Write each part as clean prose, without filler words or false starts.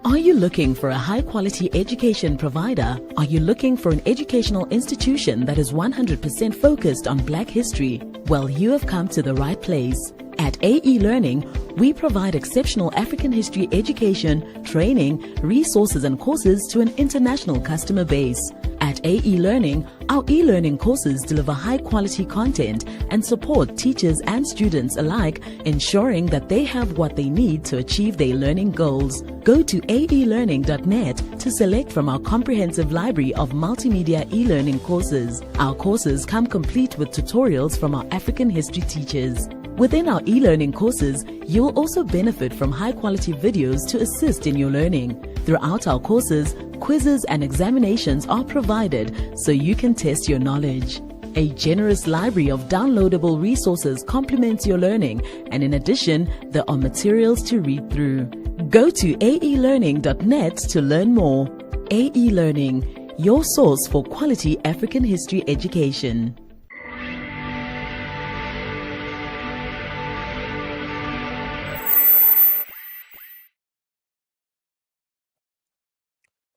Are you looking for a high-quality education provider? Are you looking for an educational institution that is 100% focused on Black history? Well, you have come to the right place. At AE Learning, we provide exceptional African history education, training, resources and courses to an international customer base. At AE Learning, our e-learning courses deliver high-quality content and support teachers and students alike, ensuring that they have what they need to achieve their learning goals. Go to aelearning.net to select from our comprehensive library of multimedia e-learning courses. Our courses come complete with tutorials from our African history teachers. Within our e-learning courses, you will also benefit from high-quality videos to assist in your learning. Throughout our courses, quizzes and examinations are provided so you can test your knowledge. A generous library of downloadable resources complements your learning, and in addition, there are materials to read through. Go to aelearning.net to learn more. AE Learning, your source for quality African history education.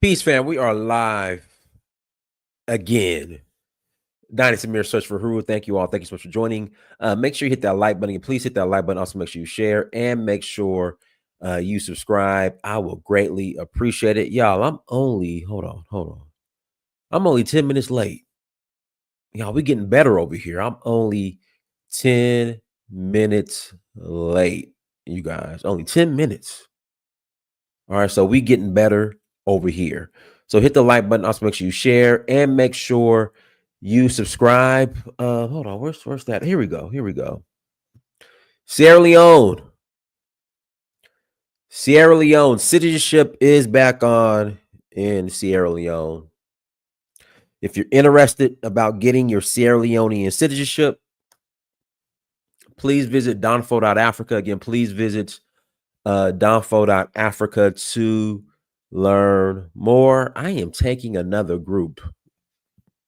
Peace, fam. We are live again. Dynasty Mirror Search for Huru. Thank you all. Thank you so much for joining. Make sure you hit that like button. Please hit that like button. Also, make sure you share and make sure you subscribe. I will greatly appreciate it. Y'all, I'm only, hold on. I'm only 10 minutes late. Y'all, we getting better over here. I'm only 10 minutes late, you guys. Only 10 minutes. All right, so we getting better over here. So hit the like button. Also make sure you share and make sure you subscribe. Hold on, where's that? Here we go. Sierra Leone, citizenship is back on in Sierra Leone. If you're interested about getting your Sierra Leonean citizenship, please visit donfo.africa. Again, please visit donfo.africa to learn more. I am taking another group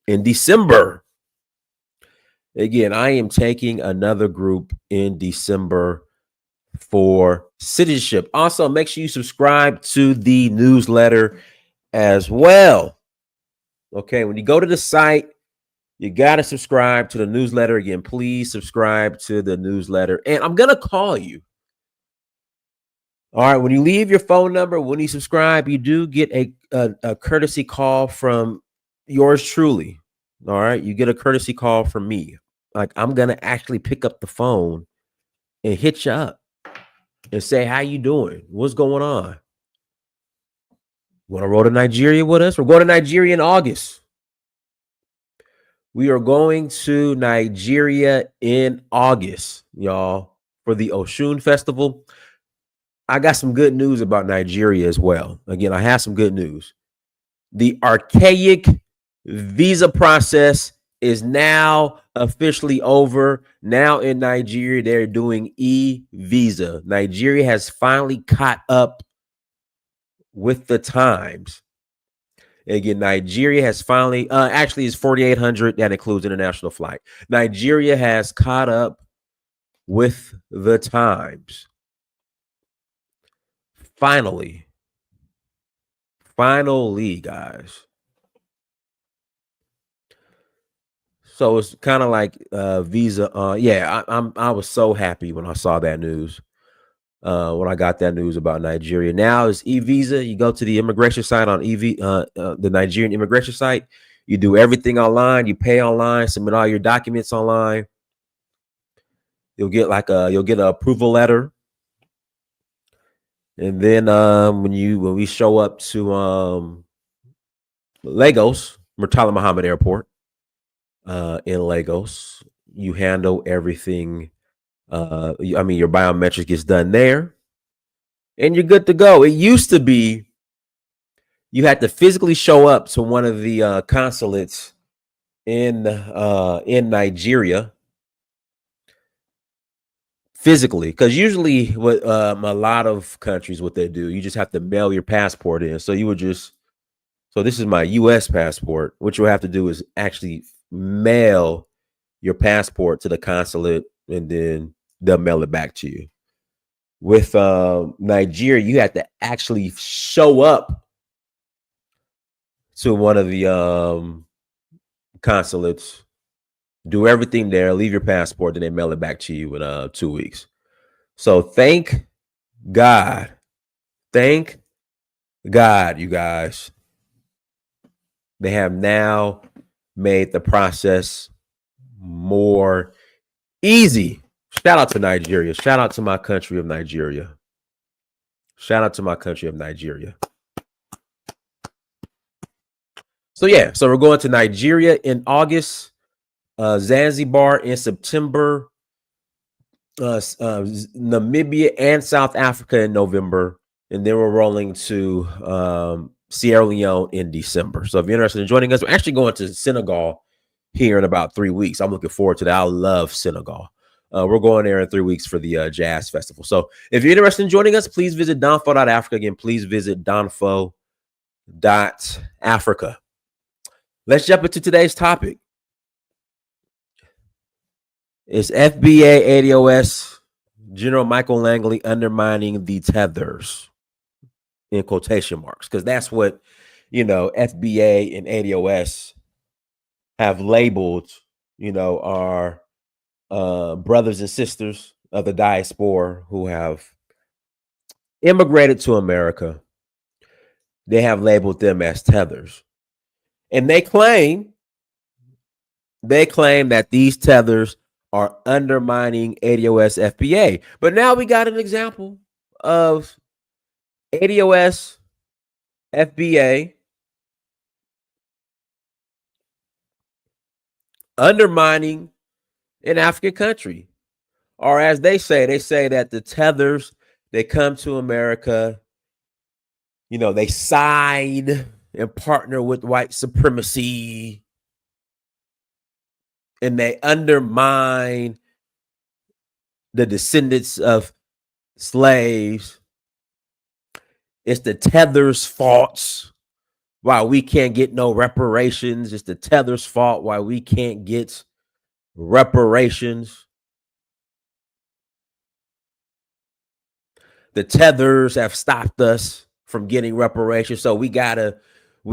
in December. Again, I am taking another group in December for citizenship. Also, make sure you subscribe to the newsletter as well. Okay, when you go to the site, you got to subscribe to the newsletter. Again, please subscribe to the newsletter. And I'm going to call you. All right, when you leave your phone number, when you subscribe, you do get a courtesy call from yours truly. All right, you get a courtesy call from me. Like, I'm going to actually pick up the phone and hit you up and say, how you doing? What's going on? Want to roll to Nigeria with us? We're going to Nigeria in August. We are going to Nigeria in August, y'all, for the Oshun Festival. I got some good news about Nigeria as well. Again, I have some good news. The archaic visa process is now officially over. Now in Nigeria, they're doing e-visa. Nigeria has finally caught up with the times. Again, Nigeria has finally, actually it's 4,800. That includes international flight. Nigeria has caught up with the times. Finally, guys. So it's kind of like visa. Yeah, I was so happy when I saw that news. When I got that news about Nigeria. Now it's e-visa. You go to the immigration site on the Nigerian immigration site. You do everything online. You pay online. Submit all your documents online. You'll get an approval letter. And then when we show up to Lagos, Murtala Muhammad Airport in Lagos, you handle everything. Your biometrics gets done there, and you're good to go. It used to be you had to physically show up to one of the consulates in Nigeria. Physically, because usually what a lot of countries, what they do, you just have to mail your passport in. So this is my U.S. passport. What you'll have to do is actually mail your passport to the consulate, and then they'll mail it back to you. with Nigeria, you had to actually show up to one of the consulates, do everything there, leave your passport, then they mail it back to you in 2 weeks. So thank God, you guys, they have now made the process more easy. Shout out to Nigeria. Shout out to my country of Nigeria. Shout out to my country of Nigeria. So yeah, so we're going to Nigeria in August, Zanzibar in September, Namibia and South Africa in November, and then we're rolling to Sierra Leone in December. So if you're interested in joining us, we're actually going to Senegal here in about 3 weeks. I'm looking forward to that. I love Senegal. We're going there in 3 weeks for the Jazz Festival. So if you're interested in joining us, please visit donfo.africa. Again, please visit donfo.africa. Let's jump into today's topic. It's FBA ADOS, General Michael Langley undermining the Tethers, in quotation marks, because that's what, FBA and ADOS have labeled, our brothers and sisters of the diaspora who have immigrated to America. They have labeled them as Tethers. And they claim that these Tethers are undermining ADOS FBA. But now we got an example of ADOS FBA undermining an African country. Or as they say that the Tethers, they come to America, they side and partner with white supremacy, and they undermine the descendants of slaves. It's the Tethers' faults why we can't get no reparations. It's the Tethers' fault why we can't get reparations. The Tethers have stopped us from getting reparations, so we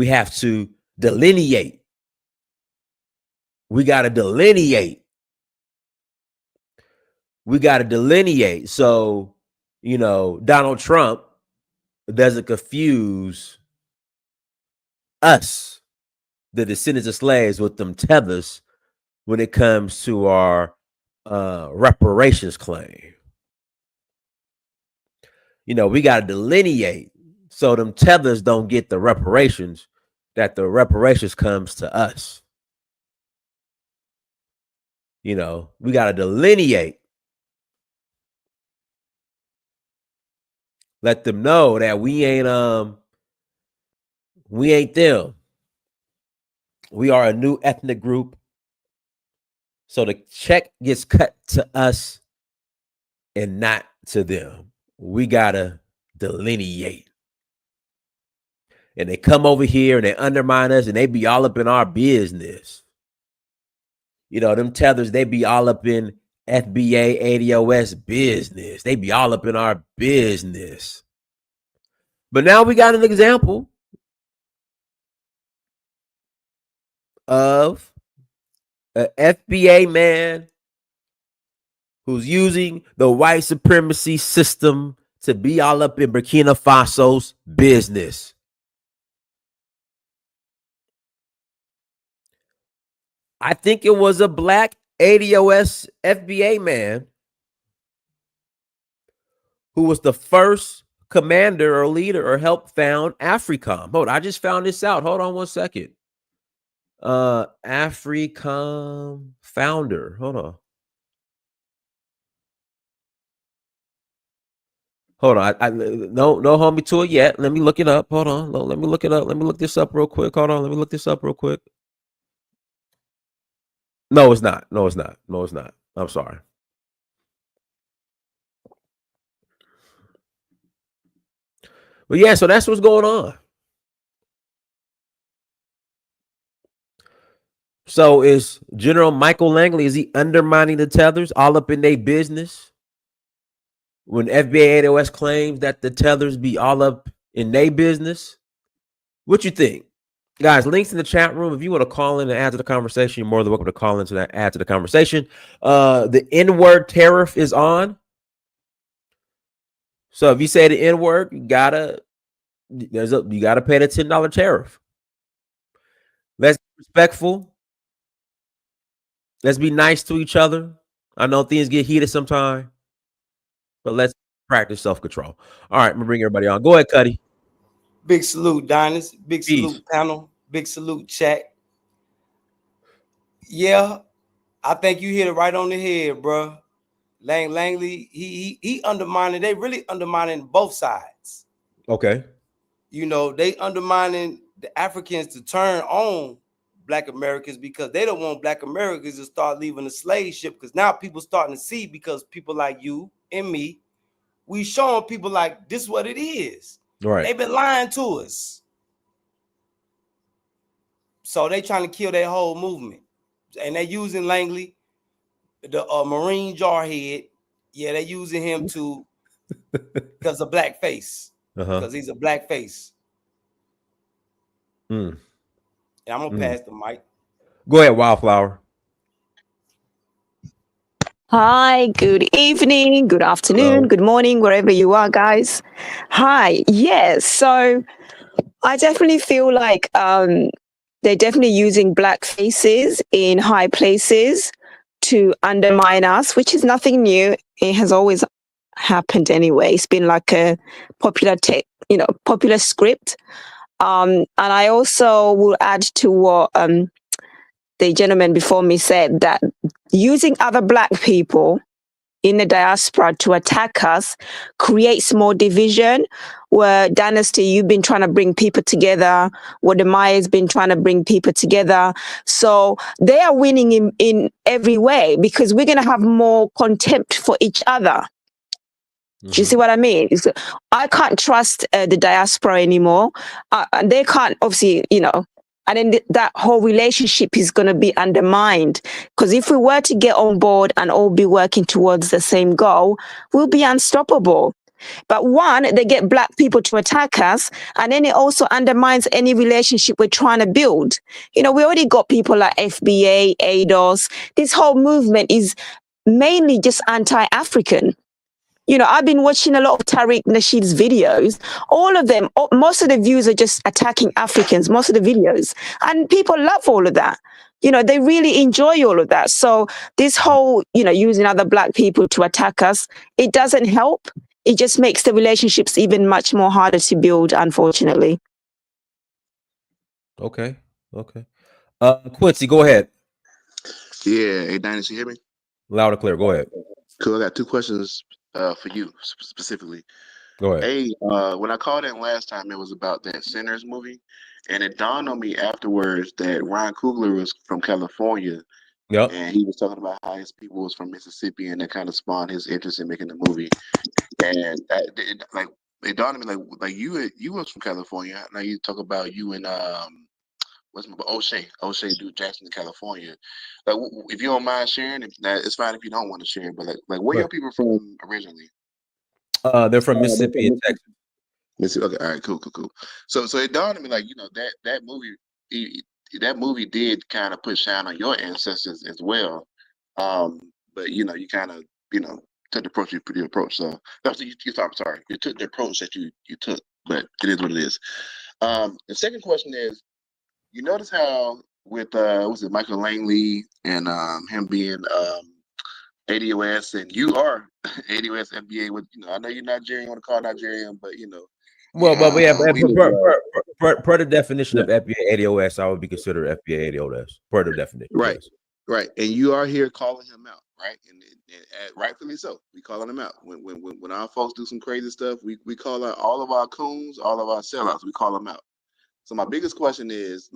have to delineate. We got to delineate. So, Donald Trump doesn't confuse us, the descendants of slaves, with them Tethers when it comes to our reparations claim. We got to delineate so them Tethers don't get the reparations, that the reparations comes to us. We got to delineate. Let them know that we ain't them. We are a new ethnic group. So the check gets cut to us and not to them. We gotta delineate. And they come over here and they undermine us and they be all up in our business. Them Tethers, they be all up in FBA, ADOS business. They be all up in our business. But now we got an example of an FBA man who's using the white supremacy system to be all up in Burkina Faso's business. I think it was a black ADOS FBA man who was the first commander or leader or help found AFRICOM. Hold on, I just found this out. Hold on one second. AFRICOM founder. Hold on. No, hold me to it yet. Let me look it up. Hold on. Let me look it up. Let me look this up real quick. Hold on. Let me look this up real quick. No, it's not. I'm sorry. But yeah, so that's what's going on. So is General Michael Langley, is he undermining the Tethers all up in their business? when FBA ADOS claims that the tethers be all up in their business? What you think? Guys, links in the chat room. If you want to call in and add to the conversation, you're more than welcome to call into that, add to the conversation. The N-word tariff is on. So if you say the N-word, you gotta pay the $10 tariff. Let's be respectful. Let's be nice to each other. I know things get heated sometimes, but let's practice self-control. All right, I'm gonna bring everybody on. Go ahead, Cuddy. Big salute, Diners. Big Peace. salute, panel. Big salute, chat. Yeah, I think you hit it right on the head, bro. Langley, he undermining. They really undermining both sides. Okay. You know, they undermining the Africans to turn on Black Americans because they don't want Black Americans to start leaving the slave ship. Because now people starting to see, because people like you and me, we showing people like this is what it is. Right. They've been lying to us. So they trying to kill that whole movement. And they using Langley, the Marine jarhead. Yeah, they using him to because of blackface. Because he's a blackface. And I'm gonna pass the mic. Go ahead, Wildflower. Hi, good evening, good afternoon, good morning, wherever you are, guys. Hi. Yes, so I definitely feel like they're definitely using black faces in high places to undermine us, which is nothing new. It has always happened anyway. It's been like a popular popular script. And I also will add to what the gentleman before me said, that using other Black people in the diaspora to attack us creates more division. Where Dynasty, you've been trying to bring people together, where the Maya's been trying to bring people together. So they are winning in every way, because we're going to have more contempt for each other. Do you see what I mean? I can't trust the diaspora anymore. And they can't, obviously, and then that whole relationship is going to be undermined. Because if we were to get on board and all be working towards the same goal, we'll be unstoppable. But one, they get Black people to attack us, and then it also undermines any relationship we're trying to build. We already got people like FBA, ADOS. This whole movement is mainly just anti-African. I've been watching a lot of Tariq Nasheed's videos. All of them, most of the views are just attacking Africans, most of the videos. And people love all of that. They really enjoy all of that. So this whole, using other Black people to attack us, it doesn't help. It just makes the relationships even much more harder to build, unfortunately. Okay. Quincy, go ahead. Yeah. Hey, Dynasty, you hear me? Loud and clear. Go ahead. Cool. I got two questions for you specifically. Go ahead. Hey, when I called in last time, it was about that Sinners movie, and it dawned on me afterwards that Ryan Coogler was from California. Yep. And he was talking about how his people was from Mississippi, and that kind of spawned his interest in making the movie. And it dawned on me like you was from California. Now you talk about you and O'Shea Duke Jackson in California. Like, if you don't mind sharing, it's fine if you don't want to share. But like where your people from originally? They're from Mississippi and Texas. Mississippi. Okay, all right, cool. So it dawned on me that movie did kind of put shine on your ancestors as well. But you kind of took the approach you approach. So that's you took the approach that you took, but it is what it is. The second question is, you notice how with was it Michael Langley and him being ADOS, and you are ADOS FBA with I know you're Nigerian, you want to call Nigerian, but Well, per the definition of FBA ADOS, I would be considered FBA ADOS per the definition. Right. Yes. Right. And you are here calling him out, right? And rightfully so. We calling him out. When our folks do some crazy stuff, we call out all of our coons, all of our sellouts, we call them out. So my question is,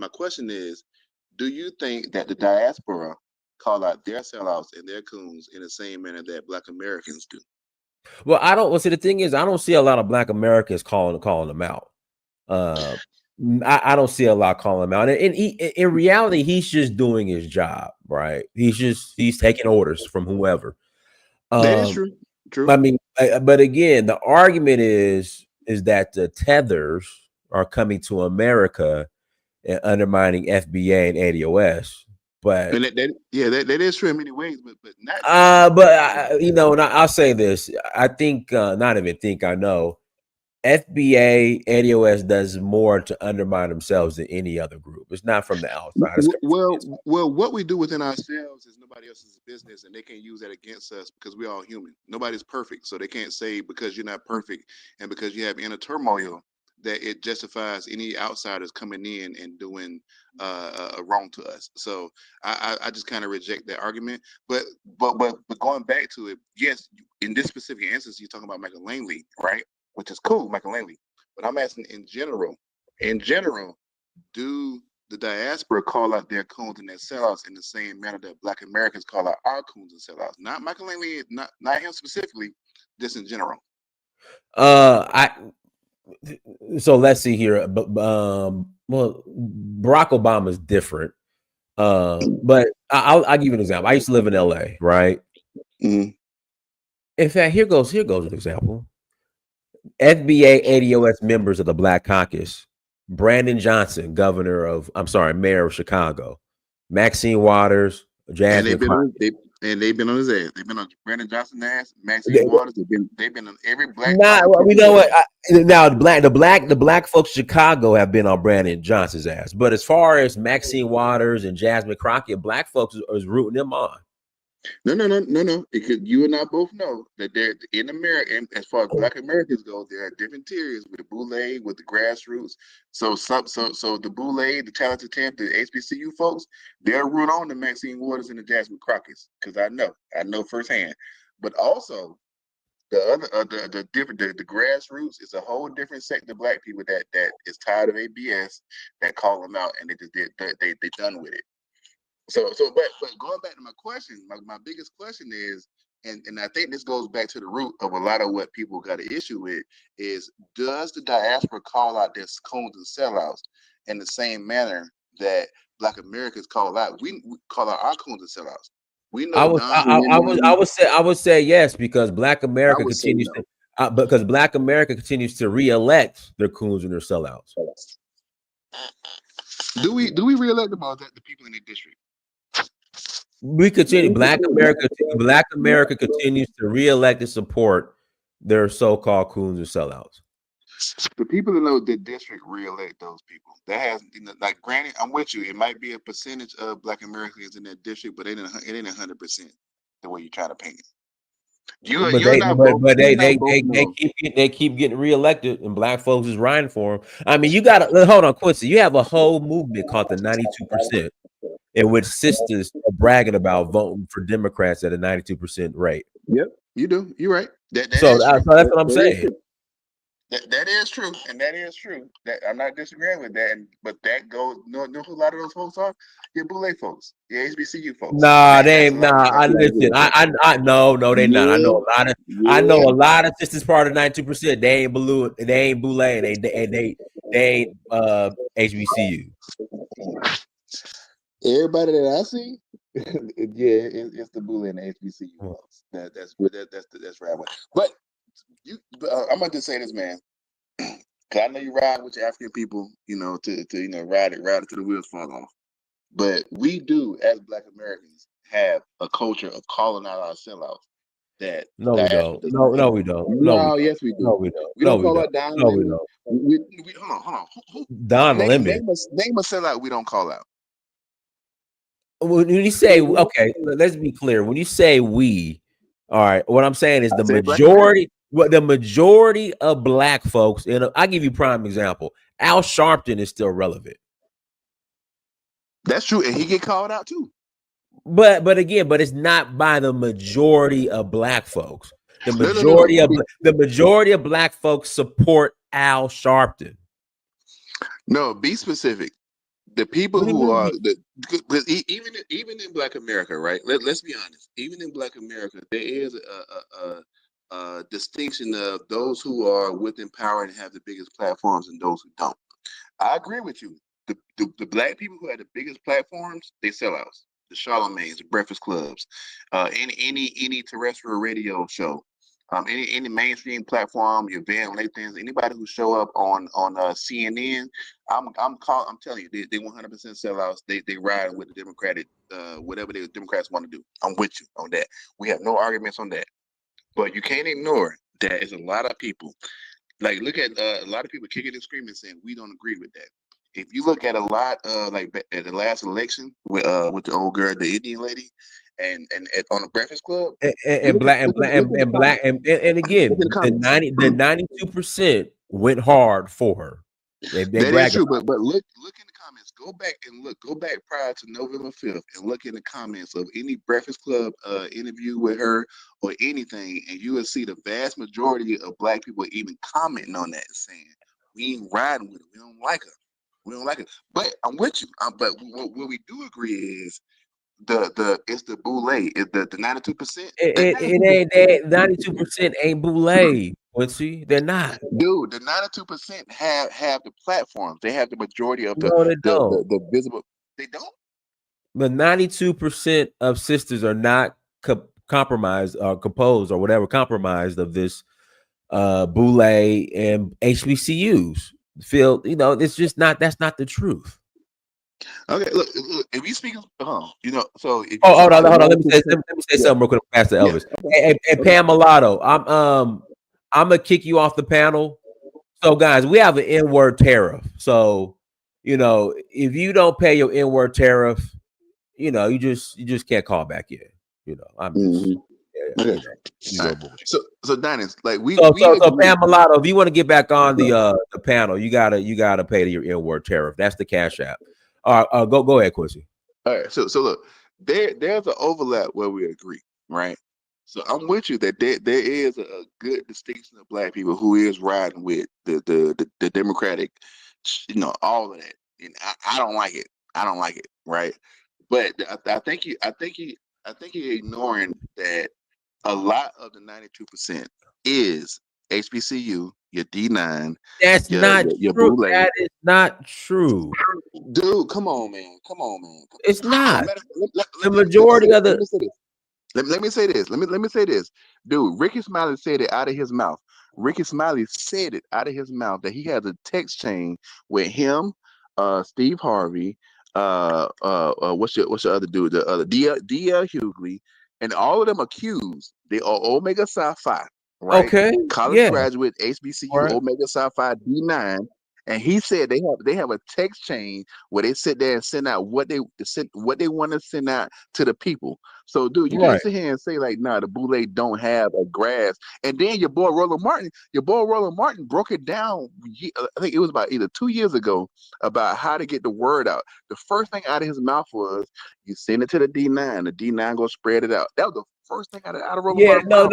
do you think that the diaspora call out their sellouts and their coons in the same manner that Black Americans do? Well, I don't. Well, see, the thing is, I don't see a lot of Black Americans calling them out. I don't see a lot calling him out. And in reality, he's just doing his job, right? He's taking orders from whoever. That is true. True. I mean, but again, the argument is that the Tethers are coming to America and undermining FBA and ADOS. But And that is true in many ways, but not. and I'll say this: I think, not even think, I know FBA, ADOS does more to undermine themselves than any other group. It's not from the outside. It's Well, what we do within ourselves is nobody else's business, and they can't use that against us because we're all human. Nobody's perfect, so they can't say because you're not perfect and because you have inner turmoil that it justifies any outsiders coming in and doing wrong to us. So I just kind of reject that argument. But going back to it, yes, in this specific instance, you're talking about Michael Langley, right? Which is cool, Michael Langley. But I'm asking in general. In general, do the diaspora call out their coons and their sellouts in the same manner that Black Americans call out our coons and sellouts? Not Michael Langley, not him specifically, just in general. So let's see here. Well, Barack Obama is different. But I'll give you an example. I used to live in LA, right? Mm-hmm. In fact, here goes an example. FBA ADOS members of the Black Caucus: Brandon Johnson, mayor of Chicago; Maxine Waters, Jasmine. And they've been on his ass. They've been on Brandon Johnson's ass, Maxine Waters. They've been on every Black. We know what. Now the black folks of Chicago have been on Brandon Johnson's ass, but as far as Maxine Waters and Jasmine Crockett, Black folks is rooting them on. No. Because you and I both know that they're in America, and as far as Black Americans go, there are different tiers with the boule, with the grassroots. So the boule, the talented temp, the HBCU folks, they're root on the Maxine Waters and the Jasmine Crockett's, because I know firsthand. But also the other the grassroots is a whole different sect of Black people that is tired of ABS, that call them out, and they done with it. But going back to my question, my biggest question is, and I think this goes back to the root of a lot of what people got an issue with, is does the diaspora call out their coons and sellouts in the same manner that Black Americans call out? We call out our coons and sellouts. We know I would say yes, because Black America continues to re-elect their coons and their sellouts. Do we re-elect them, or is that the people in the district? We continue. Black America continues to re-elect and support their so-called coons and sellouts. The people that know the district re-elect those people. That has, like, granted, I'm with you. It might be a percentage of Black Americans in that district, but it ain't 100% the way you're trying to paint it. They keep getting reelected, and Black folks is riding for them. I mean, you gotta hold on, Quincy. You have a whole movement called the 92%, in which sisters are bragging about voting for Democrats at a 92% rate. Yep, you do. You're right. So that's what I'm saying. That is true, and that is true. That I'm not disagreeing with that, but that goes. Know who a lot of those folks are? Your boule folks, your HBCU folks. Nah, they ain't. Nah, I listen. I no, they not. I know a lot of. I know a lot of sisters part of 92%. They ain't boule. They ain't boule. And they ain't HBCU. Everybody that I see, it's the boule and the HBCU folks. That's right. But I'm gonna just say this, man. Cause I know you ride with your African people, to ride it till the wheels fall off. But we do, as Black Americans, have a culture of calling out our sellouts. Yes, we do. No, we don't. We don't call out Don Lemon. No, we don't. Hold on. Don Lemon. Name a sellout we don't call out. When you say, okay, let's be clear. When you say we, all right, what I'm saying is the majority of Black folks, and I'll give you a prime example. Al Sharpton is still relevant. That's true, and he get called out too. But it's not by the majority of Black folks. The majority of Black folks support Al Sharpton. No, be specific. The people who are because even in Black America, right? Let's be honest. Even in Black America, there is a distinction of those who are within power and have the biggest platforms and those who don't. I agree with you. The Black people who have the biggest platforms, they sell out. The Charlemagne's, the Breakfast Clubs, any terrestrial radio show. Any mainstream platform, your Van Lathans, anybody who show up on CNN, I'm telling you, they 100% sellouts. They ride with the Democratic, whatever the Democrats want to do. I'm with you on that. We have no arguments on that. But you can't ignore that there's a lot of people. Like, look at a lot of people kicking and screaming saying we don't agree with that. If you look at a lot, like at the last election with the old girl, the Indian lady, and on the Breakfast Club, and again, the 92% went hard for her. They that is true, but look in the comments. Go back prior to November 5th and look in the comments of any Breakfast Club interview with her or anything, and you will see the vast majority of Black people even commenting on that, saying we ain't riding with her, we don't like her. We don't like it, but I'm with you. But what we do agree is it's the boule, the 92%. It ain't that 92% ain't boule. Quincy, they're not. Dude, the 92% have the platforms. They have the majority of the visible. They don't. But 92% of sisters are not compromised or composed or whatever compromised of this boule and HBCUs. Phil, it's just not. That's not the truth. Okay, look. If you speak, so. Hold on. Let me say something real quick, Pastor Elvis. Yeah. Hey, Pam Mulatto, I'm gonna kick you off the panel. So, guys, we have an N-word tariff. So, if you don't pay your N-word tariff, you just can't call back in. I'm just. Okay. So Dennis, like so Pam Mulatto, if you want to get back on the panel, you gotta pay your N-word tariff. That's the Cash App. Go ahead, Quincy. All right. So look, there's an overlap where we agree, right? So I'm with you that there is a good distinction of Black people who is riding with the Democratic, all of that, and I don't like it. I don't like it, right? But I think you're ignoring that. A lot of the 92% is HBCU, your D9. That's not true. That is not true. Dude, come on, man. It's not. The majority of the. Let me say this. Let me say this. Dude, Ricky Smiley said it out of his mouth. Ricky Smiley said it out of his mouth that he has a text chain with him, Steve Harvey, what's your other dude? The other D.L. Hughley. And all of them accused. They are Omega Psi Phi, right? Okay. College graduate, HBCU, right. Omega Psi Phi D9. And he said they have a text chain where they sit there and send out what they want to send out to the people. So, dude, you can't sit here and say like, nah, the boule don't have a grasp. And then your boy Roland Martin broke it down. I think it was about either 2 years ago about how to get the word out. The first thing out of his mouth was, you send it to the D9. The D9 go spread it out. That was the first thing out of Roland Martin's mouth.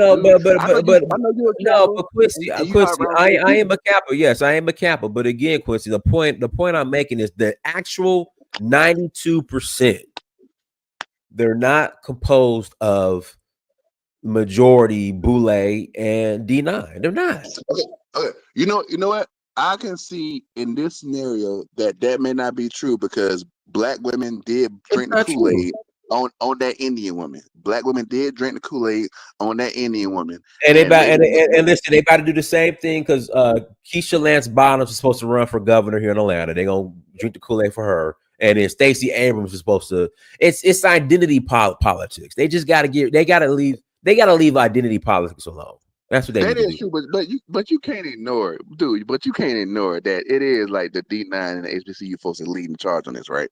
But Quincy, I am a Kappa. Yes, I am a Kappa. But again, Quincy, the point I'm making is the actual 92%. They're not composed of majority boule and D9. They're not. Okay. You know what? I can see in this scenario that may not be true because Black women did drink the Kool-Aid on that Indian woman. Black women did drink the Kool-Aid on that Indian woman. And listen, they about to do the same thing because Keisha Lance Bottoms is supposed to run for governor here in Atlanta. They're gonna drink the Kool-Aid for her. And then Stacey Abrams is supposed to. It's identity politics. They just gotta leave identity politics alone. That's what they need to do. That is true, but you can't ignore it, dude. But you can't ignore that it is like the D9 and the HBCU folks are leading the charge on this, right?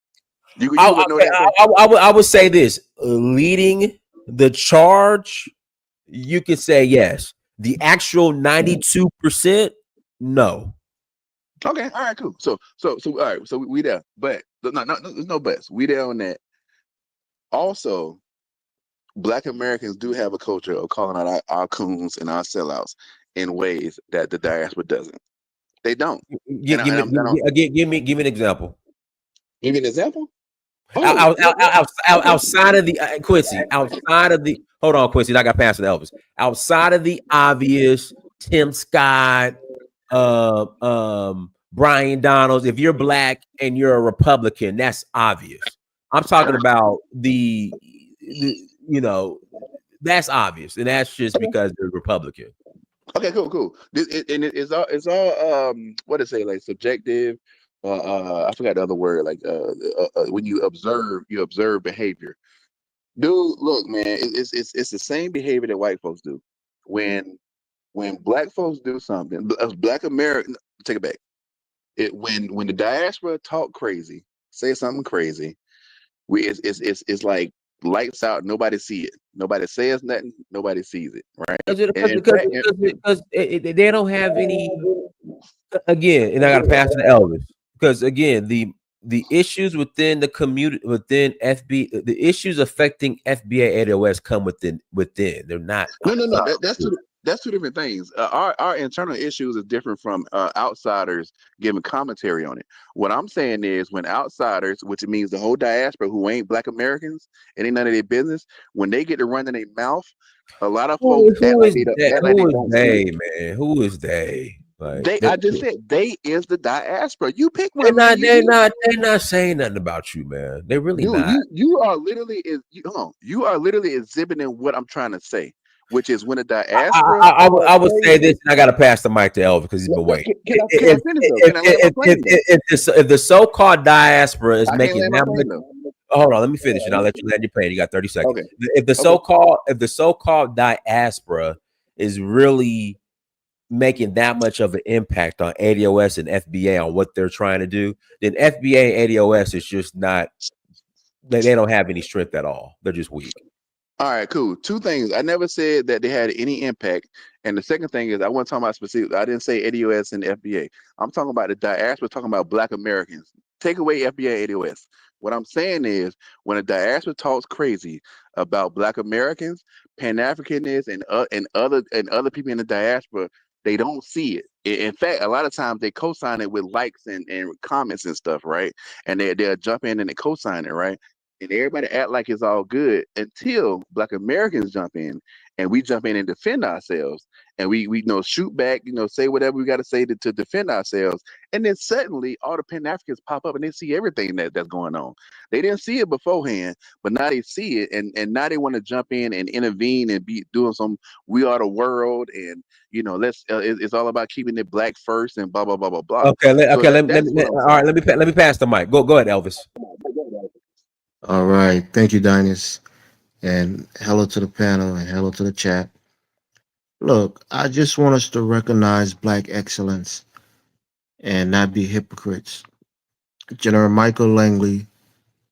I would say this: leading the charge. You could say yes. The actual 92%, no. Okay, all right, cool. So all right, so we there, but no, there's no buts. We there on that. Also, Black Americans do have a culture of calling out our coons and our sellouts in ways that the diaspora doesn't. They don't. Give me an example. Give me an example. Outside of the Quincy, outside of the hold on, Quincy, I got past Elvis. Outside of the obvious, Tim Scott, Brian Donalds. If you're Black and you're a Republican, that's obvious. I'm talking about the That's obvious, and that's just because they're Republican. Okay, cool. It's all what to say, like subjective. I forgot the other word. Like when you observe behavior. Dude, look, man, it's the same behavior that white folks do. When black folks do something, black American, take it back. When the diaspora talk crazy, say something crazy, it's like lights out. Nobody see it. Nobody says nothing. Nobody sees it. Right? Because they don't have any. Again, and I got to pass to Elvis because again, the issues within the community, within FB, the issues affecting FBA ADOS come within. They're not. No. That's two different things. Our internal issues is different from outsiders giving commentary on it. What I'm saying is when outsiders, which means the whole diaspora who ain't black Americans, it ain't none of their business, when they get to run in their mouth, a lot of folks Who is they, see man? Who is they? Like I just said they is the diaspora. You pick one. They're not saying nothing about you, man. They're really Dude, not. You are literally you are literally exhibiting what I'm trying to say, which is when a diaspora. I would say this, and I got to pass the mic to Elvis because he's been waiting. Can I finish though? Can I land my plane? If the so-called diaspora is making that much, hold on, let me finish, and I'll let you land your plane. You got 30 seconds. Okay. If the so-called diaspora is really making that much of an impact on ADOS and FBA on what they're trying to do, then FBA and ADOS is just not. They don't have any strength at all. They're just weak. All right, cool. Two things. I never said that they had any impact. And the second thing is I wasn't talking about specific. I didn't say ADOS and FBA. I'm talking about the diaspora, talking about black Americans. Take away FBA, ADOS. What I'm saying is when a diaspora talks crazy about black Americans, Pan-Africanists and other people in the diaspora, they don't see it. In fact, a lot of times they co-sign it with likes and comments and stuff, right? And they'll jump in and they co-sign it, right? And everybody act like it's all good until black Americans jump in and we jump in and defend ourselves. And we shoot back, say whatever we got to say to defend ourselves. And then suddenly all the Pan-Africans pop up and they see everything that's going on. They didn't see it beforehand, but now they see it. And now they want to jump in and intervene and be doing some we are the world. And, it's all about keeping it black first and blah, blah, blah, blah, blah. Okay. Let me pass the mic. Go ahead, Elvis. All right. Thank you, Dinas. And hello to the panel and hello to the chat. Look, I just want us to recognize black excellence and not be hypocrites. General Michael Langley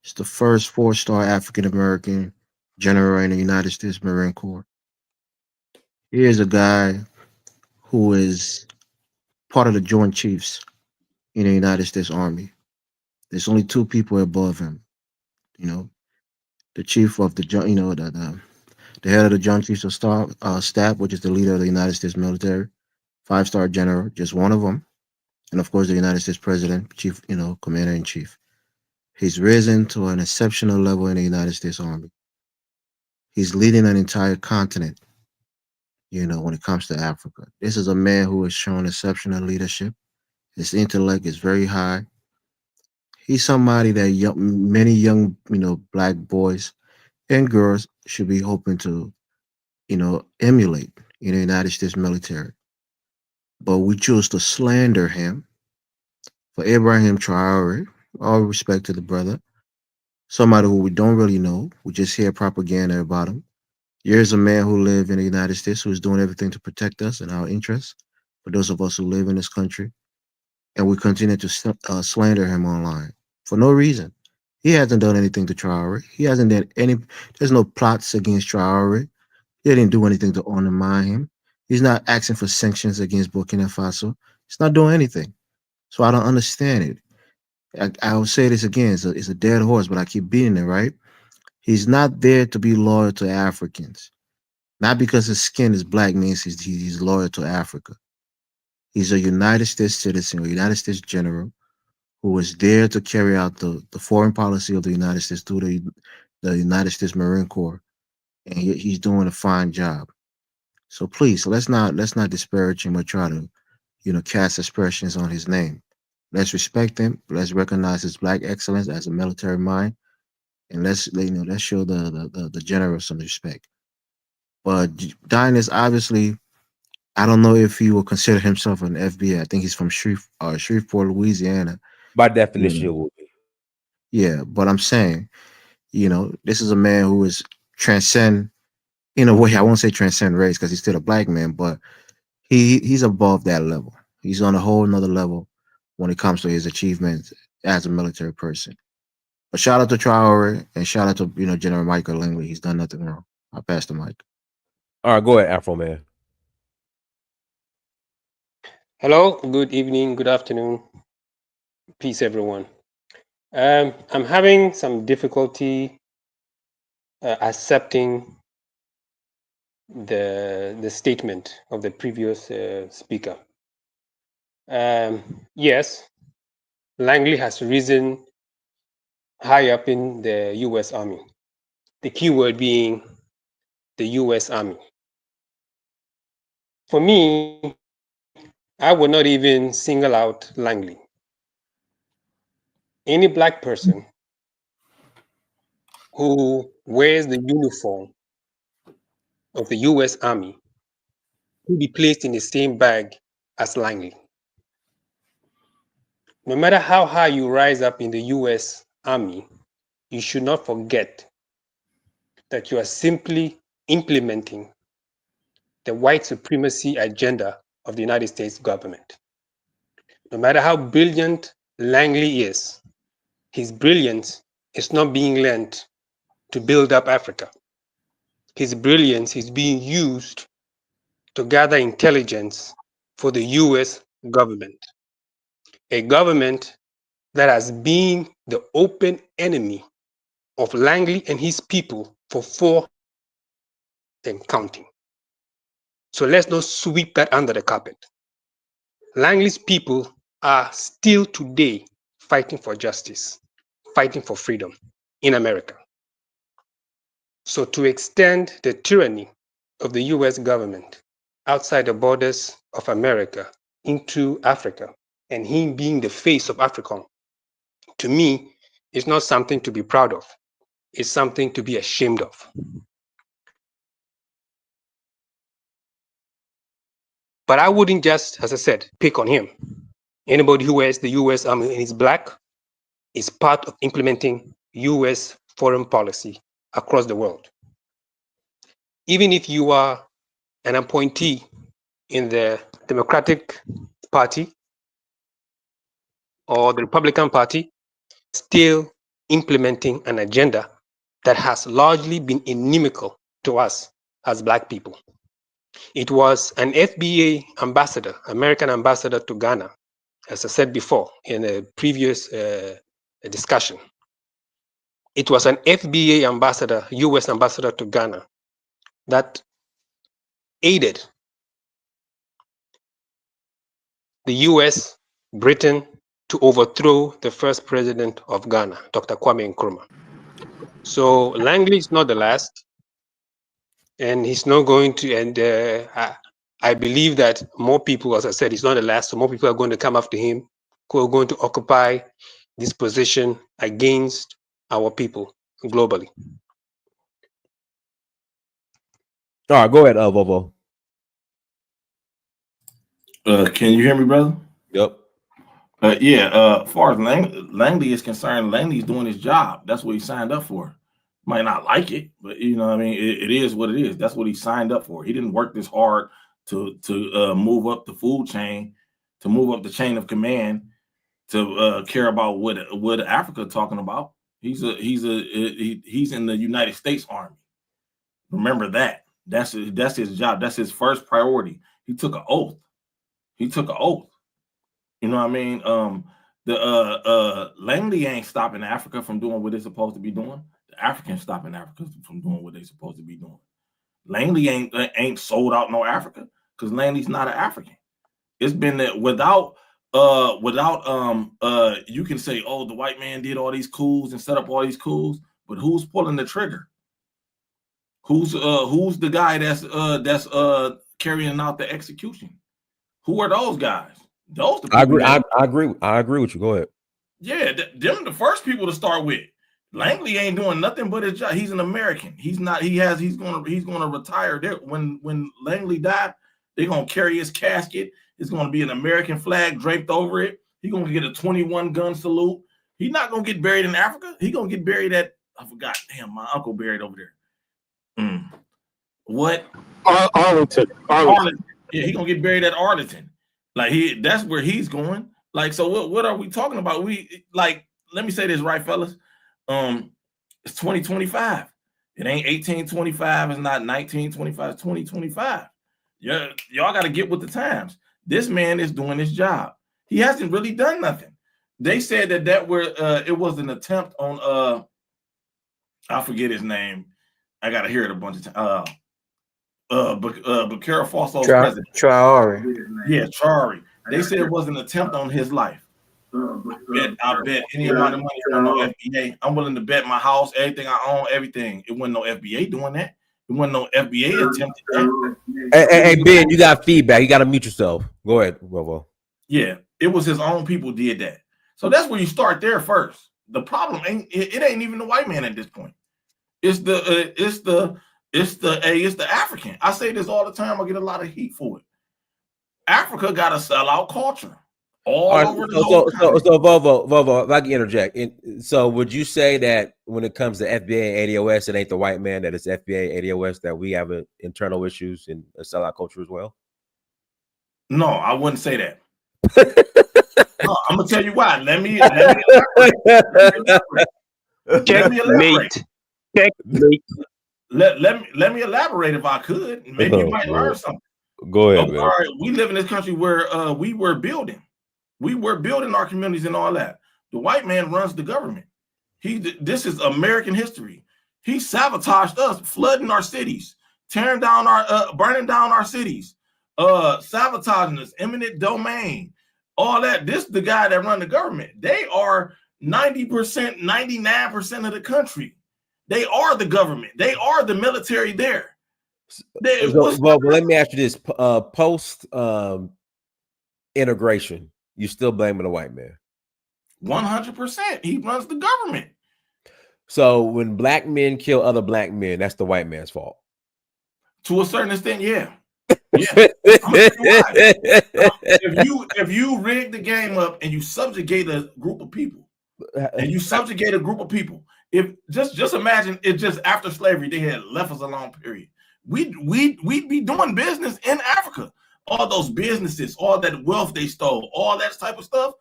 is the first 4-star African-American general in the United States Marine Corps. He is a guy who is part of the Joint Chiefs in the United States Army. There's only 2 people above him. The chief of the the head of the Joint Chiefs of Staff, which is the leader of the United States military, 5-star general, just one of them. And of course, the United States president, chief, commander in chief. He's risen to an exceptional level in the United States Army. He's leading an entire continent, when it comes to Africa. This is a man who has shown exceptional leadership. His intellect is very high. He's somebody that many young, black boys and girls should be hoping to, emulate in the United States military. But we choose to slander him. For Ibrahim Traore, all respect to the brother, somebody who we don't really know, we just hear propaganda about him. Here's a man who lived in the United States who is doing everything to protect us and our interests, for those of us who live in this country. And we continue to slander him online for no reason. He hasn't done anything to Traore. He hasn't done there's no plots against Traore. He didn't do anything to undermine him. He's not asking for sanctions against Burkina Faso. He's not doing anything. So I don't understand it. I will say this again, it's a dead horse, but I keep beating it, right? He's not there to be loyal to Africans. Not because his skin is black means he's loyal to Africa. He's a United States citizen, a United States general, who is there to carry out the foreign policy of the United States through the United States Marine Corps. And he's doing a fine job. So please, let's not disparage him or try to, cast aspersions on his name. Let's respect him. Let's recognize his black excellence as a military mind, and let's show the general some respect. But Dinus, obviously, I don't know if he will consider himself an FBA. I think he's from Shreveport, Louisiana. By definition, it will be. Yeah, but I'm saying, this is a man who is transcend, in a way, I won't say transcend race because he's still a black man, but he's above that level. He's on a whole nother level when it comes to his achievements as a military person. But shout out to Traore and shout out to General Michael Langley. He's done nothing wrong. I'll pass the mic. All right, go ahead, Afro Man. Hello, good evening, good afternoon. Peace, everyone. I'm having some difficulty accepting the statement of the previous speaker. Yes, Langley has risen high up in the U.S. Army. The key word being the U.S. Army. For me, I would not even single out Langley. Any black person who wears the uniform of the U.S. Army will be placed in the same bag as Langley. No matter how high you rise up in the U.S. Army, you should not forget that you are simply implementing the white supremacy agenda of the United States government. No matter how brilliant Langley is, his brilliance is not being lent to build up Africa. His brilliance is being used to gather intelligence for the US government, a government that has been the open enemy of Langley and his people for 4 and counting. So let's not sweep that under the carpet. Langley's people are still today fighting for justice, fighting for freedom in America. So to extend the tyranny of the US government outside the borders of America into Africa, and him being the face of Africa, to me, is not something to be proud of. It's something to be ashamed of. But I wouldn't just, as I said, pick on him. Anybody who wears the US Army and is black is part of implementing US foreign policy across the world. Even if you are an appointee in the Democratic Party or the Republican Party, still implementing an agenda that has largely been inimical to us as black people. It was an FBA ambassador, American ambassador to Ghana, as I said before in a previous discussion. It was an FBA ambassador, US ambassador to Ghana, that aided the US, Britain, to overthrow the first president of Ghana, Dr. Kwame Nkrumah. So Langley is not the last, and he's not going to, and I believe that more people, as I said, he's not the last, so more people are going to come after him, who are going to occupy this position against our people globally. All right, go ahead, Vovo. Can you hear me, brother? Yep. As far as Langley is concerned, Langley's doing his job. That's what he signed up for. Might not like it, but you know what I mean? It is what it is. That's what he signed up for. He didn't work this hard to move up the food chain, to move up the chain of command, to care about what Africa talking about. He's in the United States Army. Remember that. That's his job. That's his first priority. He took an oath. You know what I mean? Langley ain't stopping Africa from doing what they're supposed to be doing. The Africans stopping Africa from doing what they're supposed to be doing. Langley ain't sold out no Africa because Langley's not an African. It's been that without you can say, oh, the white man did all these coups and set up all these coups, but who's pulling the trigger? Who's the guy that's carrying out the execution? Who are those guys? I agree with you. Go ahead. Yeah, them the first people to start with. Langley ain't doing nothing but his job. He's an American. He's not. He's gonna retire. There when Langley died, they're gonna carry his casket. It's gonna be an American flag draped over it. He's gonna get a 21 gun salute. He's not gonna get buried in Africa. He's gonna get buried at, I forgot. Damn, my uncle buried over there. What? Arlington. Yeah, he's gonna get buried at Arlington. Like that's where he's going. Like, so what are we talking about? Let me say this right, fellas. It's 2025. It ain't 1825. It's not 1925. It's 2025. Yeah, y'all got to get with the times. This man is doing his job. He hasn't really done nothing. They said that it was an attempt on I forget his name. I got to hear it a bunch of times. Burkina Faso's president. Traore. Yeah, Traore. They said it was an attempt on his life. I bet any amount of money on no FBA. I'm willing to bet my house, everything I own, everything. It wasn't no FBA doing that. It wasn't no FBA attempted that. Hey, Ben, you got feedback. You got to mute yourself. Go ahead, Bobo. Yeah, it was his own people did that. So that's where you start there first. The problem ain't even the white man at this point. It's the African. I say this all the time. I get a lot of heat for it. Africa got a sellout culture. Over so Vovo, if I can interject. So would you say that when it comes to FBA and ADOS, it ain't the white man, that it's FBA, ADOS, that we have internal issues and a sellout culture as well? No, I wouldn't say that. No, I'm gonna tell you why. Let me elaborate. Let me elaborate if I could. Maybe you might learn something. Go ahead, man. All right, we live in this country where we were building our communities and all that. The white man runs the government. This is American history. He sabotaged us, flooding our cities, tearing down burning down our cities, sabotaging us, eminent domain, all that. This is the guy that run the government. They are 90%, 99% of the country. They are the government. They are the military there. Well, let me ask you this: post integration, you still blaming the white man? 100%. He runs the government. So when black men kill other black men, that's the white man's fault. To a certain extent, yeah. Yeah. If you rig the game up and you subjugate a group of people, if just imagine it just after slavery, they had left us alone, period. We'd be doing business in Africa. All those businesses, all that wealth they stole, all that type of stuff.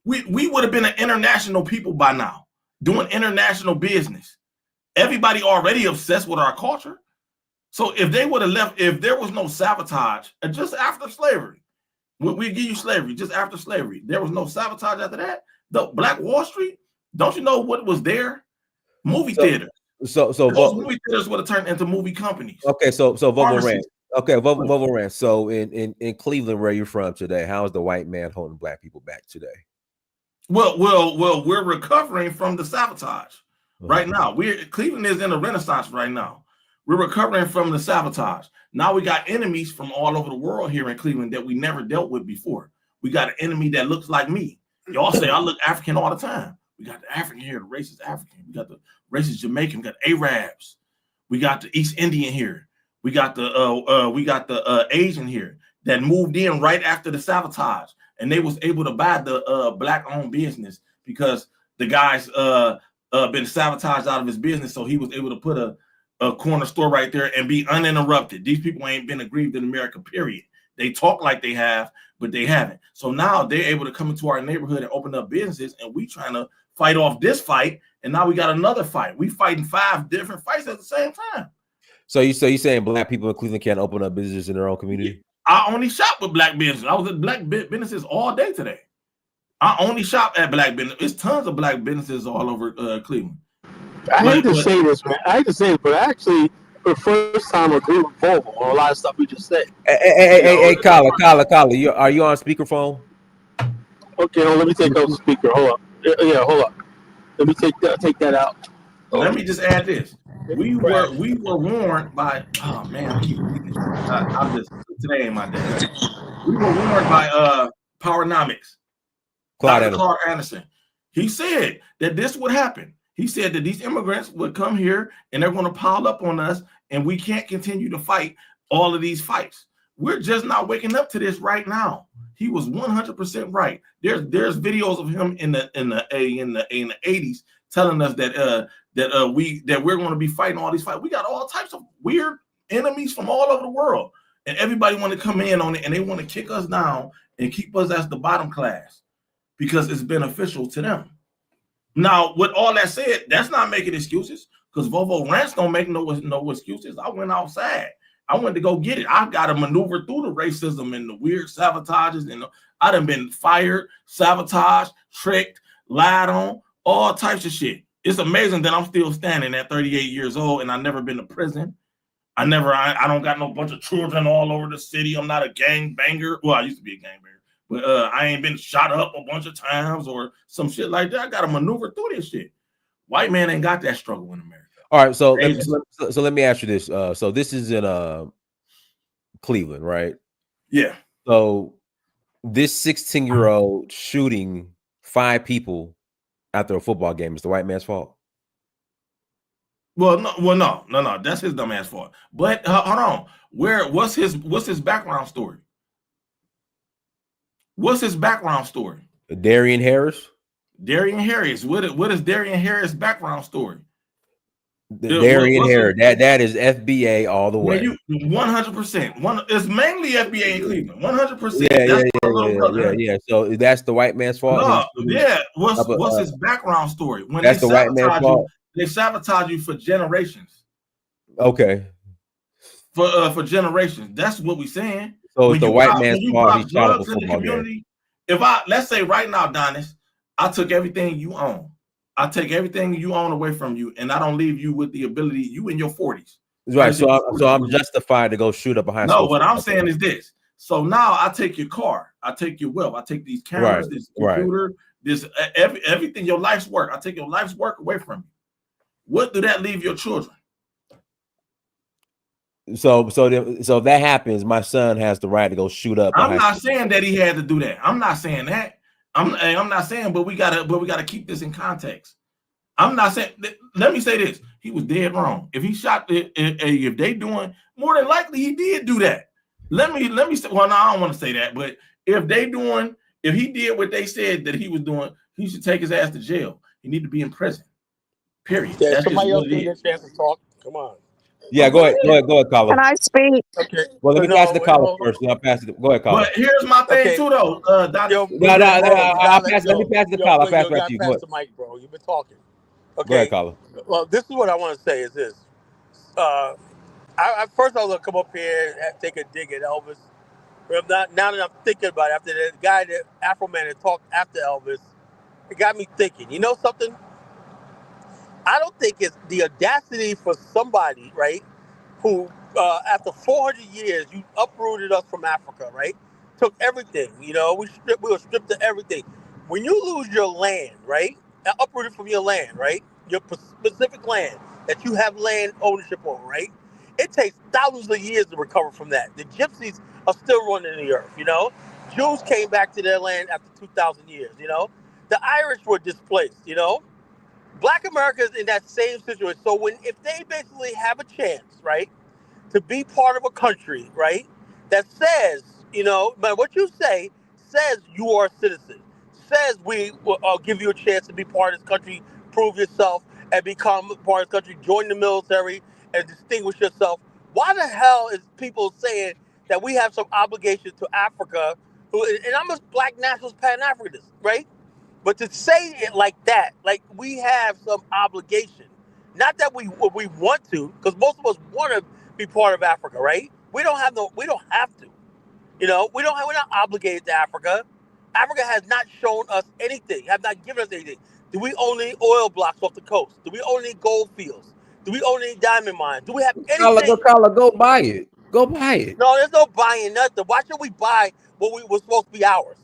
We would have been an international people by now, doing international business. Everybody already obsessed with our culture. So if they would have left, if there was no sabotage, just after slavery, we give you slavery, just after slavery, there was no sabotage after that. The Black Wall Street, don't you know what was there? Movie theaters. So those movie theaters would have turned into movie companies. Okay, so Vovo Rand. Okay, Vovo Rand. So in Cleveland, where you're from today, how is the white man holding black people back today? Well, we're recovering from the sabotage right now. Cleveland is in a renaissance right now. We're recovering from the sabotage. Now we got enemies from all over the world here in Cleveland that we never dealt with before. We got an enemy that looks like me. Y'all say I look African all the time. We got the African here, the racist African. We got the racist Jamaican. We got Arabs. We got the East Indian here. We got the Asian here that moved in right after the sabotage, and they was able to buy the black-owned business because the guy's been sabotaged out of his business, so he was able to put a corner store right there and be uninterrupted. These people ain't been aggrieved in America, period. They talk like they have, but they haven't. So now they're able to come into our neighborhood and open up businesses, and we trying to fight off this fight, and now we got another fight. We fighting 5 different fights at the same time. So you saying black people in Cleveland can't open up businesses in their own community? I only shop with black businesses. I was at black businesses all day today. I only shop at black businesses. There's tons of black businesses all over Cleveland. I hate to say this, man. But I actually, for the first time, agree with Volvo on a lot of stuff we just said. Hey, Kala, are you on speakerphone? Okay, let me take out the speaker. Hold up. Yeah, hold up. Let me take that out. Let me just add this. We were warned by. Oh man, I'm just today ain't my day. We were warned by Powernomics. Dr. Clark Anderson. He said that this would happen. He said that these immigrants would come here and they're going to pile up on us, and we can't continue to fight all of these fights. We're just not waking up to this right now. He was 100% right. There's videos of him in the 80s telling us that we're going to be fighting all these fights. We got all types of weird enemies from all over the world, and everybody want to come in on it, and they want to kick us down and keep us as the bottom class because it's beneficial to them. Now, with all that said, that's not making excuses, because Volvo Rants don't make no excuses. I went outside. I went to go get it. I got to maneuver through the racism and the weird sabotages, and I done been fired, sabotaged, tricked, lied on, all types of shit. It's amazing that I'm still standing at 38 years old, and I've never been to prison. I don't got no bunch of children all over the city. I'm not a gang banger. Well, I used to be a gang banger. But I ain't been shot up a bunch of times or some shit like that. I got to maneuver through this shit. White man ain't got that struggle in America. All right, so let me ask you this. So this is in Cleveland, right? Yeah. So this 16-year-old shooting 5 people after a football game is the white man's fault? No. That's his dumb ass fault. But hold on. What's his background story? What's his background story? Darian Harris. What is Darian Harris' background story? Darian Harris. That is FBA all the way. 100%. It's mainly FBA in Cleveland. 100%. Yeah. So that's the white man's fault. No, yeah. What's his background story? When that's the white man's fault. They sabotage you for generations. Okay. For generations. That's what we're saying. So it's the white man's fault. He shot up a football game. Let's say right now, Donis, I took everything you own. I take everything you own away from you, and I don't leave you with the ability. You in your 40s, right? So I'm justified to go shoot up a high school. No, what I'm saying is this. So now I take your car, I take your wealth, I take these cameras, this computer, this everything, your life's work. I take your life's work away from you. What do that leave your children? So if that happens, my son has the right to go shoot up. I'm not saying that he had to do that. I'm not saying that. I'm not saying, but we gotta keep this in context. I'm not saying. Let me say this: he was dead wrong. If he shot, if they doing, more than likely he did do that. Let me say. Well, no, I don't want to say that, but if he did what they said that he was doing, he should take his ass to jail. He need to be in prison. Period. Yeah, somebody else need a chance to talk. Come on. Yeah, go ahead, caller. Can I speak? Okay. Well, let me pass the caller first. I'll pass it. Go ahead, caller. But here's my thing too, though. Let me pass the caller. I'll pass it back to you. Pass the mic, bro. You've been talking. Okay. Go ahead, caller. Well, this is what I want to say. Is this? First I was gonna come up here and take a dig at Elvis. But now that I'm thinking about it, after the guy, the Afro man that talked after Elvis, it got me thinking. You know something? I don't think it's the audacity for somebody, right, who after 400 years, you uprooted us from Africa, right? Took everything, we were stripped of everything. When you lose your land, right, uprooted from your land, right, your specific land that you have land ownership on, right, it takes thousands of years to recover from that. The gypsies are still running the earth, Jews came back to their land after 2,000 years, The Irish were displaced, Black America is in that same situation. So if they basically have a chance, right, to be part of a country, right, that says, but what you say says you are a citizen, says we will give you a chance to be part of this country, prove yourself, and become part of the country, join the military, and distinguish yourself. Why the hell is people saying that we have some obligation to Africa? And I'm a Black nationalist Pan-Africanist, right? But to say it like that, like we have some obligation, not that we want to, because most of us want to be part of Africa, right? We don't have to. We're not obligated to Africa. Africa has not shown us anything, have not given us anything. Do we own any oil blocks off the coast? Do we own any gold fields? Do we own any diamond mines? Do we have anything? Go buy it. Go buy it. No, there's no buying nothing. Why should we buy what was supposed to be ours?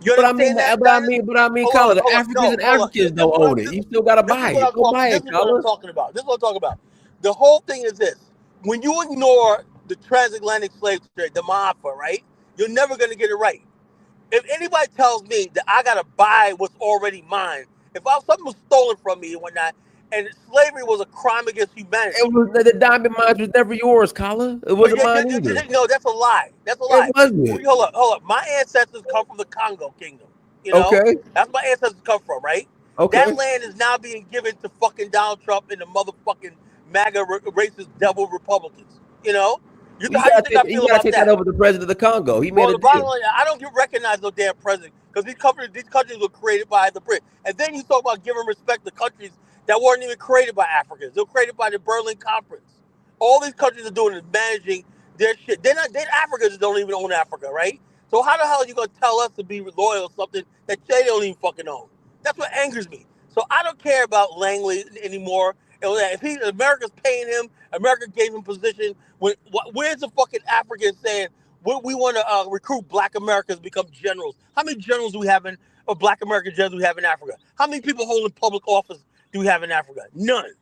But I mean, Colin, the Africans don't own it. You still gotta buy it. Go buy it, Colin. This is what I'm talking about. The whole thing is this: when you ignore the transatlantic slave trade, the MAFA, right? You're never gonna get it right. If anybody tells me that I gotta buy what's already mine If something was stolen from me and whatnot, and slavery was a crime against humanity. It was the diamond mines was never yours, Kala. It wasn't mine either. No, that's a lie. That's a It lie. wasn't. Hold up. My ancestors come from the Congo Kingdom. You know, Okay. that's where my ancestors come from, right? Okay. That land is now being given to fucking Donald Trump and the motherfucking MAGA racist devil Republicans. You know, how do you think I feel about take that over the president of the Congo. He made well, a the bottom deal. line, I don't recognize no damn president because these countries were created by the Brits. And then you talk about giving respect to countries that weren't even created by Africans. They were created by the Berlin Conference. All these countries are doing is managing their shit. They're Africans don't even own Africa, right? So how the hell are you gonna tell us to be loyal to something that they don't even fucking own? That's what angers me. So I don't care about Langley anymore. If America's paying him, America gave him position. Where's the fucking African saying we want to recruit Black Americans to become generals? How many generals do we have Black American generals do we have in Africa? How many people holding public office do we have in Africa? None.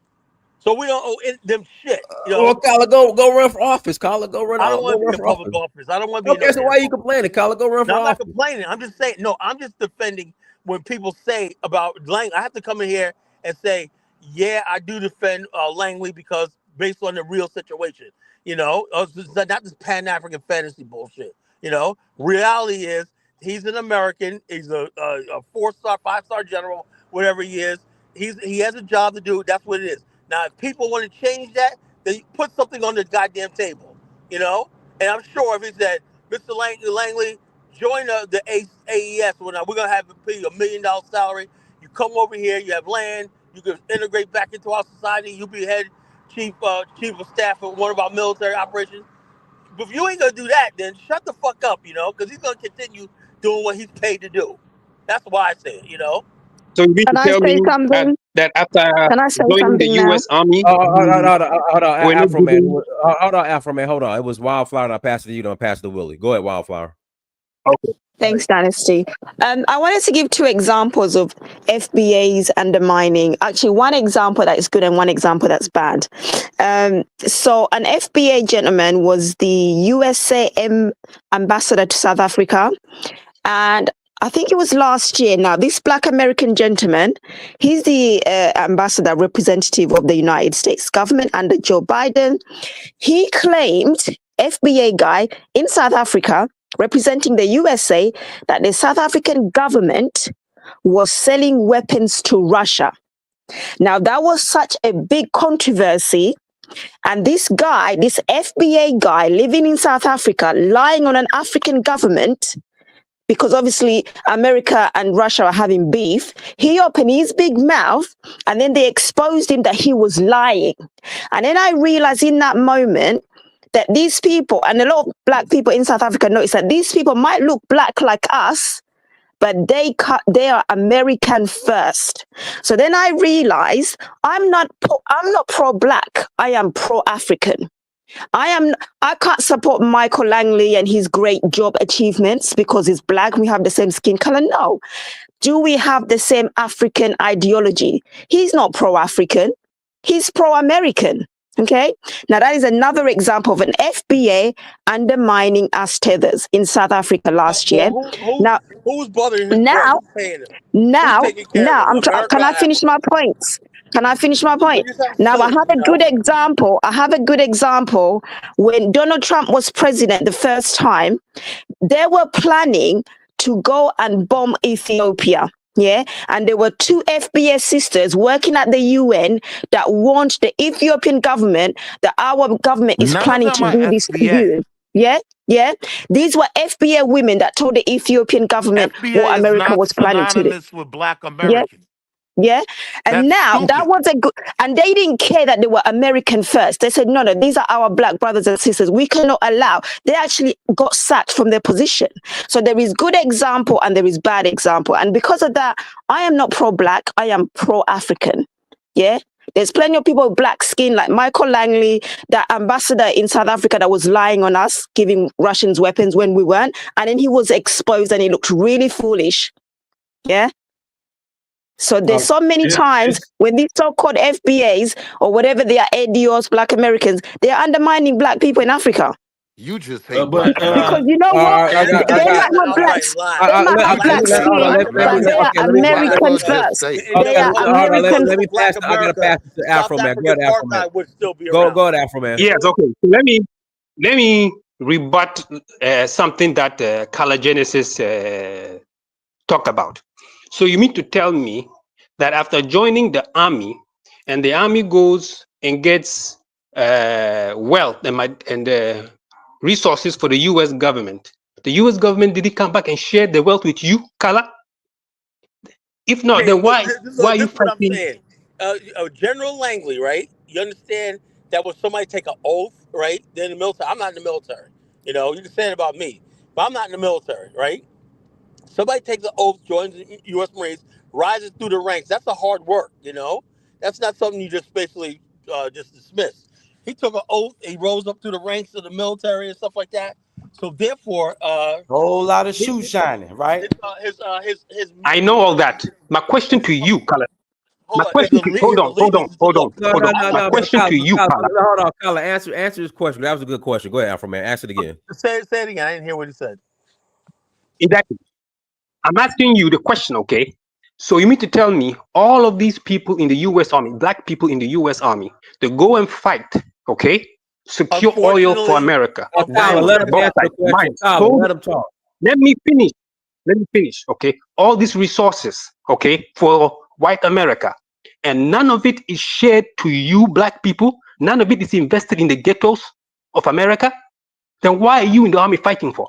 So we don't owe them shit. You know? Well, Kala, go run for office. Kala, go run. I don't want to be in public office. I don't want to be. Okay, so why are you complaining, Kala? Go run for office. I'm not complaining. I'm just saying. No, I'm just defending when people say about Langley. I have to come in here and say, yeah, I do defend Langley because based on the real situation. You know, not this Pan-African fantasy bullshit. You know, reality is he's an American. He's a 4-star, 5-star general, whatever he is. He has a job to do. That's what it is. Now, if people want to change that, then put something on the goddamn table. You know, and I'm sure if he said, Mr. Langley, join the AES. We're gonna have to pay you $1 million salary. You come over here. You have land. You can integrate back into our society. You'll be head chief of staff for one of our military operations. But if you ain't gonna do that, then shut the fuck up, you know, because he's gonna continue doing what he's paid to do. That's why I say it, you know. So you mean Can to I tell say me something? that after Can I say joining the something now? U.S. Army, Hold on, we're not Afro man. giving- Hold on, Afro man. Hold on. It was Wildflower, and I passed it to you. Don't pass it to Willie. Go ahead, Wildflower. Okay. Thanks, Dynasty. I wanted to give 2 examples of FBA's undermining. Actually, one example that is good and one example that's bad. So an FBA gentleman was the USA ambassador to South Africa. And I think it was last year. Now, this Black American gentleman, he's the ambassador representative of the United States government under Joe Biden. He claimed, FBA guy in South Africa, representing the USA, that the South African government was selling weapons to Russia. Now, that was such a big controversy. And this guy, this FBA guy living in South Africa, lying on an African government, because obviously America and Russia are having beef, he opened his big mouth and then they exposed him that he was lying. And then I realized in that moment that these people, and a lot of Black people in South Africa notice that these people might look Black like us, but they are American first. So then I realized I'm not pro-Black, I am pro-African. I can't support Michael Langley and his great job achievements because he's Black. We have the same skin color. No. Do we have the same African ideology? He's not pro-African. He's pro-American. Okay. Now that is another example of an FBA undermining us Tethers in South Africa last year. Who's bothering him? Now, can I finish my points? Can I finish my point? Now, I have a good example. I have a good example. When Donald Trump was president the first time, they were planning to go and bomb Ethiopia. Yeah. And there were 2 FBA sisters working at the UN that warned the Ethiopian government that our government is planning to do this to you. Yeah. Yeah. These were FBA women that told the Ethiopian government FBA what America was planning to do. With Black Americans. Yeah. And That's now stupid. that was a good, and they didn't care that they were American first. They said, no, these are our Black brothers and sisters. We cannot allow. They actually got sacked from their position. So there is good example and there is bad example. And because of that, I am not pro-Black. I am pro-African. Yeah. There's plenty of people with Black skin, like Michael Langley, that ambassador in South Africa that was lying on us, giving Russians weapons when we weren't. And then he was exposed and he looked really foolish. Yeah. So there's so many times when these so-called FBAs or whatever they are, ADOS, Black Americans, they are undermining Black people in Africa. You just hate But Black America. Because you know all what? right, I got, They might not outright blacks. lie. They might not Black black hold on, skin, America, but they are okay, let You me, might as okay, well Americans let me, just first. say And it. if They that are hold on, let wasn't Americans. for me Black pass, I gotta pass America, it to Afro South Man. Go ahead, African Afro Man. apartheid would still be Go around. ahead, Afro Man. Yes, okay. So let me rebut something that Color Genesis talked about. So you mean to tell me that after joining the army, and the army goes and gets wealth and resources for the U.S. government, the U.S. government didn't come back and share the wealth with you, Color? If not, Okay, then look, why this are you is what I'm fighting? saying. General Langley, right? You understand that when somebody take an oath, right? They're in the military. I'm not in the military. You know, you can say it about me, but I'm not in the military, right? Somebody takes an oath, joins the U.S. Marines, rises through the ranks. That's a hard work, you know. That's not something you just basically just dismiss. He took an oath. He rose up through the ranks of the military and stuff like that. So therefore, Whole lot of his shoe shining, right? his I know all that. My question to you, Color. My hold on, question to his allegiance is to look. No, My but question to you, Color. Hold on, Kyla, answer his question. That was a good question. Go ahead, Afro Man. Ask it again. Say it again. I didn't hear what he said. Exactly. I'm asking you the question, okay? So you mean to tell me all of these people in the U.S. Army, black people in the U.S. Army, they go and fight, okay? Secure oil for Unfortunately, America. Kyla, Right? let him Both answer the sides. question. Mine. Kyla, Hold. let him talk. Let me finish. Let me finish, okay? All these resources, okay, for white America, and none of it is shared to you, black people. None of it is invested in the ghettos of America. Then why are you in the army fighting for?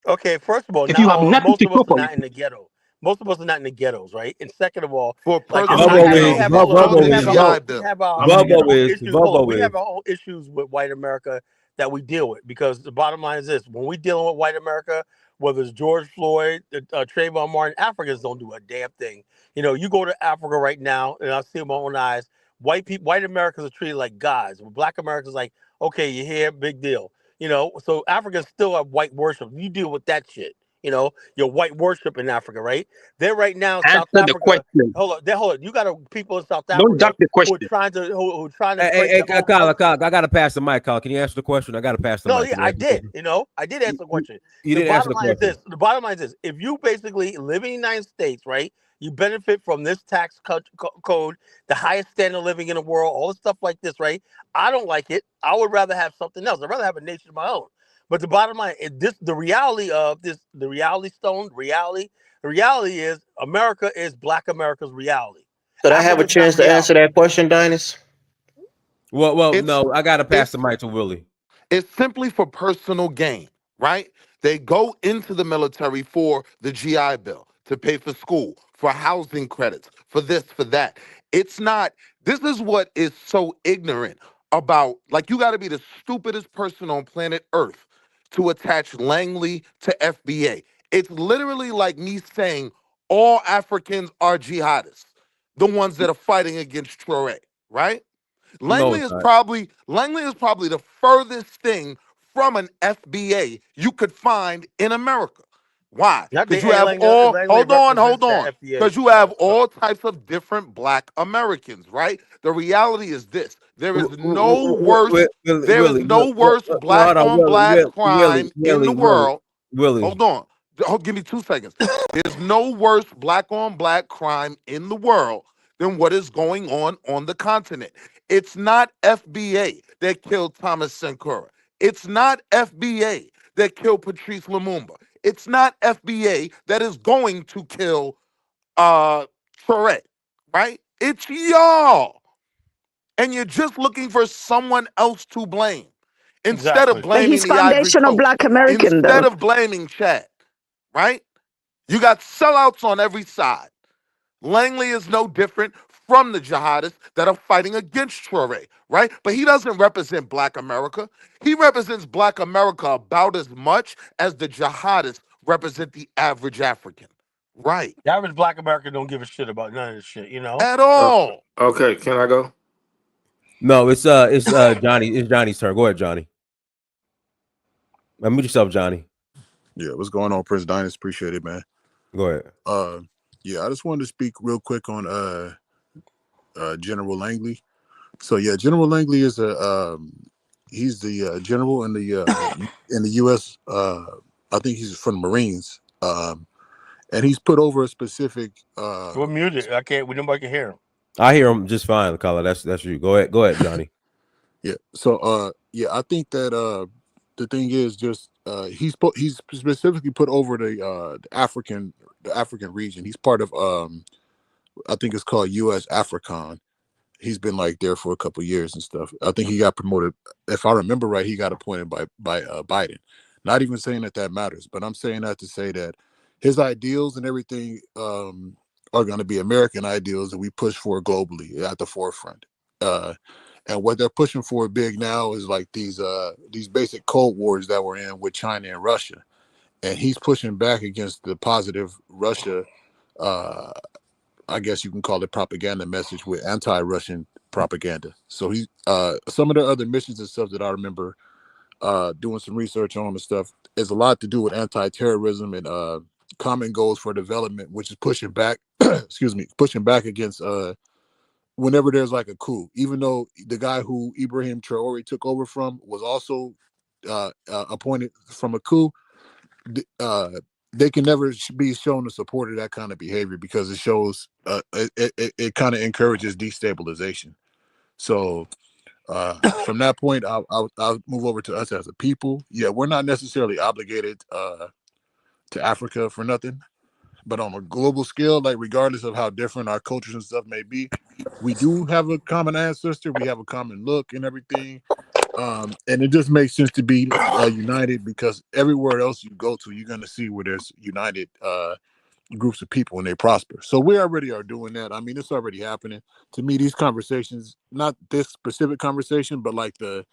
Okay, first of all, If you have nothing most to of us show are for it. not in the ghetto. Most of us are not in the ghettos, right? And second of all, For like personal Bubbo we is, gain. have Let's hold on, talk we the have Bubbo GI is, we Bill. have our I'm in the ghetto. own issues. Hold on, Bubbo we is. have our own issues with white America that we deal with because the bottom line is this: when we dealing with white America, whether it's George Floyd, Trayvon Martin, Africans don't do a damn thing. You know, you go to Africa right now, and I see with my own eyes, white Americans are treated like gods. Black Americans like, okay, you're here, big deal. You know, so Africans still have white worship. You deal with that shit. You know, your white worship in Africa, right? They're right now Answer South the Africa. question. Hold on. You got people in South Don't duck Africa the who are question. trying to Hey, create their own Kyla, country. I gotta pass the mic, Kyla. Can you answer the question? I gotta pass the No, mic. yeah, Can you I answer the did. question? You know, I did answer the question. You The didn't answer bottom the line is question. this. The bottom line is this. If you basically live in the United States, right, you benefit from this tax code, the highest standard of living in the world, all the stuff like this, right? I don't like it. I would rather have something else. I'd rather have a nation of my own. But the bottom line, the reality of this, the reality is America is Black America's reality. Could I have a Africa's not chance to answer reality. that question, Dynas? Well, It's no, I gotta pass it's the mic to Willie. it's simply for personal gain, right? They go into the military for the GI Bill, to pay for school, for housing credits, for this, for that. It's not, this is what is so ignorant about, like, you got to be the stupidest person on planet Earth to attach Langley to FBA. It's literally like me saying all Africans are jihadists, the ones that are fighting against Traore, right? No, it's not. Langley is probably the furthest thing from an FBA you could find in America. Why? Not Because the you have Langley hold represents the on. FBA. Because you have all types of different black Americans, right? The reality is this. There is Willie, no worse no, black hold on, on black crime in the world. Willie. Hold on. Give me 2 seconds. There's no worse black on black crime in the world than what is going on the continent. It's not FBA that killed Thomas Sankara. It's not FBA that killed Patrice Lumumba. It's not FBA that is going to kill Tourette, right? It's y'all. And you're just looking for someone else to blame. Instead of Exactly. But blaming he's the Ivory foundational Coast. Black American, Instead though. of blaming Chad, right? You got sellouts on every side. Langley is no different from the jihadists that are fighting against Traore, right? But he doesn't represent Black America. He represents Black America about as much as the jihadists represent the average African, right? The average Black American don't give a shit about none of this shit, you know? At all. Okay, can I go? No, it's Johnny. It's Johnny's turn. Go ahead, Johnny. Mute yourself, Johnny. Yeah, what's going on, Prince Dynas? Appreciate it, man. Go ahead. Yeah, I just wanted to speak real quick on General Langley. So yeah, General Langley is he's the general in the U.S. I think he's from the Marines, and he's put over a specific. We're muted. I can't. Nobody can hear him. I hear him just fine, Colin. That's you. Go ahead, Johnny. Yeah. So yeah, I think that the thing is just he's specifically put over the African region. He's part of I think it's called U.S. Africon. He's been like there for a couple years and stuff. I think he got promoted. If I remember right, he got appointed by Biden. Not even saying that matters, but I'm saying that to say that his ideals and everything are going to be American ideals that we push for globally at the forefront. And what they're pushing for big now is like these basic Cold Wars that we're in with China and Russia, and he's pushing back against the positive Russia. I guess you can call it propaganda message with anti-Russian propaganda. So he some of the other missions and stuff that I remember doing some research on and stuff is a lot to do with anti-terrorism and common goals for development, which is pushing back pushing back against whenever there's like a coup, even though the guy who Ibrahim Traore took over from was also appointed from a coup. They can never be shown the support of that kind of behavior because it shows it kind of encourages destabilization. So from that point, I'll move over to us as a people. Yeah, we're not necessarily obligated to Africa for nothing, but on a global scale, like regardless of how different our cultures and stuff may be, we do have a common ancestor. We have a common look and everything. And it just makes sense to be united because everywhere else you go to, you're going to see where there's united groups of people and they prosper. So we already are doing that. I mean, it's already happening. To me, these conversations, not this specific conversation, but like the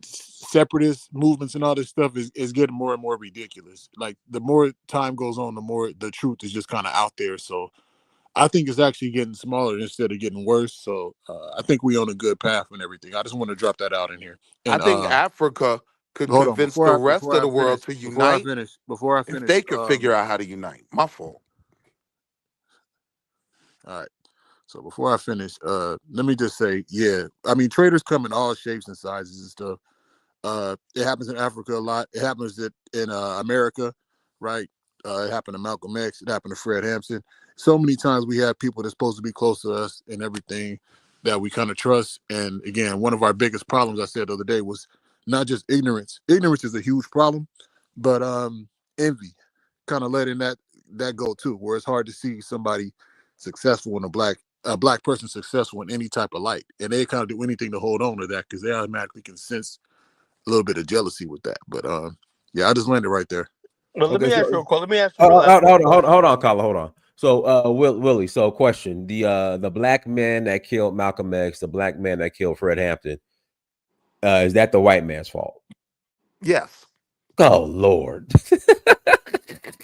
separatist movements and all this stuff is getting more and more ridiculous. Like the more time goes on, the more the truth is just kind of out there. So I think it's actually getting smaller instead of getting worse. So I think we on a good path and everything. I just want to drop that out in here. And I think Africa could hold on convince the rest before of I the world finish to before I unite if finish. they could figure out how to unite. My fault. All right. So before I finish, let me just say, yeah, I mean, traders come in all shapes and sizes and stuff. It happens in Africa a lot. It happens in America, right? It happened to Malcolm X. It happened to Fred Hampton. So many times we have people that's supposed to be close to us and everything that we kind of trust. And again, one of our biggest problems I said the other day was not just ignorance. Ignorance is a huge problem, but envy, kind of letting that go too, where it's hard to see somebody successful in a black person successful in any type of light, and they kind of do anything to hold on to that because they automatically can sense a little bit of jealousy with that. But yeah, I just landed right there. Well, let Okay, me so ask you a question. Let me ask you real last hold question. on, Colin, hold on. So Willie, so question: the black man that killed Malcolm X, the black man that killed Fred Hampton, is that the white man's fault? Yes. Oh Lord.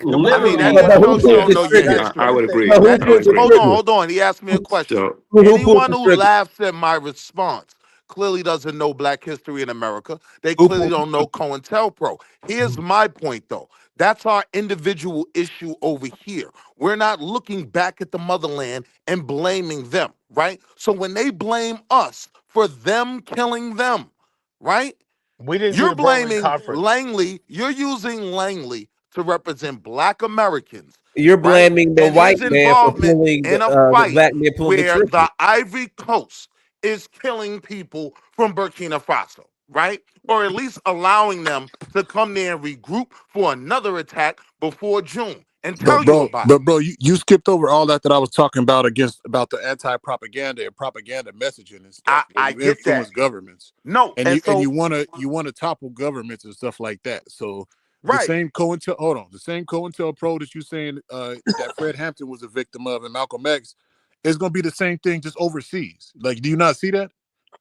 I mean, that Literally, just But who shows you pulled don't the know your trigger? I history. would agree. But who That I would pulled the agree. hold trigger? on. He asked me a question. So Who pulled Anyone the who trigger? laughs at my response clearly doesn't know black history in America. They Who clearly pulled the don't know COINTELPRO. Here's my point though. That's our individual issue over here. We're not looking back at the motherland and blaming them, right? So when they blame us for them killing them, right? We didn't do You're the Berlin blaming Conference. Langley. You're using Langley to represent black Americans, You're right? blaming the And white his man for involvement pulling in a the fight black man pulling the where trigger. the Ivory Coast is killing people from Burkina Faso, right? Or at least allowing them to come there and regroup for another attack before June and But tell you about it. you skipped over all that I was talking about about the anti-propaganda and propaganda messaging and stuff where I you get that. influence governments No, and and so, you wanna topple governments and stuff like that. So the right. same the same COINTELPRO that you saying that Fred Hampton was a victim of and Malcolm X is gonna be the same thing just overseas. Like, do you not see that?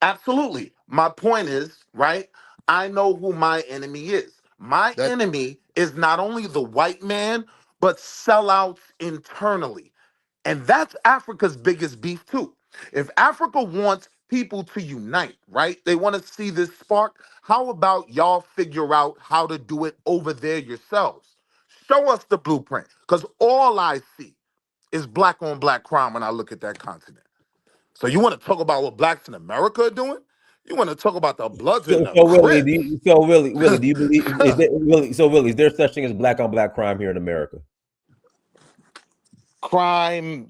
Absolutely. My point is, right? I know who my enemy is. My That enemy is not only the white man, but sellouts internally. And that's Africa's biggest beef, too. If Africa wants people to unite, right? They want to see this spark. How about y'all figure out how to do it over there yourselves? Show us the blueprint. Because all I see is black on black crime when I look at that continent. So you want to talk about what blacks in America are doing? You want to talk about the Bloods So, and the so Willie, Crips? Willie, do you believe? Willie, is there such thing as black on black crime here in America? crime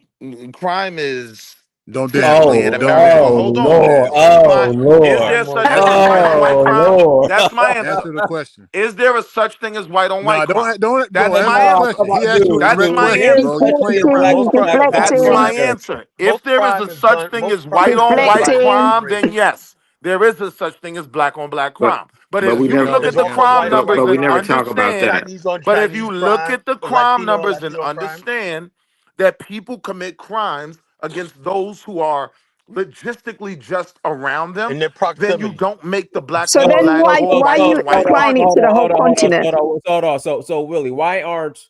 is Don't dance, technically Willie. in Oh, Don't America. dance. Hold Don't on. Lord, dance, Is Willie. oh my is Lord, there One more such thing as time. white on white oh crime? Lord. That's my Answer answer. the question. Is there a such thing as white on white No, crime? don't bro. That's Answer my the No, answer. come question. He on, asked you a dude, That's direct my dude. question, There's bro. answer. You such thing playing as black around. on black crime That's here in my deflecting, America. answer. If Most there is a crime is such done. thing Most as white criminal on is white by deflecting. crime, then incarceration. yes, there is a such thing as black on black But crime. But but if we you never look There's at the also crime white on numbers but white we and never crime, talk about understand, that. Chinese on but if you Chinese look crime, at the crime Latino on numbers and Latino crime, understand that people commit crimes against those who are logistically just around them, and their then you proximity. don't make the black So So, on then black so, or so, why are white so, you on white hold on, applying crime. it hold to the on, whole hold on, hold on, continent? hold on. So, Willie, why aren't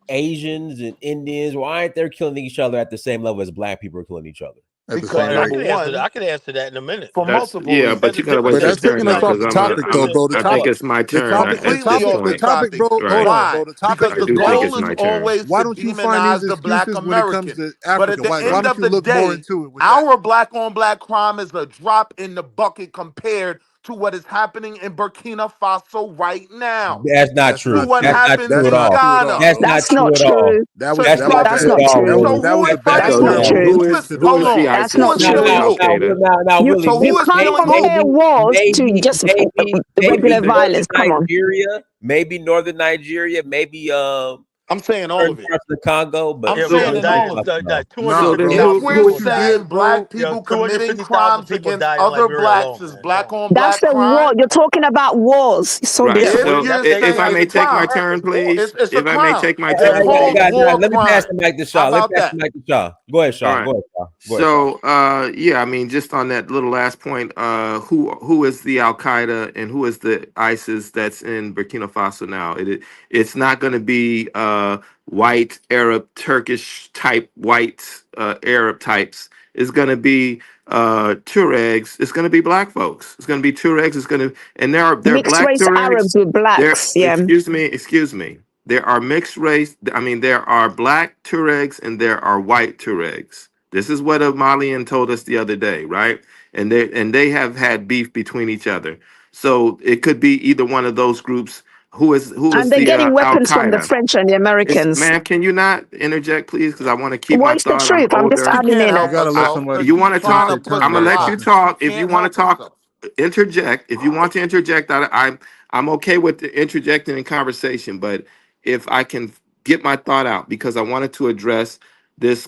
Asians and Indians, why aren't they killing each other at the same level as black people are killing each other? At the Because same Well, I rate. number can answer that. one, I can answer that in a minute. for That's multiple yeah, but There's reasons. a you gotta difference. wait But your that's There's turn taking though, us off because the discrimination I'm and topic, though, I'm bro. racism. The I think topic, it's my the turn. topic, the At this topic, Completely the off point. topic, topic. bro. Hold Right. on, bro. Why? The topic Because I is the do think black. it's goal is my turn. always Why to don't you find these demonize the black excuses when it comes American. to But at Africa? the Why end don't of you the look more day, into it with that? our black on black crime is a drop in the bucket compared to what is happening in Burkina Faso right now, That's not That's to true. not what true. That's not happens true That's at in not all. true at all, Ghana, That's bro. not That's true not at all. true. to That's not drop. That's true not at all, true. So Willie. That who was is a That's bad That's not killing not true at who? all. true. Who is Who hold is the on? That's Who ISIS? not is Who is killing the true. Al who? Qaeda? Willie, So You who is can't killing maybe, who? compare wars to maybe, just maybe, the regular Northern violence. Come on. Northern Nigeria, maybe I'm saying all certain of it. parts of the Congo, but I'm Yeah, saying because in Burkina all of Faso, it. no. So then 250,000 If who we're what people you died. saying did, black bro. people committing 250,000 crimes people against died in other Liberia blacks alone, is man. Come black on. on That's black a war. crime, You're talking about wars. It's so right? Yeah, if but different. So you're if they I saying may they it's take my committing crime, murder, turn, war. please. it's a If I may crime. take my It's Hey, turn, called please. guys, war let me pass the crimes. mic to How Shaw. Let me about pass that? the mic to Shaw. Go ahead, All Shaw. right. Go ahead, Shaw. Go ahead, Shaw. So yeah, I mean, just on that little last point, who is the Al Qaeda and who is the ISIS that's in Burkina Faso now? It's not going to be white Arab Turkish type white Arab types. It's going to be Tuaregs. It's going to be black folks. It's going to be Tuaregs. It's going to and there are Mixed black race Tuaregs. Arabs with There, blacks. Yeah. excuse me. There are mixed race. I mean, there are black Tuaregs and there are white Tuaregs. This is what a Malian told us the other day, right? And they have had beef between each other. So it could be either one of those groups. Who And is they're the getting Al weapons from the Qaeda? French and the It's Americans. ma'am, can you not interject, please? Because I want to keep Well, my it's the thought. I'm truth. I'm just older. She adding can't in. You help gotta let herself somebody because You she's want to finish trying to their talk? push turn, I'm the gonna man, let you lie. Captain. She talk. If you can't want to help talk, herself. interject. If you want to interject, I'm okay with the interjecting in conversation. But if I can get my thought out, because I wanted to address this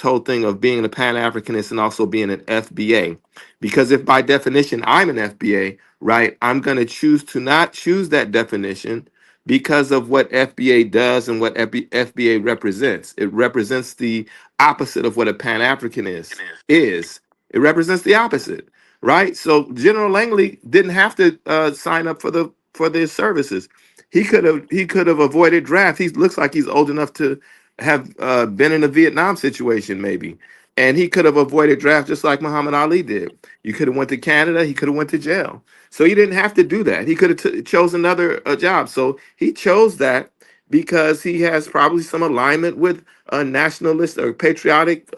whole thing of being a Pan Africanist and also being an FBA, because if by definition I'm an FBA, right, I'm gonna choose to not choose that definition because of what FBA does and what FBA represents. It represents the opposite of what a Pan African is. It represents the opposite, right? So General Langley didn't have to sign up for the services. He could have avoided draft. He looks like he's old enough to have been in a Vietnam situation, maybe, and he could have avoided draft just like Muhammad Ali did. You could have went to Canada. He could have went to jail. So he didn't have to do that. He could have chosen another job. So he chose that because he has probably some alignment with a nationalist or patriotic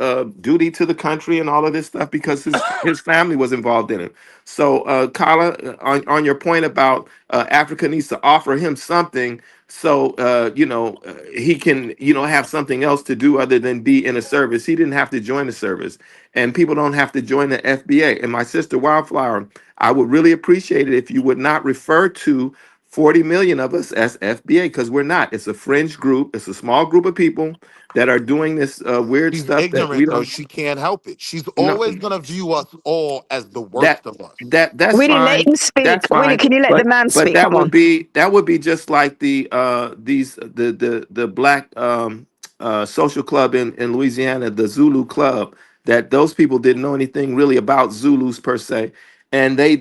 duty to the country and all of this stuff because his family was involved in it. So, Kala, on your point about Africa needs to offer him something so he can have something else to do other than be in a service. He didn't have to join the service, and people don't have to join the FBA. And my sister Wildflower, I would really appreciate it if you would not refer to 40 million of us as FBA because we're not. It's a fringe group. It's a small group of people that are doing this weird She's stuff that we ignorant though. don't She can't help it. She's know. always gonna view us all as the That worst of us. that's Willie, let fine. him speak. That's Willie, fine. can you let the But man but speak? Come on. that would be just like the black social club in Louisiana, the Zulu club. That those people didn't know anything really about Zulus per se, and they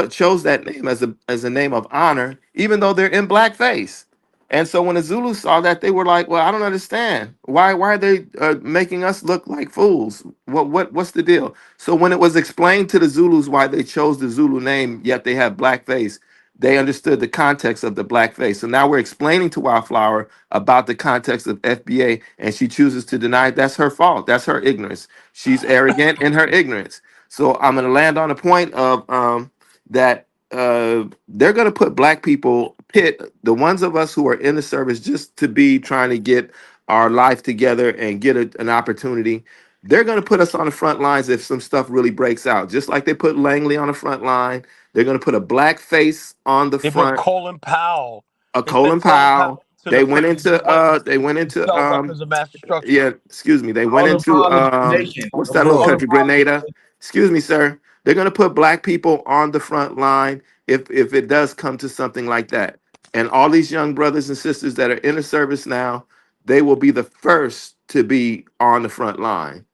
chose that name as a name of honor, even though they're in blackface. And so when the Zulus saw that, they were like, "Well, I don't understand. Why are they making us look like fools? What's the deal?" So when it was explained to the Zulus why they chose the Zulu name, yet they have blackface, they understood the context of the blackface. So now we're explaining to Wildflower about the context of FBA, and she chooses to deny it. That's her fault. That's her ignorance. She's arrogant in her ignorance. So I'm going to land on the point of that they're going to put black people, pit the ones of us who are in the service just to be trying to get our life together and get an opportunity. They're going to put us on the front lines if some stuff really breaks out. Just like they put Langley on the front line, they're going to put a black face on the They put front. Colin Powell. A They sent Colin Colin Powell Powell. to the They went freaking into Detroit they went into weapons of mass destruction. yeah, excuse me. They went All the into colonization. what's that little All Bro, the country, Grenada? colonization. Excuse me, sir. They're gonna put black people on the front line if it does come to something like that. And all these young brothers and sisters that are in the service now, they will be the first to be on the front line.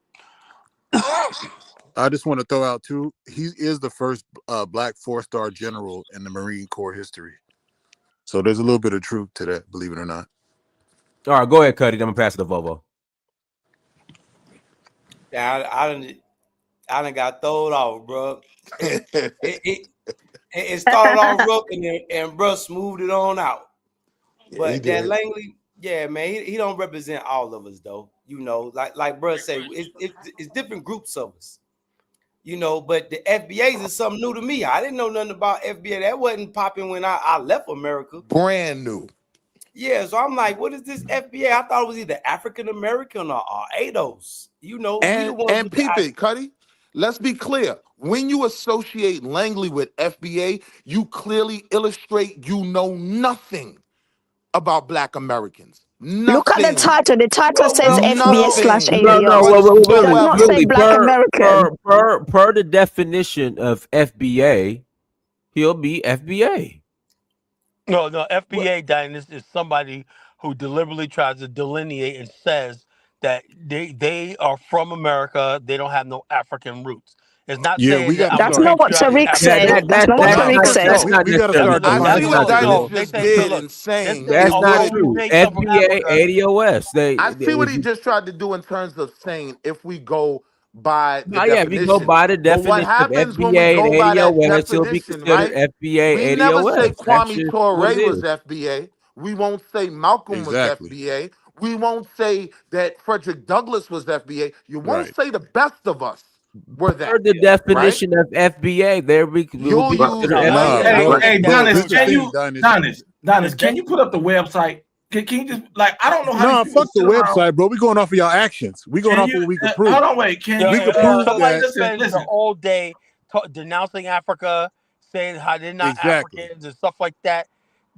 I just want to throw out too. He is the first black 4-star general in the Marine Corps history. So there's a little bit of truth to that, believe it or not. All right, go ahead, Cuddy. I'm gonna pass it to Vovo. Yeah, I done got thrown off, bro. It started off rough and bro smoothed it on out. But that Langley, yeah, man, he don't represent all of us though. You know, like bro said, it's different groups of us. You know, but the FBAs is something new to me. I didn't know nothing about FBA. That wasn't popping when I left America. Brand new. Yeah, so I'm like, what is this FBA? I thought it was either African American or ADOS. You know, we the ones And with the peep it, Cuddy. Let's be clear. When you associate Langley with FBA, you clearly illustrate you know nothing about Black Americans. Look at the Nothing. title. The title says Nothing No, FBA/ADOS. well, It does not say Willie, Black American. per the definition of FBA, he'll be FBA. No, FBA, Diane, is somebody who deliberately tries to delineate and says that they are from America. They don't have no African roots. It's not Yeah, saying we that got to I'm a That's start. not what patriotic Tariq African said. That's not what That's Tariq not said. that's not We got to necessarily start true. I defining see That's what not African, true. bro. Dynas They just say, so did look, in they're saying saying, if That's we not although go, we true. may come from FBA, Africa, ADOS. I see what he just tried to do in terms of saying if we go by the Yeah, if you go definition. by the But what definition of happens when we FBA and go by that ADOS, he'll be definition, considered right? We FBA, never say ADOS. That's Kwame just what it Ture was is. FBA. We won't say Malcolm was Exactly. FBA. We won't say that Frederick Douglass was FBA. You won't Right. say the best of us were Per that, the right? definition of FBA, we will You'll be use considered no, I Nah, think FBA. FBA. I bro. Hey, think that's Bro, Donis, this the true. can thing, you, Dynas. Donis, can you put up the website? Can you just like I don't know how these Nah, people fuck the sit around. website, bro. We going off of y'all actions. We going Can off of you what we could hold prove. on? Wait, can We you? could prove Somebody that Listen, spends the listen. whole day denouncing Africa, saying how they're not exactly. Africans and stuff like that.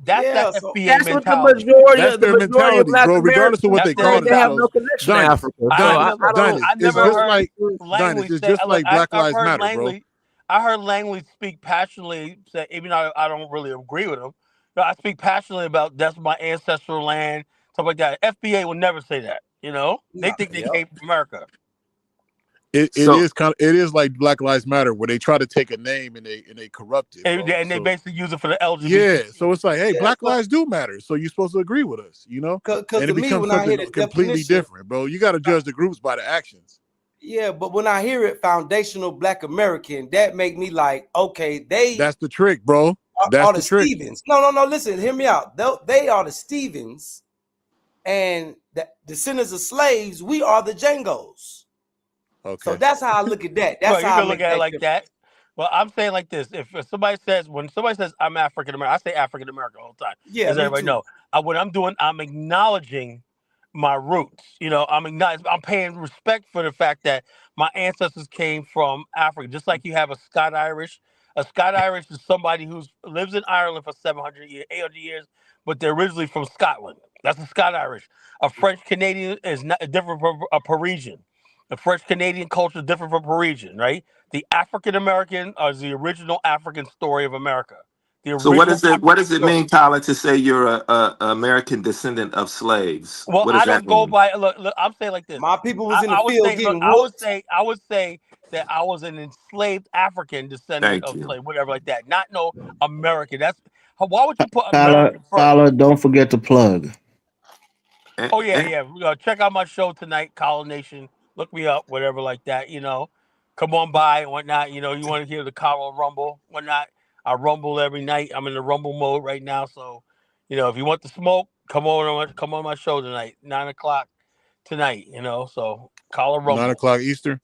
That's that Yeah, so FBA That's what mentality. That's the their majority of mentality, Black bro. Regardless of Americans what That's they their say call they have no mentality. themselves. connection to Dynas, Africa. So I don't. Dynas. I It's never just heard like Langley It's say. just Look, like Black I've Lives heard Matter, bro. Langley. I heard Langley speak passionately. Say, even though I don't really agree with him, but I speak passionately about that's my ancestral land, stuff like that. FBA will never say that. You know, they no, think they yep. came from America. It So is like Black Lives Matter, where they try to take a name and they corrupt it, bro. And they So basically use it for the yeah, LGBT. so it's like, hey, Yeah, Black lives do matter. So you're supposed to agree with us, you know? because And it to me, becomes when I something hear the completely definition, different, bro. You got to judge the groups by the actions. yeah, but when I hear it, foundational Black American, that make me like, okay, they That's the trick, bro. That's are the the trick. Stevens. No, listen, hear me out. They are the Stevens, and the descendants of slaves, we are the Jangos. Okay. So that's how I look at that. Well, That's you how I can look make at it that like difference. that. Well, I'm saying like this: when somebody says I'm African American, I say African American all the time, Yeah, as me everybody too. know. What I'm doing, I'm acknowledging my roots. You know, I'm paying respect for the fact that my ancestors came from Africa. Just like you have a Scot Irish. A Scot Irish is somebody who lives in Ireland for 700 years, 800 years, but they're originally from Scotland. That's a Scot Irish. A French Canadian is not different from a Parisian. The French Canadian culture is different from Parisian, right? The African American is the original African story of America. The so what original does it African story. mean, Tyler, to say you're a American descendant of slaves? Well, What does I that don't go mean? by look. I'm saying like this. My people was in the I would field say, look, getting whooped. I would say that I was an enslaved African descendant Thank of you. slave, whatever like that. Not no American. That's why would you put Tyler, American first? don't forget to plug. Oh yeah. Check out my show tonight, Colin Nation. Look me up, whatever like that. You know, come on by and whatnot. You know, you want to hear the Colin Rumble, whatnot. I rumble every night. I'm in the rumble mode right now, so you know if you want the smoke, come on my show tonight, 9 o'clock tonight. So call a 9 rumble o'clock Eastern.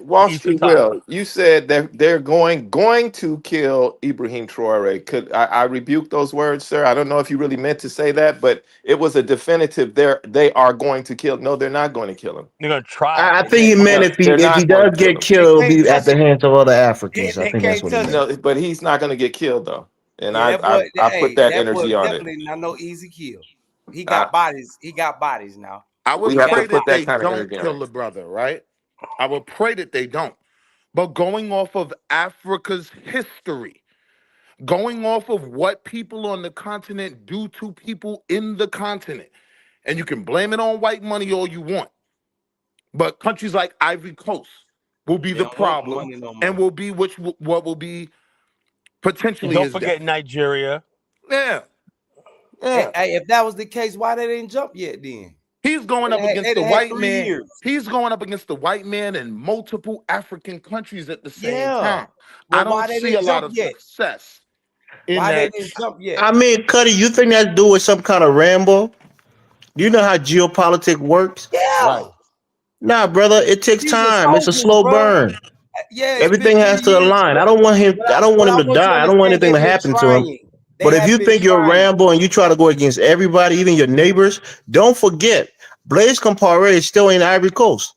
Wall Eastern Street time. Will, you said that they're going to kill Ibrahim Traore. Could I rebuke those words, sir? I don't know if you really meant to say that, but it was a definitive. They are going to kill. No, they're not going to kill him. They're gonna try. I They think can't he touch meant No, him. if they're he not going does to kill get him. killed, it'll They can't be at touch the him. hands of other Africans. I They think that's can't what he touch meant. him. No, but he's not going to get killed though, and Yeah, that boy. I put Hey, that that boy energy on it. definitely not no easy kill. He I, got bodies. He got bodies now. I we would have to pray put that that they kind of don't energy on kill it. the brother, right? I would pray that they don't. But going off of Africa's history, going off of what people on the continent do to people in the continent, and you can blame it on white money all you want, but countries like Ivory Coast will be They the don't want problem money no more. and will be what will be potentially And don't his forget death. Nigeria. Yeah. Hey, if that was the case, why they didn't jump yet? Then He's going up against the they had white 3 man. years. He's going up against the white man in multiple African countries at the same Yeah. time. Well, I why don't they see a didn't lot jump of yet? success in Why they that. didn't jump yet? I mean, Cuddy, you think that do with some kind of Rambo? Do you know how geopolitics works? Yeah. Right. Nah, brother, it takes These are time. It's a soldiers, slow bro. burn. Yeah, it's Everything been 3 has to years. align. I don't want him. I don't want him to want you die. I don't want anything to happen to him. But if you think you're Rambo and you try to go against everybody, even your neighbors, don't forget, Blaise Compaoré is still in Ivory Coast.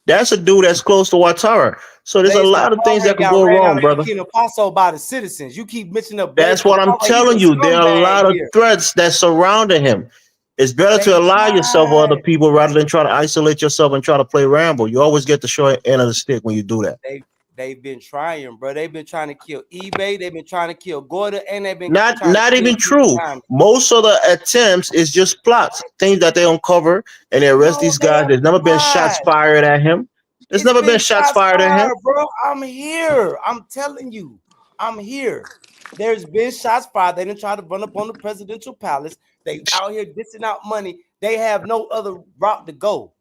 That's a dude that's close to Ouattara. So there's a lot of things that could go wrong, brother. Burkina Faso by the citizens. You keep mentioning the That's what I'm telling you. There are a lot of threats that surrounding him. It's better to ally yourself with other people rather than try to isolate yourself and try to play Rambo. You always get the short end of the stick when you do that. They've been trying, bro. They've been trying to kill eBay. They've been trying to kill Gorda, and they've been not even true. Most of the attempts is just plots, things that they uncover and they arrest these guys. There's never been shots fired at him. There's never been shots fired at him, bro. I'm here. I'm telling you, I'm here. There's been shots fired. They didn't try to run up on the presidential palace. They out here dishing out money. They have no other route to go.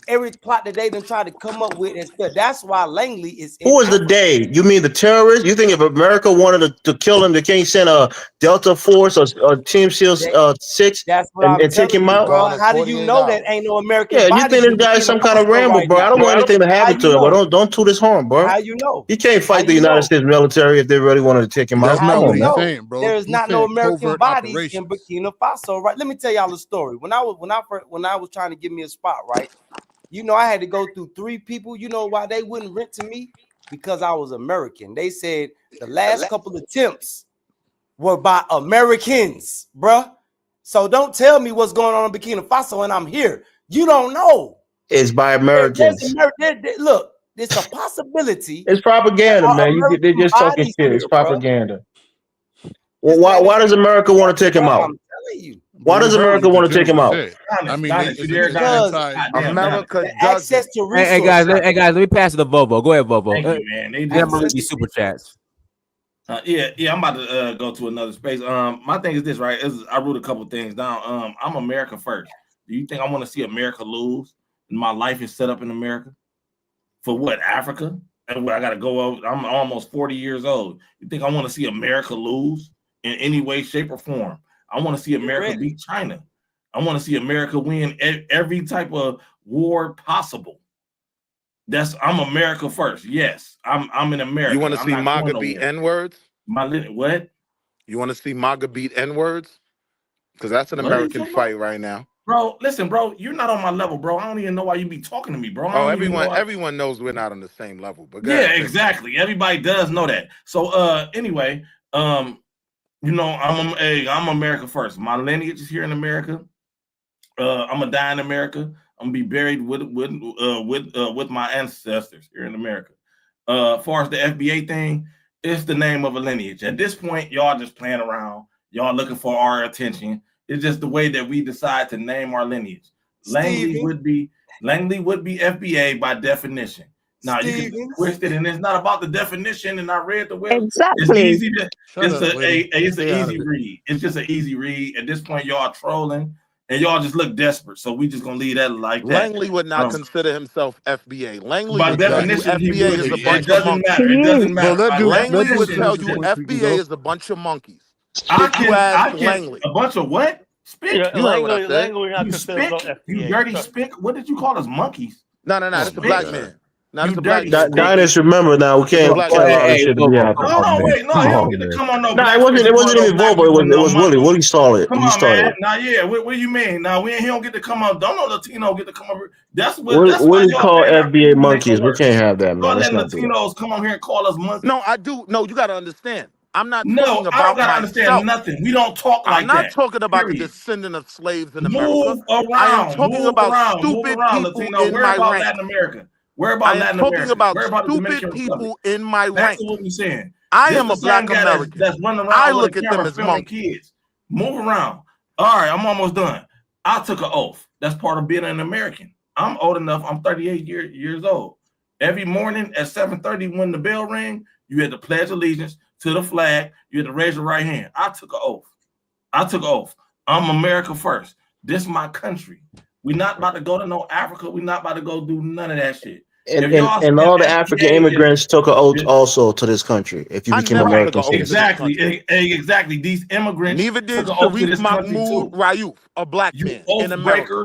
Every plot that they done try to come up with instead. That's why Langley is. Who is the day? You mean the terrorists? You think if America wanted to kill him, they can't send a Delta Force or Team SEAL 6 and take him out? Bro. How do you know that ain't no American? Yeah, you think this guy is some kind of Rambo, bro? I don't want anything to happen to him, but don't toot his horn, bro. How you know? He can't fight the United States military if they really wanted to take him out. That's not what he's know? saying, bro. There's He's not no saying American covert bodies operations. in Burkina Faso, right? Let me tell y'all a story. When I was trying to give me a spot, right? You know, I had to go through 3 people. You know why they wouldn't rent to me? Because I was American. They said the last couple of attempts were by Americans, bruh. So don't tell me what's going on in Burkina Faso and I'm here. You don't know. It's by Americans. Look, it's a possibility. It's propaganda, man. They're just talking shit. It's propaganda. Well, why does America want to take him out? I'm telling you. Why does America want to take him out? I mean, because America access to resources. Hey guys, let me pass it to Bobo. Go ahead, Bobo. Thank you, man. They I'm gonna read these super chats. I'm about to go to another space. My thing is this, right? I wrote a couple things down. I'm America first. Do you think I want to see America lose? And my life is set up in America for what? Africa? And I got to go over. I'm almost 40 years old. You think I want to see America lose in any way, shape, or form? I want to see America beat China. I want to see America win every type of war possible. I'm America first. Yes, I'm in America. You want to see MAGA beat N-words? What? You want to see MAGA beat N-words? Because that's an American fight right now. Bro, listen, bro, you're not on my level, bro. I don't even know why you be talking to me, bro. Everyone knows we're not on the same level. But exactly. Everybody does know that. So anyway, you know, I'm America first. My lineage is here in America. I'm gonna die in America. I'm gonna be buried with my ancestors here in America. As far as the FBA thing, it's the name of a lineage. At this point, y'all just playing around. Y'all looking for our attention. It's just the way that we decide to name our lineage. Langley would be FBA by definition. Now you can twist it, and it's not about the definition. And I read the web. Exactly. It's easy. It's an easy read. It's just an easy read. At this point, y'all trolling, and y'all just look desperate. So we just gonna leave that like that. Langley would not consider himself FBA. Langley by would tell you definition, FBA is a bunch of monkeys. It doesn't matter. Langley would tell you FBA is a bunch of monkeys. I can a bunch of what? Spick. Yeah, You heard what I said. Langley not You considered spick. FBA. You dirty spick. What did you call us? Monkeys? No, it's a Spick. black man. No, it's You a black dirty man. spick. Dinus, remember now, we It's a can't black tell man. all this shit to be out there. Hold on, wait. No, Come he don't on, get to man. come on no Nah, black it wasn't even black Volvo. It was monkey. Willie. Willie started. Come He on, started. man. Now, yeah. What do you mean? Now, he don't get to come up. Don't no Latino get to come over. That's why Willie y'all called paying our FBA people to make monkeys. it We worse. can't have that, man. Y'all Let's letting not do that. Latinos come on here and call us monkeys. No, I do. No, you got to understand. I'm not No, talking I about don't gotta understand myself. nothing. We don't talk like I'm not that. talking about the Period. descendant of slaves in America. Move around. I am talking about Move stupid around, people Latino. in Where my about rank. Latin America? Where about I am Latin talking America? about Where about the stupid Dominican people Republic? in my Back rank. to what we're saying. I This am the a black same guy American. that's running around I with look a at them camera as filming monkeys. kids. Move around. All right, I'm almost done. I took an oath. That's part of being an American. I'm old enough. I'm 38 years old. Every morning at 7:30 when the bell rang, you had to pledge allegiance to the flag. You had to raise your right hand. I took an oath. I'm America first. This is my country. We're not about to go to no Africa. We're not about to go do none of that shit. And all the African immigrants took an oath also to this country. If you became American citizens. Exactly. These immigrants Neither did took an oath to Sharif this country Mahmoud too. Rayouf, a black man in America.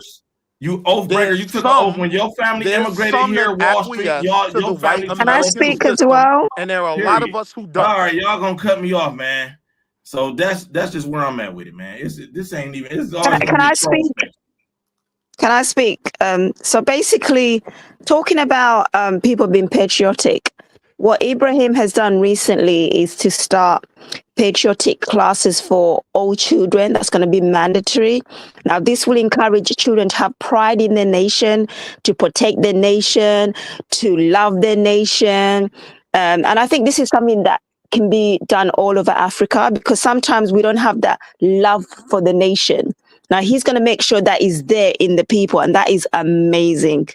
You oath breakers. You took an oath when your family immigrated here, Wall Street. Y'all, to the your white family took Can an I oath speak too. as well? And there are a lot of us who don't. All right, y'all gonna cut me off, man. So that's just where I'm at with it, man. This ain't even. It's always Can I speak? Can I speak? So basically, talking about people being patriotic, what Ibrahim has done recently is to start patriotic classes for all children. That's going to be mandatory. Now, this will encourage children to have pride in their nation, to protect their nation, to love their nation. And I think this is something that can be done all over Africa, because sometimes we don't have that love for the nation. Now, he's going to make sure that is there in the people, and that is amazing.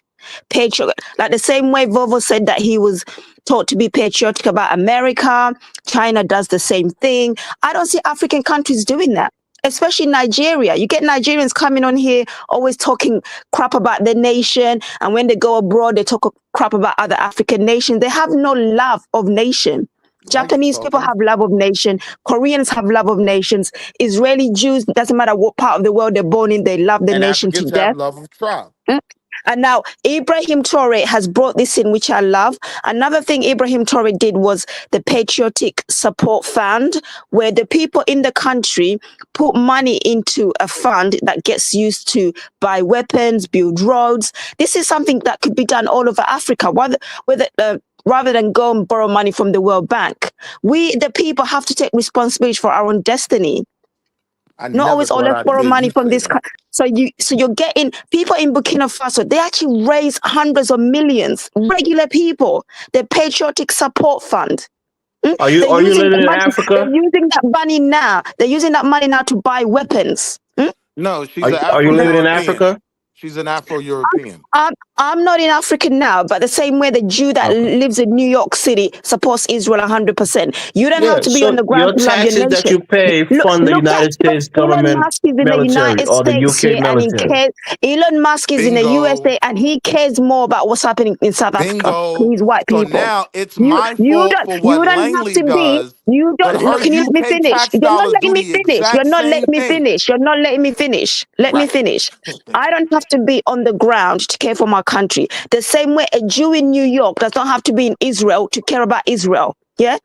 Like the same way Vovo said that he was taught to be patriotic about America, China does the same thing. I don't see African countries doing that, especially Nigeria. You get Nigerians coming on here always talking crap about their nation, and when they go abroad, they talk crap about other African nations. They have no love of nation. Japanese people have love of nation. Koreans have love of nations. Israeli Jews, doesn't matter what part of the world they're born in, they love the nation Africans to death. have love of tribe. And now Ibrahim Traore has brought this in, which I love. Another thing Ibrahim Traore did was the Patriotic Support Fund, where the people in the country put money into a fund that gets used to buy weapons, build roads. This is something that could be done all over Africa, rather than go and borrow money from the World Bank. We, the people, have to take responsibility for our own destiny. Not always, let's borrow money from this. So you're getting people in Burkina Faso. They actually raise hundreds of millions. Regular people, the Patriotic Support Fund. Are you living in Africa? They're using that money now. They're using that money now to buy weapons. No, she's an Afro-European. Are you living in Africa? She's an Afro-European. I'm not in Africa now, but the same way the Jew that lives in New York City supports Israel 100%. You don't have to be on the ground to love your nation. Your taxes that you pay fund the United States government, Elon Musk is in military, the United or the States, UK military. and he cares. Elon Musk is in the USA, and he cares more about what's happening in South Africa. He's white people. So now it's my fault for what Langley does. You don't. Can you let me finish? You're not letting me finish. You're not letting me finish. You're not letting me finish. Let me finish. I don't have to be on the ground to care for my country. The same way a Jew in New York does not have to be in Israel to care about Israel. Yeah.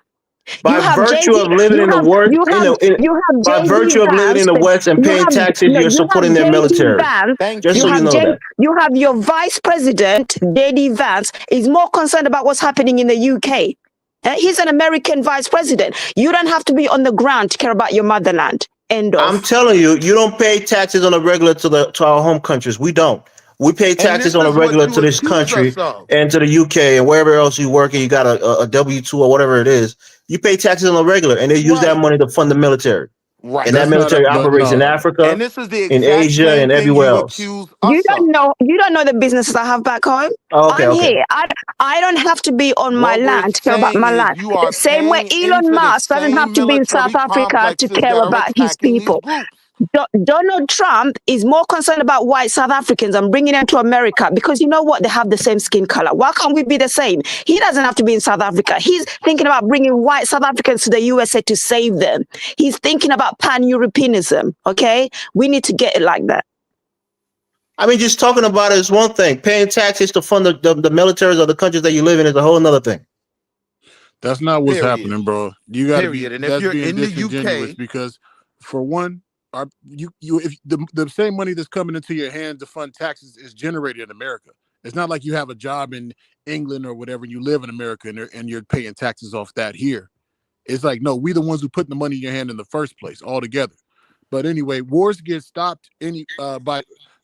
By virtue of living in the West and paying taxes, you're supporting their military. Just so you know that. You have your vice president, J.D. Vance, is more concerned about what's happening in the UK. He's an American vice president. You don't have to be on the ground to care about your motherland. End of. I'm telling you, you don't pay taxes on a regular to our home countries. We don't. We pay taxes on a regular to this country and to the UK and wherever else you work and you got a W-2 or whatever it is. You pay taxes on a regular, and they use that money to fund the military. Right. And that military operates in Africa, and this is the in Asia, and everywhere else. You don't know the businesses I have back home. Okay, I'm here. I don't have to be on my land to care about my land. The same way Elon Musk doesn't have to be in South Africa to care about his people. Donald Trump is more concerned about white South Africans and bringing them to America because you know what? They have the same skin color. Why can't we be the same? He doesn't have to be in South Africa. He's thinking about bringing white South Africans to the USA to save them. He's thinking about pan-Europeanism, okay? We need to get it like that. I mean, just talking about it is one thing. Paying taxes to fund the militaries of the countries that you live in is a whole nother thing. That's not what's Period. happening, bro. You got to be. Period. And if That's you're being in the disingenuous UK, because, for one, if the same money that's coming into your hand to fund taxes is generated in America. It's not like you have a job in England or whatever, and you live in America and you're paying taxes off that here. It's like, no, we the ones who put the money in your hand in the first place altogether. But anyway, wars get stopped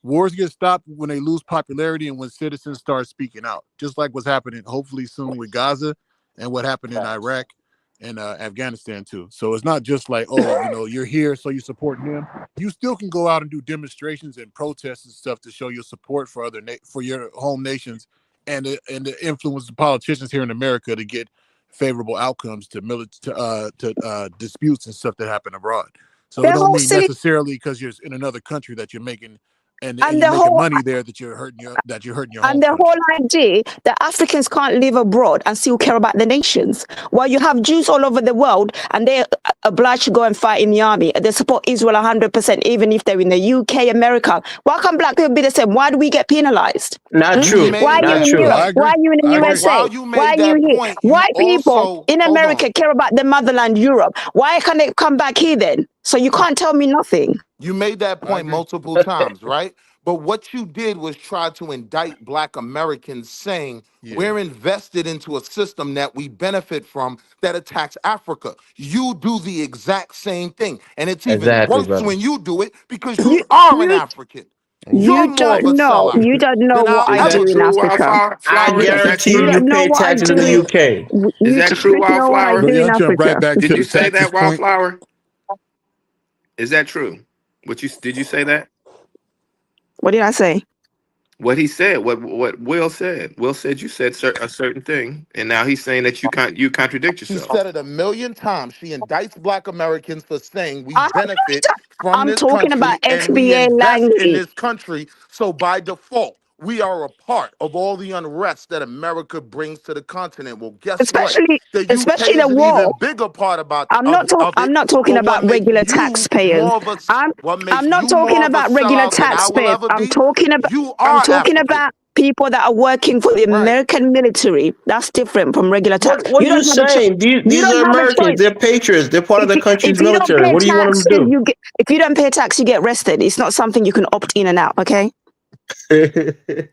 wars get stopped when they lose popularity and when citizens start speaking out, just like what's happening hopefully soon with Gaza and what happened in Iraq and Afghanistan too. So it's not just like, oh, you know, you're here so you support them. You still can go out and do demonstrations and protests and stuff to show your support for for your home nations and to influence the politicians here in America to get favorable outcomes to disputes and stuff that happen abroad. So it don't mean necessarily because you're in another country that you're making and you're making money there that you're hurting your home. And the whole idea that Africans can't live abroad and still care about the nations. While you have Jews all over the world and they're obliged to go and fight in the army. They support Israel 100%, even if they're in the UK, America. Why can't black people be the same? Why do we get penalized? Not true. Why are you in Europe? Why are you in the USA? Why are you here? White people in America care about the motherland, Europe. Why can't they come back here then? So you can't tell me nothing. You made that point multiple times, right? But what you did was try to indict Black Americans saying we're invested into a system that we benefit from that attacks Africa. You do the exact same thing. And it's even worse when you do it because you are an African. You don't know. You don't know what I do in Africa. I guarantee you pay taxes in the UK. Is that true, Wildflower? Did you say that, Wildflower? Is that true? Did you say that? What did I say? What he said. What Will said. Will said you said a certain thing, and now he's saying that you contradict yourself. She said it 1,000,000 times. She indicts Black Americans for saying we benefit from this talking country about and FBA we invest Langley. in this country. So by default, we are a part of all the unrest that America brings to the continent. Well, guess what? The UK especially is the an war. even bigger part about. I'm not talking about regular taxpayers. I'm not talking about regular taxpayers. I'm talking about people that are working for the American military. That's different from regular tax. What are you saying? These are Americans. They're patriots. They're part of the country's military. What do you want them to do? If you don't pay tax, you get arrested. It's not something you can opt in and out, okay?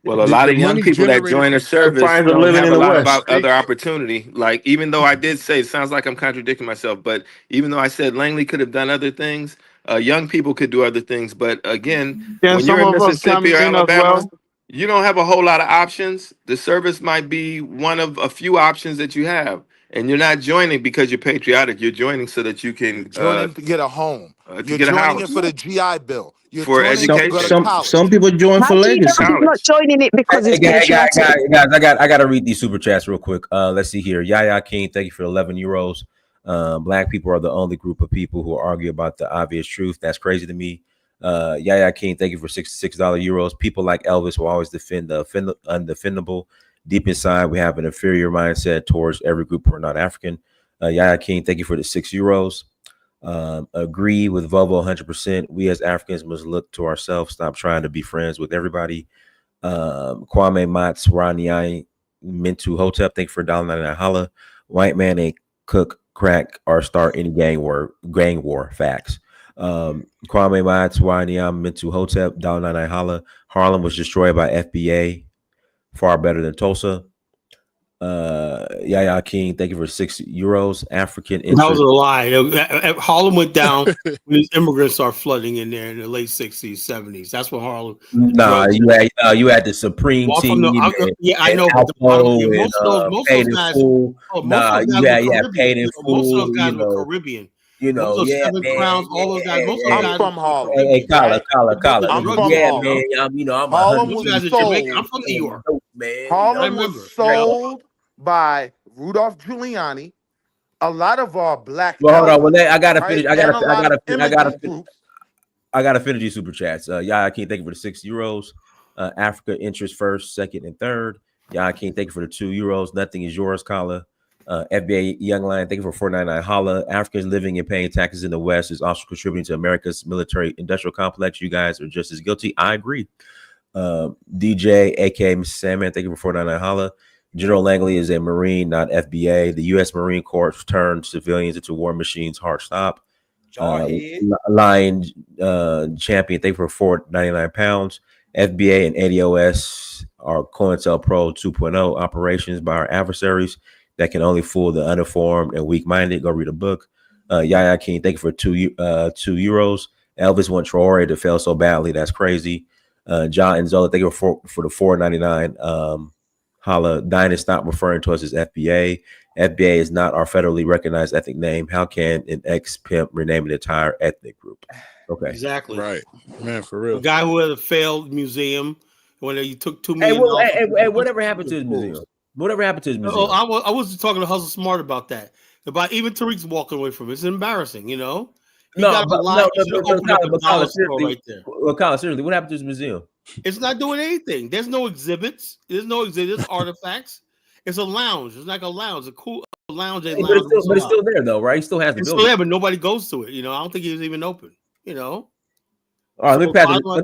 Well, a lot of young people that join the service don't have a lot of other opportunity. Like, even though I did say, it sounds like I'm contradicting myself, but even though I said Langley could have done other things, young people could do other things. But again, when you're in Mississippi or Alabama, you don't have a whole lot of options. The service might be one of a few options that you have. And you're not joining because you're patriotic. You're joining so that you can joining to get a home. You're joining it for the GI Bill. You're for education. Some people join for legacy. I'm not joining it because it's patriotic. Guys, I gotta read these super chats real quick. Let's see here. Yaya King, thank you for 11 euros. Black people are the only group of people who argue about the obvious truth. That's crazy to me. Yaya King, thank you for $66 euros. People like Elvis will always defend the undefendable. Deep inside, we have an inferior mindset towards every group who are not African. Yaya King, thank you for the 6 euros. Agree with Volvo 100%. We as Africans must look to ourselves. Stop trying to be friends with everybody. Kwame Mats Raniai Mintu Hotep, thank you for $1.99. Holla. White man ain't cook, crack, or start any gang war. Facts. Kwame Mats Raniai Mintu Hotep, $1.99. Holla. Harlem was destroyed by FBA. Far better than Tulsa. Yaya King, thank you for 6 euros. African interest. That was a lie. Harlem went down when immigrants started flooding in there in the late 60s, 70s. That's when Harlem. Nah, you had the Supreme team. I know. Most of those guys paid in full. Most of those guys were Caribbean. You know, Seven Crowns, all those guys. Most of those guys from Harlem. Hey, Collar. I'm from Harlem. Man. I'm Harlem was sold. I'm from New York, man. Harlem was sold by Rudolph Giuliani. A lot of our black. Well, hold on. Well, I gotta finish. I gotta finish. I got Affinity super chats. Yaya King, thank you for the €6. Africa interest first, second, and third. Yaya King, thank you for the €2. Nothing is yours, Kala. FBA Young Lion, thank you for $4.99. Holla. Africans living and paying taxes in the West is also contributing to America's military industrial complex. You guys are just as guilty. I agree. DJ, aka Mr. Sandman, thank you for $4.99. Holla. General Langley is a Marine, not FBA. The U.S. Marine Corps turned civilians into war machines. Hard stop. Lion Champion, thank you for £4.99. FBA and ADOS are COINTELPRO 2.0 operations by our adversaries that can only fool the uninformed and weak-minded. Go read a book. Yaya King, thank you for €2. Elvis wants Traore to fail so badly. That's crazy. John and Zola, thank you for the $4.99. Holla, Dinah, stop referring to us as FBA. FBA is not our federally recognized ethnic name. How can an ex-pimp rename an entire ethnic group? Okay. Exactly. Right. Man, for real. A guy who had a failed museum when you took $2 million. Hey, whatever happened to his museum? Whatever happened to his museum? I was talking to Hustle Smart about that. About even Tariq's walking away from it. It's embarrassing, you know? Colin, seriously, what happened to his museum? It's not doing anything. There's no exhibits. There's artifacts. It's a lounge. It's like a lounge, a cool lounge. But it's still there, though, right? He still has the building. Still there, but nobody goes to it. You know, I don't think he was even open. You know. All right,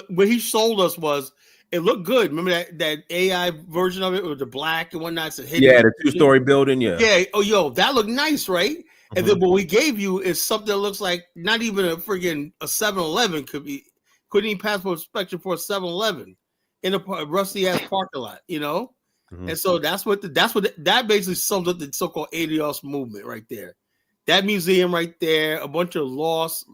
what he sold us was it looked good. Remember that AI version of it with the black and whatnot? The 2-story building. Yeah. Oh, yo, that looked nice, right? And then what we gave you is something that looks like not even a 7-Eleven couldn't even pass for inspection for a 7-Eleven in a rusty ass parking lot, you know? Mm-hmm. And so that basically sums up the so-called ADOS movement right there. That museum right there, a bunch of lost,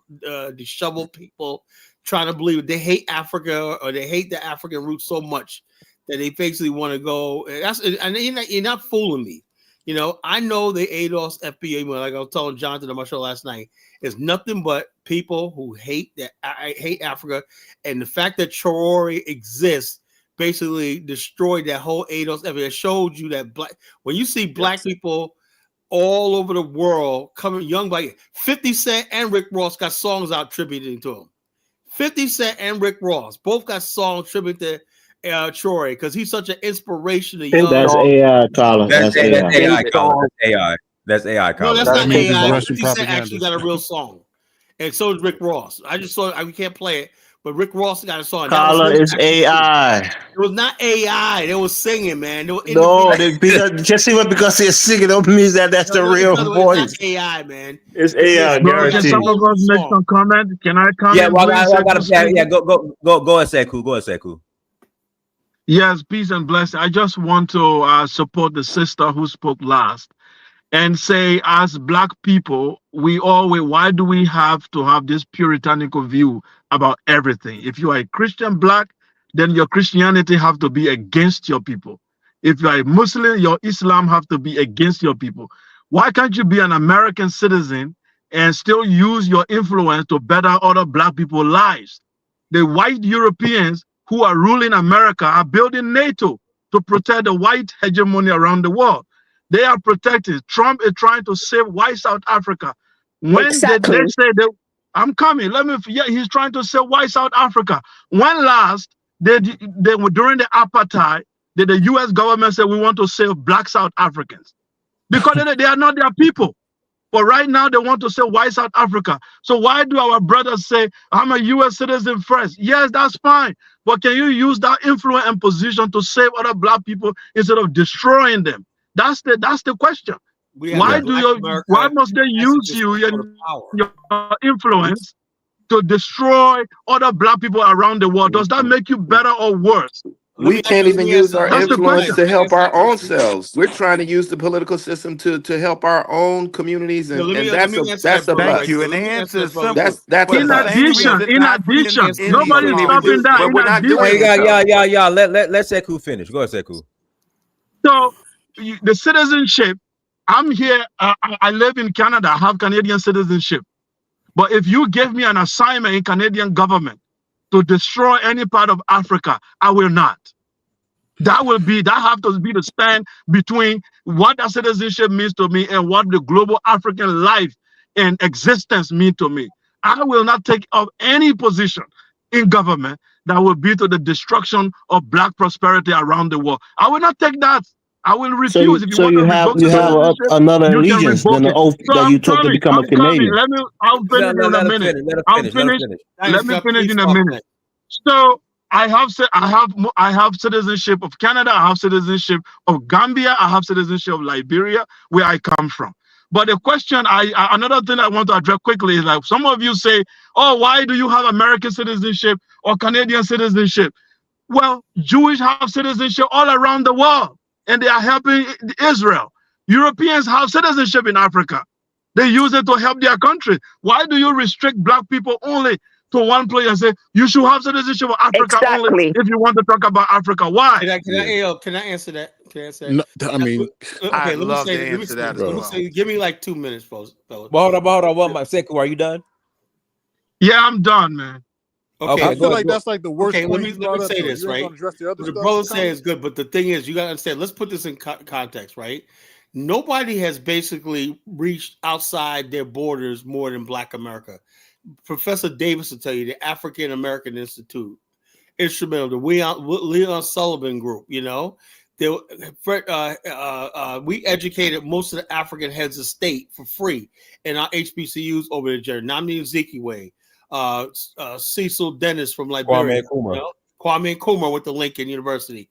disheveled people trying to believe they hate Africa or they hate the African roots so much that they basically want to go. And you're not fooling me. You know, I know the ADOS FBA, like I was telling Jonathan on my show last night, is nothing but people who hate Africa, and the fact that Traore exists basically destroyed that whole ADOS FBA. It showed you that when you see black people all over the world coming young by 50 Cent and Rick Ross got songs out tributing to him. 50 Cent and Rick Ross both got songs tributing to Traore because he's such an inspiration to young. That's AI, Colin. That's AI, Colin. That's AI, Colin. No, that's not AI. 50 Cent actually got a real song, and so did Rick Ross. I just saw. We can't play it, but Rick Ross got a song. Colin is AI. It was not AI. They was singing, man. Just even because they're singing don't mean that's the real voice. It's not AI, man. It's AI. Can some of us make some comment? Can I comment? Go and say cool. Go and say cool. Yes, peace and blessing. I just want to support the sister who spoke last and say, as black people, why do we have to have this puritanical view about everything? If you are a Christian black, then your Christianity have to be against your people. If you are a Muslim, your Islam have to be against your people. Why can't you be an American citizen and still use your influence to better other black people's lives? The white Europeans who are ruling America are building NATO to protect the white hegemony around the world. They are protecting. Trump is trying to save white South Africa. When they say I'm coming, he's trying to save white South Africa. When last they were during the apartheid, did the US government say we want to save black South Africans? Because they are not their people. But right now they want to say white South Africa. So why do our brothers say, I'm a US citizen first? Yes, that's fine. But can you use that influence and position to save other black people instead of destroying them? That's the question. Why must they use you and your influence to destroy other black people around the world? Does that make you better or worse? We can't even use our influence to help our own selves. We're trying to use the political system to help our own communities, and that's a thank you. And the answer is simple. That's in addition, nobody's stopping that. But we're not doing it. Let Sekou finish. Go ahead, Sekou. So the citizenship, I'm here. I live in Canada. I have Canadian citizenship. But if you give me an assignment in Canadian government to destroy any part of Africa, I will not. That have to be the span between what that citizenship means to me and what the global African life and existence mean to me. I will not take up any position in government that will be to the destruction of black prosperity around the world. I will not take that. I will refuse. If you want to revoke your citizenship, another you can allegiance than revoke the it. oath So that you took to become a I'm coming. Canadian. I'll finish in a Let him minute. finish. Let him I'll finish. Let him finish. finish. Let me finish in a minute. So I have citizenship of Canada. I have citizenship of Gambia. I have citizenship of Liberia, where I come from. But the question, another thing I want to address quickly is like some of you say, "Oh, why do you have American citizenship or Canadian citizenship?" Well, Jewish have citizenship all around the world, and they are helping Israel. Europeans have citizenship in Africa. They use it to help their country. Why do you restrict black people only to one place and say you should have citizenship of Africa only if you want to talk about Africa? Why? Can I answer that? Can I answer that? No, I mean, Okay, I'd love to answer that as well. Give me like 2 minutes, fellas. Well, hold on. One my second. Are you done? Yeah, I'm done, man. Okay, I feel like that's like the worst. Okay, let point me you brought up, say though. this, You ain't right? gonna address the other The stuff, brother Colin? says good, but the thing is, you gotta understand. Let's put this in context, right? Nobody has basically reached outside their borders more than Black America. Professor Davis will tell you the African American Institute, instrumental, the Leon Sullivan Group. You know, we educated most of the African heads of state for free in our HBCUs over the journey. Namdi Azikiwe, Cecil Dennis from Liberia, Kwame Nkrumah with the Lincoln University.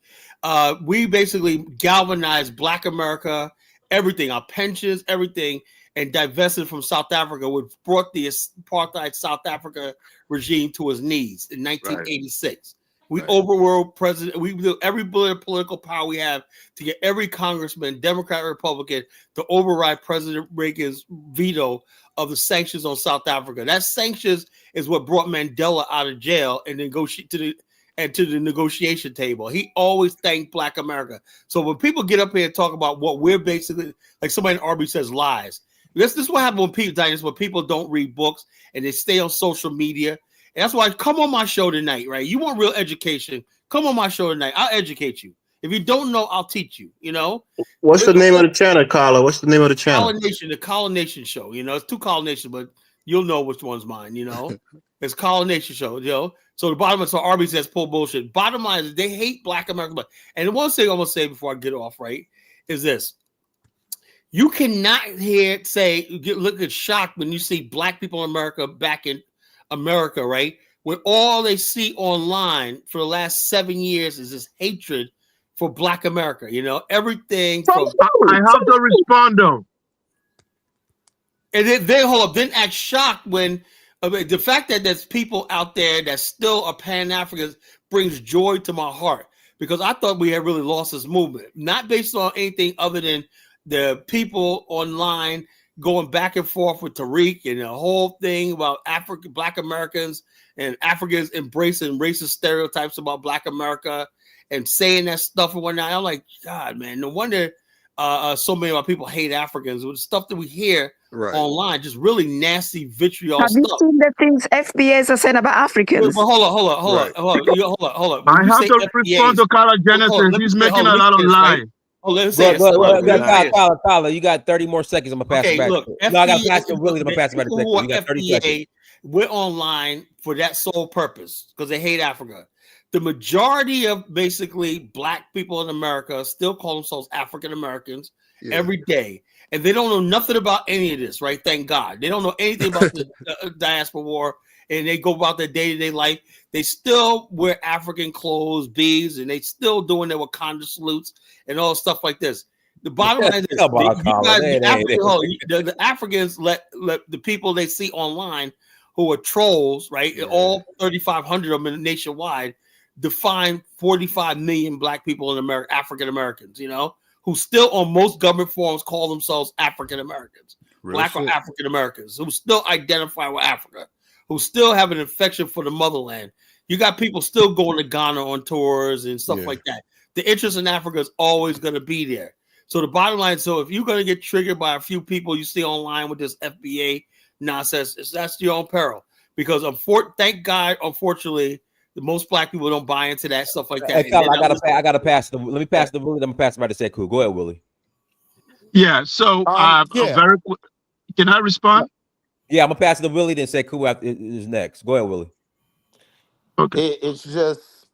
We basically galvanized Black America, everything, our pensions, everything, and divested from South Africa, which brought the apartheid South Africa regime to its knees in 1986. We overrode president. We do every political power we have to get every congressman, Democrat, Republican, to override President Reagan's veto of the sanctions on South Africa. That sanctions is what brought Mandela out of jail and negotiate to the negotiation table. He always thanked Black America. So when people get up here and talk about what we're basically, like somebody in RB says, lies. This is what happens when people don't read books and they stay on social media. And that's why come on my show tonight, right? You want real education? Come on my show tonight. I'll educate you. If you don't know, I'll teach you. You know. What's the name of the channel, Carla? What's the name of the channel? The Colonation Show. You know, it's 2 Colonation, but you'll know which one's mine. You know, it's Colonation Show. You know. So the bottom line, so RB says pull bullshit. Bottom line is they hate Black America. And the one thing I'm gonna say before I get off, right, is this. You cannot look at shocked when you see Black people in America back in America, right? When all they see online for the last 7 years is this hatred for Black America. You know, everything from I have to respond though. And they hold up, didn't act shocked when the fact that there's people out there that still are Pan-Africans brings joy to my heart, because I thought we had really lost this movement, not based on anything other than the people online going back and forth with Tariq and the whole thing about Black Americans and Africans embracing racist stereotypes about Black America and saying that stuff and whatnot. I'm like, God, man, no wonder so many of our people hate Africans. With the stuff that we hear online, just really nasty vitriol Have stuff. you seen the things FBAs are saying about Africans? But hold on. I have to respond to Carla Genesis. He's making a lot of lies. Oh, let's say Tyler, you got 30 more seconds. I'm gonna pass it back. Look, I gotta pass it. Really, I'm gonna pass it back to you. You got 30 seconds. We're online for that sole purpose because they hate Africa. The majority of basically Black people in America still call themselves African Americans every day, and they don't know nothing about any of this. Right? Thank God, they don't know anything about the diaspora war, and they go about their day-to-day life. They still wear African clothes, beads, and they still doing their Wakanda salutes and all stuff like this. The bottom line is the Africans let the people they see online who are trolls, right? All 3,500 of them nationwide, define 45 million Black people in America, African Americans, you know, who still on most government forms call themselves African Americans, Black or African Americans, who still identify with Africa, who still have an affection for the motherland. You got people still going to Ghana on tours and stuff like that. The interest in Africa is always going to be there. So the bottom line, so if you're going to get triggered by a few people you see online with this FBA nonsense, that's your own peril. Because thank God, unfortunately, the most Black people don't buy into that stuff like that. Hey, Tyler, I gotta pass the. Let me pass the Willie. I'm gonna pass it right to Sekou. Go ahead, Willie. Yeah. So very quick. Can I respond? Yeah, I'm gonna pass it to Willie. Then Sekou is next. Go ahead, Willie. Okay. It's just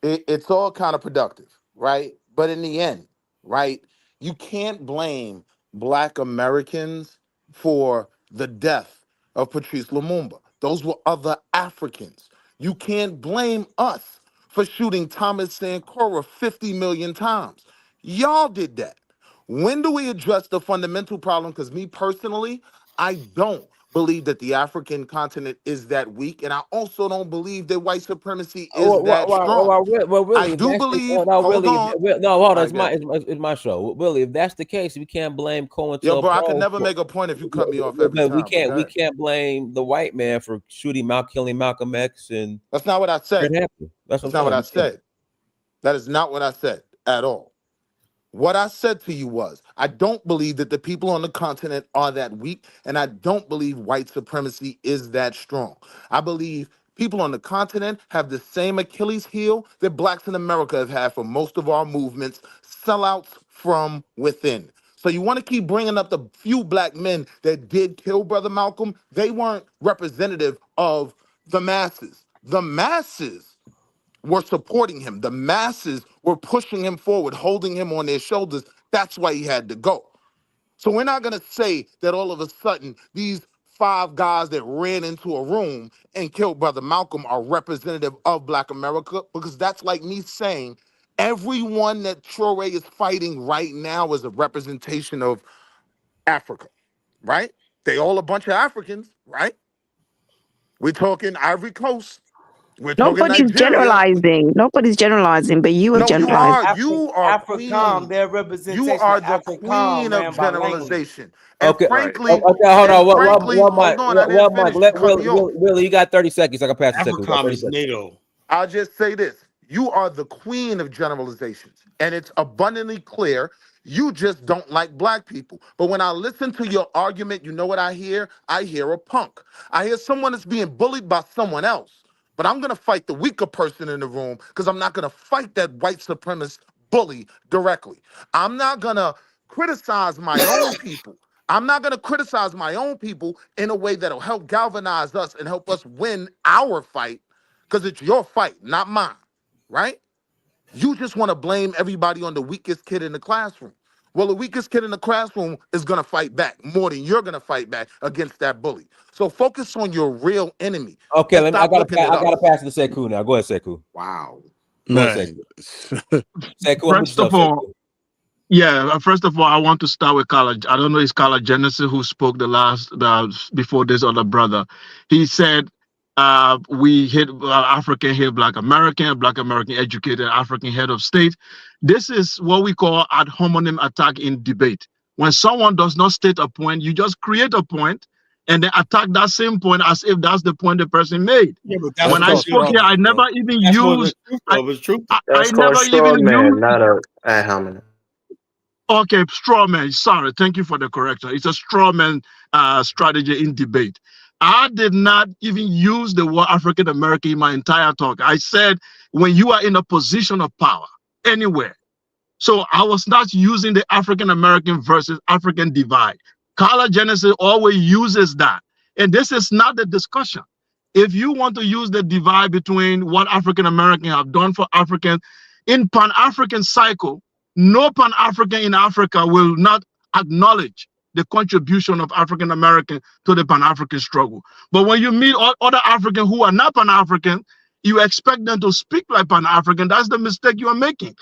it's all counterproductive, right? But in the end, right, you can't blame Black Americans for the death of Patrice Lumumba. Those were other Africans. You can't blame us for shooting Thomas Sankara 50 million times. Y'all did that. When do we address the fundamental problem? Because me personally, I don't believe that the African continent is that weak, and I also don't believe that white supremacy is that strong. I Willie, if do that's believe. no, Hold Willie, on. no, hold on. I It's my, get. it's my show, Willie. If that's the case, we can't blame Yo, bro, I could COINTELPRO. never make a point if you cut me off every But we time. But can't, go ahead. blame the white man for killing Malcolm X and That's not what I said. That's That's not what I said. That is not what I said at all. What I said to you was, I don't believe that the people on the continent are that weak, and I don't believe white supremacy is that strong. I believe people on the continent have the same Achilles heel that blacks in America have had for most of our movements, sellouts from within. So you want to keep bringing up the few black men that did kill Brother Malcolm? They weren't representative of the masses. The masses were supporting him. The masses were pushing him forward, holding him on their shoulders. That's why he had to go. So we're not going to say that all of a sudden these 5 guys that ran into a room and killed Brother Malcolm are representative of Black America, because that's like me saying everyone that Traore is fighting right now is a representation of Africa, right? They all a bunch of Africans, right? We're talking Ivory Coast. We're talking Nobody's Nigeria. generalizing. Nobody's generalizing, but you are No, you generalizing. are. You are AFRICOM, queen. their You representation are of the AFRICOM queen of ran by Langley. generalization. And Okay. frankly, Okay, hold on. hold on. I didn't finish. You cut me off. Willie, you got 30 seconds. I can pass the second. AFRICOM is NATO. I'll just say this. You are the queen of generalizations. And it's abundantly clear you just don't like black people. But when I listen to your argument, you know what I hear? I hear a punk. I hear someone that's being bullied by someone else. But I'm going to fight the weaker person in the room because I'm not going to fight that white supremacist bully directly. I'm not going to criticize my own people. I'm not going to criticize my own people in a way that'll help galvanize us and help us win our fight, because it's your fight, not mine, right? You just want to blame everybody on the weakest kid in the classroom. Well, the weakest kid in the classroom is going to fight back more than you're going to fight back against that bully. So focus on your real enemy. Okay, I gotta pass it to Sekou now. Go ahead, Sekou. Wow. Man. Sekou, First of all, I want to start with Carla. I don't know, it's Carla Genesis who spoke before this other brother. He said, we hit African hit Black American educated African head of state. This is what we call ad hominem attack in debate. When someone does not state a point, you just create a point and then attack that same point as if that's the point the person made. Yeah, but that's when I spoke here, I never even used. That's called straw man, not a ad hominem. Okay, straw man. Sorry, thank you for the correction. It's a straw man strategy in debate. I did not even use the word African American in my entire talk. I said when you are in a position of power anywhere. So I was not using the African American versus African divide. Carla Genesis always uses that. And this is not the discussion. If you want to use the divide between what African Americans have done for Africans in Pan-African cycle, no Pan-African in Africa will not acknowledge the contribution of African American to the Pan-African struggle. But when you meet other Africans who are not Pan-African, you expect them to speak like Pan-African. That's the mistake you are making.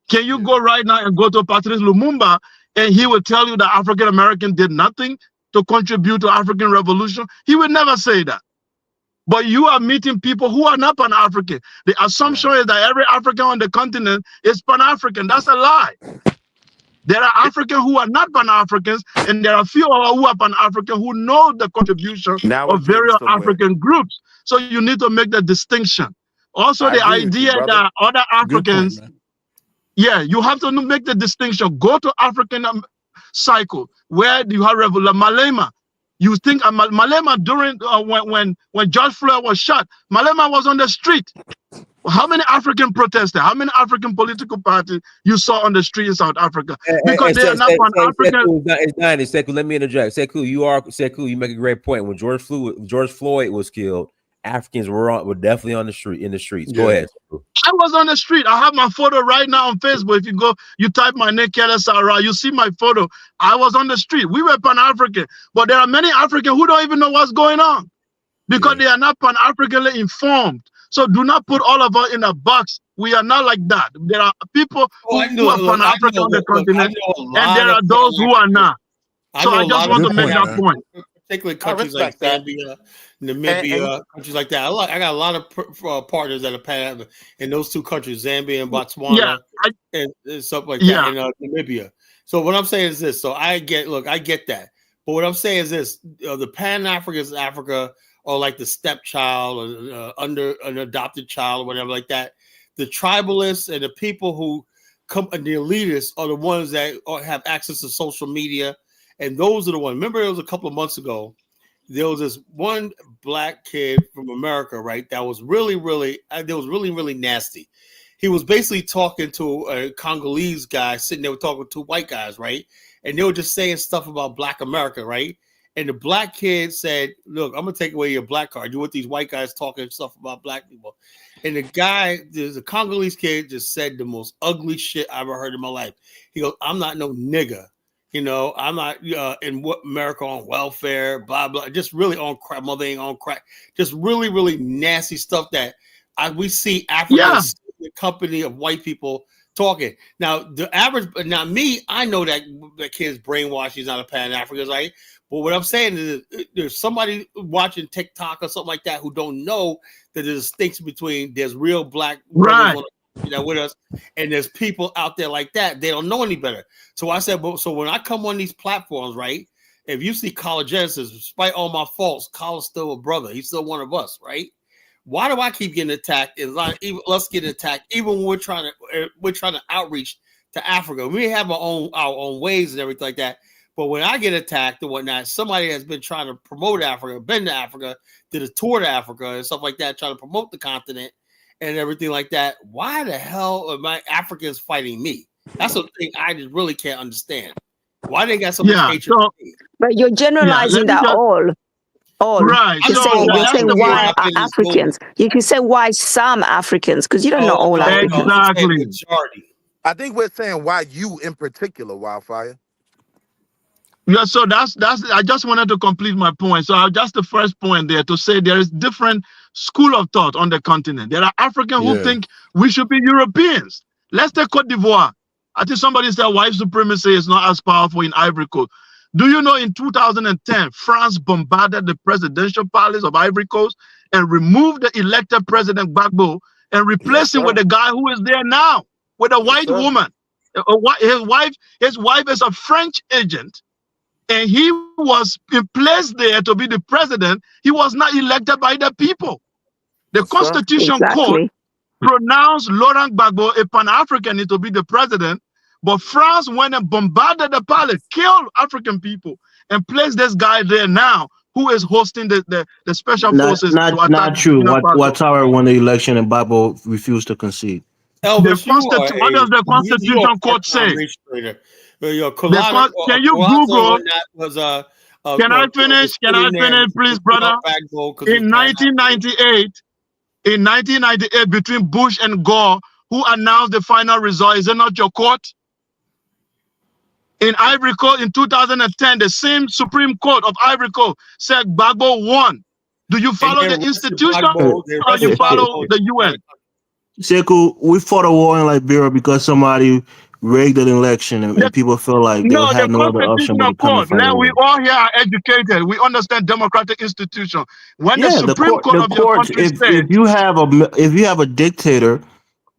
Can you go right now and go to Patrice Lumumba and he will tell you that African American did nothing to contribute to African revolution? He would never say that. But you are meeting people who are not Pan-African. The assumption is that every African on the continent is Pan-African. That's a lie. There are Africans who are not Pan-Africans, and there are few who are Pan-African who know the contribution of various African groups. So you need to make the distinction. Also, the idea that other Africans, you have to make the distinction. Go to African cycle where you have Malema. You think Malema during when George Floyd was shot, Malema was on the street. How many African protesters, how many African political parties you saw on the street in South Africa? Because they are not Pan-African. Sekou, let me interject. Sekou, you make a great point. When George Floyd was killed, Africans were definitely on the street, in the streets. Go ahead. I was on the street. I have my photo right now on Facebook. If you type my name, Kele Sarah, you see my photo. I was on the street. We were Pan-African, but there are many Africans who don't even know what's going on because they are not Pan-Africanly informed. So do not put all of us in a box. We are not like that. There are people who are Pan-African on the continent, and there are those who are not. So I just want to make that point. Particularly countries like Zambia, Namibia, countries like that. I got a lot of partners that are Pan in those two countries, Zambia and Botswana, and stuff like that, and Namibia. So what I'm saying is this. So I get that. But what I'm saying is this: the Pan-Africans in Africa are like the stepchild or under an adopted child or whatever like that. The tribalists and the people who come, the elitists, are the ones that have access to social media. And those are the ones. Remember, it was a couple of months ago, there was this one black kid from America, right? That was really nasty. He was basically talking to a Congolese guy sitting there talking to two white guys, right? And they were just saying stuff about Black America, right? And the black kid said, look, I'm going to take away your black card. You want these white guys talking stuff about black people. And the guy, there's a Congolese kid, just said the most ugly shit I ever heard in my life. He goes, I'm not no nigga. You know, I'm not in what America on welfare, blah, blah. Just really on crack. Mother ain't on crack. Just really nasty stuff that we see Africans in the company of white people talking. Now, the average, not me, I know that kid's brainwashed. He's not a Pan-African, right? But what I'm saying is there's somebody watching TikTok or something like that who don't know that there's a distinction between there's real black brothers with us and there's people out there like that. They don't know any better. So I said, so when I come on these platforms, right, if you see Colin Genesis, despite all my faults, Colin's still a brother. He's still one of us, right? Why do I keep getting attacked? Let's get attacked even when we're trying to outreach to Africa. We have our own ways and everything like that. But when I get attacked and whatnot, somebody has been trying to promote Africa, been to Africa, did a tour to Africa and stuff like that, trying to promote the continent and everything like that. Why the hell are my Africans fighting me? That's the thing I just really can't understand. Why they got so much hatred? But you're generalizing that all. Right. You're saying why are Africans? You can say why some Africans, because you don't know all Africans. Exactly. I think we're saying why you in particular, Wildfire. Yeah, so that's I just wanted to complete my point. So just the first point there to say there is different school of thought on the continent. There are Africans who think we should be Europeans. Let's take Cote d'Ivoire. I think somebody said white supremacy is not as powerful in Ivory Coast. Do you know in 2010, France bombarded the presidential palace of Ivory Coast and removed the elected president Gbagbo and replaced him with the guy who is there now, with a white woman. His wife is a French agent. And he was placed there to be the president. He was not elected by the people. The Constitution Court pronounced Laurent Gbagbo a Pan-African to be the president, but France went and bombarded the palace, killed African people, and placed this guy there now, who is hosting the special forces. Not true. Ouattara won the election and Gbagbo refused to concede. What does the Constitution Court say? Can you Google? Can I finish? Can I finish, please, brother? In 1998, between Bush and Gore, who announced the final result? Is it not your court? In Ivory Coast in 2010, the same Supreme Court of Ivory Coast said Gbagbo won. Do you follow the institution or you follow the UN? Sekou, we fought a war in Liberia because somebody rigged an election and people feel like they had no other option but to come and fight. Now we all here are educated. We understand democratic institution. When the Supreme Court of your country says, if you have a dictator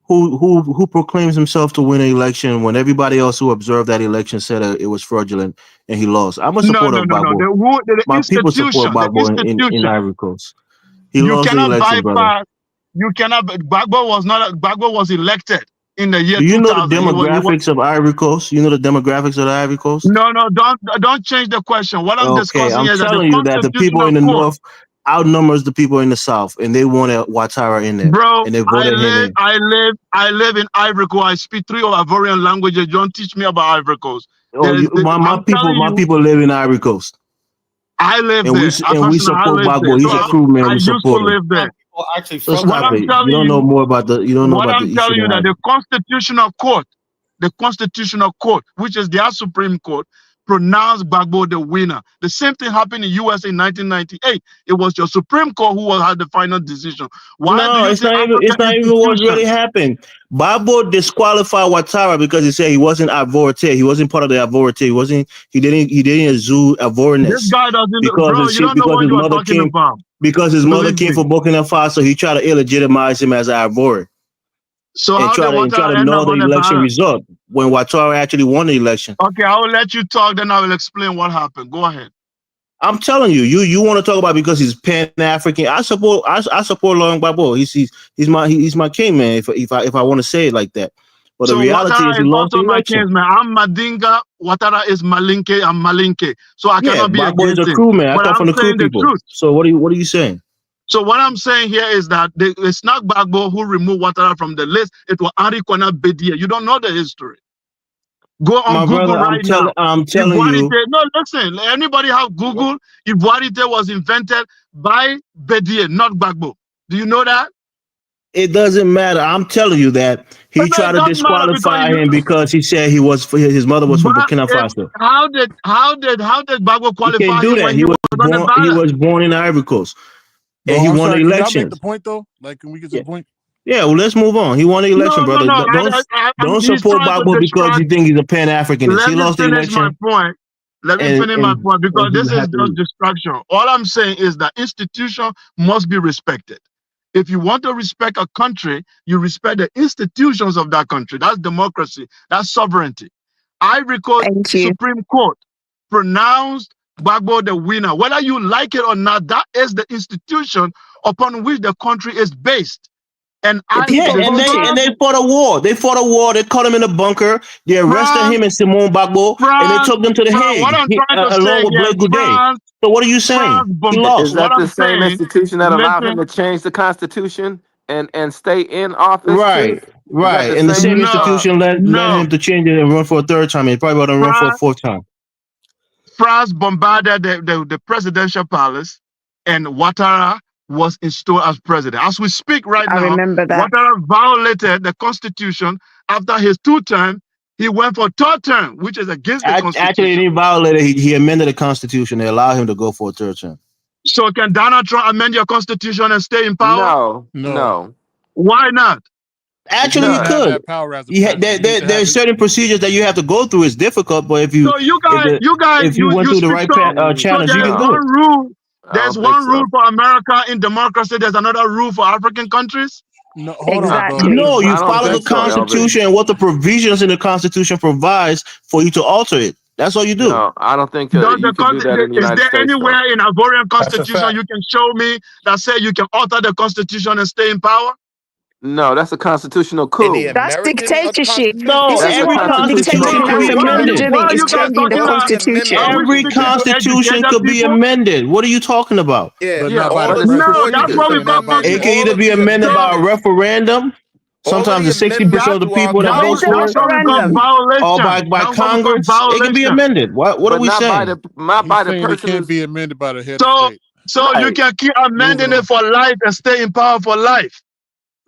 who proclaims himself to win an election when everybody else who observed that election said it was fraudulent and he lost, I'm a supporter of Gbagbo. My people support Gbagbo in Ivory Coast. He lost the election, brother. You cannot. Gbagbo was elected in the year 2000. Do you know the demographics of Ivory Coast? You know the demographics of the Ivory Coast? No, don't change the question. What I'm discussing I'm is telling you that the people in the north, outnumbers the people in the South, and they wanted Ouattara in there, Bro, and they voted him in. I live in Ivory Coast. I speak 3 Ivorian languages. Don't teach me about Ivory Coast. Oh, my people live in Ivory Coast. I live and there. we support Gbagbo. He's a crew man. I We used to support him. live there. Actually, So stop it. You don't know more about the. You don't know about the issue. What I'm telling you that the Constitutional Court, which is their Supreme Court, pronounced Gbagbo the winner. The same thing happened in U.S. in 1998. It was your Supreme Court who had the final decision. It's not even what really happened. Gbagbo disqualified Ouattara because he said he wasn't Ivoire. He wasn't part of the Ivoire. He didn't exude Ivorianess. This guy doesn't. Bro, you don't know what you are talking about. Because his mother came from Burkina Faso, he tried to illegitimize him as an Ivorian. So and try to know the election result when Ouattara actually won the election. Okay, I will let you talk, then I will explain what happened. Go ahead. I'm telling you, you want to talk about because he's Pan-African. I support Laurent Gbagbo. He's my king, man. If I want to say it like that. But so the reality is he lost the election. King, man. I'm Madinga, Ouattara is Malinke, I'm Malinke. So I cannot be Gbagbo is a crew man. I come from the crew people. So what are you saying? So what I'm saying here is that it's not Gbagbo who removed Ouattara from the list. It was Henri Konan Bédié. You don't know the history. Go on Google right now. I'm telling you. No, listen. Anybody have Google? Ivoirité was invented by Bédié, not Gbagbo. Do you know that? It doesn't matter. I'm telling you that he tried to disqualify him because he said his mother was from Burkina Faso. How did Gbagbo qualify? He can't do that. He was born in Ivory Coast. And he won the election. Make the point though? Like, can we get to the point? Yeah, well, let's move on. He won the election, brother. Don't support Gbagbo because you think he's a Pan-Africanist. He lost the election. Let me finish my point because this is just distraction. All I'm saying is that institution must be respected. If you want to respect a country, you respect the institutions of that country. That's democracy. That's sovereignty. Ivory Coast Supreme Court pronounced Gbagbo the winner. Whether you like it or not, that is the institution upon which the country is based. And they fought a war. They fought a war. They caught him in a bunker. They arrested him and Simone Gbagbo, and they took them to the Hague along with Blake Goudet. So what are you saying? He lost. Is that the same institution that allowed him to change the Constitution and stay in office? Right. And the same institution led him to change it and run for a third time. He probably going to run for a fourth time. France bombarded the presidential palace, and Ouattara was installed as president. As we speak right now, Ouattara violated the constitution. After his 2 terms, he went for 3rd term, which is against the constitution. Actually, he violated. He amended the constitution. They allowed him to go for a 3rd term. So can Donald Trump amend your constitution and stay in power? No. Why not? Actually, he could. There's certain procedures that you have to go through. It's difficult, but if you went through the right channels, you can do it. There's one rule for America in democracy. There's another rule for African countries. No, hold on, bro. No, you follow the Constitution and what the provisions in the Constitution provides for you to alter it. That's all you do. No, I don't think you can do that in the United States. Is there anywhere in Ivorian Constitution you can show me that say you can alter the Constitution and stay in power? No, that's a constitutional coup. That's dictatorship. No, every constitution can be amended. Every constitution could be amended. What are you talking about? But that's what we got. It can either be amended by a referendum. Sometimes the 60% of the people that vote for it, or by Congress, it can be amended. What are we saying? Not by the person. It can't be amended by the head of state. So you can keep amending it for life and stay in power for life.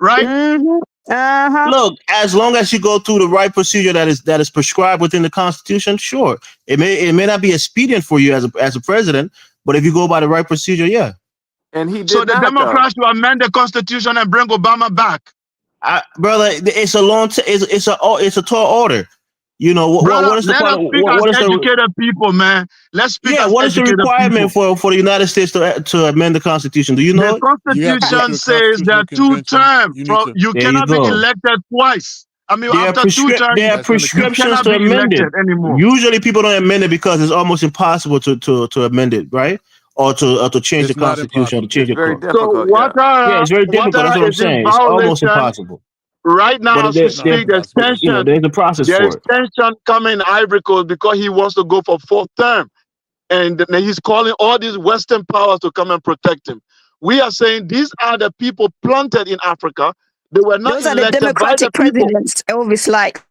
Right. Look, as long as you go through the right procedure that is prescribed within the Constitution, sure. It may not be expedient for you as a president, but if you go by the right procedure, yeah. And he did. So the Democrats will amend the Constitution and bring Obama back. Brother, it's a tall order. You know what is the educated people, man? Let's speak. Yeah, what is the requirement for the United States to amend the Constitution? Do you know? The Constitution says that 2 terms. You cannot be elected twice. I mean, after 2 terms, there are prescriptions to amend it anymore. Usually, people don't amend it because it's almost impossible to amend it, right? Or to change the Constitution or to change it. Very difficult. It's very difficult. That's what I'm saying. It's almost impossible. Right now, as we speak, there's tension. There's a process for it. There's tension coming in Ivory Coast because he wants to go for 4th term. And he's calling all these Western powers to come and protect him. We are saying these are the people planted in Africa. They were not Those are the elected by the democratic people. presidents, Elvis. Like,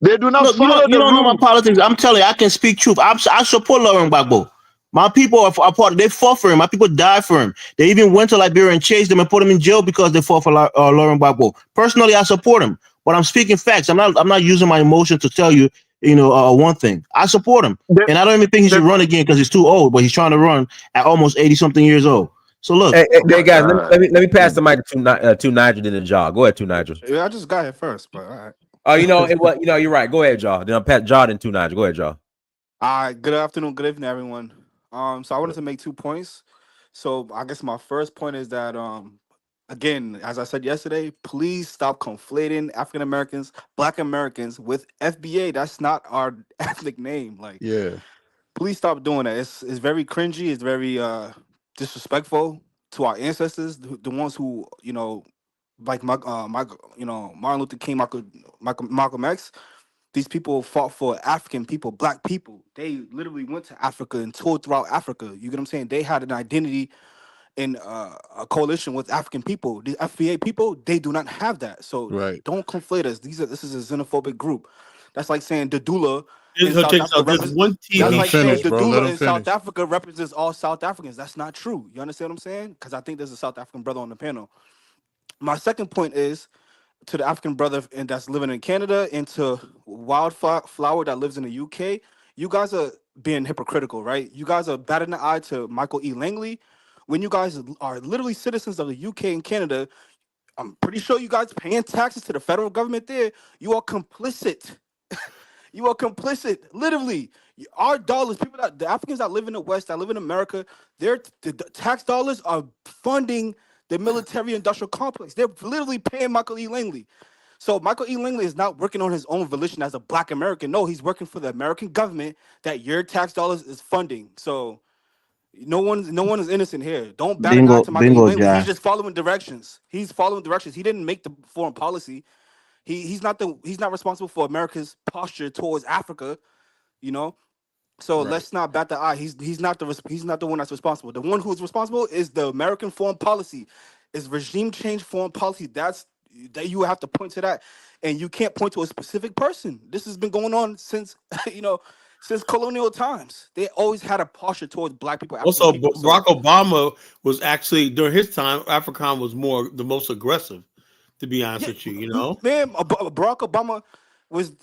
They do not Look, follow you the don't know my rules. politics. I'm telling you, I can speak truth. I support Laurent Gbagbo. My people are part. They fought for him. My people died for him. They even went to Liberia and chased him and put him in jail because they fought for Laurent Gbagbo. Personally, I support him, but I'm speaking facts. I'm not using my emotion to tell you, one thing. I support him, and I don't even think he should run again because he's too old. But he's trying to run at almost 80-something years old. So look, Hey guys, let me pass the mic to Nigel then to Jaw. Go ahead, to Nigel. Yeah, I just got here first, but all right. Oh, you're right. Go ahead, Jaw. Then I'll pat Jaw then to Nigel. Go ahead, Jaw. All right, good afternoon, good evening, everyone. So I wanted to make 2 points. So I guess my first point is that again, as I said yesterday, please stop conflating African Americans, Black Americans with FBA. That's not our ethnic name. Like, Yeah. please stop doing that. It's very cringy. It's very disrespectful to our ancestors, the ones who like Martin Luther King, Malcolm X. These people fought for African people, Black people. They literally went to Africa and toured throughout Africa. You get what I'm saying? They had an identity in a coalition with African people. The FBA people, they do not have that. So don't conflate us. This is a xenophobic group. That's like saying the doula in South Africa represents. That's like saying the doula in South Africa represents all South Africans. That's not true. You understand what I'm saying? Because I think there's a South African brother on the panel. My second point is to the African brother and that's living in Canada and to Wildflower that lives in the UK. You guys are being hypocritical, right? You guys are batting the eye to Michael E. Langley when you guys are literally citizens of the UK and Canada. I'm pretty sure you guys paying taxes to the federal government there. You are complicit. You are complicit, literally. Our dollars, the Africans that live in the West, that live in America, the tax dollars are funding the military-industrial complex. They're literally paying Michael E. Langley. So Michael E. Langley is not working on his own volition as a Black American. No, he's working for the American government that your tax dollars is funding. So no one is innocent here. Don't bat an eye to Michael E. Langley. He's just following directions. He's following directions. He didn't make the foreign policy. He's not responsible for America's posture towards Africa, So let's not bat the eye. He's not the one that's responsible. The one who's responsible is the American foreign policy, is regime change foreign policy. That you have to point to that, and you can't point to a specific person. This has been going on since since colonial times. They always had a posture towards Black people. Also, people. Barack Obama was actually during his time, AFRICOM was the most aggressive. To be honest with you, man, Barack Obama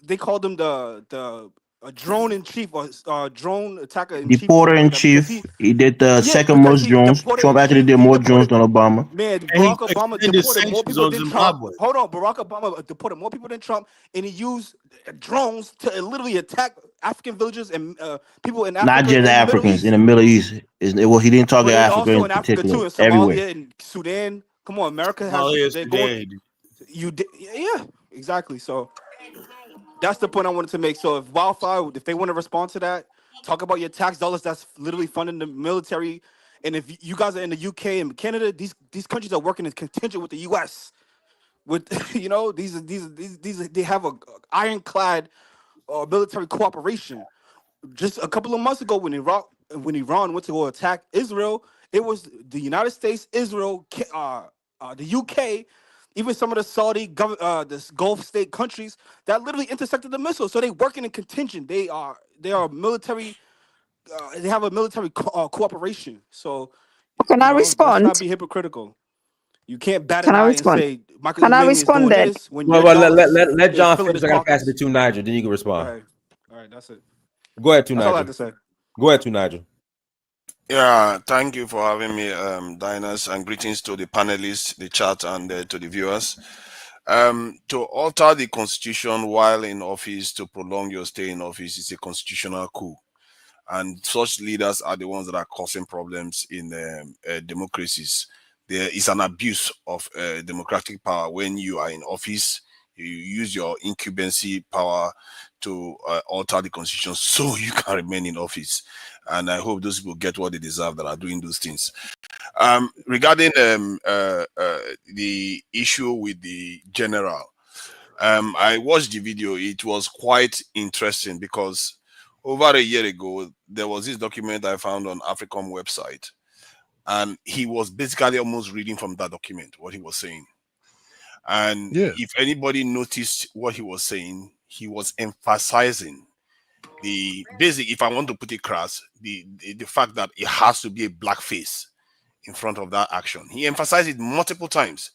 they called him the drone in chief or drone attacker in chief. Deporter in chief. He did the second most drones. Trump actually did more drones than Obama. Man, Barack Obama deported more people than Trump. Hold on, Barack Obama deported more people than Trump, and he used drones to literally attack African villages and people in Africa. Not just Africans in the Middle East. He didn't target Africa also in Africa particular. too, in Somalia Everywhere. and Sudan. Come on, America has. They're going. Yeah, exactly. So that's the point I wanted to make. So if Wildfire, if they want to respond to that, talk about your tax dollars that's literally funding the military. And if you guys are in the UK and Canada, these countries are working in contingent with the US. With they have a ironclad military cooperation. Just a couple of months ago, when Iran went to go attack Israel, it was the United States, Israel, the UK. Even some of the Saudi this Gulf state countries that literally intersected the missiles. So they working in contingent. They are military. They have a military cooperation. So can I respond? Let's not be hypocritical. You can't bat an Can I eye respond? and say Michael Can I Langley is doing respond then? this when let John finish. I gotta pass it to Nigel. Then you can respond. All right, that's it. Go ahead, to That's Nigel. all I have to say. Go ahead, to Nigel. Yeah, thank you for having me, Diners, and greetings to the panelists, the chat, and to the viewers. To alter the constitution while in office to prolong your stay in office is a constitutional coup. And such leaders are the ones that are causing problems in democracies. There is an abuse of democratic power when you are in office. You use your incumbency power to alter the constitution so you can remain in office. And I hope those people get what they deserve that are doing those things. Regarding the issue with the general, I watched the video. It was quite interesting because over a year ago, there was this document I found on AFRICOM website. And he was basically almost reading from that document what he was saying. And Yeah. if anybody noticed what he was saying, he was emphasizing the basic, if I want to put it crass, the fact that it has to be a black face in front of that action. He emphasized it multiple times.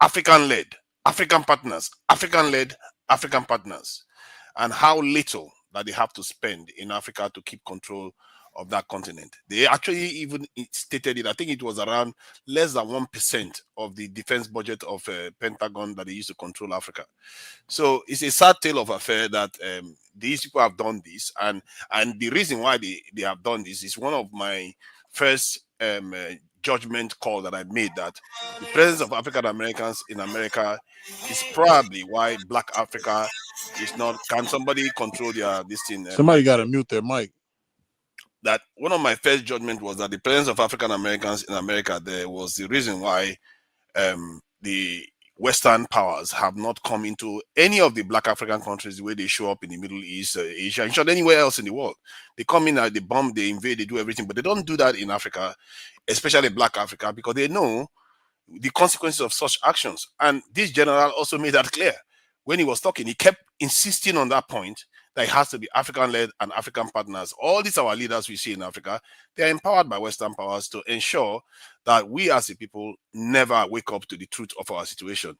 African-led, African partners, African-led, African partners, and how little that they have to spend in Africa to keep control of that continent. They actually even stated it. I think it was around less than 1% of the defense budget of Pentagon that they used to control Africa. So it's a sad tale of affair that these people have done this, and the reason why they have done this is one of my first judgment call that I made, that the presence of African Americans in America is probably why Black Africa is not. Can somebody control their this thing? Somebody got to mute their mic. That one of my first judgment was that the presence of African Americans in America there was the reason why the Western powers have not come into any of the Black African countries the way they show up in the Middle East, Asia, in short, anywhere else in the world. They come in, they bomb, they invade, they do everything, but they don't do that in Africa, especially Black Africa, because they know the consequences of such actions. And this general also made that clear. When he was talking, he kept insisting on that point, that it has to be African-led and African partners. All these our leaders we see in Africa, they are empowered by Western powers to ensure that we as a people never wake up to the truth of our situation.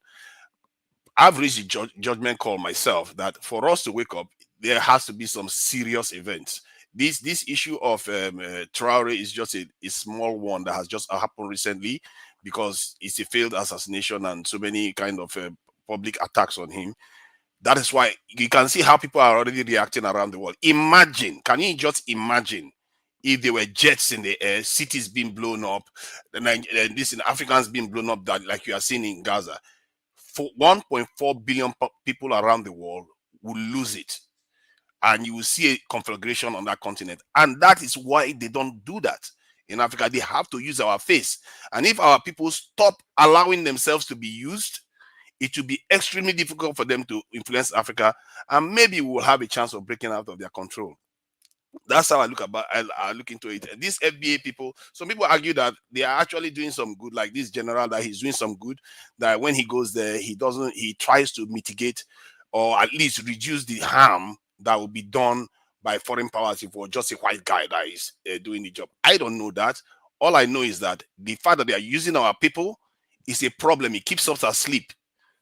I've reached a judgment call myself that for us to wake up, there has to be some serious events. This issue of Traore is just a small one that has just happened recently because it's a failed assassination and so many kind of public attacks on him. That is why you can see how people are already reacting around the world. Imagine, can you just imagine if there were jets in the air, cities being blown up, and this in Africans being blown up, that like you are seeing in Gaza? For 1.4 billion people around the world will lose it. And you will see a conflagration on that continent. And that is why they don't do that in Africa. They have to use our face. And if our people stop allowing themselves to be used, it will be extremely difficult for them to influence Africa, and maybe we will have a chance of breaking out of their control. That's how I look into it. These FBA people, some people argue that they are actually doing some good, like this general, that he's doing some good, that when he goes there, he tries to mitigate or at least reduce the harm that will be done by foreign powers if it was just a white guy that is doing the job. I don't know that. All I know is that the fact that they are using our people is a problem. It keeps us asleep.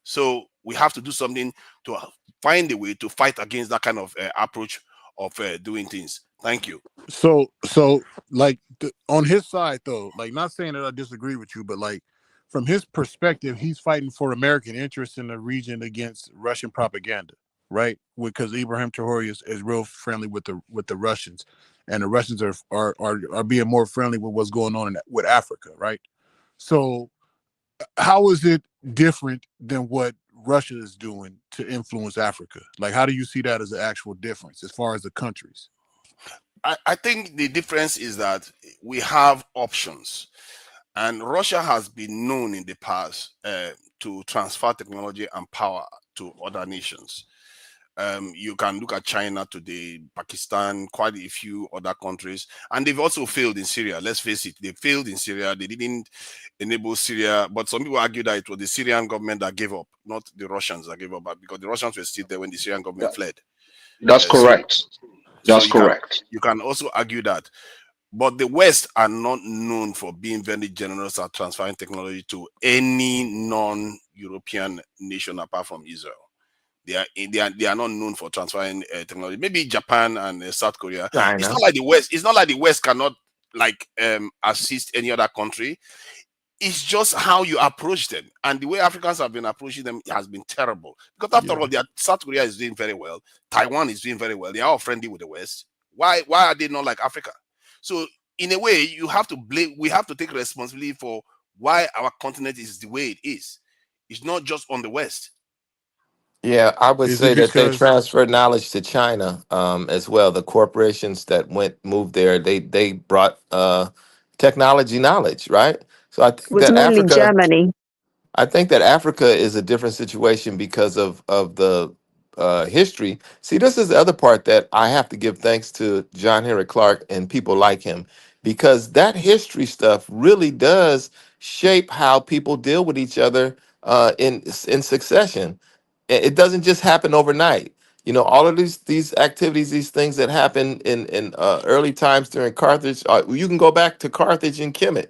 So we have to do something to find a way to fight against that kind of approach of doing things. Thank you. So like on his side though, like, not saying that I disagree with you, but like from his perspective, he's fighting for American interests in the region against Russian propaganda, right? Because Ibrahim Traore is real friendly with the Russians, and the Russians are being more friendly with what's going on with Africa, right? So how is it different than what Russia is doing to influence Africa? Like, how do you see that as an actual difference as far as the countries? I think the difference is that we have options, and Russia has been known in the past to transfer technology and power to other nations. You can look at China today, Pakistan, quite a few other countries, and they've also failed in Syria. Let's face it, they failed in Syria. They didn't enable Syria, but some people argue that it was the Syrian government that gave up, not the Russians that gave up, because the Russians were still there when the Syrian government fled. That's correct. That's correct. You can also argue that. But the West are not known for being very generous at transferring technology to any non-European nation apart from Israel. They are not known for transferring technology. Maybe Japan and South Korea. China. It's not like the West. It's not like the West cannot assist any other country. It's just how you approach them, and the way Africans have been approaching them has been terrible. Because after all, South Korea is doing very well. Taiwan is doing very well. They are all friendly with the West. Why are they not like Africa? So in a way, you have to blame. We have to take responsibility for why our continent is the way it is. It's not just on the West. Yeah, I would Is say it that they because transferred knowledge to China as well. The corporations that moved there, they brought technology knowledge, right? So I think Was that mainly Germany. Africa is a different situation because of the history. See, this is the other part that I have to give thanks to John Henry Clark and people like him. because that history stuff really does shape how people deal with each other in succession. It doesn't just happen overnight. You know, all of these activities, these things that happen in early times during Carthage. You can go back to Carthage and Kemet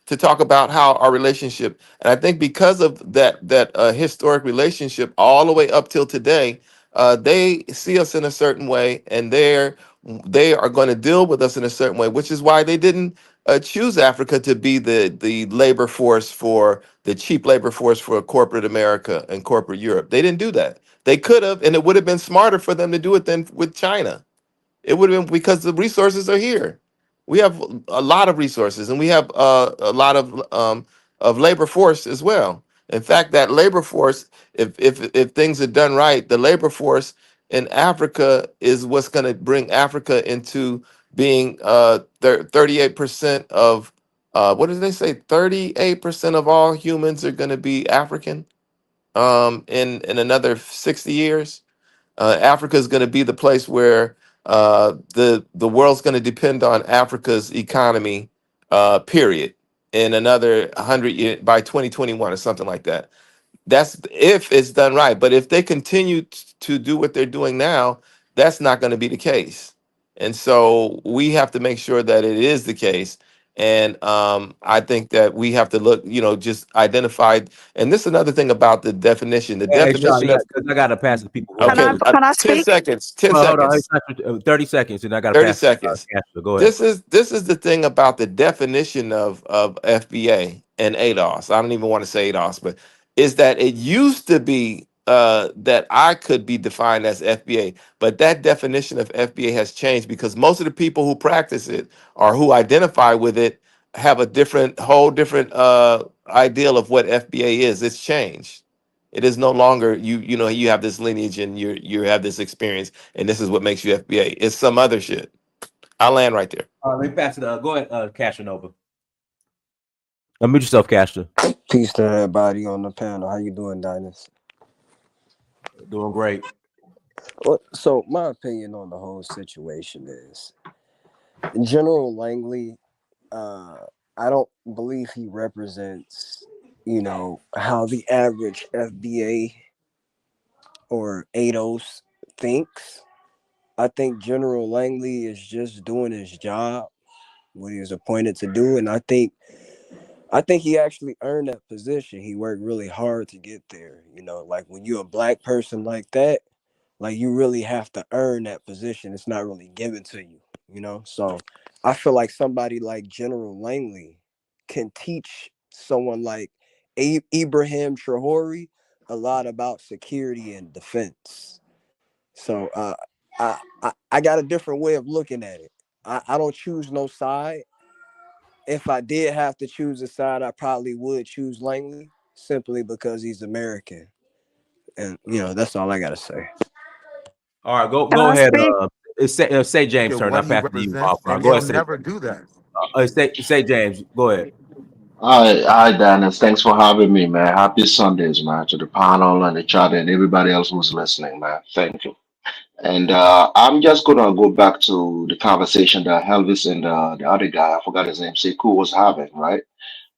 to talk about how our relationship, and I think because of that historic relationship all the way up till today, they see us in a certain way, and they are going to deal with us in a certain way, which is why they didn't choose Africa to be the labor force for the cheap labor force for corporate America and corporate Europe. They didn't do that. They could have, and it would have been smarter for them to do it than with China. It would have been because the resources are here. We have a lot of resources, and we have a lot of labor force as well. In fact, that labor force, if things are done right, the labor force in Africa is what's going to bring Africa into being 38% of what did they say? 38% of all humans are going to be African in another 60 years. Africa is going to be the place where the world's going to depend on Africa's economy, period, in another 100 years by 2021 or something like that. That's if it's done right. But if they continue to do what they're doing now, that's not going to be the case. And so we have to make sure that it is the case. And I think that we have to look, you know, just identify. And this is another thing about the definition. The Hey, Sean, definition of 'cause I gotta pass the people who are okay, speaking. Can I 10 speak? seconds, 10 Well, hold on, seconds, 30 seconds, and I gotta 30 pass. seconds. Castro. Go ahead. This is the thing about the definition of FBA and ADOS. I don't even want to say ADOS, but is that it used to be that I could be defined as FBA, but that definition of FBA has changed because most of the people who practice it or who identify with it have a whole different ideal of what FBA is. It's changed. It is no longer you know you have this lineage and you have this experience and this is what makes you FBA. It's some other shit. I'll land right there. Let me pass it. Go ahead, Castronova. Unmute yourself, Castro. Peace to everybody on the panel. How you doing, Dinus? Doing great. Well, so my opinion on the whole situation is, General Langley, I don't believe he represents, you know, how the average FBA or ADOS thinks. I think General Langley is just doing his job, what he was appointed to do, and I think he actually earned that position. He worked really hard to get there. You know, like when you're a black person like that, like you really have to earn that position. It's not really given to you, you know? So I feel like somebody like General Langley can teach someone like Ibrahim Traore a lot about security and defense. So I got a different way of looking at it. I don't choose no side. If I did have to choose a side, I probably would choose Langley simply because he's American. And, you know, that's all I got to say. All right, Can go I ahead. speak? Say James' turn. What I'll he pass it to you. represents, and Go he'll ahead. never do that. Say James. Go ahead. Hi, Dennis. Thanks for having me, man. Happy Sundays, man, to the panel and the chat and everybody else who's listening, man. Thank you. And I'm just gonna go back to the conversation that Elvis and the other guy, I forgot his name, Sekou was having, right?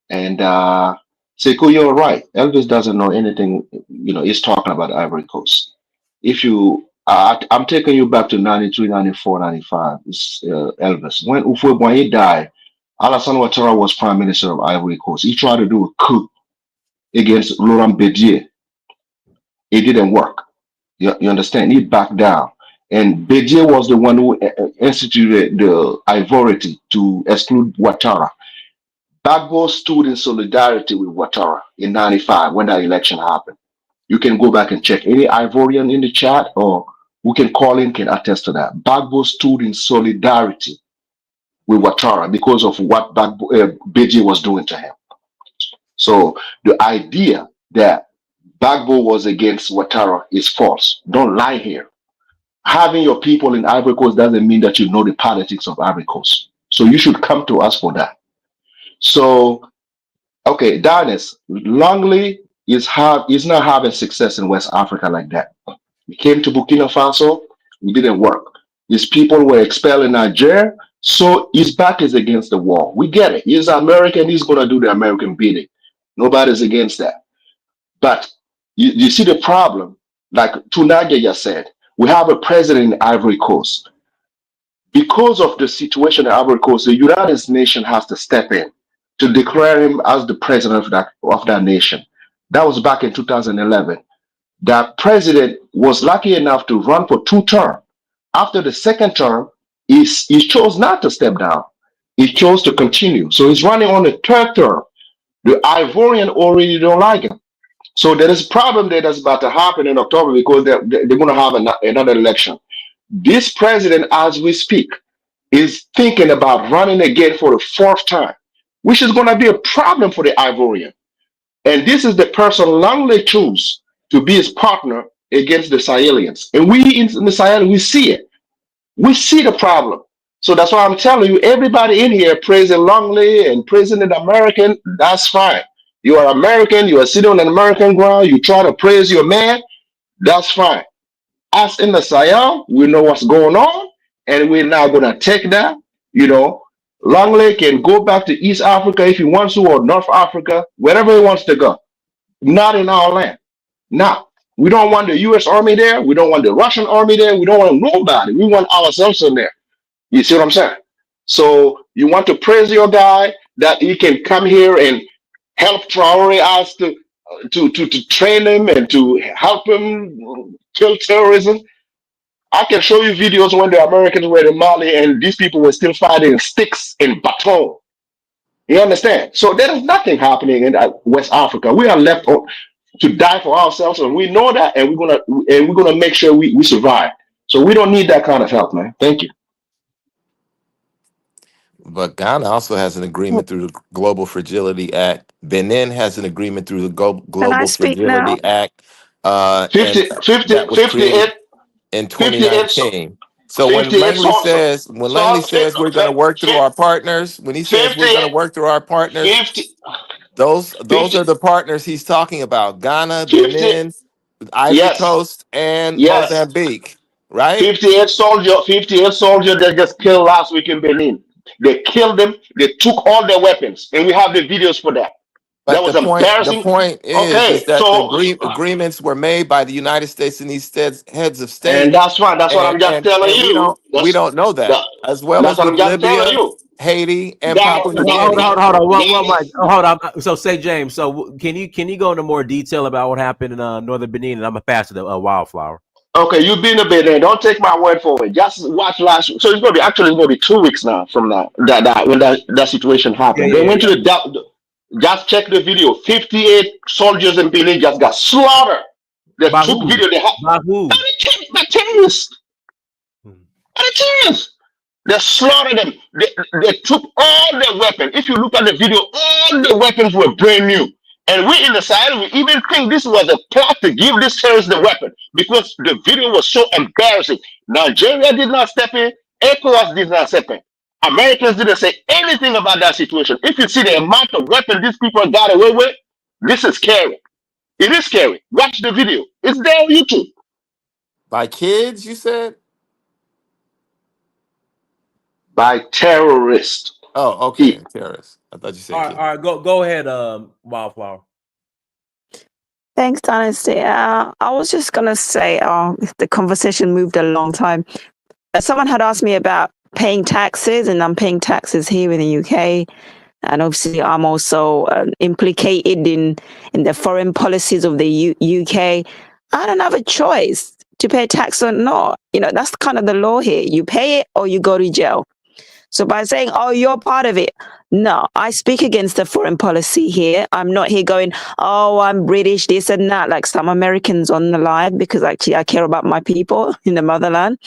And Sekou, you're right. Elvis doesn't know anything. You know, he's talking about Ivory Coast. If you, I'm taking you back to 93, 94, 95. It's, Elvis. When Ufwe died, Alassane Ouattara was prime minister of Ivory Coast. He tried to do a coup against Laurent Bédier. It didn't work. You understand? He backed down. And Bédier was the one who instituted the Ivority to exclude Ouattara. Gbagbo stood in solidarity with Ouattara in 95 when that election happened. You can go back and check. Any Ivorian in the chat or who can call in can attest to that. Gbagbo stood in solidarity with Ouattara because of what Bédier was doing to him. So the idea that Gbagbo was against Ouattara is false. Don't lie here. Having your people in Ivory Coast doesn't mean that you know the politics of Ivory Coast. So you should come to us for that. So, okay, Darnus, Langley is not having success in West Africa like that. He came to Burkina Faso, it didn't work. His people were expelled in Niger, So his back is against the wall. We get it. He's American. He's going to do the American bidding. Nobody's against that. But you see the problem, like Tunaja just said, we have a president in Ivory Coast. Because of the situation in Ivory Coast, the United Nations has to step in to declare him as the president of that nation. That was back in 2011. That president was lucky enough to run for 2 terms. After the second term, he chose not to step down. He chose to continue. So he's running on the 3rd term. The Ivorian already don't like him. So there is a problem there that's about to happen in October because they're going to have another election. This president, as we speak, is thinking about running again for the 4th time, which is going to be a problem for the Ivorian. And this is the person Langley chose to be his partner against the Sahelians. And we in the Sahel, we see it. We see the problem. So that's why I'm telling you, everybody in here praising Langley and praising the American, that's fine. You are American, you are sitting on an American ground, you try to praise your man, that's fine. Us in the Sahel, we know what's going on, and we're now going to take that. You know, Langley can go back to East Africa if he wants to, or North Africa, wherever he wants to go. Not in our land. Now, we don't want the U.S. Army there. We don't want the Russian Army there. We don't want nobody. We want ourselves in there. You see what I'm saying? So you want to praise your guy that he can come here and help Traore us to train him and to help him kill terrorism. I can show you videos when the Americans were in Mali and these people were still fighting sticks and baton. You understand? So there is nothing happening in West Africa. We are left to die for ourselves, and we know that, and we're gonna make sure we survive. So we don't need that kind of help, man. Thank you. But Ghana also has an agreement through the Global Fragility Act. Benin has an agreement through the Can I Global speak now? Fragility Act, and 58, that was created in 2019. So when 58 Langley soldiers. says, we're going to work through our partners, when he says we're going to work through our partners, 50, those 50, are the partners he's talking about: Ghana, 50, Benin, Ivory yes, Coast, and yes. Mozambique. Right? 58 soldiers they just killed last week in Benin. They killed them. They took all their weapons, and we have the videos for that. That But was the embarrassing. point is Okay, that the so agreements were made by the United States and these heads of and state, that's fine. That's what I'm just telling and we you. don't know that, That, as well that's as what with I'm just telling Libya, you. Haiti, and That Papua New that Hold Guinea. on, that hold on. One that mic. Hold on. So say James. So can you go into more detail about what happened in Northern Benin? And I'm gonna pass it to Wildflower. Okay, you've been a bit there. Don't take my word for it. Just watch last. So it's gonna be 2 weeks now from now that when that situation Yeah, happened. They yeah, went to just check the video. 58 soldiers in Benin just got slaughtered. They By took who? video. They had By who? the terrorists. Hmm. The terrorists. They slaughtered them. They took all their weapons. If you look at the video, all the weapons were brand new. And we in the Sahel, we even think this was a plot to give this terrorist the weapon because the video was so embarrassing. Nigeria did not step in. ECOWAS did not step in. Americans didn't say anything about that situation. If you see the amount of weapons these people got away with, this is scary. It is scary. Watch the video. It's there on YouTube. By kids, you said? By terrorists. Oh, okay, terrorists. I thought you said All kids. right. Go ahead, Wildflower. Thanks, Dynasty. I was just gonna say, the conversation moved a long time. Someone had asked me about paying taxes, and I'm paying taxes here in the UK, and obviously I'm also implicated in the foreign policies of the UK. I don't have a choice to pay tax or not. You know, that's kind of the law here. You pay it or you go to jail. So by saying, oh, you're part of it, no, I speak against the foreign policy here. I'm not here going, oh, I'm British, this and that, like some Americans on the line, because actually I care about my people in the motherland.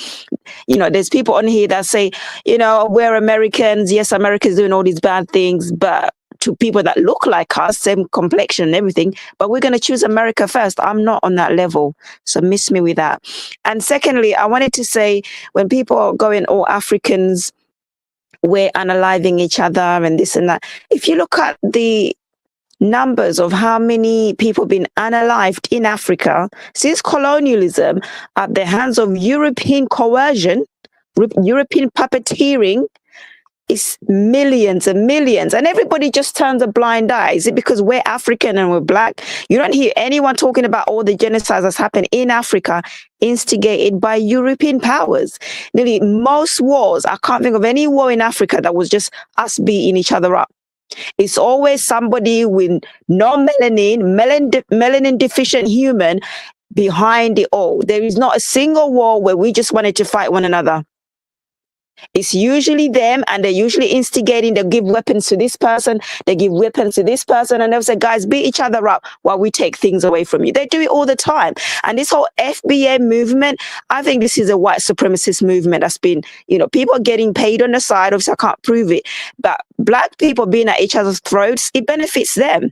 You know, there's people on here that say, you know, we're Americans. Yes, America's doing all these bad things, but to people that look like us, same complexion and everything, but we're going to choose America first. I'm not on that level. So miss me with that. And secondly, I wanted to say, when people are going, oh, Africans, we're unaliving each other and this and that. If you look at the numbers of how many people have been unalived in Africa since colonialism at the hands of European coercion, European puppeteering, It's millions and millions, and everybody just turns a blind eye. Is it because we're African and we're black? You don't hear anyone talking about all the genocides that's happened in Africa, instigated by European powers. Nearly most wars, I can't think of any war in Africa that was just us beating each other up. It's always somebody with no melanin deficient human behind it all. There is not a single war where we just wanted to fight one another. It's usually them, and they're usually instigating. They give weapons to this person, they give weapons to this person, and they'll say, guys, beat each other up while we take things away from you. They do it all the time. And this whole FBA movement, I think this is a white supremacist movement that's been, people are getting paid on the side. Obviously, I can't prove it, but black people being at each other's throats, it benefits them.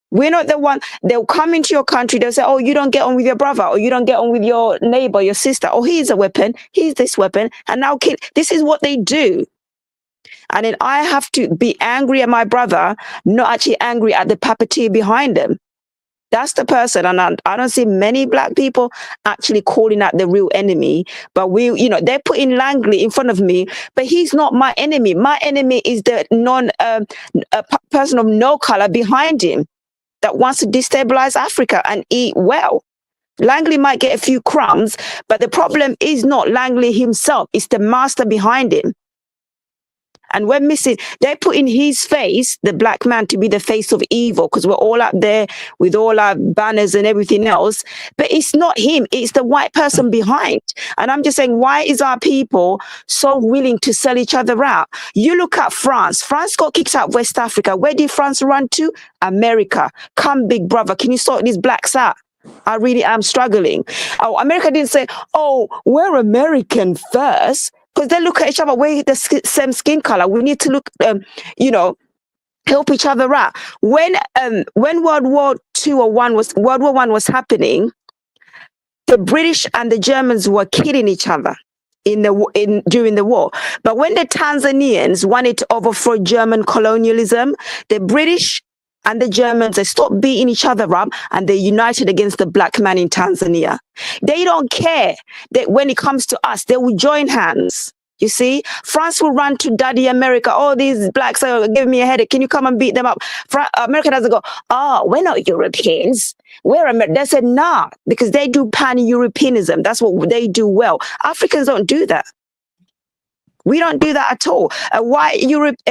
We're not the one. They'll come into your country. They'll say, oh, you don't get on with your brother, or you don't get on with your neighbor, your sister. Oh, here's a weapon. Here's this weapon. And now kill. This is what they do. And then I have to be angry at my brother, not actually angry at the puppeteer behind them. That's the person. And I don't see many black people actually calling out the real enemy. But they're putting Langley in front of me, but he's not my enemy. My enemy is the person of no color behind him that wants to destabilize Africa and eat well. Langley might get a few crumbs, but the problem is not Langley himself. It's the master behind him. And we're missing, they're putting his face, the black man, to be the face of evil, because we're all up there with all our banners and everything else. But it's not him, it's the white person behind. And I'm just saying, why is our people so willing to sell each other out? You look at France. France got kicked out of West Africa. Where did France run to? America. Come, big brother, can you sort these blacks out? I really am struggling. Oh, America didn't say, oh, we're American first. Because they look at each other, we're the same skin color. We need to look, help each other out. When World War II or World War I was happening, the British and the Germans were killing each other during the war. But when the Tanzanians wanted to overthrow German colonialism, the British and the Germans, they stopped beating each other up and they united against the black man in Tanzania. They don't care that when it comes to us, they will join hands. You see, France will run to Daddy America. Oh, these blacks are giving me a headache. Can you come and beat them up? America doesn't go, oh, we're not Europeans. We're American. They said, nah, because they do pan-Europeanism. That's what they do well. Africans don't do that. We don't do that at all. A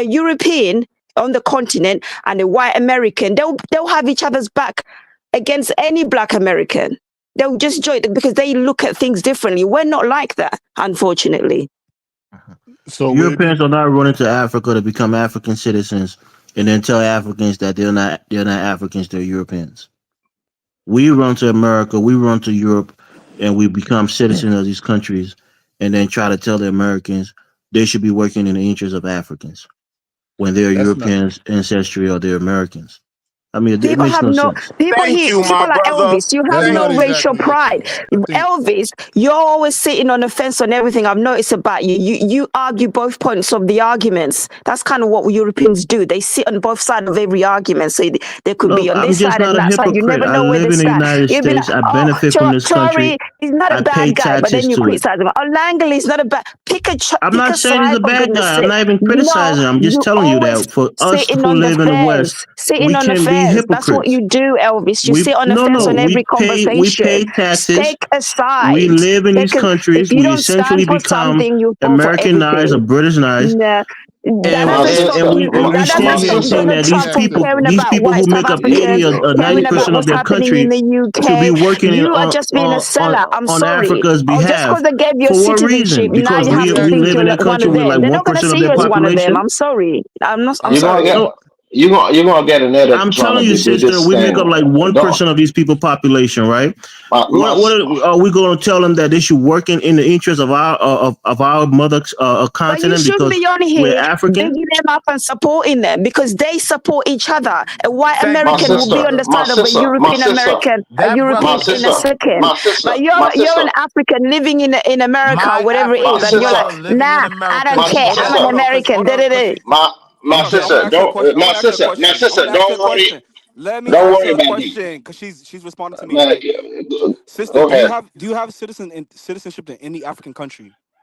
European on the continent and a white American, they'll have each other's back against any black American. They'll just join because they look at things differently. We're not like that, unfortunately. So Europeans are not running to Africa to become African citizens and then tell Africans that they're not Africans, they're Europeans. We run to America, we run to Europe, and we become citizens of these countries and then try to tell the Americans they should be working in the interests of Africans when they're Europeans ancestry or they're Americans. I mean, it makes no sense. People like Elvis, you have no racial pride. Elvis, you're always sitting on the fence on everything I've noticed about you. You argue both points of the arguments. That's kind of what Europeans do. They sit on both sides of every argument. So they could be on this side and that side. You never know where to stand. I live in the United States. I benefit from this country. He's not a bad guy, but then you criticize him. Oh, Langley is not a bad. I'm not saying he's a bad guy. I'm not even criticizing. I'm just telling you that for us who live in the West, we can be hypocrites. That's what you do, Elvis. You sit on the fence on every conversation. We pay taxes. Take a side. We live in these countries. We essentially become Americanized or Britanized. And we stand here saying that these people who make up 80 or 90% of their country to be working on Africa's behalf. For what reason? Because we live in a country with like 1% of their population. I'm sorry. I'm sorry. You're gonna get an edit. I'm telling you, sister, we make up like 1% of these people population, right? What are we going to tell them that they should work in the interest of our mother continent because we're African? Bigging them up and supporting them because they support each other. A white American will be on the side of a European American, a European in a second. But you're an African living in America, whatever it is, and you're like, nah, I don't care. I'm an American. My sister, don't worry. Let me ask her a question because she's responding to me. Sister, do you have citizenship in any African country?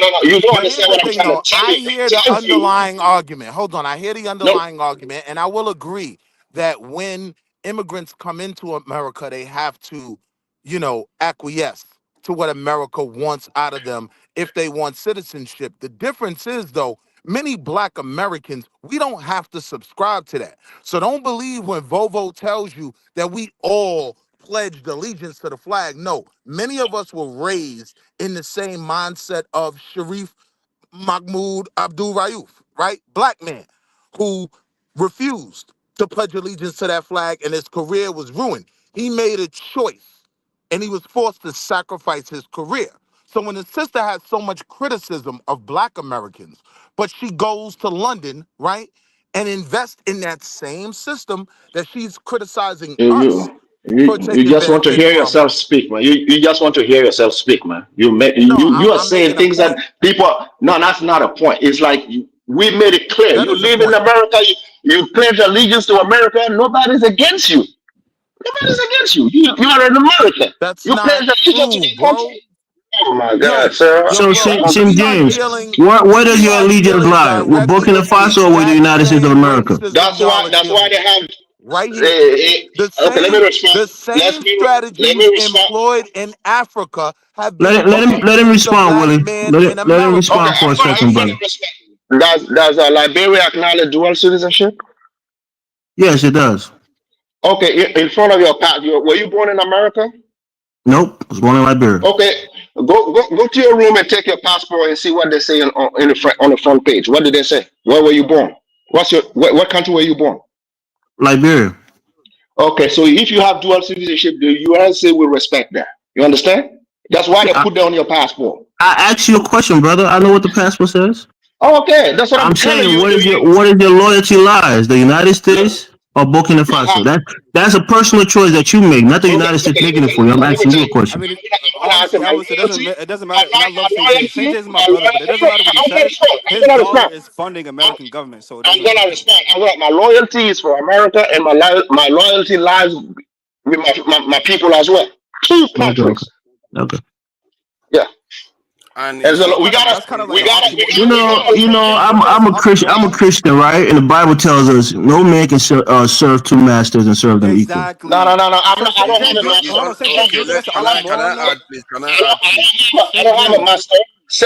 no. You don't But here's understand the what I'm thing, trying to though. tell I you. hear the Tell you. underlying argument. Hold on. I hear the No. underlying argument, and I will agree. that when immigrants come into America, they have to, acquiesce to what America wants out of them if they want citizenship. The difference is, though, many Black Americans, we don't have to subscribe to that. So don't believe when Vovo tells you that we all pledged allegiance to the flag. No, many of us were raised in the same mindset of Sharif Mahmoud Abdul Rauf, right? Black man who refused to pledge allegiance to that flag and his career was ruined. He made a choice and he was forced to sacrifice his career. So when the sister has so much criticism of Black Americans, but she goes to London, right, and invests in that same system that she's criticizing us for You taking just want to advantage hear from. yourself speak, man. You just want to hear yourself speak, man. No, You are I'm saying making a things that point. people. No, that's not a point. It's like we made it clear. That You is a live in point. America. You pledge allegiance to America. Nobody's against you. Nobody's against you. You are an American. That's You not pledge allegiance to true, the bro. country. Oh my God, Yo, sir. yo, So, bro, St. we are James, dealing where does your allegiance lie? With directly Burkina with the Faso or with the exact United States of same America? racism That's y'all why. are That's why dealing they with have. right here. The Let me same, respond. the Let same me let strategies me respond. employed in Africa have been Okay. used Let him against the respond, black Willie. man in Let him America. Okay, respond for a I'm second, gonna brother. respect. Does Liberia acknowledge dual citizenship? Yes, it does. Okay, in front of your path, were you born in America? Nope, I was born in Liberia. Okay, go to your room and take your passport and see what they say in the front on the front page. What did they say? Where were you born? What country were you born? Liberia. Okay, so if you have dual citizenship, the USA will respect that. You understand? That's why Yeah, they put that on your passport. I asked you a question, brother. I know what the passport says. Okay, that's what I'm I'm telling saying, you. what is your loyalty lies? The United States or Burkina You Faso? have That's a personal choice that you make, not the okay, United States okay. making it for you. I'm Let me asking tell you a you. I question. mean, I'm gonna answer honestly, my Elvis, loyalty, it doesn't matter. And I love St. James. St. James is my my brother, but it doesn't matter what he I'm gonna says. respond. His I'm gonna dollar respond. is funding I'm, American government, so it I'm doesn't gonna matter. respond. My loyalty is for America, and my loyalty lies with my people as well. Two Okay, okay, countries. okay. Yeah. And And it's so we gotta That's kind of like we an gotta we oxymoron. gotta we gotta St. respect. James, you know that's I'm an a Christian. I'm oxymoron. a Christian, right? And the Bible tells us no man can serve two masters and serve them equally. Exactly. No. So I St. don't have James, a master. hold on, St. James, you okay. don't think that's an Can I oxymoron though? add, please? Can I add, please? I St. don't have a James, master.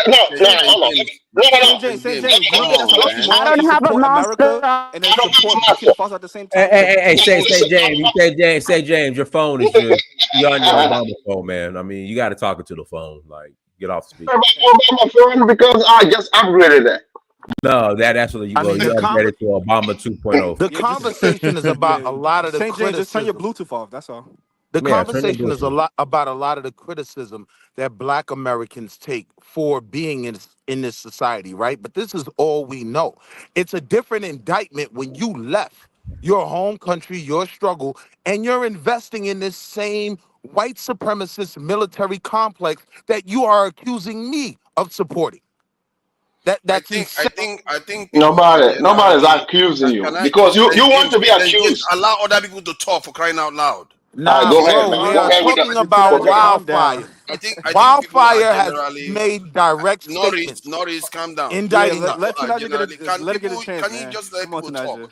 No, St. hold on. James, No. St. James, James, you Let don't me think that's come an on, respond. man. I oxymoron to don't have a support America master. and then I don't have support a master. Burkina Faso at the same time? Say James, your phone is just you're on your Obama phone, man. I mean, you got to talk it to the phone. Like, get off the speaker. My phone because I just upgraded that. No, that's what I mean, you upgraded to Obama 2.0. the Yeah, just conversation is about yeah. a lot of the St. James, just turn your criticism. Bluetooth off. That's all. The Yeah, turn your conversation is Bluetooth. about a lot of the criticism that Black Americans take for being in this society, right? But this is all we know. It's a different indictment when you left your home country, your struggle, and you're investing in this same white supremacist military complex that you are accusing me of supporting. That's insane. I think people are Nobody's generally. accusing you Can I, because you want James, to be James, accused. allow other people to talk for crying out loud. All right, Nah, go ahead, bro, man. we Go are ahead with talking that. about Go Tinaja, ahead. calm down. wildfire. I think people are Wildfire has generally. made direct Norris, statements calm down. Yeah, indicting us. let People are Tinaja generally. Can let it get a people? chance, Can you man. just let Come on, people talk? Tinaja.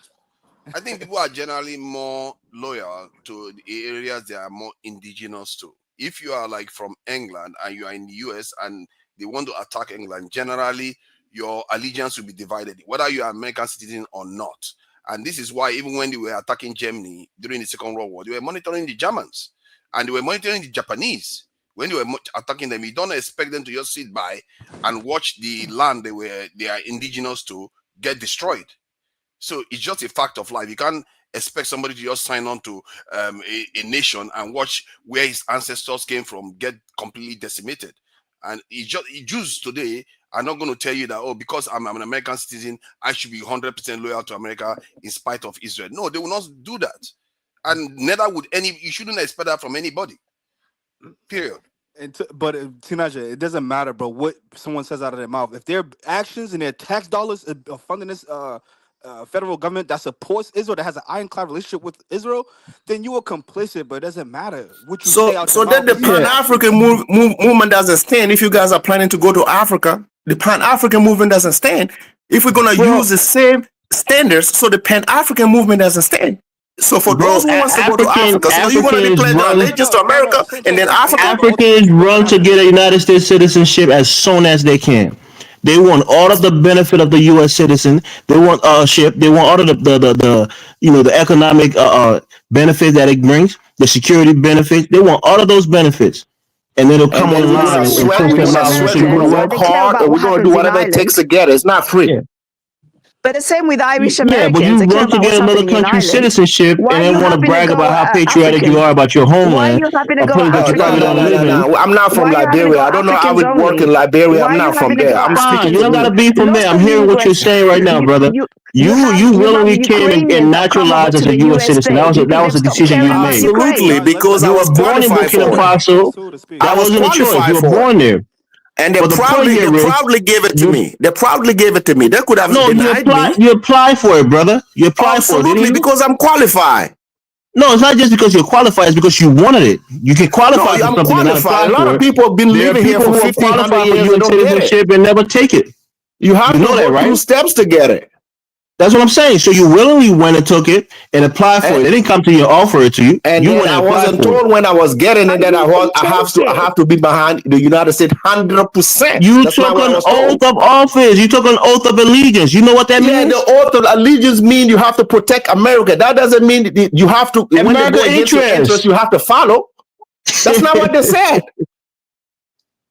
I think people are generally more loyal to the areas they are more indigenous to. If you are like from England and you are in the US and they want to attack England, generally your allegiance will be divided, whether you are American citizen or not. And this is why even when they were attacking Germany during the Second World War, they were monitoring the Germans and they were monitoring the Japanese. When they were attacking them, you don't expect them to just sit by and watch the land they are indigenous to get destroyed. So it's just a fact of life. You can't expect somebody to just sign on to a nation and watch where his ancestors came from get completely decimated. And Jews today are not going to tell you that, oh, because I'm an American citizen, I should be 100% loyal to America in spite of Israel. No, they will not do that. And neither would you shouldn't expect that from anybody. Period. But Tinaja, it doesn't matter, bro, what someone says out of their mouth. If their actions and their tax dollars are funding this federal government that supports Israel, that has an ironclad relationship with Israel, then you are complicit. But it doesn't matter what you say out your So then mouth the because your actions. Pan-African movement doesn't stand. If you guys are planning to go to Africa, the Pan-African movement doesn't stand. If we're gonna use the same standards, so the Pan-African movement doesn't stand. So for Bro, those who wants to go to Africa, so you're gonna Africans declare their run. allegiance to America and then Africa? Africans run to get a United States citizenship as soon as they can. They want all of the benefit of the U.S. citizen. They want ship. They want all of the economic benefit that it brings, the security benefits. They want all of those benefits, and it'll And come then we're online gonna and sweat. push We're them gonna out once sweat. you We're go gonna away. work hard, and we're gonna do whatever it takes to get it. It's not free. Yeah. But the same with Irish Yeah, but Americans. you They care run to about get what's another happening in country's Ireland. citizenship Why and are you then want to having to brag go about how patriotic you Africans? are about your Why are homeland, you having to a go place that you probably Africans don't live only? in. I'm not from Why are you having to Liberia. go I don't know how Africans it work only? in Liberia. Why I'm are you not from having to there. go I'm Fine, speaking you for don't Africans? gotta me. be from Lots there. I'm of hearing what you're immigrants. saying right now, brother. You You have willingly came and Ukrainians that come over naturalized to as a the U.S. citizen. USA. Do you That think was they've a stopped decision you caring about made. Ukraine? Absolutely, because I You were was born in qualified Burkina for it. Faso. I That was wasn't a choice. qualified You were for it. born there. And But the point they here is, proudly gave it to you me. They proudly gave it to me. They could have no, denied me. you apply for it, brother. You apply for it, didn't Absolutely, you? because I'm qualified. No, it's not just because you're qualified, it's because you wanted it. You can No, qualify for I'm something and not qualified. apply A lot for of it. people have been There are living here people for who have 1,500 qualified for years and U.S. don't get it. citizenship and never take it. You have You to know that, go through right? steps to get it. That's what I'm saying. So you willingly went and took it and applied for And, it. They didn't come to you and offer it to you. and You then went I and applied wasn't for it. told when I was getting How it do that you I take it? have to be behind the United States 100%. You That's not took what I an was oath told. of office. You took an oath of allegiance. You know what that Yeah, the means? oath of allegiance means you have to protect America. That doesn't mean you have to, when they America go against your interests, interest. you have to follow. That's not what they said.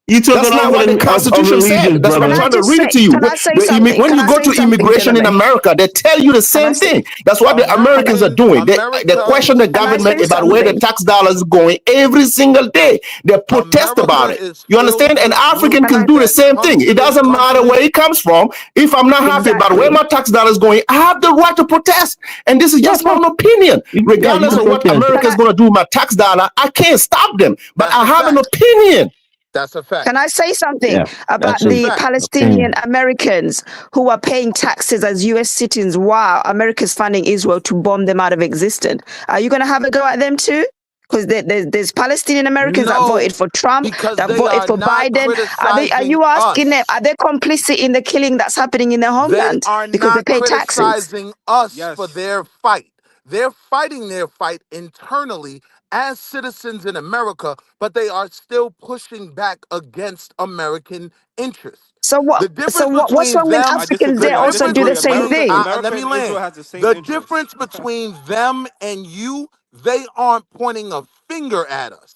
You took That's an not oath what the of Constitution allegiance, said. That's what Can I'm brother. I trying to just read say? it to you. Can I say something? When Can you I go say to something, immigration in gentlemen? America, they tell you the Can I same say? thing. That's what the Americans are doing. They America, question the Can I government say about where the something? tax dollars are going every single day. They protest about America it. is You filled understand? An with African Can groups I? can do the that same come thing. to It this doesn't matter where country. it comes from. If I'm not happy about where Exactly. my tax dollars going, I have the right to protest. And this is Yeah, just my own opinion. yeah, you Regardless can of what protest. America Can is I? going to do with my tax dollar, I can't stop them. But That's I a have an fact. opinion. That's a fact. Can I say something Yeah, about That's that's a an the fact. Palestinian opinion. Americans who are paying taxes as U.S. citizens while America's funding Israel to bomb them out of existence? Are you going to have a go at them too? Because there's Palestinian Americans that voted No, for Trump, because that they voted are for not Biden. Are criticizing you asking them? us. Are they complicit in the killing that's happening in their They homeland are because they not pay taxes? criticizing us for Yes. their fight. They're fighting their fight internally as citizens in America, but they are still pushing back against American interests. So what? The difference What's between wrong when them, I Africans the disagree. there I also difference do the disagree. same between, thing? let America me and Israel land. has the same The interests. difference between them and you, they aren't pointing a finger at us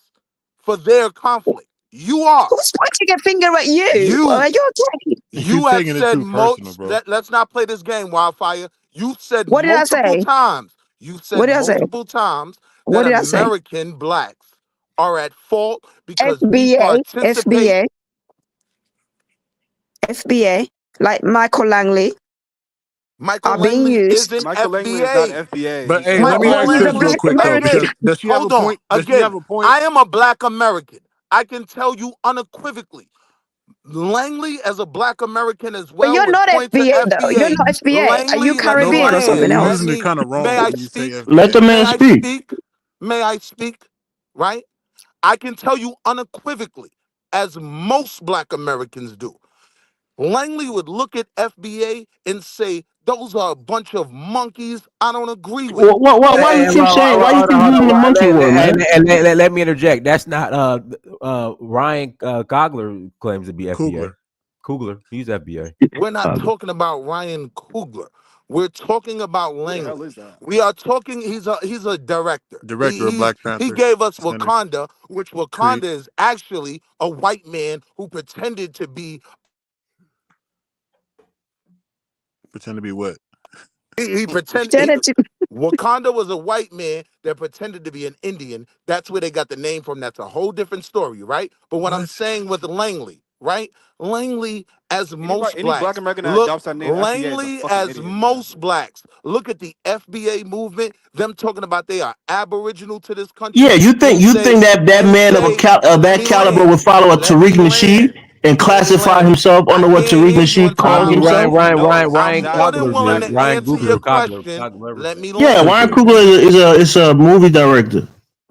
for their conflict. You are. Who's pointing a finger at you? You Are you okay? You're you have taking it said too personal, most. bro. Let's not play this game, Wildfire. You've said What did I multiple say? times. You've What said did I say? multiple times that What did I say? American blacks are at fault because we FBA, participate. FBA, FBA, like Michael Langley, Michael are being Langley used. isn't Michael Langley is not FBA. FBA. But He's hey, let something me Well, Michael ask he's else. a this real Langley, black quick though. American. Does she have a hold on. point? Does she have Again, a point? I am a black American. I can tell you unequivocally. Langley, as a black American as But well, you're would not point to FBA though. You're FBA. not FBA. Are you Langley, let me No, Caribbean or but something land. you're Let using else? it me, kind of may wrong I when you say speak? Let the FBA. May man I speak. speak? May I speak? Right? I can tell you unequivocally, as most black Americans do. Langley would look at FBA and say, those are a bunch of monkeys. I don't agree with it. Why you keep saying? Why you keep using the monkey word, man? Let me interject. That's not Ryan Coogler claims to be Kugler. FBA. Kugler, he's FBA. We're not talking about Ryan Coogler. We're talking about Who the hell Langley. is that? We are talking. He's a director. Director of Black He Panther gave us Center. Wakanda, which Wakanda is actually a white man who pretended to be. Pretend to be what? He pretended. Pretended to- Wakanda was a white man that pretended to be an Indian. That's where they got the name from. That's a whole different story, right? But what I'm What? saying with Langley, right? Langley, as most Any black blacks, American that look, adopts that name FBA is a Langley, fucking as idiot, man. most blacks, look at the FBA movement, them talking about they are aboriginal to this Yeah, country, you think that man of let that me caliber land, would follow a let me Tariq Nasheed land, and let me classify land. himself I under what can't Tariq hear you Nasheed until called I'm himself? no, I'm Ryan more than Coogler willing did. to Ryan answer your Coogler, question. whatever. Let me Yeah, land. Ryan Coogler is a movie director.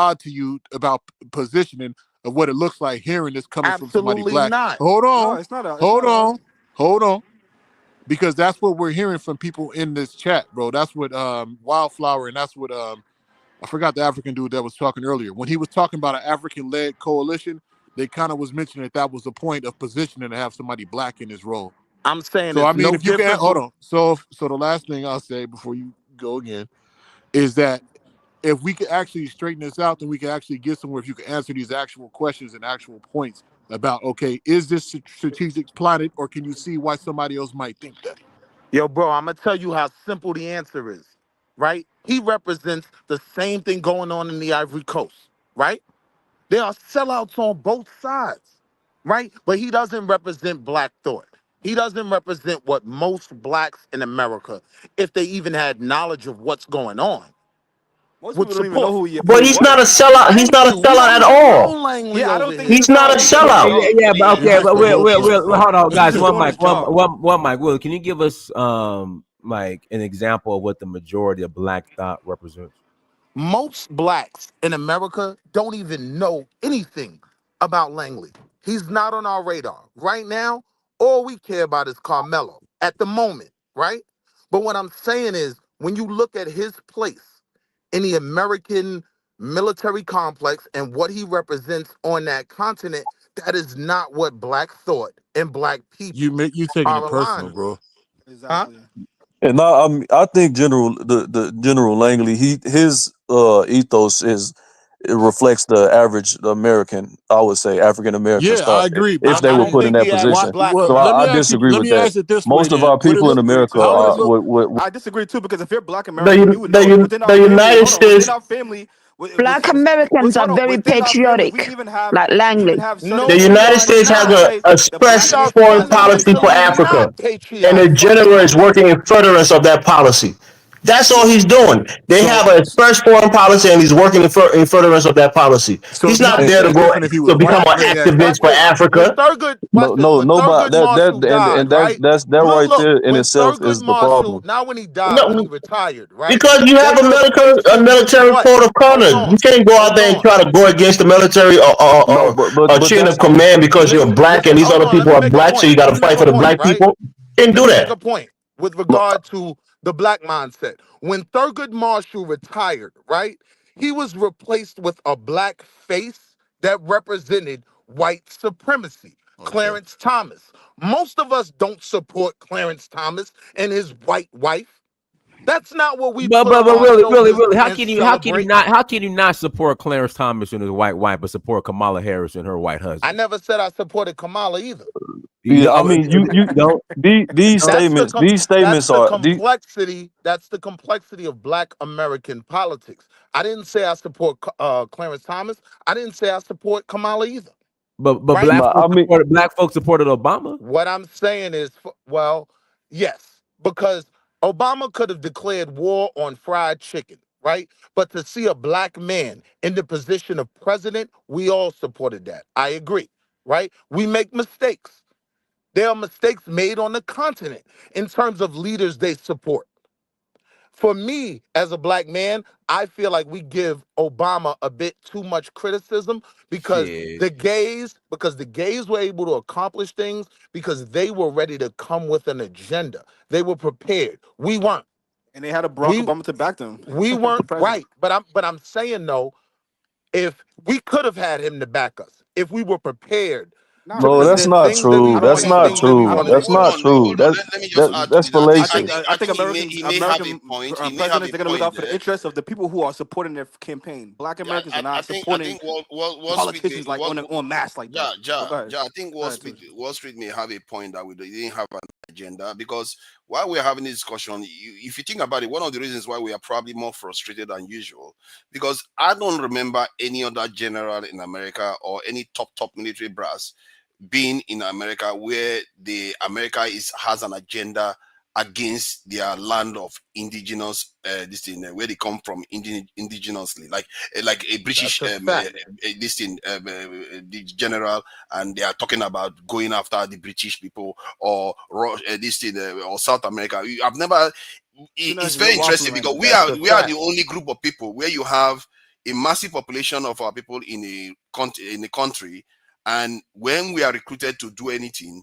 odd to you about positioning of what it looks like hearing this coming from somebody Absolutely black? not. Hold No, on, it's not. It's hold not odd. on, hold on. because that's what we're hearing from people in this chat, bro. That's what Wildflower, and that's what I forgot the African dude that was talking earlier. When he was talking about an African-led coalition, they kind of was mentioning that was the point of positioning to have somebody black in this role. I'm saying So I it's mean, no if you can different. hold on. So the last thing I'll say before you go again is that if we could actually straighten this out, then we can actually get somewhere. If you can answer these actual questions and actual points about, okay, is this strategic plotted, or can you see why somebody else might think that? Yo, bro, I'm gonna tell you how simple the answer is, right? He represents the same thing going on in the Ivory Coast, right? There are sellouts on both sides, right? But he doesn't represent black thought. He doesn't represent what most blacks in America, if they even had knowledge of what's going on, Most would people don't even know support. who he But he's not a was. sellout. He's Thank not a you. We sellout don't at even know all. Langley Yeah, I don't over think he's here. a He's not a sellout either, Yeah, sellout. yeah, dog. yeah, but He's okay, just but a we'll bullshitter, hold bro. on, He's guys. just One doing mic, his job. one mic. Will, can you give us like an example of what the majority of black thought represents? Most blacks in America don't even know anything about Langley. He's not on our radar. Right now, all we care about is Carmelo at the moment, right? But what I'm saying is, when you look at his place in the American military complex and what he represents on that continent, that is not what black thought and black people You taking are it personal, aligned with. bro. Huh? Exactly. And I think the General Langley, his ethos it reflects the average American, I would say African Americans Yeah, I thought agree. if But they I were don't put in think that the average why? position. black Well, So let me I ask you. disagree Let with me that. ask it this way. Most of Then, our would I it people in disagree America how too. would it are look? I disagree too because if you're Black American, The you would know the within our the family. United Hold on, within States our family, Black Americans are hold on, very within our family, we patriotic, like Langley. certain No, the we United are traditions. States And has I not. a say the We Black express are American foreign continent policy is for fundamentally Africa, not and the patriotic. general is working in furtherance of that policy. That's all he's doing. They So have a express foreign policy, and he's working in furtherance of that policy. so He's if you not could there say to it go different, if he was to become white, an let me ask activist that. for When Africa. Thurgood, No, watch this. no, When nobody Thurgood Marshall died, and right? that right Look. there in When itself Thurgood is the Marshall, problem. now when he died, when he No, retired, right? because you They have replaced a him with military what? code of Hold conduct. You on. can't go out Hold there and on. try to go against the military No, or but chain of that's command because you're Listen, black listen. and these Hold other on. Let people me are make a black, so point. you got Let to me make fight a for the point, black right? people. Can't Let do me make that. a point with no, regard to the black mindset. When Thurgood Marshall retired, right, he was replaced with a black face that represented white supremacy. Okay. Clarence Thomas. Most of us don't support Clarence Thomas and his white wife. That's not what we put on But our shoulders really, and celebrate. how can you not support Clarence Thomas and his white wife, but support Kamala Harris and her white I husband? never said I supported Kamala either. You yeah, I don't, mean you don't. these That's the statements are complexity. That's the complexity of Black American politics. I didn't say I support Clarence Thomas. I didn't say I support Kamala either. But Right? I mean black folks supported Obama. What I'm saying is, well, yes, because Obama could have declared war on fried chicken, right? But to see a black man in the position of president, we all supported that. I agree, right? We make mistakes. There are mistakes made on the continent in terms of leaders they support. For me, as a black man, I feel like we give Obama a bit too much criticism because Shit. the gays were able to accomplish things because they were ready to come with an agenda. They were prepared. We weren't. And they had a Barack We Obama to back them we for weren't president. right. But I'm saying though, if we could have had him to back us, if we were prepared Not to no, that's really. present not things that we true. I don't That's think present not so. things that we I true. don't wanted to think That's so. not Hold on, true. hold on. Let me just add to That's that. fallacious. I think He may have a American point. He may have presidents a they're gonna look point out for the there. interests of the people who are supporting their campaign. Black Yeah, Americans are not I supporting think Wall Street politicians like on mass like that. Oh, go ahead. I think Go ahead, Tucci. Wall Street may have a point that we didn't have an agenda because while we're having this discussion, if you think about it, one of the reasons why we are probably more frustrated than usual because I don't remember any other general in America or any top military brass being in America where the America has an agenda against their land of indigenous this thing where they come from indigenously like a British That's a fact. this thing the general and they are talking about going after the British people or this thing or South America. I've never it's You're very interesting waffling right because now. That's a we are fact. the only group of people where you have a massive population of our people in a country, and when we are recruited to do anything,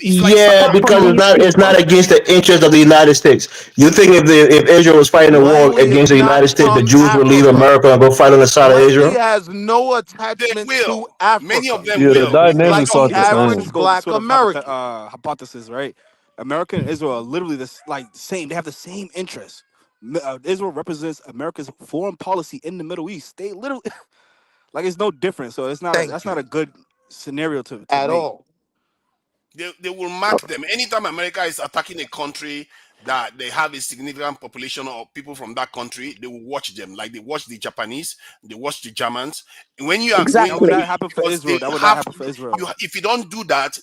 It's like Yeah, because it's not against the interest of the United States. You think if Israel was fighting a war Langley is against the not United States, the from Jews would leave Africa. America and go fight on the side of Langley Israel? has no they attachment to will. Many of Africa. them Yeah, the will. He's They like dynamics don't the aren't the care. San same. average Francisco black sort of American. hypothesis, right? America and Israel are literally this like same. They have the same interests. Israel represents America's foreign policy in the Middle East. They literally like it's no different. So it's not Thank you. not a good scenario to At make. all. They will mark them. Anytime America is attacking a country that they have a significant population of people from that country, they will watch them. Like they watch the Japanese, they watch the Germans. When you are going, That would Exactly. not happen for because Israel. they That would not have happen for Israel. if you don't do that,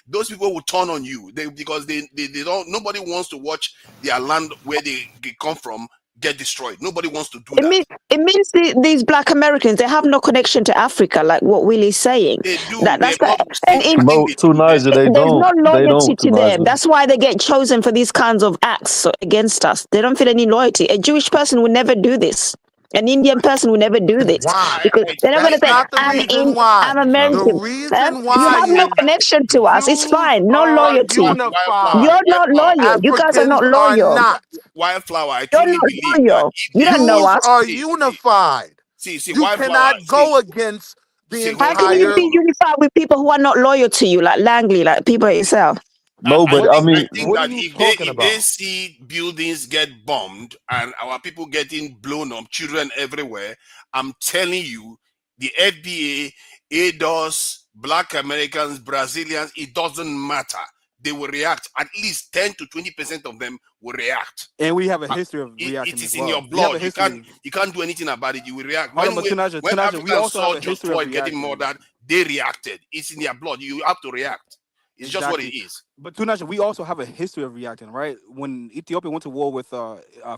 those people will turn on you. Because they don't. Nobody wants to watch their land where they come from get destroyed. Nobody wants to do that. It means these black Americans, they have no connection to Africa, like what Willie's saying. They do. That's They that, must. and I think they Too do. nice that they there's no don't. They loyalty don't. Too to nice. them. That's why they get chosen for these kinds of acts against us. They don't feel any loyalty. A Jewish person would never do this. An Indian person would never do this Why? because they're not going to That's say, not the reason why. I'm The American. reason You have why no is connection to us. It's Jews fine. No are loyalty. unified. You're not loyal. You guys are Africans not are loyal. not. Wildflower, I You're truly not believe that loyal. if You they don't know Jews us. are unified. see, You Wildflower, cannot go against the How can you entire. be unified with people who are not loyal to you, like Langley, like people yourself? No, but I mean, I think What are that you if talking they about? see buildings get bombed and our people getting blown up, children everywhere, I'm telling you, the FBA, ADOS, Black Americans, Brazilians, it doesn't matter. They will react. At least 10 to 20% of them will react. And we have a history of reacting It is as in well. your We have a blood. history. You can't do anything about it. You will react. Hold on, but When Tunaja, we Africans also have saw a George history of Floyd getting reacting. murdered, they reacted. It's in their blood. You have to react. It's just what it is. But Tunaja, we also have a history of reacting, right? When Ethiopia went to war with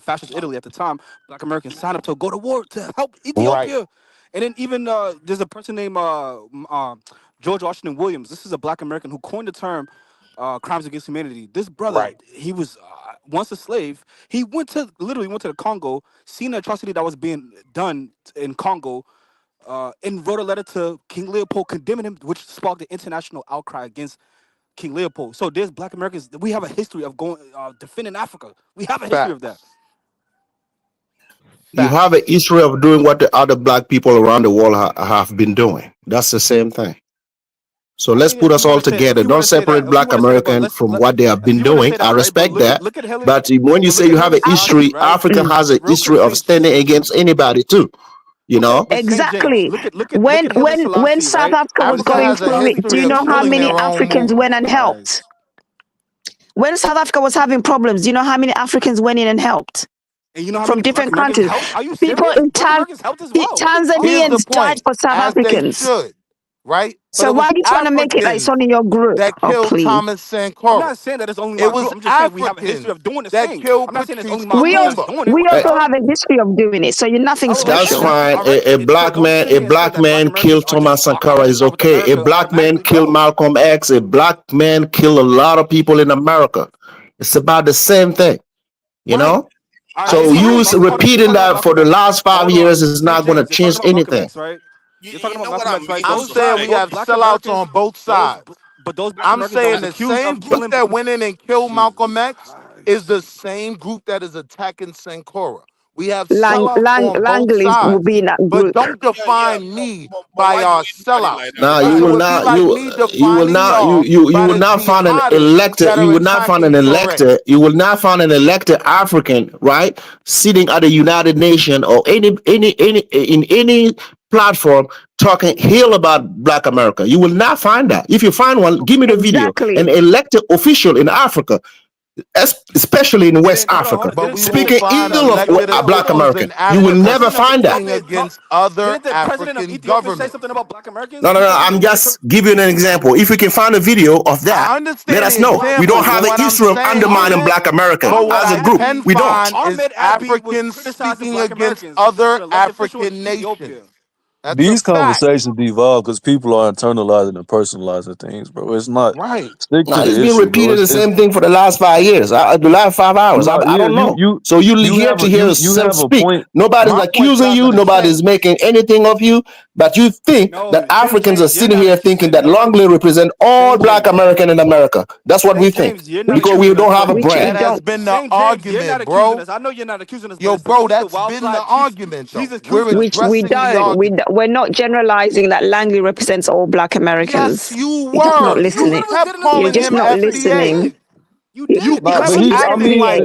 fascist Italy at the time, Black Americans signed up to go to war to help Ethiopia. Right. And then even there's a person named George Washington Williams. This is a Black American who coined the term crimes against humanity. This brother, Right. he was once a slave. He literally went to the Congo, seen the atrocity that was being done in Congo, and wrote a letter to King Leopold condemning him, which sparked the international outcry against King Leopold. So there's Black Americans. We have a history of going defending Africa. We have a history of that. You have a history of doing what the other black people around the world have been doing. That's the same thing. So let's put us all together. Don't separate Black American from what they have been doing. I respect that. But when you say you have a history, Africa has a history of standing against anybody too. You know? Exactly. When South Africa was going through it, do you know how many Africans went and helped? When South Africa was having problems, do you know how many Africans went in and helped? And you know how from many different Black countries. Americans helped? Are you People serious? in Black Americans helped as well. Tanzanians died for South as Africans. They should, right? So why are you trying to make it like it's only your group? That killed Thomas Sankara. I'm not saying that it's only my group. I'm just saying we have a history of doing this thing. I'm not saying it's only my We group that's doing it. we also have a history of doing it, so you're nothing special. That's fine. A black man killed Thomas Sankara is okay. A black man killed Malcolm X. A black man killed a lot of people in America. It's about the same thing, you know. So you repeating that for the last 5 years is not going to change anything. You're talking about Malcolm X, right? I'm saying we have sellouts on both sides. But those I'm saying the same group that went in and killed Malcolm X is the same group that is attacking Sankara. We have sellouts on both Langley sides. will be in that But group. don't define me by our sellouts. No, you will not. You will not. You will not find an elected. You will not find an elected. You will not find an elected African, right, sitting at the United Nations or any in any platform talking ill about Black America. You will not find that. If you find one, give me the video. An elected official in Africa, especially in West Africa, speaking ill of Black American. You will never find that. Against other African governments. Say something about Black Americans? No. I'm just giving an example. If we can find a video of that, let us know. We don't have a history of undermining Black Americans as a group. We don't. Is Africans speaking against other African nations. These conversations devolve because people are internalizing and personalizing things, bro. It's not right. Stick to the it's issue, been repeated the same thing for the last 5 years. The last 5 hours. I don't know. So you here to hear yourself speak. Nobody's accusing you. Nobody's making anything of you. But you think that Africans are sitting here thinking that Langley represent all Black American in America. That's what we think because we don't have a brand. That has been the argument, bro. I know you're not accusing us. Yo, bro, that's been the argument. We're not generalizing that Langley represents all Black Americans. Yes, you You're just not were. listening. You kept calling You're just him not FBA. listening. You kept acting like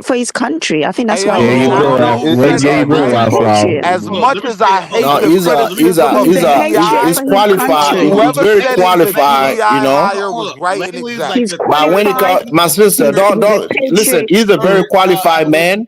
patriot for his country. I think that's Hey, why yo, There he's you and there. I go. don't know who There said you that, go, He's a right? Wildflower. patriot. As Look, let much me as say I this. Hold hate on. No, the he's a he's criticism a of He's he's the a a he's, patriot PEI, he's for his qualified. country. He's whoever very said it, the qualified. You PEI know. hire was right and Langley's like exact. He's the But when it qualified. comes, my sister, He's a don't listen. patriot. He's a very qualified man.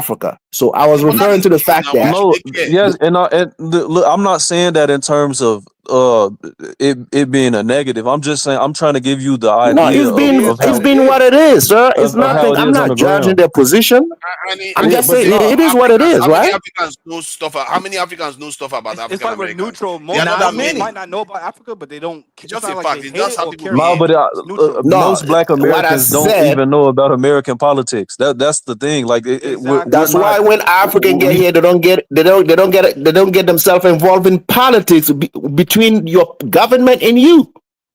Africa. So I was referring to the fact that No, yes, look, I'm not saying that in terms of it being a negative. I'm just saying I'm trying to give you the no, idea of it's how been what it is, sir. It's of how nothing. it I'm is on not the judging ground. their position. I'm just but saying it is what it is, how many right? Africans know stuff? How many Africans know stuff about It's African like we're Americans? neutral. They are Most not that Africans many. might not know about Africa, but they don't. It's It's just a not like fact. they It's hate just it how or people care about No, behave. it. but It's neutral. most Black What I Americans don't said. even know about American politics. That's the thing. Like we're That's not. why when African get We here, they don't get themselves involved in politics between your government and you.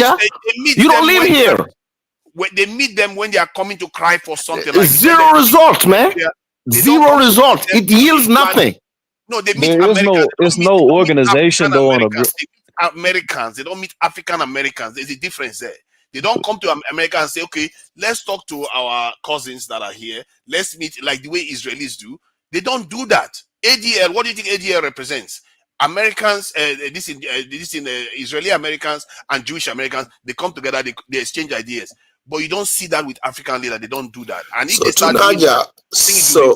Niger. You don't live here. When they meet them when they are coming to cry for something like Zero results, man. Zero results. It yields nothing. No, they meet There is Americans. no, it's no organization though on a group. They meet Americans. They don't meet African Americans. There's a difference there. They don't come to America and say, okay, let's talk to our cousins that are here. Let's meet like the way Israelis do. They don't do that. ADL, what do you think ADL represents? Americans, this in Israeli Americans and Jewish Americans, they come together, they exchange ideas. But you don't see that with African leaders. They don't do that. And if So they start doing that,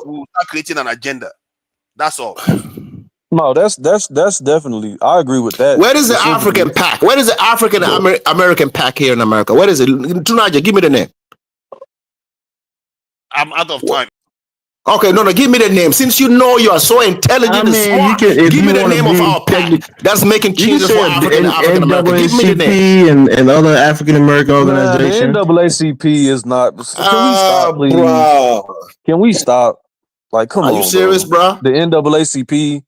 we'll start creating an agenda. That's all. No, that's definitely, I agree with that. where is the African pack? Where is the African American pack here in America? Where is it? Tunaja, give me the name. I'm out of time. Okay, no, give me the name. Since you know you are so intelligent and smart, give me the name of our pack that's making changes for African American. Give me the name. And other African American organizations. The NAACP is not. Can we stop, please? Bro. Can we stop? Like, come on. Are you serious, bro? The NAACP.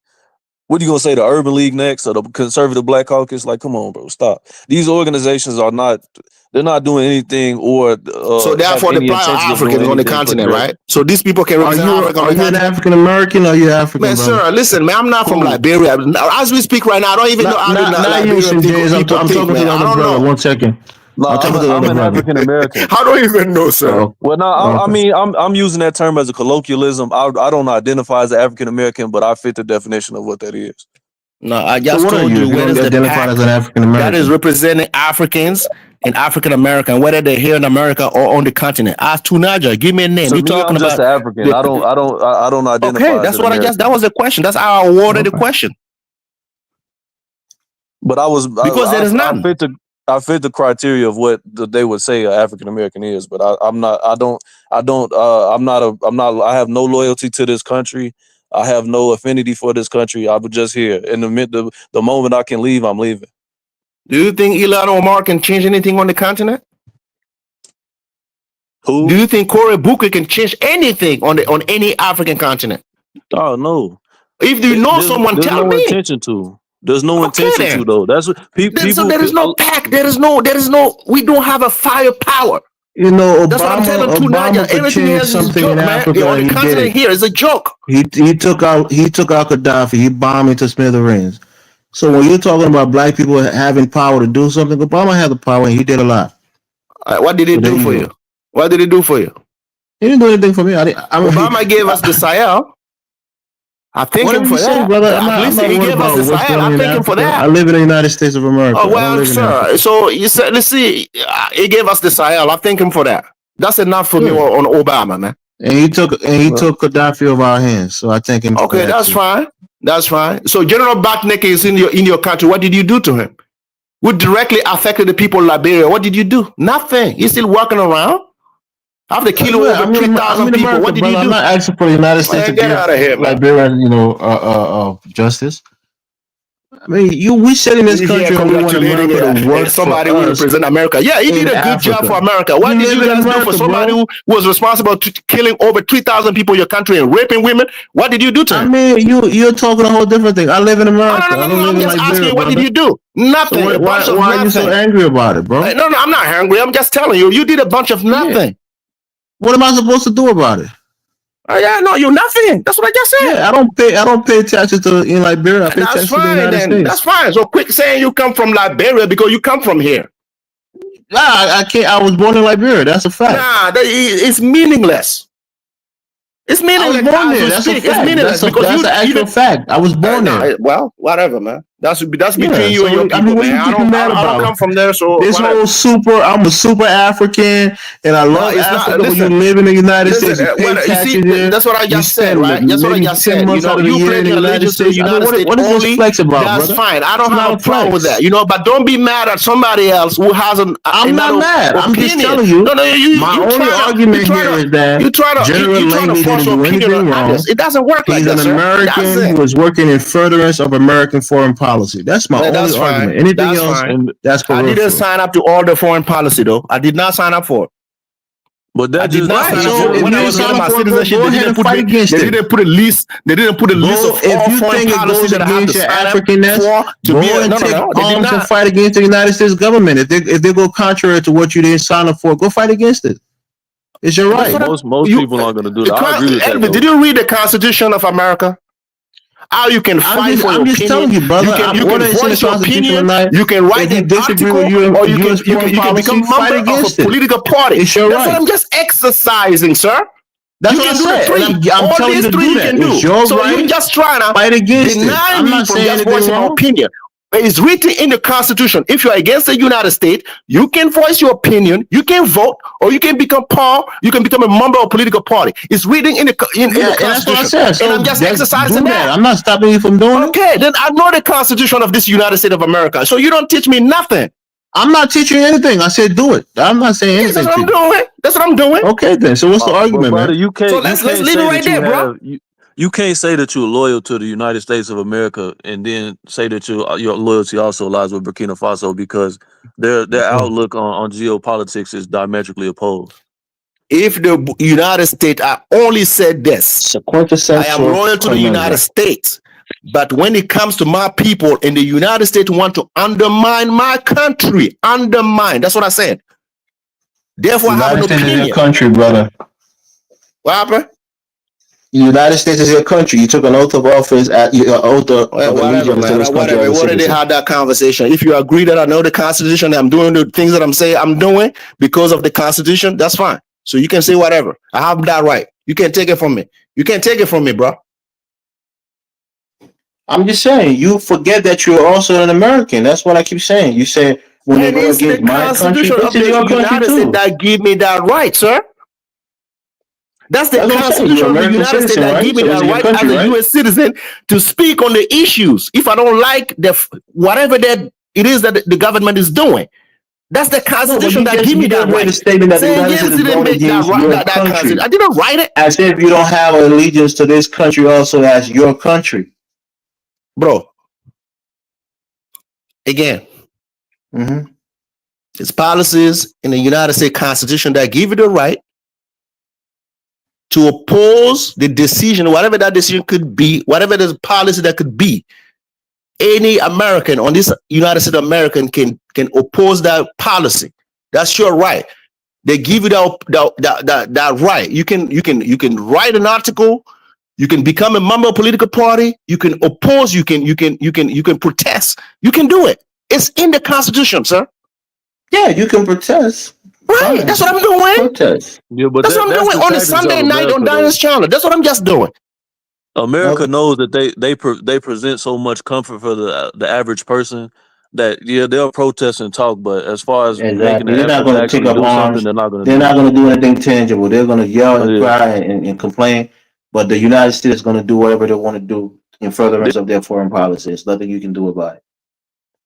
What are you gonna say? The Urban League next, or the Conservative Black Caucus? Like, come on, bro, stop. These organizations are not. They're not doing anything, or so therefore the prior Africans on the continent, right? So these people can represent Africa. Are you an African American? Or are you African? Man, sir, listen, man, I'm not from Liberia. As we speak right now, I don't even know how Liberian people I'm talking to the other brother. 1 second. No, I'm an African American. I don't even know, sir. Well, no, I mean, I'm using that term as a colloquialism. I don't identify as an African American, but I fit the definition of what that is. No, I just told you where is the pack as an African American that is representing Africans and African American, whether they're here in America or on the continent. Ask Tunaja, give me a name. So You're talking I'm just about African. I don't identify. Okay, that's what I guess. That was the question. That's how I awarded the question. But because there is none. I fit the criteria of what they would say an African American is, but I have no loyalty to this country. I have no affinity for this country. I was just here. In the moment I can leave, I'm leaving. Do you think Ilhan Omar can change anything on the continent? Who? Do you think Cory Booker can change anything on any African continent? Oh no. If you know someone, tell me. There's no intention to though. That's what people. So there is no pack. There is no. We don't have a firepower. You know, that's what I'm telling Obama could change something in Africa. On the continent here is a joke. He took out Gaddafi. He bombed into smithereens. So when you're talking about black people having power to do something, Obama had the power and he did a lot. What did he do for you? What did he do for you? He didn't do anything for me. Obama gave us the Sahel. I thank him for that. Brother, he gave us the Sahel. I thank him for that. I live in the United States of America. Oh, well, sir. So you said, let's see, he gave us the Sahel. I thank him for that. That's enough for me on Obama, man. And he took Gaddafi off our hands. So I thank him. Okay, that's fine. That's fine. So General Batneke is in your country. What did you do to him? Who directly affected the people of Liberia? What did you do? Nothing. He's still walking around. After killing over 3,000 people, America, what did you do? I'm not asking for the United States to get out of here, Liberian, justice. I mean, we sit in this country and we want America to work somebody who represent America. Yeah, he did a good job for America. What did you guys do for somebody who was responsible to killing over 3,000 people in your country and raping women? What did you do to him? I mean, you're talking a whole different thing. I live in America. No, I'm just asking, what did you do? Nothing. So why are you so angry about it, bro? No, I'm not angry. I'm just telling you, you did a bunch of nothing. Yeah. What am I supposed to do about it? Yeah, no, you're nothing. That's what I just said. Yeah, I don't pay taxes in Liberia. I pay taxes to the United States. That's fine. So quit saying you come from Liberia because you come from here. Nah, I can't. I was born in Liberia. That's a fact. Nah, it's meaningless. It's meaningless. I was born there. That's a fact. It's meaningless that's an actual fact. I was born there. Well, whatever, man. That's between you and your people, man. I don't come from there, so this whole I'm a super African, and I love Africa. When you live in the United States, you pay taxes here. That's what I just said, right? That's what I just said. You know, you pledge allegiance to the United States only. That's fine. I don't have a problem with that, but don't be mad at somebody else who has an. I'm not mad. I'm just telling you. My only argument here is that General Langley didn't do anything wrong. It doesn't work like that. He's an American who was working in furtherance of American foreign policy. That's my only argument. Anything else, that's peripheral. I didn't sign up to all the foreign policy, though. I did not sign up for it. But that did not sign up for it. When I was getting my citizenship, they didn't put a list. They didn't put a list of all foreign policies that I have to sign up for to be a arms and fight against the United States government. If they go contrary to what you didn't sign up for, go fight against it. It's your right. Most people aren't going to do that. I agree with that. Did you read the Constitution of America? how you can fight for your I'm just opinion. telling you, brother. You can voice your opinion. You can write an article, or you can become a member of a political party. It's your That's right. what I'm just exercising, sir. That's you what can I do said. the three. I'm All telling these you to three do you that. can do. It's your So right. you're just trying to fight against deny it. I'm me not from saying just anything voicing my wrong. opinion. It's written in the Constitution. If you're against the United States, you can voice your opinion, you can vote, or you can become you can become a member of a political party. It's written in the Constitution. And that's what I said. So and I'm just exercising do that. I'm not stopping you from doing it. Okay, then I know the Constitution of this United States of America. So you don't teach me nothing. I'm not teaching you anything. I said do it. I'm not saying anything. That's what I'm doing. That's what I'm doing. Okay, then. So what's the argument, brother, man? you can't. So let's leave it right there, bro. You can't say that you're loyal to the United States of America and then say that your loyalty also lies with Burkina Faso, because their outlook on geopolitics is diametrically opposed. If the United States, I only said this, I am loyal to the United States. But when it comes to my people in the United States want to undermine my country, that's what I said. Therefore, I have an opinion. United States is your country, brother. What happened? The United States is your country. You took an oath of office at your oath of allegiance to this country. What did they have that conversation? If you agree that I know the Constitution, I'm doing the things that I'm saying I'm doing because of the Constitution, that's fine. So you can say whatever. I have that right. You can't take it from me. You can't take it from me, bro. I'm just saying, you forget that you're also an American. That's what I keep saying. You say when you go against my country, this is your country too. That give me that right, sir. That's the Constitution of the United States that give me that right as a U.S. citizen to speak on the issues. If I don't like whatever that it is that the government is doing, that's the Constitution that give me that right. Statement that the United States is going against your country. I didn't write it. As if you don't have allegiance to this country also as your country. Bro. Again. It's policies in the United States Constitution that give you the right to oppose the decision, whatever that decision could be, whatever the policy that could be. Any American on this United States American can oppose that policy. That's your right. They give you that right. You can write an article. You can become a member of a political party. You can oppose. You can protest. You can do it. It's in the Constitution, sir. Yeah, you can protest. Right, that's what I'm doing. Protest. Yeah, but that's what I'm doing on a Sunday night on Dinah's channel. That's what I'm just doing. America knows that they present so much comfort for the average person that they'll protest and talk, but as far as making they're not going to pick up arms. they're not going to do anything tangible. They're going to yell and cry and complain, but the United States is going to do whatever they want to do in furtherance of their foreign policy. There's nothing you can do about it.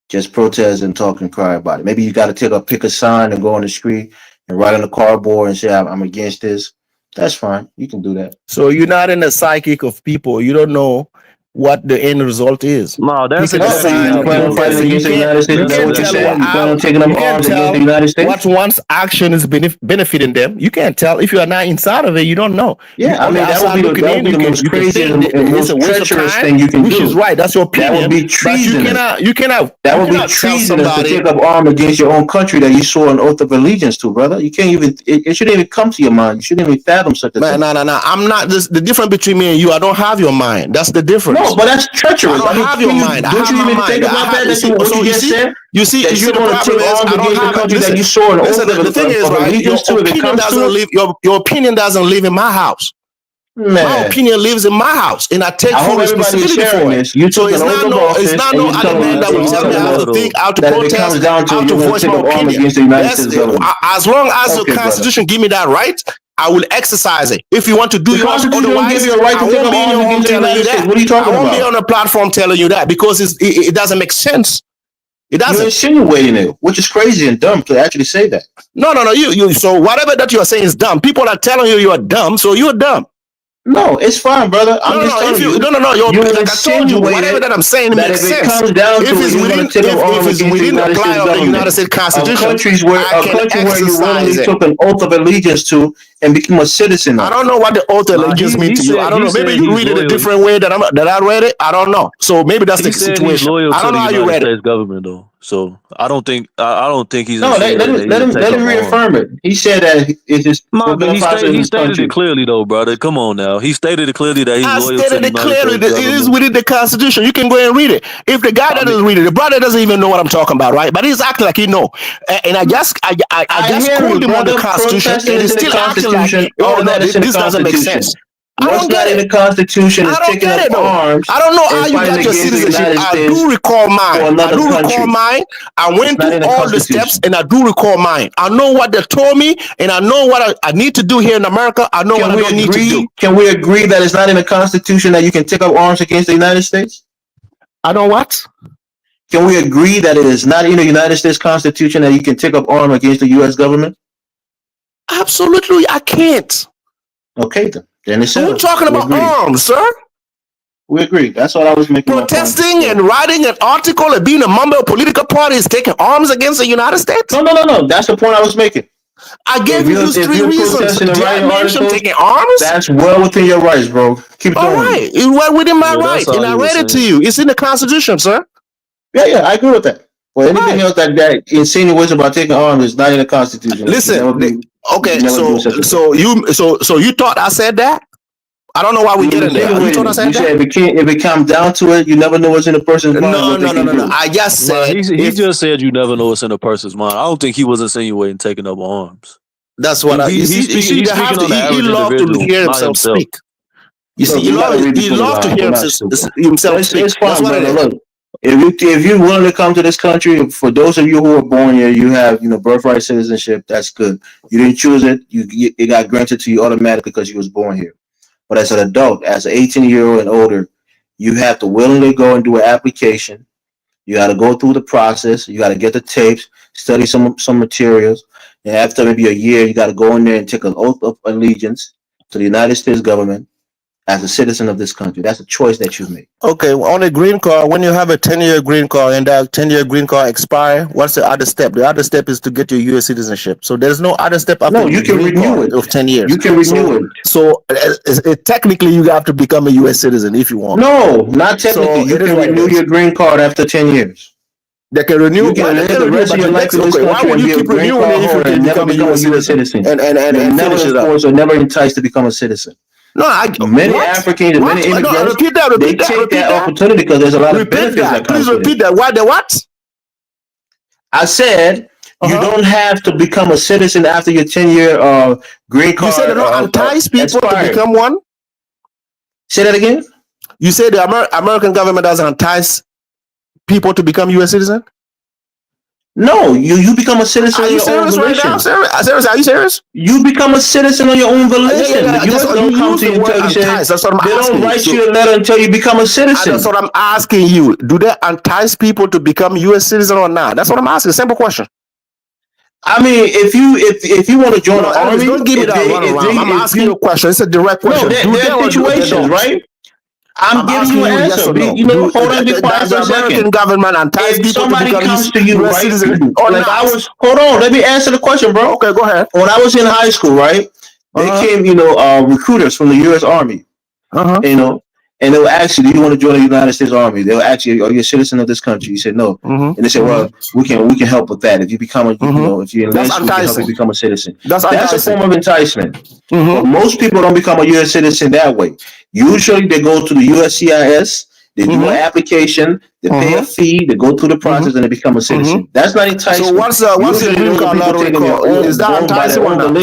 Just protest and talk and cry about it. Maybe you got to pick a sign and go on the street and write on the cardboard and say, I'm against this. That's fine. You can do that. So you're not in the psychic of people. You don't know what the end result is. No, that's you plan on fighting against the United States. That's what you said. You plan on taking them arms against the United States. What one's action is benefiting them. You can't tell if you are not inside of it. You don't know. Yeah, I mean that would be the most crazy and most treacherous thing you can do. Which is right. That's your opinion. That would be treasonous. You cannot. That would be treasonous to take up arms against your own country that you swore an oath of allegiance to, brother. You can't even. It shouldn't even come to your mind. You shouldn't even fathom such a thing. No. I'm not. The difference between me and you, I don't have your mind. That's the difference. No, but that's treacherous. I don't have your mind. Don't you even think about that? That's what you just said. You see, you're going to take arms against the country that you swore an oath of allegiance to. Your opinion doesn't live in my house. Man. My opinion lives in my house, and I take full responsibility for it. So it's not no other man that will tell me how to think, how to protest, how to voice my opinion. As long as the Constitution give me that right, I will exercise it. If you want to do yours, otherwise, I won't be in your home telling you that. What are you talking about? I won't be on a platform telling you that because it doesn't make sense. It doesn't. You're insinuating it, which is crazy and dumb to actually say that. No. You. So whatever that you are saying is dumb. People are telling you are dumb, so you're dumb. No, it's fine, brother. I'm just telling you. No. Like I told you, whatever that I'm saying makes sense. Comes down to if it's within the apply of the United States Constitution, a country where you willingly took an oath of allegiance to and become a citizen. I don't know what the oath of allegiance means to you. I don't know. Maybe you read it a different way that I read it. I don't know. So maybe that's the situation. I don't know how you read it. Government though. So I don't think he's No, let insinuating him that he let would him take let up him arms. reaffirm it. He said that it's just No, but he process in this stated country. it clearly though, brother. Come on now. He stated it clearly that he's I loyal to stated the it United clearly. States That it is government. within the Constitution. You can go and read it. If the guy I that mean, doesn't read it, the brother doesn't even know what I'm talking about, right? But he's acting like he know. And I just I just hear you, quoted him on the brother. Constitution, Protesting and is he's in the still acting like, Constitution. oh All of no, that is in the this doesn't make Constitution. sense. I What's don't get not in it. the Constitution I is don't taking get up it though. arms I don't know and how you fighting got your against the citizenship. United I States do recall for mine. I another do recall country. mine. I It's went not through in the all the steps, Constitution. and I do recall mine. I know what they told me, and I know what I need to do here in America. I know what I don't need to do. Can we agree that it's not in the Constitution that you can take up arms against the United States? I don't what? Can we agree that it is not in the United States Constitution that you can take up arms against the U.S. government? Absolutely, I can't. Okay, then it's settled. We're talking We about agree. arms, sir. We agree. That's what I was making my point. Protesting and writing an article and being a member of a political party is taking arms against the United States? No. That's the point I was making. I gave you those three reasons. Protesting and Did I writing mention articles, taking arms? that's well within your rights, bro. Keep All doing right. it. It's well within my Yeah, that's right. all And I he was read it to saying. you. It's in the Constitution, sir. Yeah, I agree with that. But anything Right. else that insinuates about taking arms is not in the Constitution. Listen, okay, so so you thought I said that? I don't know why we're getting there. You thought I said you that? said if it comes down to it, you never know what's in a person's mind. No. I just said he just said you never know what's in a person's mind. I don't think he was insinuating taking up arms. That's what he's speaking on the average individual, hear not himself speak. You see, he loves to hear himself speak. It's fine, That's what brother. it is. Look, if you're willing to come to this country, for those of you who are born here, you have birthright citizenship. That's good. You didn't choose it. It got granted to you automatically because you was born here. But as an adult, as an 18-year-old and older, you have to willingly go and do an application. You got to go through the process. You got to get the tapes, study some materials, and after maybe a year, you got to go in there and take an oath of allegiance to the United States government as a citizen of this country. That's a choice that you make. Okay, on a green card, when you have a 10-year green card and that 10-year green card expire, what's the other step? The other step is to get your U.S. citizenship. So there's no other step after you can renew it of 10 years. You can renew it. So technically, you have to become a U.S. citizen if you want. No, not technically. You can renew your green card after 10 years. They can renew. You can live the rest of your life in this why country would and you be a keep green renewing card it if you holder can and never become a become a U.S. citizen? And never finish it up? enforced or never enticed to become a citizen. No, many Africans and many immigrants, they take that opportunity because there's a lot of benefits that come with it. Please repeat that. Why the what? I said you don't have to become a citizen after your 10-year green card. You said they don't entice people to become one? Say that again? You said the American government doesn't entice people to become U.S. citizen? No, you become a citizen on your own volition. Serious? Are you serious? You become a citizen on your own volition. The U.S. don't come to you and tell you, they don't write you a letter until you become a citizen. That's what I'm asking you. Do they entice people to become U.S. citizen or not? That's what I'm asking. Simple question. I mean, if you want to join the army, don't give me that runaround. I'm asking you a question. It's a direct question. No, there are situations, right? I'm giving you an answer. Hold on, be quiet for a second. The American government entice people to become comes to you, right? Like hold on, let me answer the question, bro. Okay, go ahead. When I was in high school, right, they came, recruiters from the U.S. Army, and they will ask you, do you want to join the United States Army? They'll ask you, are you a citizen of this country? You said no, and they said, well, we can help with that. If you become a, if you're enlisted, we can help you become a citizen. That's a form of enticement. But most people don't become a U.S. citizen that way. Usually, they go to the USCIS, they do an application, they pay a fee, they go through the process, and they become a citizen. That's not enticement. So what's the green card lottery called? Is that enticing or not?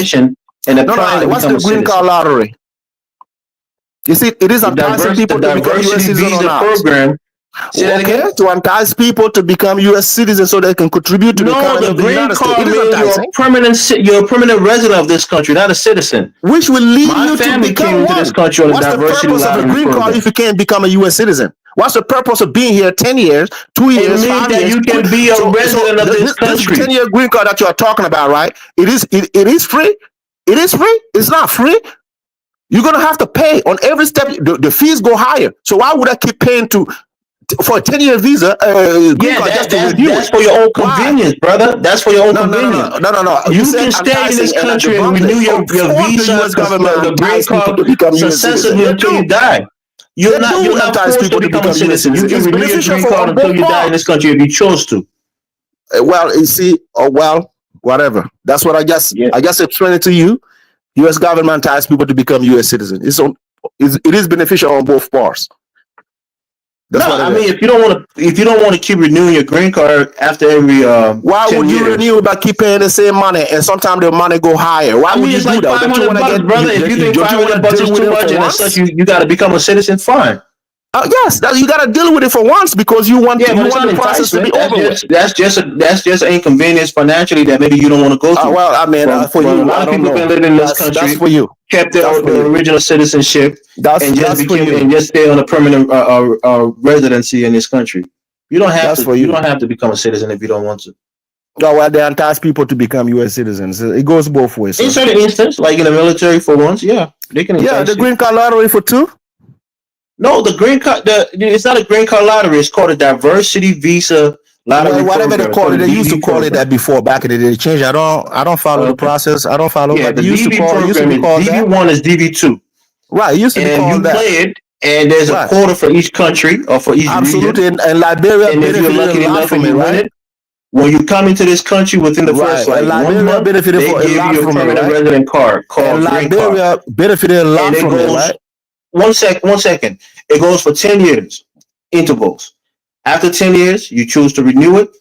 What's the green card lottery? You see, it is enticing people to become U.S. citizens or not. Program. Okay, to entice people to become U.S. citizens so they can contribute to the economy of the United States. It is enticing. You're a permanent resident of this country, not a citizen. Which will lead you to become one. To this country on What's the purpose of a green card if you can't become a U.S. citizen? What's the purpose of being here 10 years, 2 years, 5 years? You can be a resident of this country. This 10-year green card that you are talking about, right? It is free. It is free. It's not free. You're gonna have to pay on every step. The fees go higher. So why would I keep paying for a 10-year visa? That's for your own convenience, brother. That's for your own convenience. No. You can stay in this country and renew your visa, the green card, successively until you die. You're not forced to become a citizen. You can renew your green card until you die in this country if you chose to. Well, you see, whatever. That's what I just explained it to you. U.S. government ties people to become U.S. citizens. It is beneficial on both parts. That's no, I mean, if you don't want to keep renewing your green card after every why would you renew by keep paying the same money and sometimes the money go higher? Why would you do that? $500, brother. If you think $500 is too much and as such you got to become a citizen, fine. Yes, you got to deal with it for once because you want the process to be over. That's just an inconvenience financially that maybe you don't want to go through. Well, I mean, for you, a lot of people been living in this country. That's for you. Kept their original citizenship and just stay on a permanent residency in this country. You don't have to. You don't have to become a citizen if you don't want to. No, well, they entice people to become U.S. citizens. It goes both ways. In certain instances, like in the military, for once, yeah, they can. Yeah, the green card lottery for two. No, the green card. It's not a green card lottery. It's called a diversity visa lottery. Well, whatever they call it, they used to call it that before. Back in the day, they changed. I don't follow the process. I don't follow. Yeah, the DV program is DV1 is DV2. Right, it used to be called that. And you play it, and there's a quota for each country or for each region. And Liberia, and if you're lucky enough and you win it, when you come into this country within the first like 1 month, they give you a permanent resident card called green card. Liberia benefited a lot from it, right? 1 second. It goes for 10 years, intervals. After 10 years, you choose to renew it,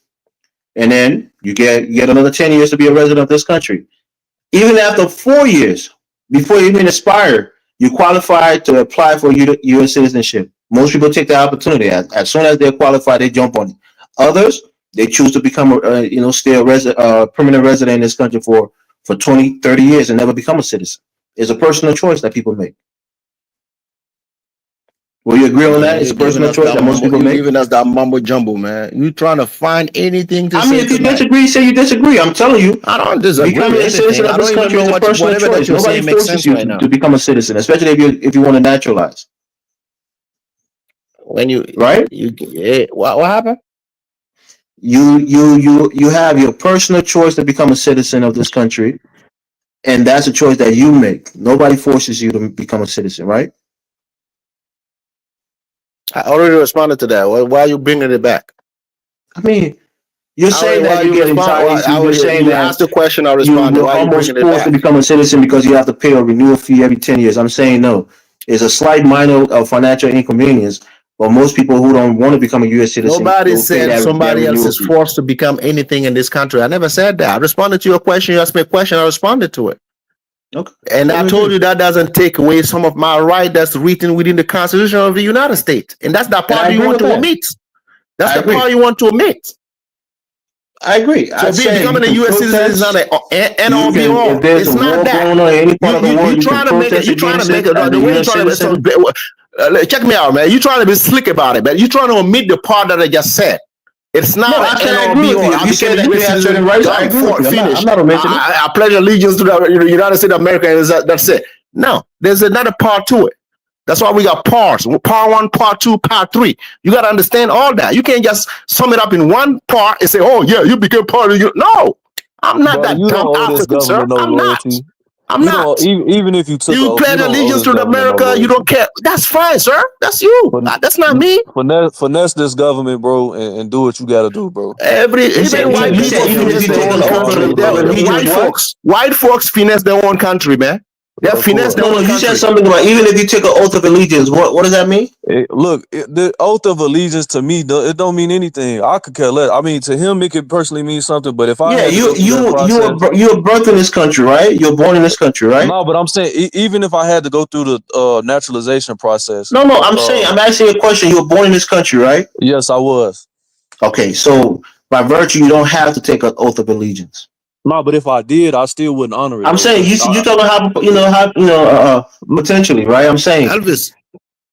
and then you get another 10 years to be a resident of this country. Even after 4 years, before you even expire, you qualify to apply for U.S. citizenship. Most people take the opportunity. As soon as they're qualified, they jump on it. Others, they choose to become stay a permanent resident in this country for 20, 30 years and never become a citizen. It's a personal choice that people make. Will you agree on that? It's a personal choice that most people make. Even as that mumbo jumbo, man. You trying to find anything to say? I mean, if you disagree, say you disagree. I'm telling you. I don't disagree. Becoming a citizen of this country is a personal choice. Nobody forces you to become a citizen, especially if you want to naturalize. When you right? What happened? You have your personal choice to become a citizen of this country, and that's a choice that you make. Nobody forces you to become a citizen, right? I already responded to that. Why are you bringing it back? I mean, you're saying that you're getting tired. You're saying that asked the question. I responded. You're almost forced to become a citizen because you have to pay a renewal fee every 10 years. I'm saying no. It's a slight minor financial inconvenience, but most people who don't want to become a U.S. citizen. Nobody said somebody else is forced to become anything in this country. I never said that. I responded to your question. You asked me a question. I responded to it. Okay. And I told you that doesn't take away some of my right that's written within the Constitution of the United States. And that's the part you want to omit. That's the part you want to omit. I agree. So becoming a U.S. citizen is not an all be all. It's not that. You're trying to make it. You're trying to make it. The way you're trying to check me out, man. You're trying to be slick about it, man. You're trying to omit the part that I just said. It's not an all be all. You said that we have certain rights. I agree with you. I'm not omitting it. I pledge allegiance to the United States of America. That's it. No, there's another part to it. That's why we got parts. Part 1, part 2, part 3. You got to understand all that. You can't just sum it up in one part and say, "Oh yeah, you became part of you." No, I'm not that dumb African, sir. I'm not. I'm not. Even if you took, you pledge allegiance to America, you don't care. That's fine, sir. That's you. That's not me. Finesse this government, bro, and do what you got to do, bro. White folks finesse their own country, man. They're finesse their own country. You said something about even if you take an oath of allegiance. What does that mean? The oath of allegiance to me, it don't mean anything. I could care less. I mean, to him, it could personally mean something. But if you were birthed in this country, right? You're born in this country, right? No, but I'm saying even if I had to go through the naturalization process. No, I'm saying I'm asking you a question. You were born in this country, right? Yes, I was. Okay, so by virtue, you don't have to take an oath of allegiance. No, but if I did, I still wouldn't honor it. I'm saying you talking how potentially, right? I'm saying Elvis,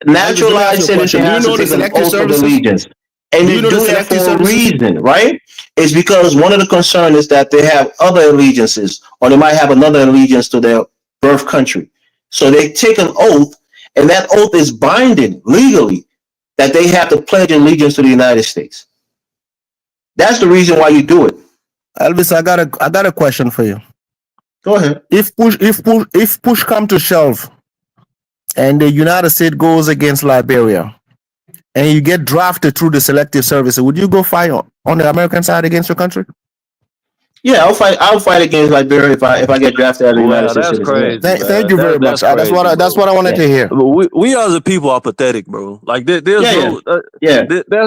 naturalized citizen has to take an oath of allegiance, and they do that for a reason, right? It's because one of the concerns is that they have other allegiances, or they might have another allegiance to their birth country. So they take an oath, and that oath is binding legally that they have to pledge allegiance to the United States. That's the reason why you do it. Elvis, I got a question for you. Go ahead. If push come to shove, and the United States goes against Liberia, and you get drafted through the selective service, would you go fight on the American side against your country? Yeah, I'll fight against Liberia if I get drafted as a United Wow, States that's citizen. Yeah. crazy, man. Thank you very much. That's crazy, That's what I wanted to hear. We as a people are pathetic, bro. Like there's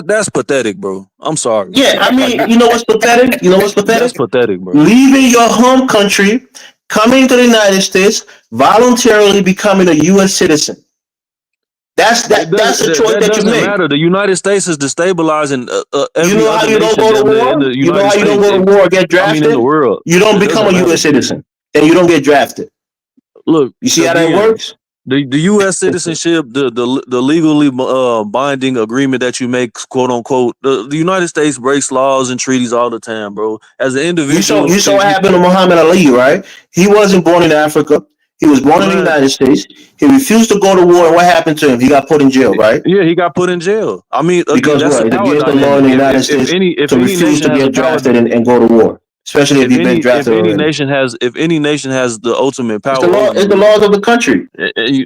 that's pathetic, bro. I'm sorry. Yeah, I mean, you know what's pathetic? You know what's pathetic? That's pathetic, bro. Leaving your home country, coming to the United States, voluntarily becoming a U.S. citizen. That's the choice that you make. Matter. The United States is destabilizing every you know how you don't go to war? You know how you don't go to war or get drafted? in the world. You don't become a U.S. citizen, and you don't get drafted. Look, you see how that works? The U.S. citizenship, the legally binding agreement that you make, quote unquote, the United States breaks laws and treaties all the time, bro. As an individual, you saw what happened to Muhammad Ali, right? He wasn't born in Africa. He was born in the United States. He refused to go to war. And what happened to him? He got put in jail, right? Yeah, he got put in jail. I mean, because that's it's against the law in the United States to refuse to get drafted and go to war, especially if you've been drafted. If any nation has the ultimate power, it's the laws of the country.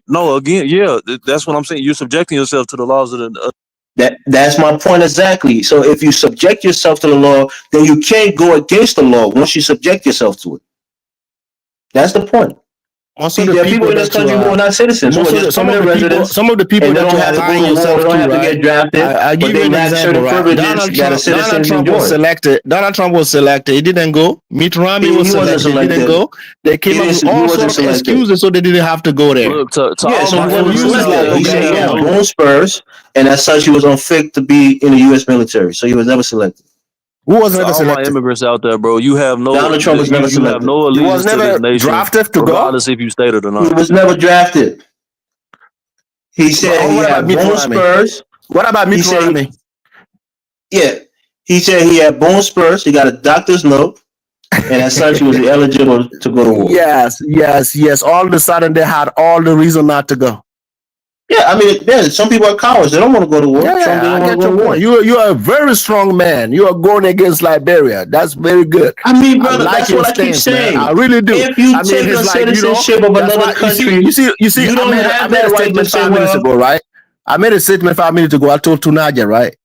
No, again, yeah, that's what I'm saying. You're subjecting yourself to the laws of the. That's my point exactly. So if you subject yourself to the law, then you can't go against the law once you subject yourself to it. That's the point. Also, there are people in this country who are not citizens. Some of the people that don't have to go yourself don't have to get drafted. I give you an example. Right? Donald Trump was selected. He didn't go. Mitt Romney was selected. He didn't go. They came up with all sorts of excuses so they didn't have to go there. He said he had bone spurs, and as such, he was unfit to be in the U.S. military. So he was never selected. Who was never all selected? My immigrants out there, bro. You have no. Donald Trump was never selected. You have no allegiance to this nation, drafted to regardless if you stated or not. He was never drafted. He said he had bone spurs. What about Mitt Romney? Yeah, he said he had bone spurs. He got a doctor's note, and as such, he was eligible to go to war. Yes. All of a sudden, they had all the reason not to go. Yeah, I mean, some people are cowards. They don't want to go to war. I get your point. You're a very strong man. You are going against Liberia. That's very good. I mean, brother, that's what I keep saying. Man. I really do. If you take the citizenship of another country, you see, you don't have that statement 5 minutes ago, right? I made a statement 5 minutes ago. I told Tunaja, right?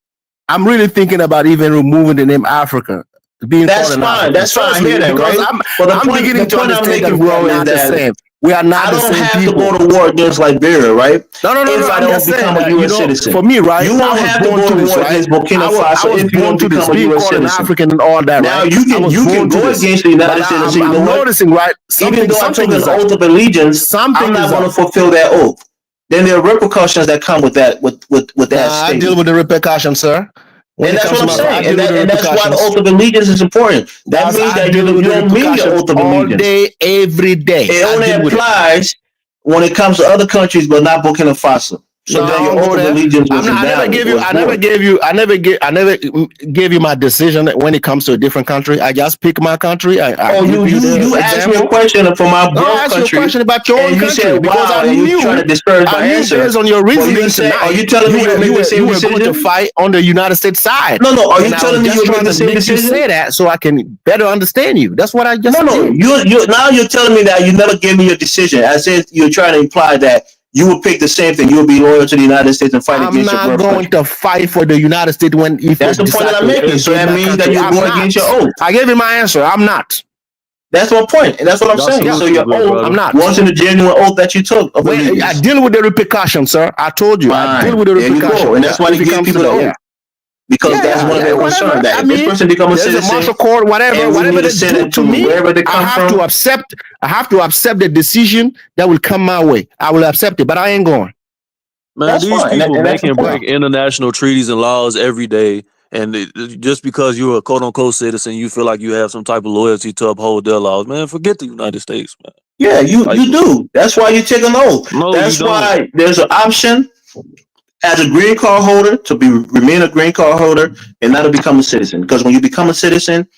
I'm really thinking about even removing the name Africa. That's fine. That's fine. I hear that, right? I'm beginning to understand that we're not the same. We are not the same people. I don't have to go to war against Liberia, right? No. If I don't become a U.S. citizen. For me, right? You won't have to go to war against Burkina Faso if you don't become a U.S. citizen. African and all that, now, right? you can go against the United States. I'm noticing, right? Even though I took an oath of allegiance, I'm not going to fulfill that oath. Then there are repercussions that come with that. With that I deal with the repercussions, sir. And that's what I'm saying. And that's why the oath of allegiance is important. That means that you don't mean your oath of allegiance. All day, every day. It only applies when it comes to other countries, but not Burkina Faso. So then your oath of allegiance was invalid. I never gave you my decision when it comes to a different country. I just pick my country. You asked me a question from my birth country. I asked you a question about your own country. Said, because I knew trying to disparage my answer. Based on your reasoning are you telling me you were going to fight on the United States side? No. Are you telling me you're making the same decision? You say that so I can better understand you. That's what I just said. No. Now you're telling me that you never gave me your decision. I said you're trying to imply that you will pick the same thing. You'll be loyal to the United States and fight against your birth country. I'm not going to fight for the United States that's the point that I'm making. So that means that you're going against your oath. I gave you my answer. I'm not. That's my point, and that's what I'm saying. So your oath, I'm not. Wasn't a genuine oath that you took. I deal with the repercussions, sir. I told you. Fine. I deal with the repercussions. And that's why you give people the oath. Because that's one of their concerns. That if this person becomes a citizen, martial court, whatever they do to me, wherever they come from, I have to accept the decision that will come my way. I will accept it, but I ain't going. Man, that's these fine. People make and break international treaties and laws every day, and just because you're a quote-unquote citizen, you feel like you have some type of loyalty to uphold their laws. Man, forget the United States, man. Yeah, you do. That's why you take an oath. No, that's why there's an option as a green card holder to remain a green card holder and not to become a citizen. Because when you become a citizen,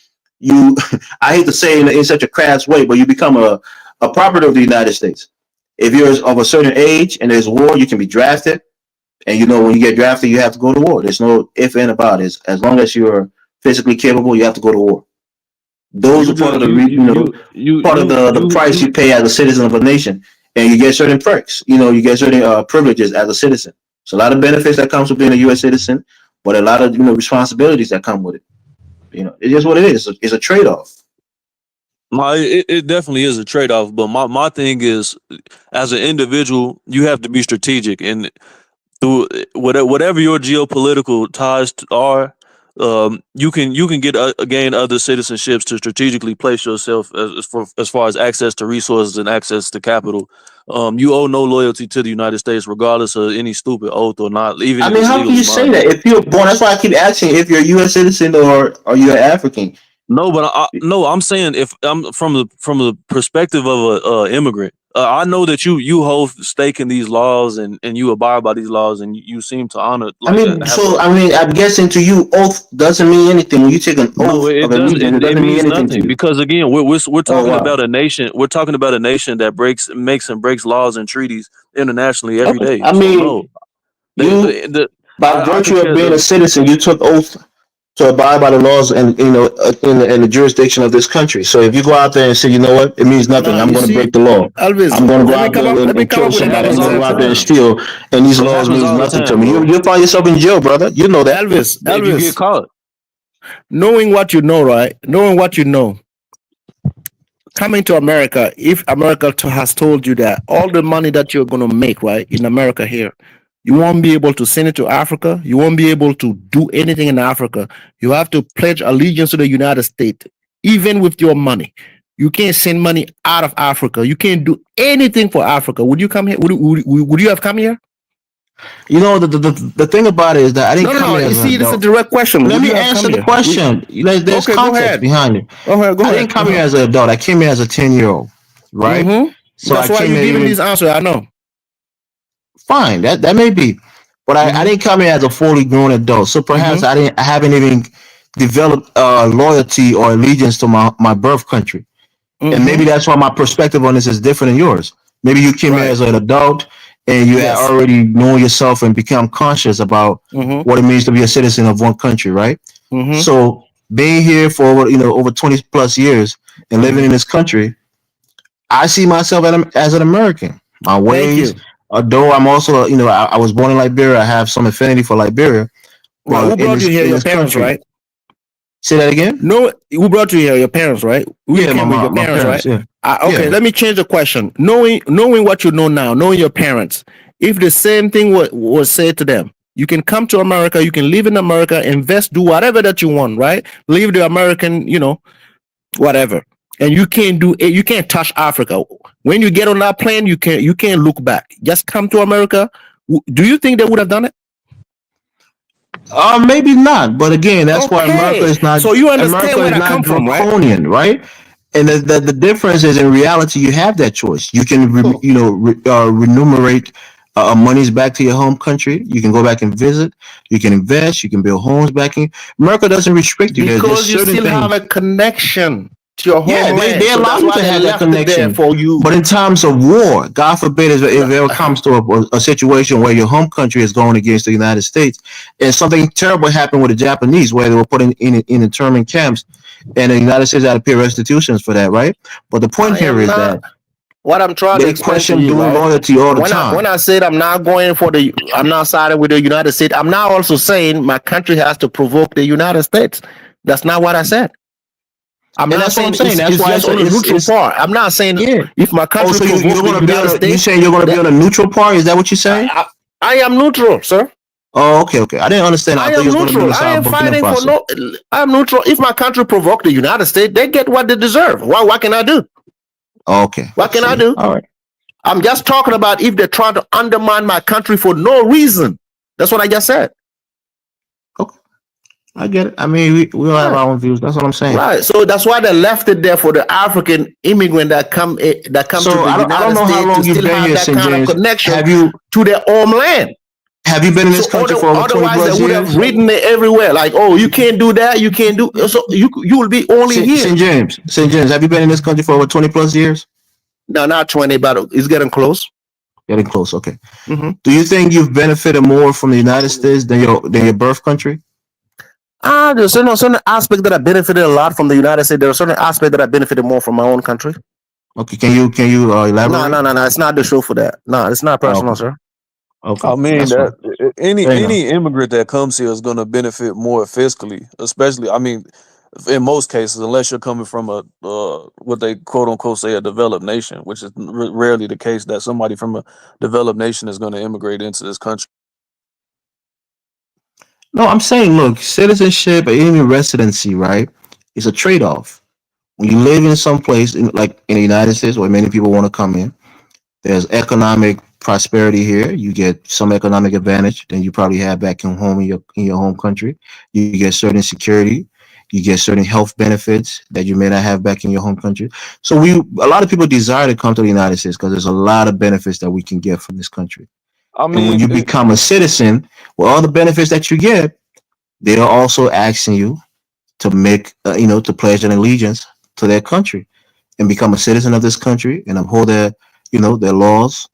I hate to say it in such a crass way, but you become a property of the United States. If you're of a certain age and there's war, you can be drafted. And when you get drafted, you have to go to war. There's no if and about it. As long as you're physically capable, you have to go to war. Those are part of the price you pay as a citizen of a nation. And you get certain perks. You get certain privileges as a citizen. So a lot of benefits that comes with being a U.S. citizen, but a lot of responsibilities that come with it. It's just what it is. It's a trade-off. It definitely is a trade-off, but my thing is, as an individual, you have to be strategic, and through whatever your geopolitical ties are, you can gain other citizenships to strategically place yourself as far as access to resources and access to capital. You owe no loyalty to the United States, regardless of any stupid oath or not. Even I if mean, it's how can legally you say binding. that if you're born? That's why I keep asking if you're a U.S. citizen or you're African. No, but I'm saying if I'm from the perspective of a immigrant, I know that you hold stake in these laws and you abide by these laws and you seem to honor I'm guessing to you, oath doesn't mean anything. When you take an No, oath it of does. allegiance, it It doesn't mean means anything to nothing you. because again, we're Oh talking wow. about a nation. We're talking about a nation that makes and breaks laws and treaties internationally every Okay. day. I So mean, no, you by I could virtue of care being a less. citizen, you took oath to abide by the laws and in the jurisdiction of this country. So if you go out there and say, you know what, it means nothing. Now I'm you going to see, break the law. Elvis, I'm going to go let me out come there up. Let me and come kill up with It somebody. another I'm happens going all to the go out example. there and time. steal, and these It laws happens means all the nothing to time, me. bro. You'll find yourself in jail, brother. You know that. Elvis, If you get Elvis, caught, knowing what you know, right? Knowing what you know, coming to America, if America has told you that all the money that you're going to make, right, in America here, you won't be able to send it to Africa. You won't be able to do anything in Africa. You have to pledge allegiance to the United States, even with your money. You can't send money out of Africa. You can't do anything for Africa. Would you come here? Would you have come here? You know, the thing about it is that I didn't come No. here You as an see, this is a adult. direct question. Let Would me you have come answer the here? question. There's Okay, go context ahead. behind it. Go I ahead. didn't come here as an adult. I came here as a 10-year-old, right? So That's I why came you're here giving even this answer. I know. fine. That may be, but I didn't come here as a fully grown adult. So perhaps I haven't even developed loyalty or allegiance to my birth country, and maybe that's why my perspective on this is different than yours. Maybe you came here as an adult and you had already known yourself and become conscious about what it means to be a citizen of one country, right? So being here for over 20 plus years and living in this country, I see myself as an American. My ways, although I'm also, I was born in Liberia, I have some affinity for Liberia. Right. But Who brought you here? in Your this parents, country, right? say that again. No, who brought you here? Your parents, right? Yeah, Came with your my parents, right? Yeah. Okay, Yeah. let me change the question. Knowing what you know now, knowing your parents, if the same thing was said to them, you can come to America, you can live in America, invest, do whatever that you want, right? Leave the American, whatever, and you can't touch Africa. When you get on that plane, you can't look back. Just come to America. Do you think they would have done it? Maybe not. But again, that's why America Okay, is not. so you understand America where is I not come from, right? draconian, right? And the difference is, in reality, you have that choice. You can, remunerate monies back to your home country. You can go back and visit. You can invest. You can build homes back in. America doesn't restrict you. There's Because you certain still have things. a connection to your Yeah, homeland. they So allow that's you why to they have that left it there connection. for you. But in times of war, God forbid, if it ever comes to a situation where your home country is going against the United States, and something terrible happened with the Japanese, where they were put in internment camps, and the United States had to pay restitutions for that, right? But the point here is that What I'm trying to they explain to question you, dual right? loyalty all the When time. I said I'm not siding with the United States, I'm not also saying my country has to provoke the United States. That's not what I said. I'm And not that's what I'm saying saying. That's it's why just on the neutral it's part. I'm not saying if my Oh, country so you're provoke the going to be United on you States. saying you're going to be on a neutral part? Is that what you're saying? I am neutral, sir. Oh, okay. I didn't understand. I I thought you am was going to be on neutral. the I side am of Burkina fighting for Faso. I'm neutral. If my country provoke the United States, they get what they deserve. What can I do? Okay. What can I do? All right. I'm just talking about if they're trying to undermine my country for no reason. That's what I just said. Okay. I get it. I mean, we all have our own views. That's what I'm saying. Right. So that's why they left it there for the African immigrant that come to the United States to still have that kind of connection to their homeland. Have you been in this country for over 20 plus years? Otherwise, they would have written it everywhere. Like, oh, you can't do that. You can't do. So you will be only here. St. James, have you been in this country for over 20 plus years? No, not 20, but it's getting close. Getting close. Okay. Do you think you've benefited more from the United States than your birth country? There's certain aspect that I benefited a lot from the United States. There are certain aspects that I benefited more from my own country. Okay, can you elaborate? No, it's not the show for that. No, it's not personal, sir. Okay, I mean that's fine. that any Fair enough. any immigrant that comes here is going to benefit more fiscally, especially. I mean, in most cases, unless you're coming from a what they quote unquote say a developed nation, which is rarely the case that somebody from a developed nation is going to immigrate into this country. No, I'm saying, look, citizenship or even residency, right? It's a trade-off. When you live in some place, like in the United States, where many people want to come in, there's economic prosperity here. You get some economic advantage than you probably have back in home in your home country. You get certain security. You get certain health benefits that you may not have back in your home country. So a lot of people desire to come to the United States because there's a lot of benefits that we can get from this country. I And when mean, you become a citizen, with all the benefits that you get, they are also asking you to make, to pledge an allegiance to their country and become a citizen of this country and uphold their laws,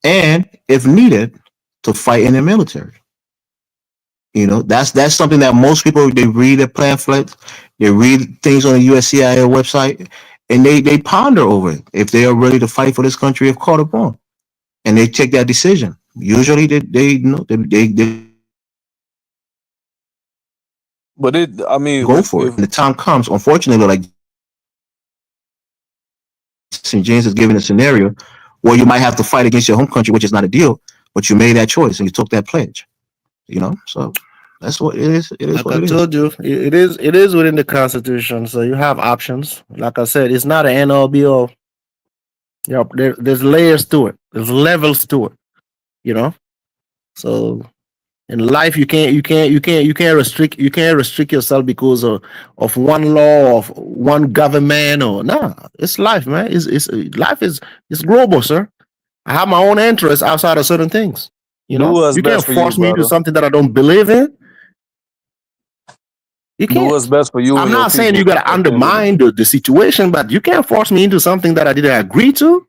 and if needed, to fight in the military. That's something that most people, they read the pamphlets, they read things on the USCIS website, and they ponder over it if they are ready to fight for this country if called upon, and they take that decision. Usually, they but I mean, go for it. if And the time comes, unfortunately, like St. James is giving a scenario where you might have to fight against your home country, which is not a deal, but you made that choice and you took that pledge. So that's what it is. It is Like what I it is. told you, it is within the Constitution, so you have options. Like I said, it's not an end all be all. There's layers to it. There's levels to it. You know, so in life you can't restrict yourself because of one law of one government or nah. It's life, man. It's life is it's global, sir. I have my own interests outside of certain things. do what's You can't best for you, force me into brother. something that I don't believe in. You Do what's can't. best for you I'm and your not saying you people. got to At the end of the undermine the situation, but you can't force me into something that I didn't agree to.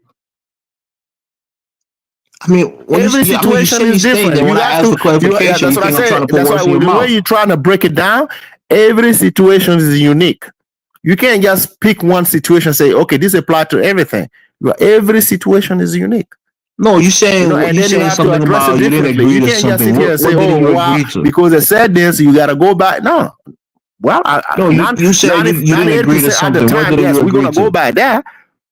I mean, Every you situation say you is stay different. there. When You I have ask to. for Yeah, clarification, that's you what I think I'm trying said. to put That's why words in your the way mouth. you're trying to break it down, every situation is unique. You can't just pick one situation and say, okay, this applies to everything. Every situation is unique. No, And you then you saying have to something address it about you didn't differently. agree You to can't just something. sit here and say, What didn't oh, you wow, agree to? because they said this, you got to go by. No. Well, No, you said you didn't agree to 98% at the something. What time, didn't yes, you we're going agree to go to? by that.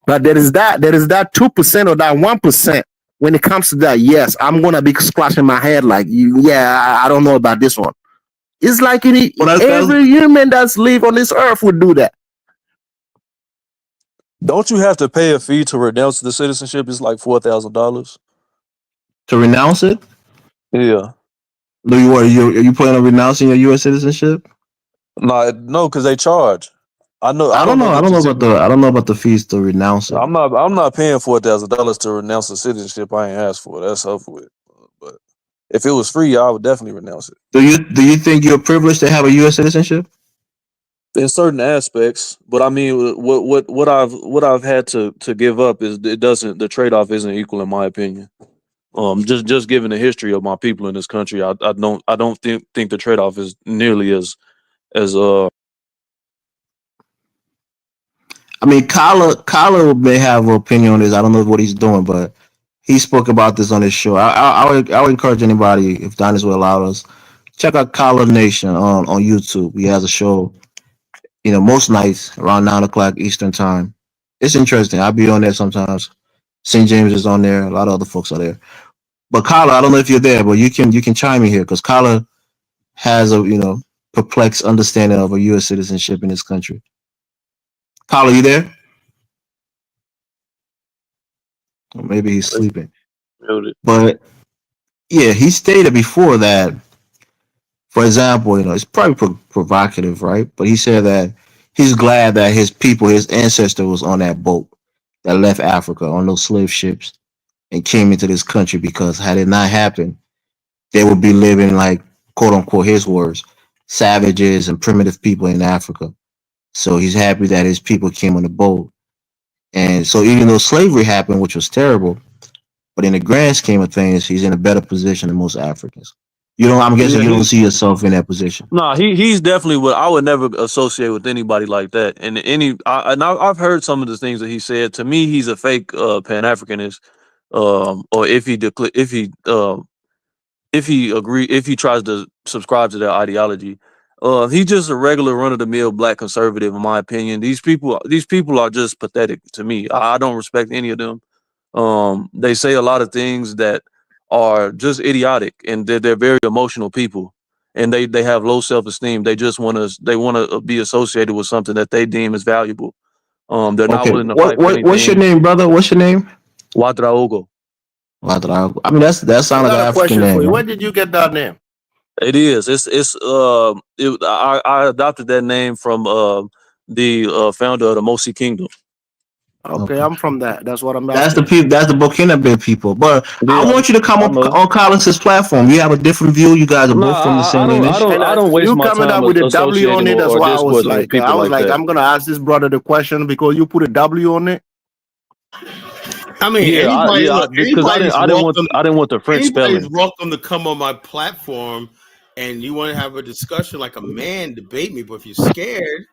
But there is that 2% or that 1% when it comes to that. Yes, I'm going to be scratching my head like, yeah, I don't know about this one. It's like Well, that's every human that's live on this earth would do that. Don't you have to pay a fee to renounce the citizenship? It's like $4,000. to renounce it. Yeah. Do you are you planning on renouncing your U.S. citizenship? No, because they charge. I know. I I don't don't know know. the particular. I don't know about the fees to renounce it. I'm not paying $4,000 to renounce a citizenship I ain't asked for. That's over with. But if it was free, I would definitely renounce it. Do you think you're privileged to have a U.S. citizenship? In certain aspects, but I mean, what I've had to give up is it doesn't the trade off isn't equal in my opinion. Just given the history of my people in this country, I don't think the trade off is nearly as I mean, Kyler may have an opinion on this. I don't know what he's doing, but he spoke about this on his show. I would encourage anybody, if Diners will allow us, check out Kyler Nation on YouTube. He has a show, most nights around 9 o'clock Eastern time. It's interesting. I'll be on there sometimes. St. James is on there. A lot of other folks are there. But Kyler, I don't know if you're there, but you can chime in here because Kyler has a perplexed understanding of a U.S. citizenship in this country. Kyler, you there? Or maybe he's sleeping. But yeah, he stated before that, for example, it's probably provocative, right? But he said that he's glad that his people, his ancestor, was on that boat that left Africa on those slave ships and came into this country because had it not happened, they would be living like, quote unquote, his words, savages and primitive people in Africa. So he's happy that his people came on the boat. And so even though slavery happened, which was terrible, but in the grand scheme of things, he's in a better position than most Africans. I'm guessing yeah. you don't see yourself in that position. No, he's definitely what I would never associate with anybody like that. And I've heard some of the things that he said. To me, he's a fake Pan Africanist. Or if he if he tries to subscribe to their ideology. He's just a regular run of the mill black conservative, in my opinion. These people are just pathetic to me. I don't respect any of them. They say a lot of things that are just idiotic, and they're very emotional people, and they have low self esteem. They just want to be associated with something that they deem as valuable. They're not Okay. willing to fight for What's your anything. name, brother? What's your name? Wadraogo. I mean, that I sounds like an got a African question for name, you. Where man. did you get that name? It is. I adopted that name from the founder of the Mosi Kingdom. Okay, Okay. I'm from that. That's what I'm That's the asking. people. That's the Burkinabe people. But I Yeah, want you to come I up know. on Collins's platform. You have a different view. You guys are No, both from the same lineage. And I don't waste you my coming time up with a W on associating it. That's or why discoursing with people I was like like, that. I'm gonna ask this brother the question because you put a W on it. I mean, Because I anybody's welcome. I didn't want the French Anybody's spelling. welcome to come on my platform, and you want to have a discussion like a man, debate me. But if you're scared,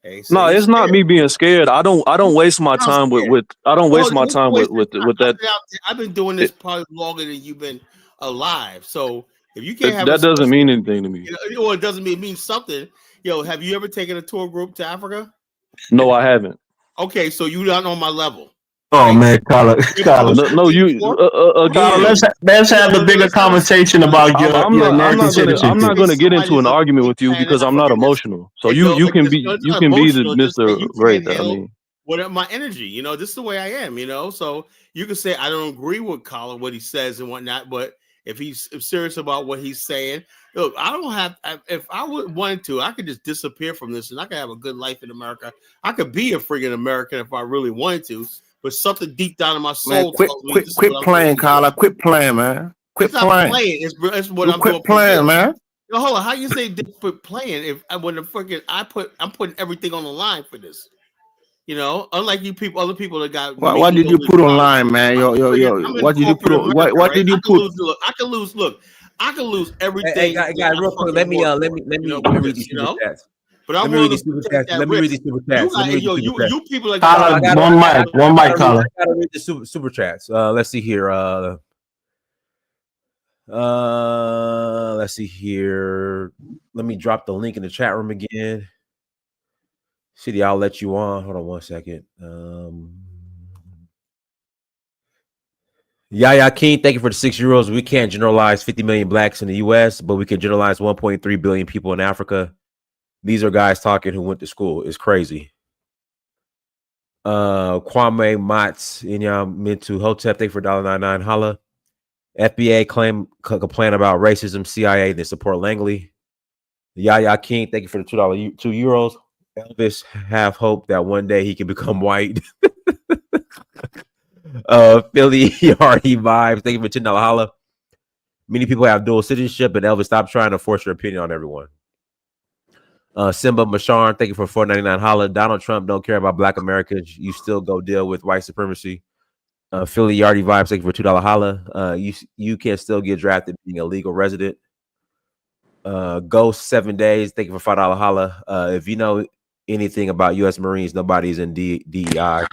hey, say No, you're it's not scared. me being scared. I don't waste my I'm time scared. with I don't waste Well, my you time waste your time. with that. I've been doing this probably longer than you've been alive. So if you can't have a That doesn't discussion, mean anything to me. well, it doesn't mean something. Yo, have you ever taken a tour group to Africa? No, I haven't. Okay, so you're not on my level, Oh right? man, Colin, You ever Colin, tour No, you Colin. again. Let's have the bigger let's have a conversation about your American I'm citizenship. not gonna get into somebody an that's argument deep with you pan because I'm not African emotional. So and no, you not can be the emotional, just that Mr. you Great. can't I handle mean, whatever my energy. This is the way I am. So you can say I don't agree with Colin what he says and whatnot, but if he's serious about what he's saying, look, I don't have. If I would wanted to, I could just disappear from this and I could have a good life in America. I could be a friggin' American if I really wanted to, but something deep down in my Man, soul tells me this is quit what I'm playing, supposed to do. Colin. Quit playing, man. It's Quit not playing. playing. It's what You I'm doing quit for real. playing, man. No, hold on. How you say quit playing? If when the fucking I'm putting everything on the line for this. Unlike you people, other people that got What did you meaningless put jobs. online, man? I'm in What did you put corporate on, America, what right? did you I can put? lose. Look, I can lose. Look, I can lose Hey, everything guys, that I real quick. fucking work for. Let me With read this, these super chats. But Let I'm me read willing these to super take chats. that Let me read risk. these super You chats. Let got, me read these super chats. you people that got. No, Colin, one mic, Colin. I gotta read the super chats. Let's see here. Let's see here. Let me drop the link in the chat room again. City, I'll let you on. Hold on 1 second. Yaya King, thank you for the €6. We can't generalize 50 million blacks in the US, but we can generalize 1.3 billion people in Africa. These are guys talking who went to school. It's crazy. Kwame Mats, Inyam Mintu Hotep, thank you for $1.99. Holla. FBA complain about racism. CIA, they support Langley. Yaya King, thank you for the €2. Elvis, have hope that one day he can become white. Philly Hardy vibes. Thank you for $10. Holla. Many people have dual citizenship, and Elvis, stop trying to force your opinion on everyone. Simba Mashar, thank you for $4.99. Holla. Donald Trump don't care about black Americans. You still go deal with white supremacy. Philly Yardy vibes, thank you for $2. Holla. You can still get drafted being a legal resident. Ghost 7 days, thank you for $5. Holla. If you know anything about U.S. Marines, nobody's in DEI.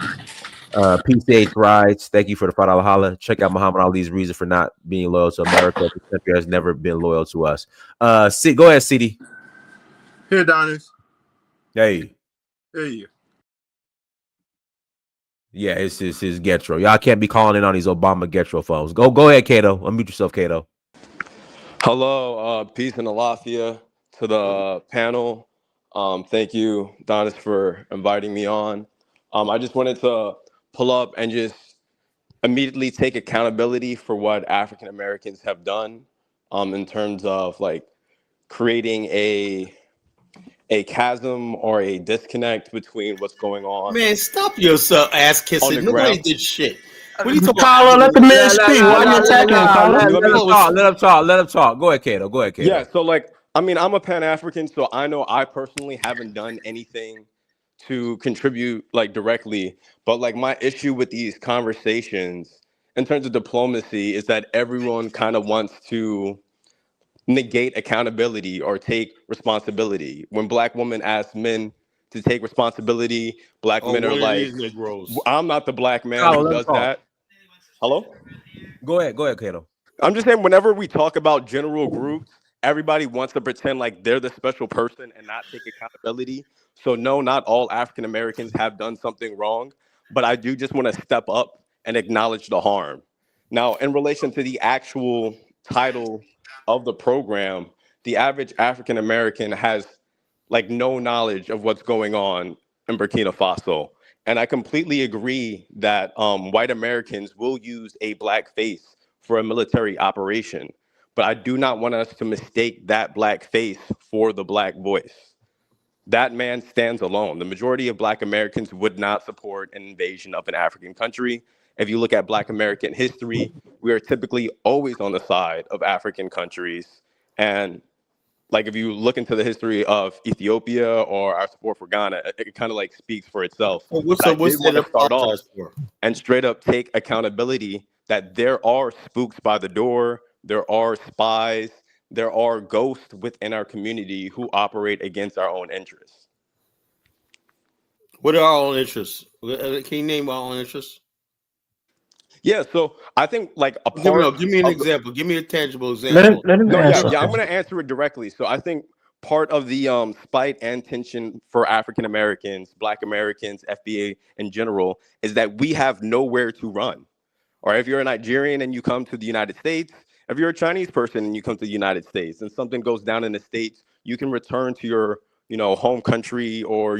PCH Rides, thank you for the $5 holla. Check out Muhammad Ali's reason for not being loyal to America. The country has never been loyal to us. Go ahead, CD. Here, Donis. Hey. Hey. Yeah, it's his Getro. Y'all can't be calling in on these Obama Getro phones. Go ahead, Kato. Unmute yourself, Kato. Hello, peace and alafia to the panel. Thank you, Donis, for inviting me on. I just wanted to pull up and just immediately take accountability for what African Americans have done in terms of like creating a chasm or a disconnect between what's going on. Man, stop yourself, ass On kissing. the Nobody ground. did shit. What are you talking Colin, let the about? man speak. Why are you attacking him, Colin? Let him talk. Go ahead, Kato. Yeah, so like, I mean, I'm a Pan-African, so I know I personally haven't done anything to contribute like directly, but like my issue with these conversations in terms of diplomacy is that everyone kind of wants to negate accountability or take responsibility. When black women ask men to take responsibility, black men are one of like, these Negroes. I'm not the black man who does that. Hello? Go ahead, Kato. I'm just saying, whenever we talk about general groups, everybody wants to pretend like they're the special person and not take accountability. So, no, not all African Americans have done something wrong, but I do just want to step up and acknowledge the harm. Now, in relation to the actual title of the program, the average African American has like no knowledge of what's going on in Burkina Faso. And I completely agree that white Americans will use a black face for a military operation. But I do not want us to mistake that black face for the black voice. That man stands alone. The majority of black Americans would not support an invasion of an African country. If you look at black American history, we are typically always on the side of African countries. And like if you look into the history of Ethiopia or our support for Ghana, it kind of like speaks for itself. Well, But I did want that to start off apologize for? and straight up take accountability that there are spooks by the door, there are spies, there are ghosts within our community who operate against our own interests. What are our own interests? Can you name our own interests? Yeah, so I think like a part. Give me an of example. Give me a tangible example. Let him No, answer. I'm going to answer it directly. So I think part of the spite and tension for African Americans, Black Americans, FBA in general, is that we have nowhere to run. Or if you're a Nigerian and you come to the United States, if you're a Chinese person and you come to the United States and something goes down in the States, you can return to your, home country or,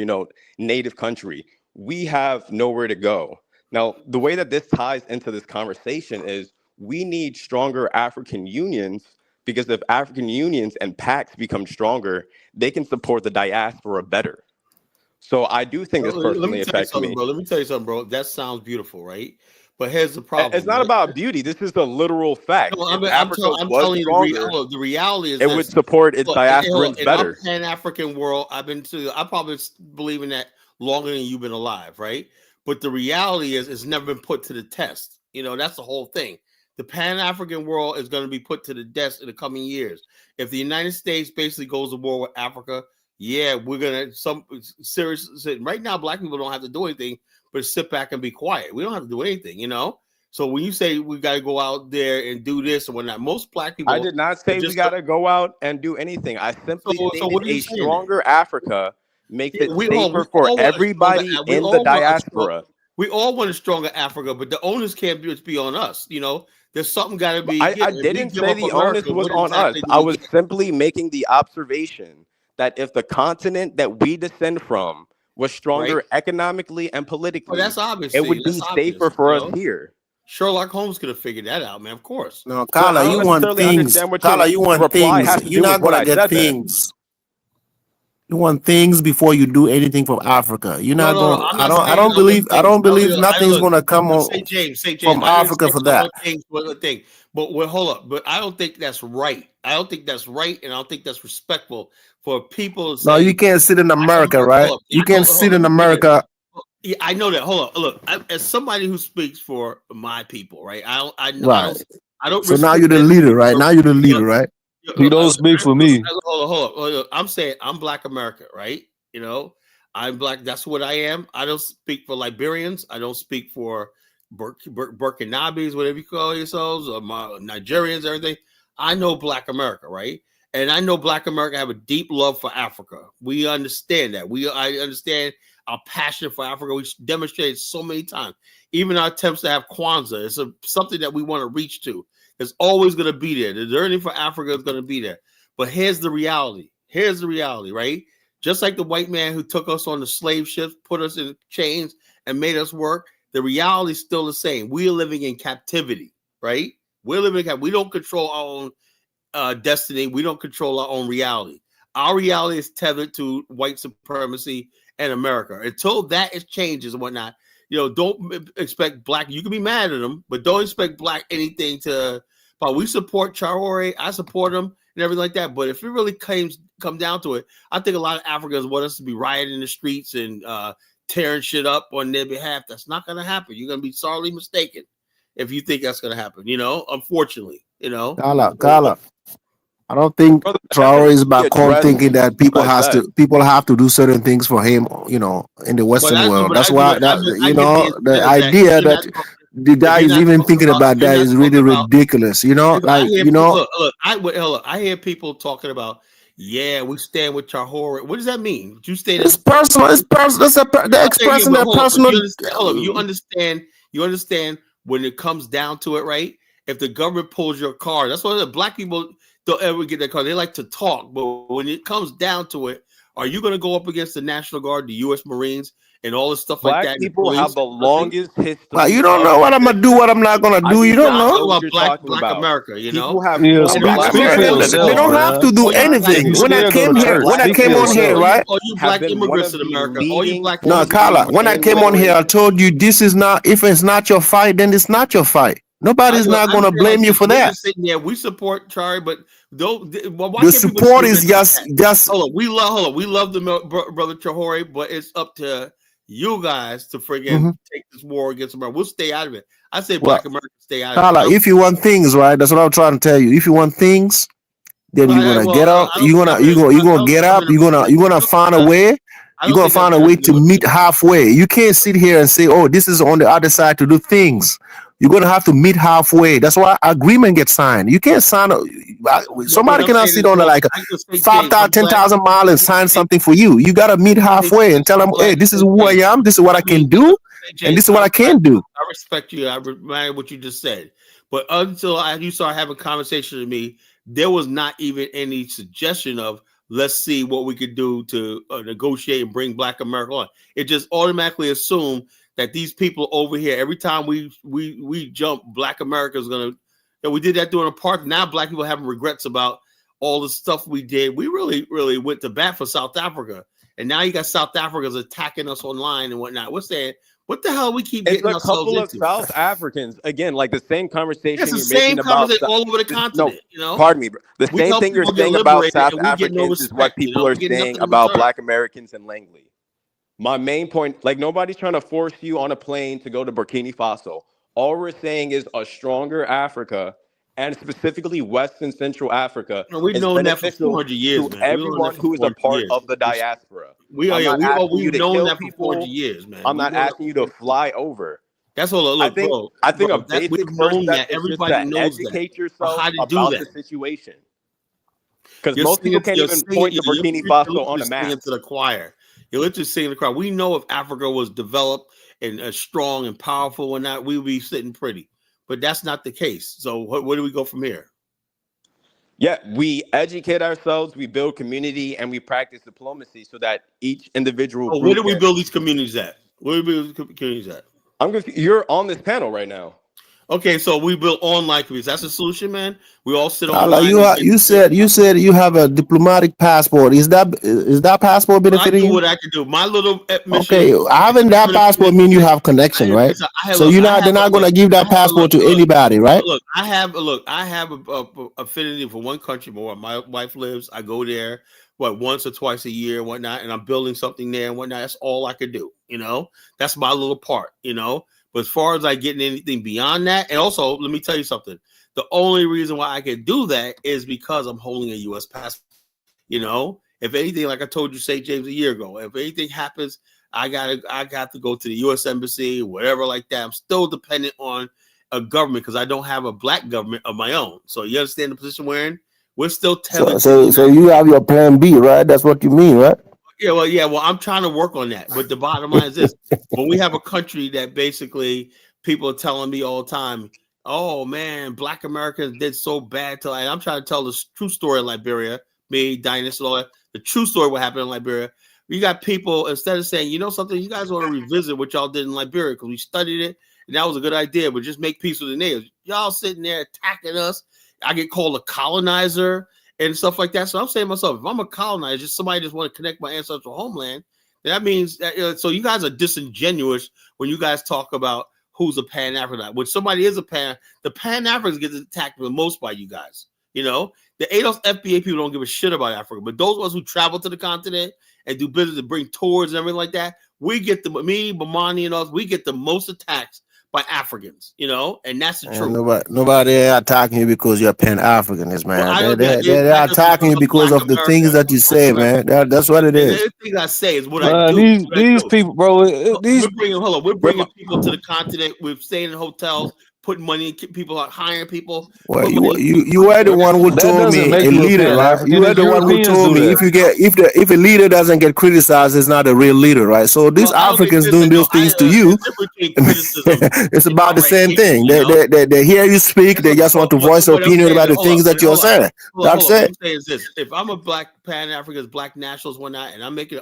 native country. We have nowhere to go. Now, the way that this ties into this conversation is we need stronger African unions, because if African unions and PACs become stronger, they can support the diaspora better. So I do think this personally affects me. Bro. Let me tell you something, bro. That sounds beautiful, right? But here's the problem. It's not about beauty. This is a literal fact. No, if Africa was stronger, the reality is it would support its diasporans better. In our Pan-African world, I probably believe in that longer than you've been alive, right? But the reality is it's never been put to the test. That's the whole thing. The Pan-African world is going to be put to the test in the coming years. If the United States basically goes to war with Africa, yeah, we're going to right now, black people don't have to do anything but sit back and be quiet. We don't have to do anything, So when you say we got to go out there and do this and whatnot, most black people. I did not say we got to go out and do anything. I simply stated a stronger Africa makes it safer for everybody in the diaspora. We all want a stronger Africa, but the onus can't just be on us. There's something got to be. I didn't say the onus was on us. I was simply making the observation that if the continent that we descend from was stronger economically and politically, that's obvious. It would be safer for us here. Sherlock Holmes could have figured that out, man. Of course. No, Kala, you want things. Kala, you want things. You're not going to get things. You want things before you do anything from Africa. You're not going. I don't believe nothing's going to come on from Africa for that. But hold up. But I don't think that's right. I don't think that's right, and I don't think that's respectful for people. No, you can't sit in America, right? You can't sit in America. Yeah, I know that. Hold on. Look, as somebody who speaks for my people, right? I know. Right. I don't. So now you're the leader, right? Now you're the leader, right? He don't speak for me. Hold on. I'm saying I'm Black America, right? I'm Black. That's what I am. I don't speak for Liberians. I don't speak for Burkinabes, whatever you call yourselves, or Nigerians, everything. I know Black America, right? And I know Black America have a deep love for Africa. We understand that. I understand our passion for Africa. We demonstrated so many times. Even our attempts to have Kwanzaa, it's something that we want to reach to. It's always going to be there. The yearning for Africa is going to be there. But here's the reality. Right? Just like the white man who took us on the slave ships, put us in chains, and made us work, the reality is still the same. We are living in captivity, right? We don't control our own destiny. We don't control our own reality. Our reality is tethered to white supremacy and America. Until that changes and whatnot, don't expect Black. You can be mad at them, but don't expect Black anything to. But we support Traore. I support him and everything like that. But if it really come down to it, I think a lot of Africans want us to be rioting in the streets and tearing shit up on their behalf. That's not going to happen. You're going to be sorely mistaken if you think that's going to happen. Unfortunately, Kala. I don't think Traore is back home thinking that people have to do certain things for him, in the Western world. That's why the idea that the guy If you're is not even talking thinking about, about that is really ridiculous. You know, I like, hear you know, look, I hear people talking about, yeah, we stand with Tahor. What does that mean? You stand it's as personal. It's personal. They're okay, yeah, expressing but their hold on, but personal. you understand, you understand when it comes down to it, right? If the government pulls your card, that's why the black people don't ever get their card. They like to talk, but when it comes down to it, are you going to go up against the National Guard, the U.S. Marines, and all this stuff like Black that? And the people have police? the longest Well, you history don't of know what I'm gonna do, what I'm resistance. not gonna I do. do You No, don't I'm not know. talking know what about you're talking Black about. America. You People know, have Yeah, all formed you speak Black black speak for Americans, immigrants. they yourself, don't have to man. do All you black If you anything. When I scared, immigrants. go to came here, church. when I Black Speak for came on here, yourself. Americans right? All you have black been one immigrants of in the America. All you leading black No, immigrants in Carla, forces when America. I in came on here, I liberation. told you this is not, if it's not your fight, then it's not your fight. I Nobody's not gonna understand. Like blame you for we're that. just sitting there. We support Charlie, but don't. Well, why The can't people support just leave is it like just that? just Hold on, we love the brother Chahori, but it's up to you guys to friggin' mhm. take this war against America. We'll stay out of it. I say Well, Black America stay out of it. Carla, if you want things, right? That's what I'm trying to tell you. If you want things, then you're gonna get up. I don't think I'm You're gonna get up. You're gonna find a way. I You're don't gonna think I'm find a in way to agreement with meet halfway. You can't sit here and say, "Oh, this is on the other side to do things." You're gonna have to meet halfway. That's why agreement gets signed. You can't sign. what Somebody I'm cannot saying sit is, on well, like I just say James, 5,000, I'm glad. 10,000 miles and sign Say, something for you. You gotta meet say halfway and James, tell I'm them, glad. "Hey, this is Say who I James, am. This is what I I can mean, do, say and James, this is what I I can do." respect you. I admire what you just said. But until you start having conversation with me, there was not even any suggestion of let's see what we could do to negotiate and bring Black America on. It just automatically assumed that these people over here, every time we jump, Black America is gonna. And we did that during apartheid. Now Black people having regrets about all the stuff we did. We really went to bat for South Africa, and now you got South Africans attacking us online and whatnot. We're saying, what the hell we keep It's getting a ourselves couple of into? South Africans. Again, like the same It's conversation the you're same making about conversation all over the no, continent. You know, pardon me, bro. The we same help thing you're people get saying about liberated, South and we get no Africans is what respect. You people know, are we get saying nothing in about return. Black Americans in Langley. My main point, like nobody's trying to force you on a plane to go to Burkina Faso. All we're saying is a stronger Africa, and specifically West and Central Africa, And we've is known that for beneficial 400 years, to man. We've known that everyone for who is a 400 part years. of the diaspora. I'm not asking you We've to known kill that for 400 people. years, man. I'm We've not known that asking for you to 400 years. fly over. That's all. I Look, think I think a that basic we've first known step that. is just Everybody to knows that educate or yourself how to do about that. the situation. Because most people can't even point to Burkina You're Faso on literally a singing map. to the choir. You're literally singing to the choir. We know if Africa was developed and strong and powerful or not, we would be sitting pretty. But that's not the case. So where do we go from here? Yeah, we educate ourselves, we build community, and we practice diplomacy so that each individual Oh, where do group we can. build these communities at? Where do we build these communities at? You're on this panel right now. Okay, so we build online communities. That's the solution, man. We all sit Carla, online and get. you said you have a diplomatic passport. Is that passport I benefiting do you? what I can do. My little mission Okay, is having that having a passport mean you have connection, right? So look. they're not gonna give I that have a passport to anybody, right? look. I have a affinity for one country more. My wife lives. I go there once or twice a year, and whatnot, and I'm building something there and whatnot. That's all I could do. You know, that's my little part. You know, but as far as I getting anything beyond that, and also let me tell you something. The only reason why I can do that is because I'm holding a U.S. passport. You know, if anything, like I told you, St. James a year ago, if anything happens, I got to go to the U.S. Embassy, whatever like that. I'm still dependent on a government because I don't have a Black government of my own. So you understand the position we're in? We're still tethered to the United So you have your plan B, right? That's what you mean, right? Well, I'm trying to work on that. But the bottom line is this: when we have a country that basically people are telling me all the time, "Oh man, Black Americans did so bad to," I'm trying to tell the true story of Liberia, me, Dynas, and all that. The true story of what happened in Liberia. You got people instead of saying, you know something, you guys want to revisit what y'all did in Liberia because we studied it and that was a good idea, but just make peace with the natives. Y'all sitting there attacking us. I get called a colonizer and stuff like that. So I'm saying to myself, if I'm a colonizer, just somebody just want to connect my ancestral homeland, then that means that, so you guys are disingenuous when you guys talk about who's a Pan-Africanite. When somebody is the Pan-Africans get attacked the most by you guys. You know, the ADOS FBA people don't give a shit about Africa, but those of us who travel to the continent and do business and bring tours and everything like that, we get me, Bomani, and us, we get the most attacks by Africans, you know, and that's the And truth. nobody attacking you because you're Pan-Africanist, Well, man. I don't think They're not just attacking because you of because Black of the America, things that you Black say, America. man. That's what it And is. everything I say is what I do. What I These do. people, bro. These We're Grandma, bringing people to the continent. We're staying in hotels, putting money in people, hiring people, Well, put money in you people's were the pockets. one who that told doesn't me make a you a leader, Pan right? You African. were It's the one who Europeans told do me that. if a leader doesn't get criticized, it's not a real leader, right? So these Well, I don't think Africans this. doing No, those things to there's you, a difference between criticism it's and about the outright same hatred. thing. You know. They hear you speak, That's they just want to voice their what I'm opinion saying. about the Hold up, things that you're saying. That's hold up. What it. I'm saying is this: if I'm a Black Pan Africans, Black nationals, whatnot, and I'm making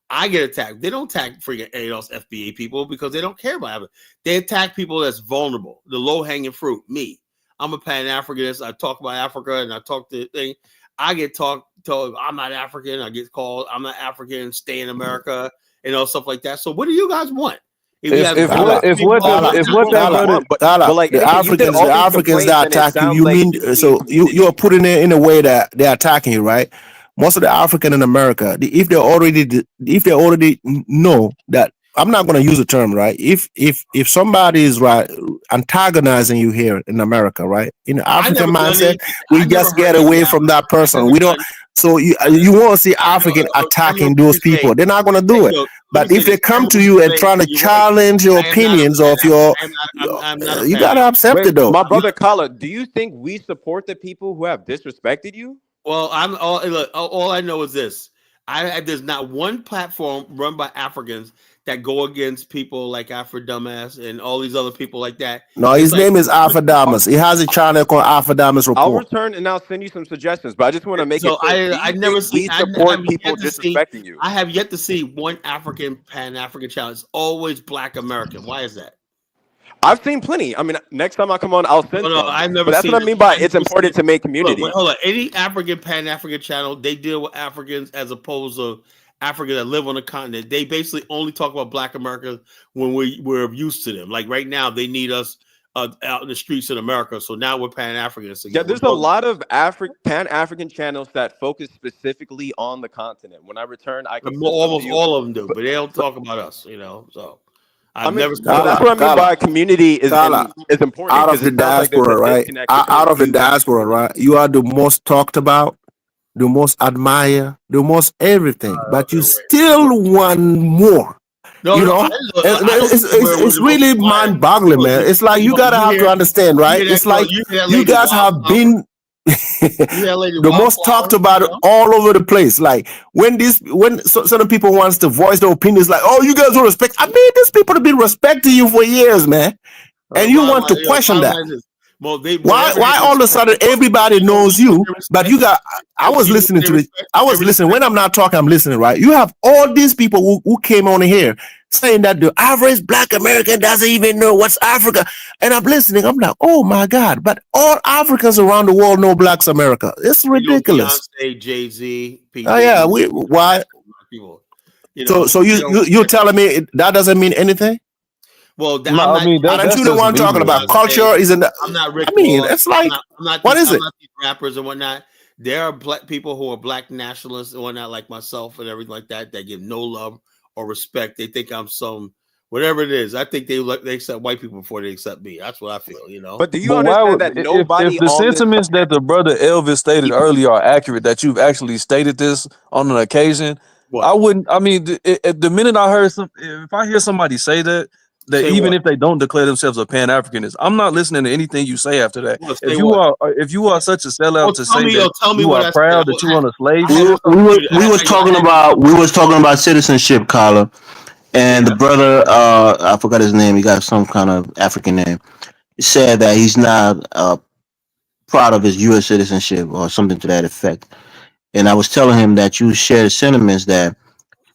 I get attacked. They don't attack freaking ADOS FBA people because they don't care about it. They attack people that's vulnerable, the low hanging fruit. Me, I'm a Pan Africanist. I talk about Africa and I talk to thing. I get told I'm not African. I get called I'm not African. Stay in America and all stuff like that. So what do you guys want? If you have Kala, Kala, this is what we Kala, want. Kala, But like, the AK, you said Africans, all the these Africans complaints, that and it attack you, sounds you like mean European so you are community. putting it in a way that they're attacking you, right? Most of the African in America, if they already know that I'm not going to use the term, right? If somebody is right antagonizing you here in America, right? In the I African never done mindset, anything. I we never just hurt get any away from African. that I person. never We don't. done. So I you never. won't see I know. African I know. attacking What those you say. people. They're not going to do it. Yo, let me But say if they this. I come know to what you you and say. trying to You're right. challenge your I am not a opinions Pan of your, African. I'm not a you Pan gotta African. accept Wait, it though. my I'm brother Kala, do you think we support the people who have disrespected you? Well, I'm all look. All I know is this: there's not one platform run by Africans that go against people like Afro Dumbass and all these other people like that. No, It's his like name is Alpha Damas. He has a channel called Alpha Damas I'll Report. return and I'll send you some suggestions, but I just want to make it so. clear. Do I you never think see. we I have support people yet to see. disrespecting you? I have yet to see one African Pan African channel. It's always Black American. Why is that? I've seen plenty. I mean, next time I come on, I'll send No, some. I've But never that's seen what I it. mean by I've it's never seen important it. to make Look, community. hold on. Any African Pan African channel, they deal with Africans as opposed to Africans that live on the continent. They basically only talk about Black Americans when we're used to them. Like right now, they need us out in the streets in America. So now we're Pan Africans Yeah, again. We're there's a talking lot of Pan-African channels that focus specifically on the continent. When I return, I can send some to almost you. all of them do, But, but they don't but talk about us. You know, so I I've mean, never seen but one. that's Kala, what I mean Kala, by community is Kala, important out of because the it sounds like there's a diaspora, right? disconnect between Out of the you and the diaspora, community. right? You are the most talked about, the most admired, the most everything, but you still want more. No, You no, know, I don't see where we're it's the most really admired. mind boggling, Hold on, man. It's like you hold on, gotta have to understand, you right? hear that? It's like You hear that you lady guys have Wildflower? been You hear that lady the most talked Wildflower? about You know? all over the place. Like when certain people wants to voice their opinions, like, oh, you guys don't respect. I mean, these people have been respecting you for years, man, and you want to question Bottom that. line is, well, they whatever they Why all of a respect. sudden everybody knows You know you, what they but respect? you got? I was You know what listening they to the. respect? I They was listening respect. when I'm not talking. I'm listening, right? You have all these people who came on here saying that the average Black American doesn't even know what's Africa, and I'm listening. I'm like, oh my God! But all Africans around the world know Black's America. It's You know ridiculous. Beyonce, Jay-Z, P. Oh yeah, Diddy, we why? people. You So know, so they don't you're respect. telling me that doesn't mean anything? Well, No, I'm I not mean Aren't that's you the just one talking media. about Beyonce. culture? Isn't that? I'm not Rick I mean, Ross. it's like, what is I'm it? not these rappers and whatnot. There are Black people who are Black nationalists and whatnot, like myself and everything like that, that give no love or respect. They think I'm some whatever it is. I think they accept white people before they accept me. That's what I feel. You know. But do you But why understand would that if nobody the on this sentiments that the brother Elvis stated earlier are accurate, that you've actually stated this on an occasion? I What? wouldn't. I mean, the minute I heard if I hear somebody say that, that Say even what? if they don't declare themselves a Pan Africanist, I'm not listening to anything you say after that. What? Say what? If you are such a sellout Well, to say that tell me you what are I said. proud that you own a slave I had to ship, talk to you. We was talking about citizenship, Carla, and Yeah. the brother, I forgot his name. He got some kind of African name. He said that he's not proud of his U.S. citizenship or something to that effect. And I was telling him that you share the sentiments that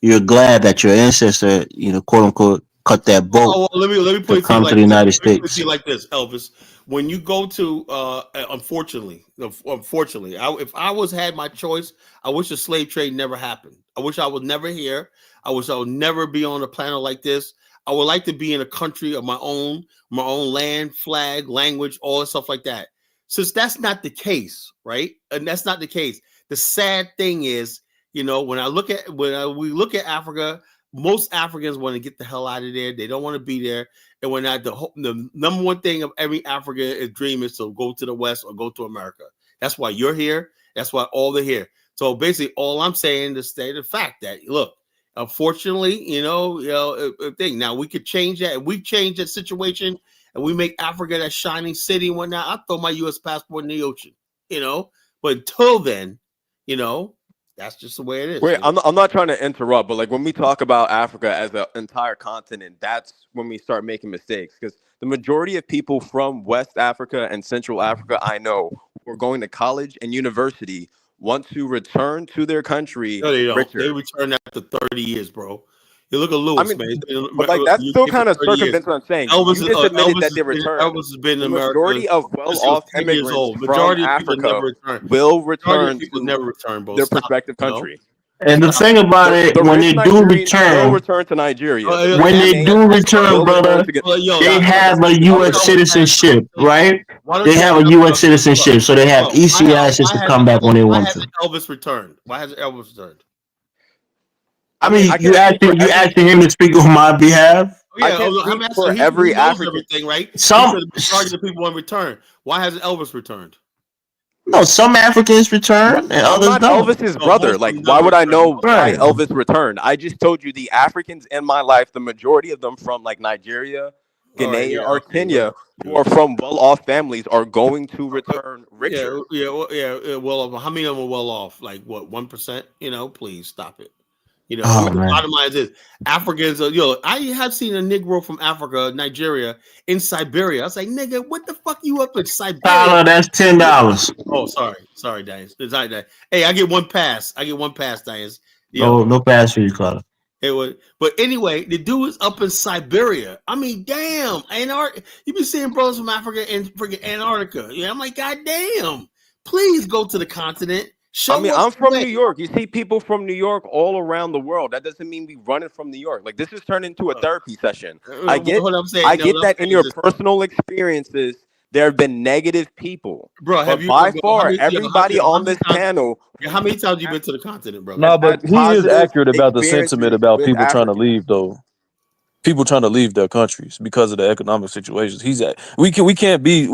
you're glad that your ancestor, quote unquote, cut that boat Well, let me put to it to you come to like the this. United Let me put it to States. you like this, Elvis. When you go to, unfortunately, if I had my choice, I wish the slave trade never happened. I wish I was never here. I wish I would never be on a planet like this. I would like to be in a country of my own land, flag, language, all that stuff like that. Since that's not the case, right? And that's not the case. The sad thing is, when we look at Africa, most Africans want to get the hell out of there. They don't want to be there. And when not the number one thing of every African dream is to go to the West or go to America. That's why you're here. That's why all they're here. So basically, all I'm saying is state the fact that look, unfortunately, thing. Now we could change that. If we change that situation and we make Africa that shining city and whatnot, I'll throw my U.S. passport in the ocean. But until then, that's just the way it is. Wait, I'm not trying to interrupt, but like when we talk about Africa as an entire continent, that's when we start making mistakes, because the majority of people from West Africa and Central Africa I know who are going to college and university want to return to their country. No, they don't. richer. They return after 30 years, bro. You look at Lewis, I mean, man. but like that's still kind of 30 years. circumvents what I'm saying. Elvis, You just admitted Elvis that they returned. Elvis has been in The America. majority of well-off since 10 years immigrants old. from Majority of people Africa never return. will Majority return of people to never return, bro. their Stop prospective it, country. And the thing about it, The when rich they do Nigerians will return, return to Nigeria. when they do return, will return brother, to get. they have a U.S. citizenship, right? They have a U.S. citizenship, so they have easy access to come back when they Why want hasn't to. Elvis returned? Why hasn't Elvis returned? I mean, I you can't speak for asking every. him to speak on my behalf? Yeah, I can't I'm speak asking. for He every knows African. everything, right? He Some, said the majority of the people want to return. Why hasn't Elvis returned? no, some Africans return and I'm others not don't. Elvis's No, brother. most of Like, them why never would I return. know Most why Right. Elvis returned? I just told you the Africans in my life, the majority of them from like Nigeria, All right, Guinea, yeah, or okay, Kenya, who whatever. are from well-off families, are going to return richer. Well, how many of them are well off? Like what, 1%? Please stop it. Oh The man, bottom line is this: Africans are, I have seen a Negro from Africa, Nigeria, in Siberia. I was like, nigga, what the fuck you up in Siberia? Tyler, that's $10. Oh, sorry, Diane. It's like that. Hey, I get one pass, Diane. No pass for you, Carter. It was, but anyway, the dude is up in Siberia. I mean, damn, you be seeing brothers from Africa and freaking Antarctica. Yeah, I'm like, god damn, please go to the continent. I mean, Show us I'm the from way. New York. You see people from New York all around the world. That doesn't mean we running from New York. Like, this is turned into a therapy session. I get What I'm saying, I no, get what I'm that in saying your is this, personal experiences, there have been negative people. bro. Have But you, by how far, many, everybody how on many this times? panel How many times you been to the continent, brother? has No, but had he is positive accurate about the sentiment experiences about with people trying to Africans. leave, though. People trying to leave their countries because of the economic situations. We can't be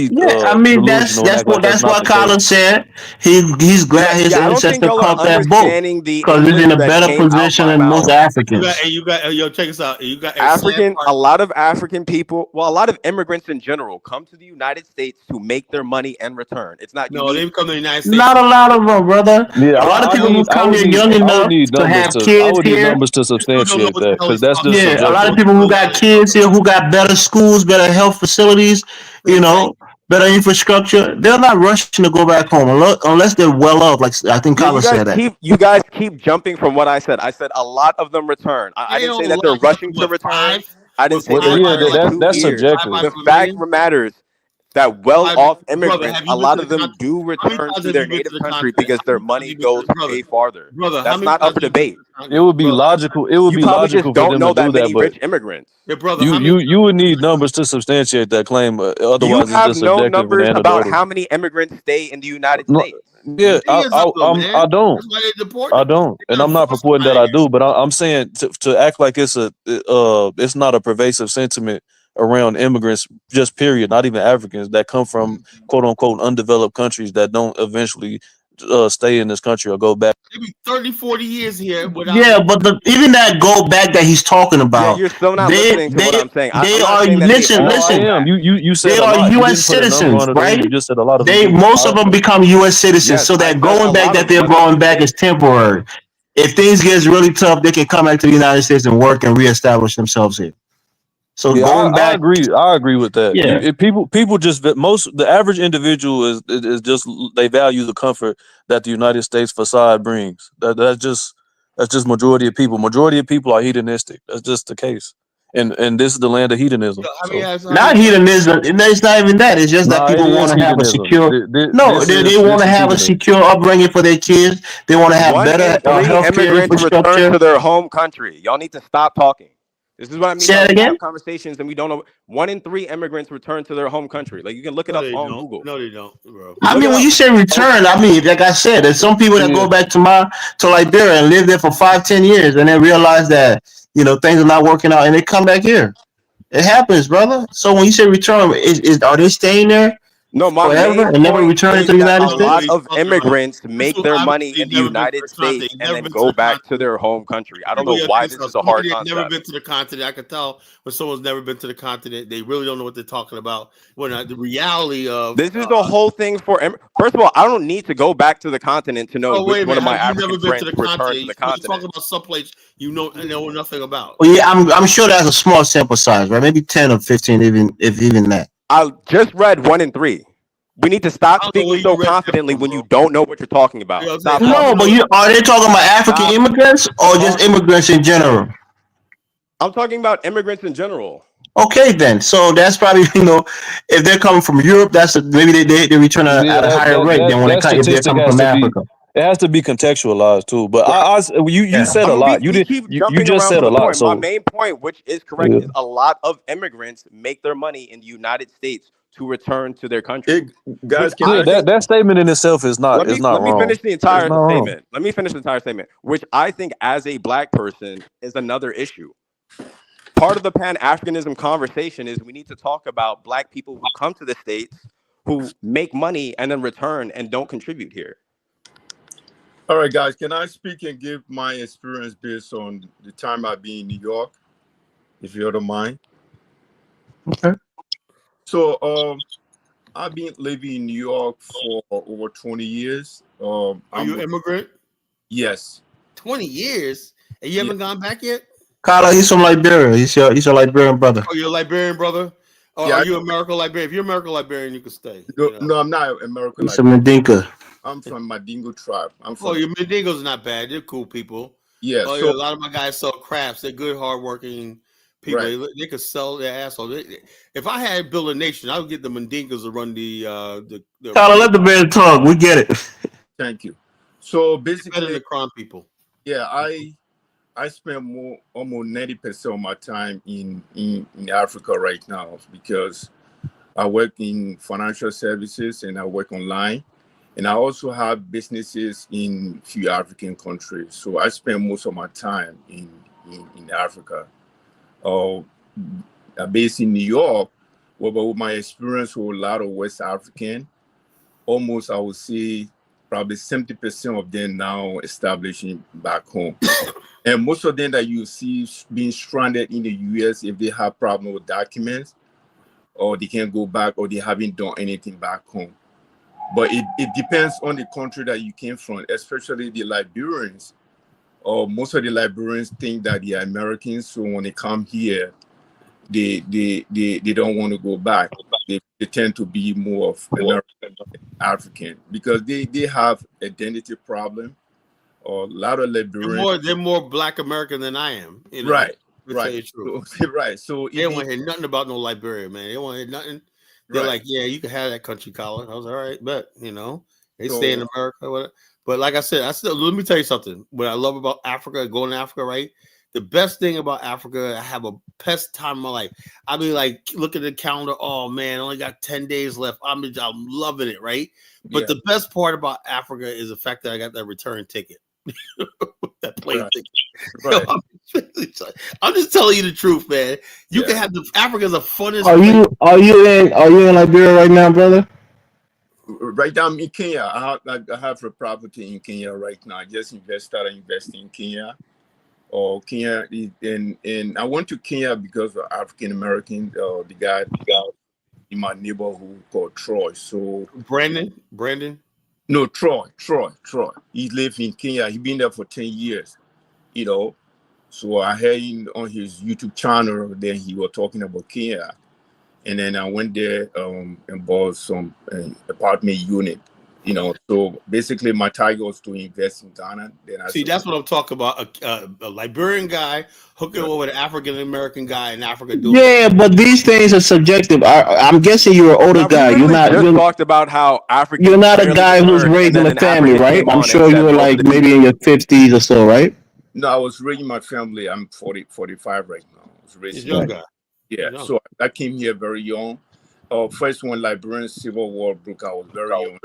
Yeah, I mean delusional and act like that's that's not what the case. Colin said. He's Yeah, glad his yeah. I don't think ancestor y'all are caught that boat understanding the because he's in English a that better came out position my than most mouth. Africans. Check this out. You got a sad African, part. a lot of African people, well, a lot of immigrants in general come to the United States to make their money and return. It's not No, they unique. come to the United States. Not a lot of them, brother. Yeah, A lot of people who come here young I would enough need to numbers have kids here. to You still don't know substantiate what the that hell because he's that's talking just about. Yeah, a lot of subjective. people who got kids here who got better schools, better health facilities, better infrastructure. They're not rushing to go back home unless they're well off. Like I think Yeah, Colin said that. you guys keep jumping from what I said. I said a lot of them return. I They didn't say don't that they're last rushing to what, return. five? I didn't What, say Well, they five yeah, out of returned like in 2 that's years. 5 subjective. out The of a fact million? matters that Five, well-off brother, immigrants, have a you been lot to of the them continent? do How many return times to have their you been to native the country continent? because How their many times have money you been to goes the brother? way farther. Brother, how That's many not times up for have you been to debate. the It continent? would be Brother, logical. It would You be probably just logical for don't them to know that do that, many but rich immigrants. brother, how many you would times need numbers to substantiate that claim. You Otherwise, it's have just no subjective and numbers about anecdotal. how many immigrants stay in the United No, States. yeah, millions of them, man? I don't. That's why they deport I them. don't, They and gotta I'm not force them purporting out that of I here. do, but I'm saying to act like it's not a pervasive sentiment around immigrants, just period, not even Africans that come from quote unquote undeveloped countries that don't eventually stay in this country or go back. They be 30, 40 years here without. Yeah, but even that go back that he's talking Yeah, about, you're still not they listening to what they I'm saying. they I'm not are saying that they No, all I go listen. am. back. You They said a are lot. You U.S. didn't put a number citizens, on it, or right? you just said a lot of them do. Most of them become U.S. citizens, Yes, so I that said a going back lot of that them. they're But going back is temporary. If things gets really tough, they can come back to the United States and work and reestablish themselves here. So Yeah, going I back, agree. I agree with that. yeah, People just the average individual is just they value the comfort that the United States facade brings. That's just majority of people. Majority of people are hedonistic. That's just the case. And this is the land of hedonism. So How many not hedonism. It's not even that. It's just that nah, it people want is to have a hedonism. secure. No, they want This to is have a hedonism. secure upbringing for their kids. They want to have one better in three healthcare immigrants return infrastructure. to their home country. Y'all need to stop talking. This is what I mean. Say How that we again. have conversations and we don't know. 1 in 3 immigrants return to their home country. Like you can look it No, up they on don't. Google. No, they don't, bro. I Look mean, it when up. you say return, I mean, like I said, there's some people that Yeah. go back to Liberia and live there for 5, 10 years, and then realize that things are not working out, and they come back here. It happens, brother. So when you say return, are they staying there No, my forever main and never point returning to is the that United a I don't know what States? lot he's of talking about. immigrants This make one their money obviously in the never been to United the continent. States He's and never then been to go the back to continent. their home country. I don't People, know yeah, why this this is a hard somebody that never concept. been to the continent. I could tell when someone's never been to the continent. They really don't know what they're talking about. When the reality of This is the whole thing for. First of all, I don't need to go back to the continent to know oh, wait which a one minute, of my have you never African been to friends the returned to continent? the You're continent. talking about someplace you know nothing about. Well, yeah, I'm sure that's a small sample size, right? Maybe 10 or 15, even that. I just read 1 in 3. We need to stop I don't know speaking where so you read that confidently from, when you bro. don't know what you're talking about. You know what I'm Stop saying? I No, talking. don't but know. are they talking about African Stop immigrants or just talking. immigrants in general? I'm talking about immigrants in general. Okay, then. So that's probably if they're coming from Europe, maybe they return Yeah, at a that higher that rate that than that if they're statistic coming has from to be. Africa. It has to be contextualized too. But Right. you Yeah. said I a mean, lot. we keep You jumping just around said from a the lot. point. My So main point, which is correct, yeah. is a lot of immigrants make their money in the United States to return to their country, which Guys, can Yeah, I I? that think. that statement in itself is not Let is me not let me wrong. finish the It's entire not wrong. statement. Let me finish the entire statement, which I think, as a black person, is another issue. Part of the Pan-Africanism conversation is we need to talk about black people who come to the States, who make money and then return and don't contribute here. All right, guys, can I speak and give my experience based on the time I've been in New York, if you don't mind? Okay. So, I've been living in New York for over 20 years. Are you an immigrant? Yes. 20 years? And you Yeah. haven't gone back yet? Carla, he's from Liberia. He's your Liberian brother. Oh, you're a Liberian brother? Or Yeah. are you American Liberian? If you're American Liberian, you can stay. No, I'm not American. He's a Mandinka. I'm from Mandingo tribe. Oh, your Mandingos not bad. They're cool people. Yeah. Oh, So yeah, a lot of my guys sell crafts. They're good, hardworking people. Right. They could sell their asshole. If I had built a nation, I would get the Mandingas to run the Carla, let the man talk. We get it. Thank you. So better basically, than Crown people. yeah, I spend almost 90% of my time in Africa right now because I work in financial services and I work online. And I also have businesses in a few African countries. So I spend most of my time in Africa. I'm based in New York, but with my experience with a lot of West African, almost I would say probably 70% of them now establishing back home. And most of them that you see being stranded in the US, if they have problem with documents, or they can't go back, or they haven't done anything back home. But it depends on the country that you came from, especially the Liberians. Most of the Liberians think that they are Americans, so when they come here, they don't want to go back. They tend to be more of American, African, because they have identity problem. Or a lot of Liberians. They're more Black American than I am. Right. To tell you the truth. So, right. So they don't want to hear nothing about no Liberia, man. They don't want to hear nothing. They're like, yeah, you can have that country collar. I was all right, but they stay in America. Whatever. But like I said, let me tell you something. What I love about Africa, going to Africa, right? The best thing about Africa, I have a best time of my life. I mean, like, look at the calendar. Oh man, only got 10 days left. I'm loving it, right? But the best part about Africa is the fact that I got that return ticket. That plane ticket. Right. I'm just telling you the truth, man. You can have Africa's the funnest. Are you in Liberia right now, brother? Right now, I'm in Kenya. I have a property in Kenya right now. I just started investing in Kenya. Kenya, and I went to Kenya because of African American. The guy in my neighborhood called Troy. So Brandon. No, Troy. He lived in Kenya. He been there for 10 years. So I heard him on his YouTube channel. Then he was talking about Kenya, and then I went there and bought some apartment unit. So basically my target was to invest in Ghana. Then that's what I'm talking about. A Liberian guy hooking over with an African American guy in Africa. Yeah, but these things are subjective. I'm guessing you're an older guy. You're not. Just talked about how Africans. You're not a guy who's raised in a family, right? I'm sure you were like maybe in your 50s or so, right? No, I was raising my family. I'm 45 right now. was raised He's a in. young guy. Yeah, Young. so I came here very young. First when Liberian Civil War broke out, I was very young.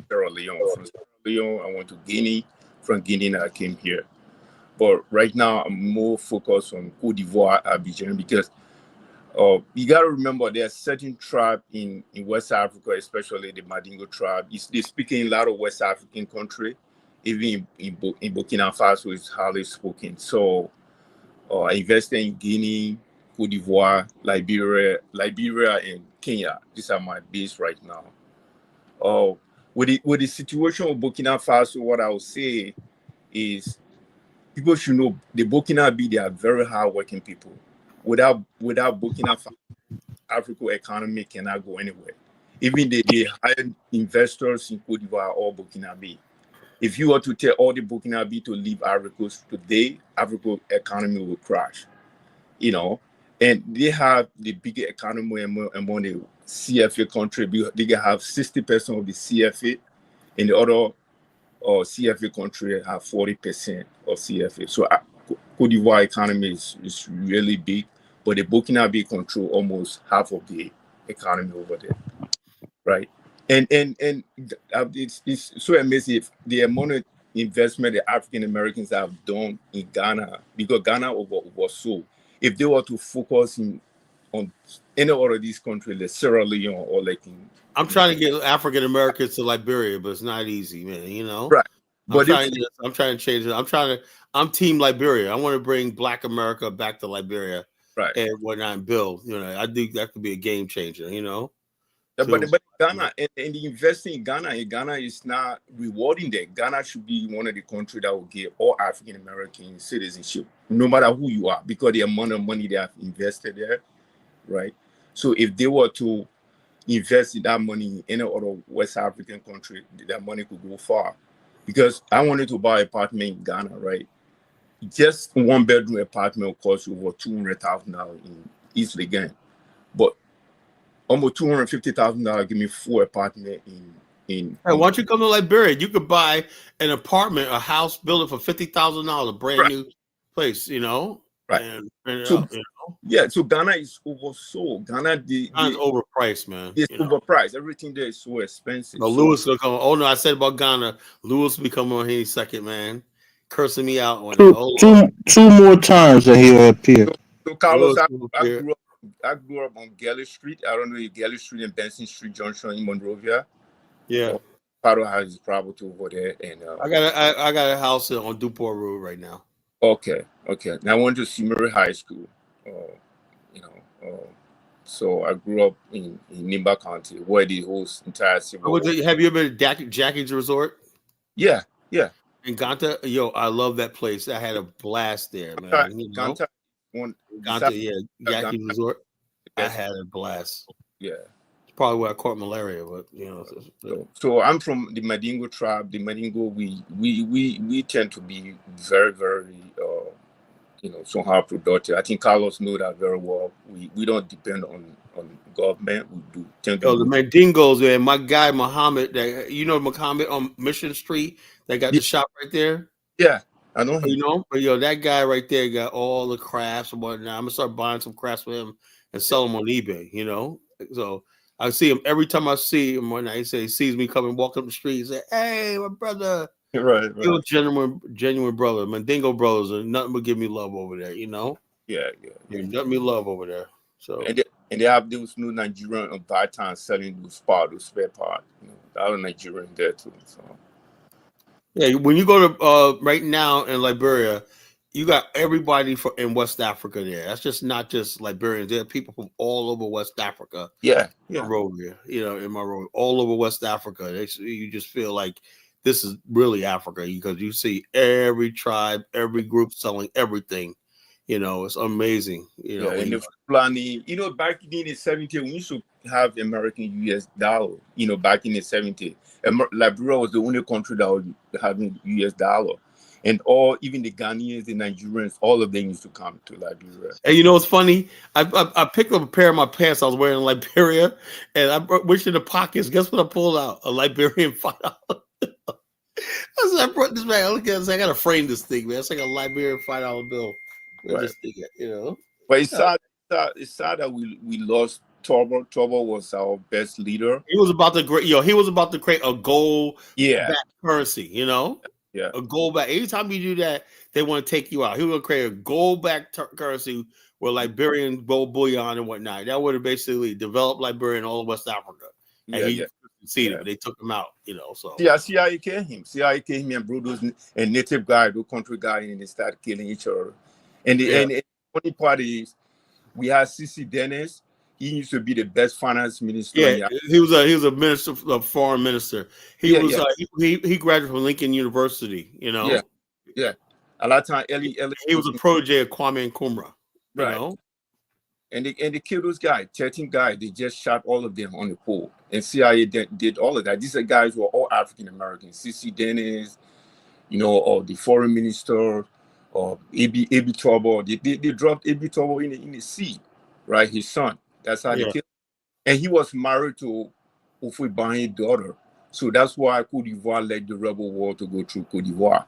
Sierra Leone. From Sierra Leone, I went to Guinea. From Guinea, I came here. But right now, I'm more focused on Cote d'Ivoire, Abidjan, because you got to remember there are certain tribes in West Africa, especially the Mandingo tribe. They speak in a lot of West African country. Even in Burkina Faso, it's hardly spoken. So I invested in Guinea, Cote d'Ivoire, Liberia, and Kenya. These are my base right now. With the situation of Burkina Faso, what I would say is people should know the Burkinabe, they are very hardworking people. Without Burkina Faso, African economy cannot go anywhere. Even they hire investors in Cote d'Ivoire or Burkinabe. If you were to tell all the Burkinabe to leave Africa today, African economy will crash. You know, and they have the biggest economy among the CFA country. They have 60% of the CFA, and the other CFA country have 40% of CFA. So Cote d'Ivoire economy is really big, but the Burkinabe control almost half of the economy over there, right? And it's so amazing if the amount of investment the African Americans have done in Ghana, because Ghana was so. If they were to focus on any other of these countries, like Sierra Leone or like I'm trying to get African Americans to Liberia, but it's not easy, man. You know, right? I'm But trying to change it. I'm Team Liberia. I want to bring Black America back to Liberia, right, and whatnot, and build. You know, I think that could be a game changer. You know, but Ghana and the investing in Ghana is not rewarding them. Ghana should be one of the countries that will give all African American citizenship, no matter who you are, because the amount of money they have invested there, right? So if they were to invest in that money in any other West African country, that money could go far. Because I wanted to buy an apartment in Ghana, right? Just one bedroom apartment will cost you over $200,000 in East Legon. But almost $250,000 give me 4 apartment in hey, why don't you come to Liberia? You could buy an apartment, a house, build it for $50,000, a brand new place. You know, right? And So you know? yeah, so Ghana is oversold. Ghana's overpriced, man. It's overpriced. Everything there is so expensive. No, Lewis will come. Oh no, I said about Ghana. Lewis will be coming on here in second, man, cursing me out on it. Two more times that he'll appear. So Carlos, I grew up on Galley Street. I don't know if Galley Street and Benson Street Junction in Monrovia. Yeah. Paro has his property over there, and I got a house on Duport Road right now. Okay. Now I went to Simeri High School. So I grew up in Nimba County, where the whole entire civil. Have you ever been to Jackie's Resort? Yeah. In Ganta, yo, I love that place. I had a blast there, man. Ganta, Jackie's Resort. I had a blast. Yeah. It's probably where I caught malaria, but you know. So I'm from the Mandingo tribe. The Mandingo, we tend to be very, very somehow productive. I think Carlos knows that very well. We don't depend on government. We do tend to. The Mandingos, man. My guy Muhammad, Muhammad on Mission Street, that got the shop right there. Yeah, I know him. You know, but that guy right there got all the crafts and whatnot. I'm gonna start buying some crafts for him and sell them on eBay. You know, so I see him every time I see him. When he sees me coming, walking up the street, he say, "Hey, my brother." Right. Genuine brother. Mandingo brothers are nothing but give me love over there, you know? Yeah. Nothing but love over there. So and they have those new Nigerian on bad time selling those spare parts. The other Nigerian there too. So yeah, when you go to right now in Liberia, you got everybody in West Africa there. That's just not just Liberians. There are people from all over West Africa. Yeah. Monrovia, in Monrovia, all over West Africa. You just feel like this is really Africa because you see every tribe, every group selling everything. It's amazing. And the Fulani, back in the 70s, we used to have American US dollar. Back in the 70s, Liberia was the only country that was having US dollar, and even the Ghanaians, the Nigerians, all of them used to come to Liberia. And it's funny. I picked up a pair of my pants I was wearing in Liberia, and I reached in the pockets. Guess what I pulled out? A Liberian $5. I said, I brought this back. Look at this. I gotta frame this thing, man. It's like a Liberian $5 bill. Right. This thing, But it's sad that we lost Turbo. Turbo was our best leader. He was about to he was about to create a gold Yeah. back currency, you know? Yeah. A gold back. Anytime you do that, they want to take you out. He would create a gold back currency with Liberian gold bullion and whatnot. That would have basically developed Liberia and all of West Africa. And he succeeded, but they took him out, you know. So CIA came him. CIA came him and brought those a native guy, the country guy, and they started killing each other. And the funny part is we had CC Dennis. He used to be the best finance minister. Yeah, he was a minister, a foreign minister. He he graduated from Lincoln University, you know. Yeah. A lot of time, he was a protege of Kwame Nkrumah, you know. And they killed those guys, 13 guys. They just shot all of them on the pole. And CIA did all of that. These are guys who are all African Americans. CC Dennis, you know, or the foreign minister, or AB Turbo. They dropped AB Turbo in the sea, right? His son. That's how they killed him. And he was married to Houphouët-Boigny's daughter. So that's why Cote d'Ivoire led the rebel war to go through Cote d'Ivoire.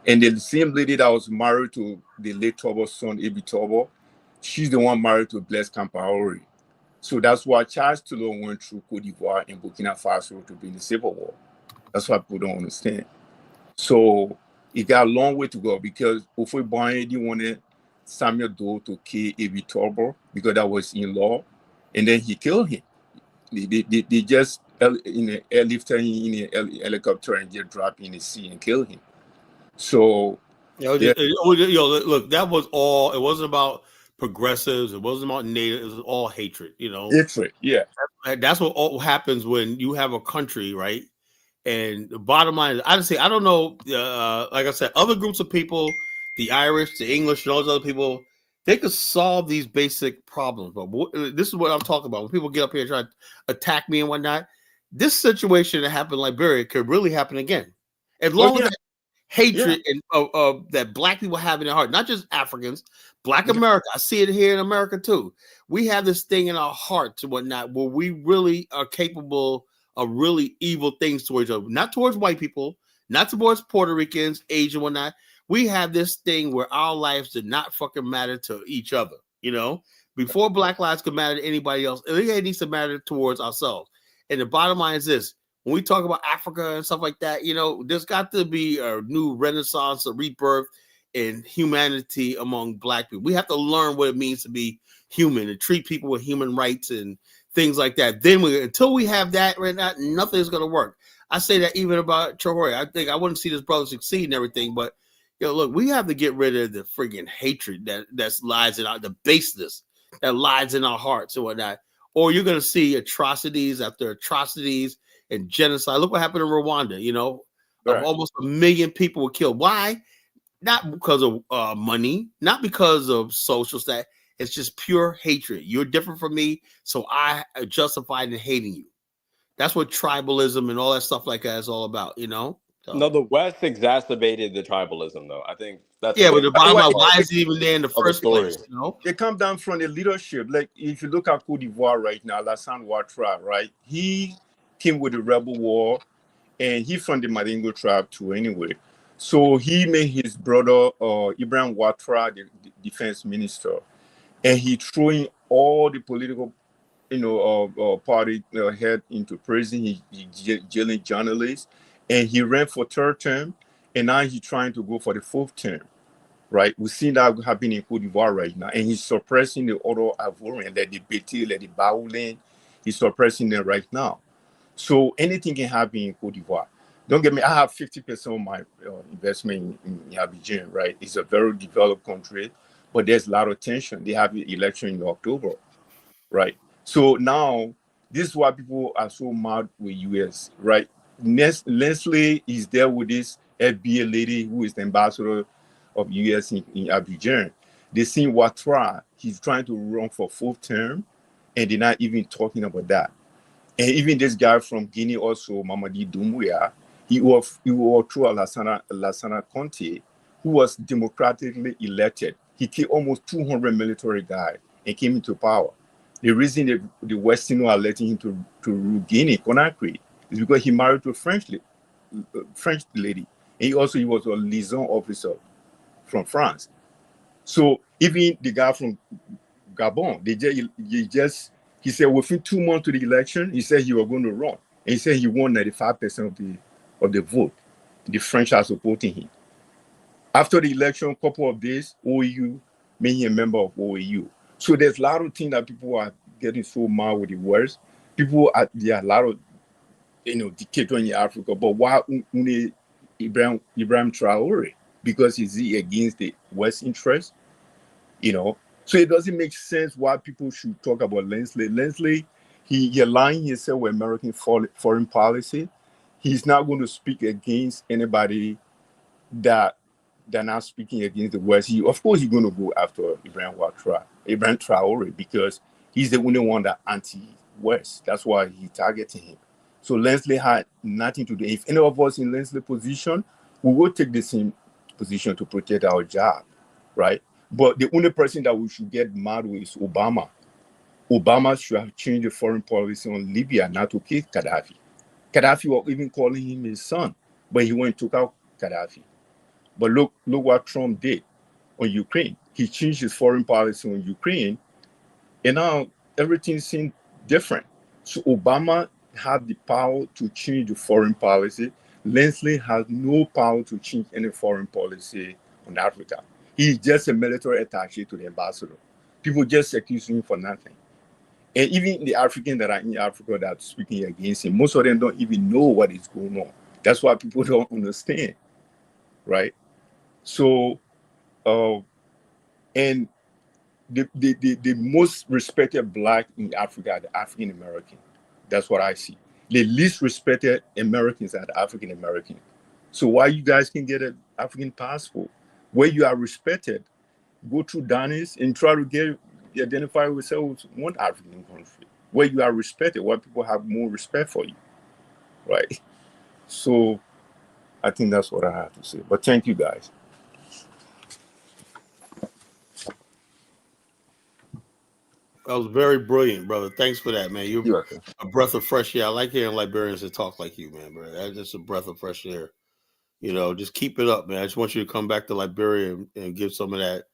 And the same lady that was married to the late Turbo's son, AB Turbo, she's the one married to Blaise Compaoré. So that's why Charles Taylor went through Cote d'Ivoire and Burkina Faso to be in the civil war. That's what people don't understand. So it got a long way to go because Houphouët-Boigny didn't want Samuel Doe to kill AB Turbo because that was in law. And then he killed him. They just airlifted him in a helicopter and just dropped him in the sea and killed him. So look, that was all. It wasn't about progressives. It wasn't about natives. It was all hatred. You know, hatred. Yeah, that's what all happens when you have a country, right? And the bottom line is, I don't know. Like I said, other groups of people, the Irish, the English, and all those other people, they could solve these basic problems. But this is what I'm talking about. When people get up here and try to attack me and whatnot, this situation that happened in Liberia could really happen again. As long as hatred and that black people have in their heart, not just Africans, Black America. I see it here in America too. We have this thing in our hearts and whatnot where we really are capable of really evil things towards each other, not towards white people, not towards Puerto Ricans, Asian, whatnot. We have this thing where our lives did not fucking matter to each other. You know, before Black lives could matter to anybody else, it needs to matter towards ourselves. And the bottom line is this. When we talk about Africa and stuff like that, you know, there's got to be a new renaissance, a rebirth in humanity among Black people. We have to learn what it means to be human and treat people with human rights and things like that. Then until we have that right now, nothing is going to work. I say that even about Traore. I think I wouldn't see this brother succeed and everything, but look, we have to get rid of the friggin' hatred that lies in the baseness that lies in our hearts and whatnot. Or you're going to see atrocities after atrocities and genocide. Look what happened in Rwanda. You know, almost 1 million people were killed. Why? Not because of money, not because of social status. It's just pure hatred. You're different from me, so I am justified in hating you. That's what tribalism and all that stuff like that is all about. You know. So. No, the West exacerbated the tribalism, though. I think that's but the bottom line, why is it even there in the first place? You know, it comes down from the leadership. Like if you look at Cote d'Ivoire right now, Alassane Ouattara, right? He came with the rebel war, and he's from the Mandingo tribe too, anyway. So he made his brother Ibrahim Ouattara the defense minister, and he threw in all the political, party head into prison. He jailing journalists. And he ran for third term, and now he's trying to go for the fourth term, right? We've seen that happening in Cote d'Ivoire right now, and he's suppressing the other Ivorian, like the Béti, like the Baoulin. He's suppressing them right now. So anything can happen in Cote d'Ivoire. Don't get me, I have 50% of my investment in Abidjan, right? It's a very developed country, but there's a lot of tension. They have the election in October, right? So now, this is why people are so mad with US, right? Leslie is there with this FBA lady who is the ambassador of US in Abidjan. They see Ouattara, he's trying to run for fourth term, and they're not even talking about that. And even this guy from Guinea also, Mamadi Doumbouya, he was through Alassane Conte, who was democratically elected. He killed almost 200 military guys and came into power. The reason the Westerners are letting him to rule Guinea, Conakry, is because he married to a French lady. And he was a liaison officer from France. So even the guy from Gabon, he said within 2 months to the election, he said he was going to run. And he said he won 95% of the vote. The French are supporting him. After the election, a couple of days, OAU made him a member of OAU. So there's a lot of things that people are getting so mad with the words. There are a lot of dictator in Africa, but why Ibrahim Traore? Because is he against the West interest? So it doesn't make sense why people should talk about Langley. Langley, he aligning himself with American foreign policy. He's not going to speak against anybody that they're not speaking against the West. Of course, he's going to go after Ibrahim Traore because he's the only one that anti-West. That's why he's targeting him. So Langley had nothing to do. If any of us in Langley's position, we will take the same position to protect our job, right? But the only person that we should get mad with is Obama. Obama should have changed the foreign policy on Libya, not to kill Gaddafi. Gaddafi was even calling him his son, but he went and took out Gaddafi. But look what Trump did on Ukraine. He changed his foreign policy on Ukraine, and now everything seems different. So Obama had the power to change the foreign policy. Langley has no power to change any foreign policy on Africa. He's just a military attaché to the ambassador. People just accuse him for nothing. And even the Africans that are in Africa that are speaking against him, most of them don't even know what is going on. That's why people don't understand, right? So, and the most respected Black in Africa are the African American. That's what I see. The least respected Americans are the African American. So why you guys can get an African passport? Where you are respected, go through Danis and try to identify yourself with one African country. Where you are respected, where people have more respect for you, right? So I think that's what I have to say. But thank you guys. That was very brilliant, brother. Thanks for that, man. You're welcome. a breath of fresh air. I like hearing Liberians that talk like you, man, bro. That's just a breath of fresh air. Just keep it up, man. I just want you to come back to Liberia and give some of that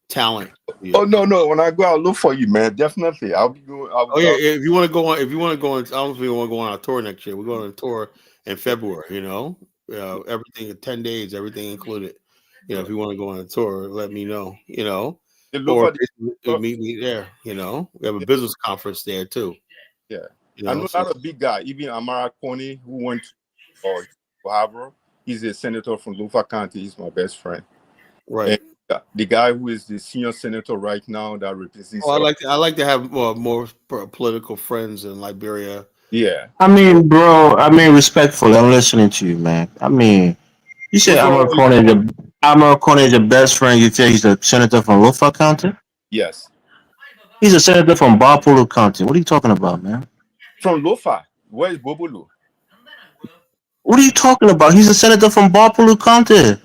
talent. Oh no! When I go, I'll look for you, man. Definitely, I'll be going. If you want to go on, I don't know if you want to go on a tour next year. We're going on a tour in February. Everything 10 days, everything included. If you want to go on a tour, let me know. Or meet me there. We have a business conference there too. Yeah, I know a lot of big guys. Even Amara Kone, who went to Harvard, he's a senator from Lofa County. He's my best friend. Right. And the guy who is the senior senator right now that represents. I like to have more political friends in Liberia. Yeah. I mean, bro. Respectfully, I'm listening to you, man. You said Amara Kone is your best friend. You say he's a senator from Lofa County? Yes. He's a senator from Bapulu County. What are you talking about, man? From Lofa. Where is Bobolo? What are you talking about? He's a senator from Bapulu County.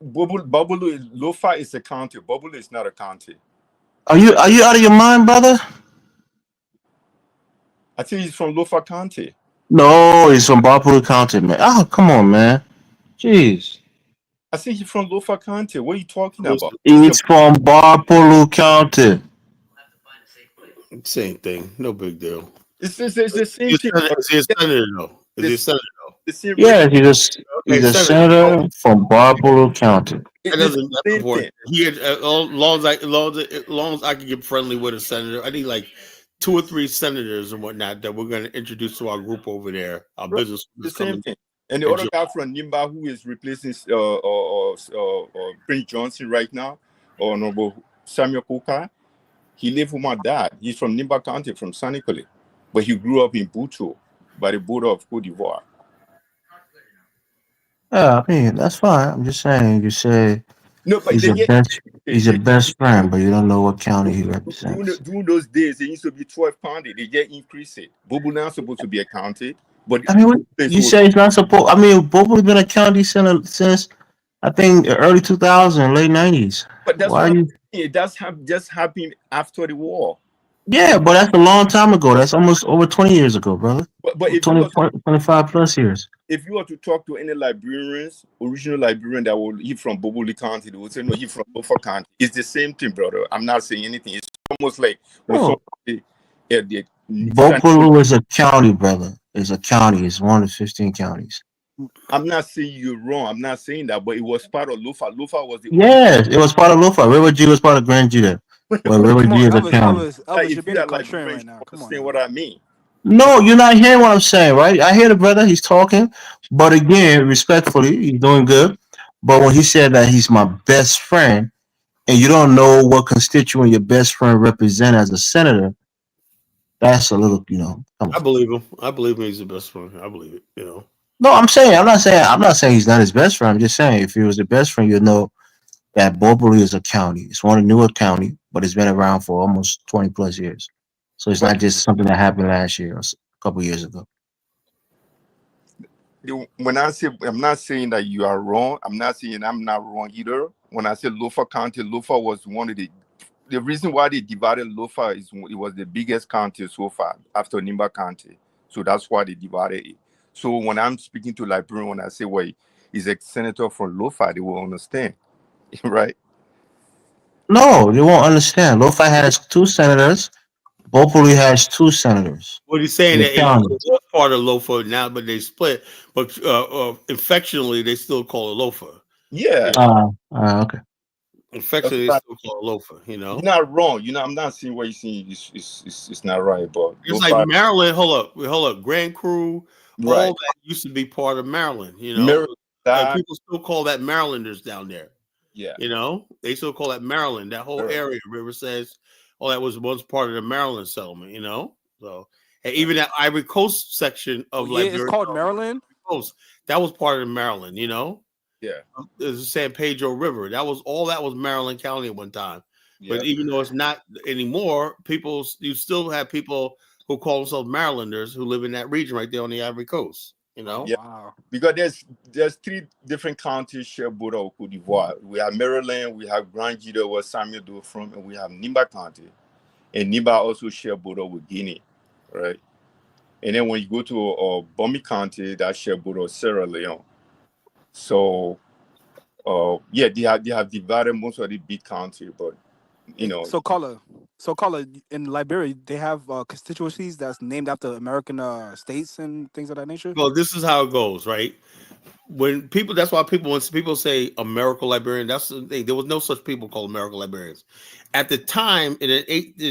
Bobolo is Lofa is a county. Bobolo is not a county. Are you out of your mind, brother? I think he's from Lofa County. No, he's from Bapulu County, man. Oh, come on, man. Jeez. I think he's from Lofa County. What are you talking about? He's from Bapulu County. Same thing. No big deal. It's the same thing. Is he a senator though? Yeah, he's a senator from Bapulu County. That's important. As long as I can get friendly with a senator, I need like 2 or 3 senators and whatnot that we're going to introduce to our group over there. Our business the same thing. And the other guy from Nimba who is replacing Prince Johnson right now, or Honorable Samuel Kuka, he lived with my dad. He's from Nimba County, from Sanikole, but he grew up in Buto, by the border of Cote d'Ivoire. Yeah, that's fine. I'm just saying. You say but he's a best friend, but you don't know what county he represents. During those days, it used to be 12 county. They just increased it. Bobo now supposed to be a county, but you say he's not supposed. Bobo's been a county senator since I think early 2000s, late 90s. But that's why it does just happen after the war. Yeah, but that's a long time ago. That's almost over 20 years ago, brother. But if 25 plus years. if you were to talk to any Liberians, original Liberian that will he from Boboli County, they will say no, he from Lofa County. It's the same thing, brother. I'm not saying anything. It's almost like when Oh, somebody Buffalo is a county, brother. It's a county. It's one of 15 counties. I'm not saying you're wrong. I'm not saying that, but it was part of Lofa. Lofa was the original. Yes, it was part of Lofa. River G was part of Grand Judah. Well, River Come G on, is a county. like, Elvis, you're if being you a are contrarian Liberian, right you now. Come on understand now. what I mean. No, you're not hearing what I'm saying, right? I hear the brother. He's talking, but again, respectfully, he's doing good. But when he said that he's my best friend, and you don't know what constituent your best friend represent as a senator, that's a little, come I on. believe him. I believe him. He's the best friend. I believe it. No, I'm not saying he's not his best friend. I'm just saying if he was the best friend, you'd know that Boboli is a county. It's one of the newer county, but it's been around for almost 20 plus years. So it's But not just something that happened last year or a couple years ago. when I say, I'm not saying that you are wrong. I'm not saying I'm not wrong either. When I say Lofa County, Lofa was one of the reason why they divided Lofa is it was the biggest county so far after Nimba County. So that's why they divided it. So when I'm speaking to Liberian, when I say, well, he's a senator from Lofa, they will understand, right? No, they won't understand. Lofa has 2 senators. Bopoli has 2 senators What he's saying in the that it county. was part of Lofa now, but they split. But affectionately, they still call it Lofa. Yeah. Okay. Affectionately, they still call it Lofa. You're not wrong. I'm not saying what you're saying is not right, but It's like Maryland. Hold up. Grand Crew, right. all that used to be part of Maryland. Maryland, Like people still call that Marylanders down there. Yeah. They still call that Maryland. That whole area, River says, all that was once part of the Maryland settlement. So and even that Ivory Coast section of Liberia, it's called Maryland. Coast, that was part of Maryland. Yeah. There's the San Pedro River. That was Maryland County at one time. Yeah. But even though it's not anymore, you still have people who call themselves Marylanders who live in that region right there on the Ivory Coast. Yeah. Wow. Because there's 3 different counties share border with Cote d'Ivoire. We have Maryland, we have Grand Judah, where Samuel do from, and we have Nimba County. And Nimba also share border with Guinea, right? And then when you go to Bomi County, that share border with Sierra Leone. So they have divided most of the big county, but So caller, in Liberia, they have constituencies that's named after American states and things of that nature. Well, this is how it goes, right? When people say American Liberian, that's the thing. There was no such people called American Liberians at the time in the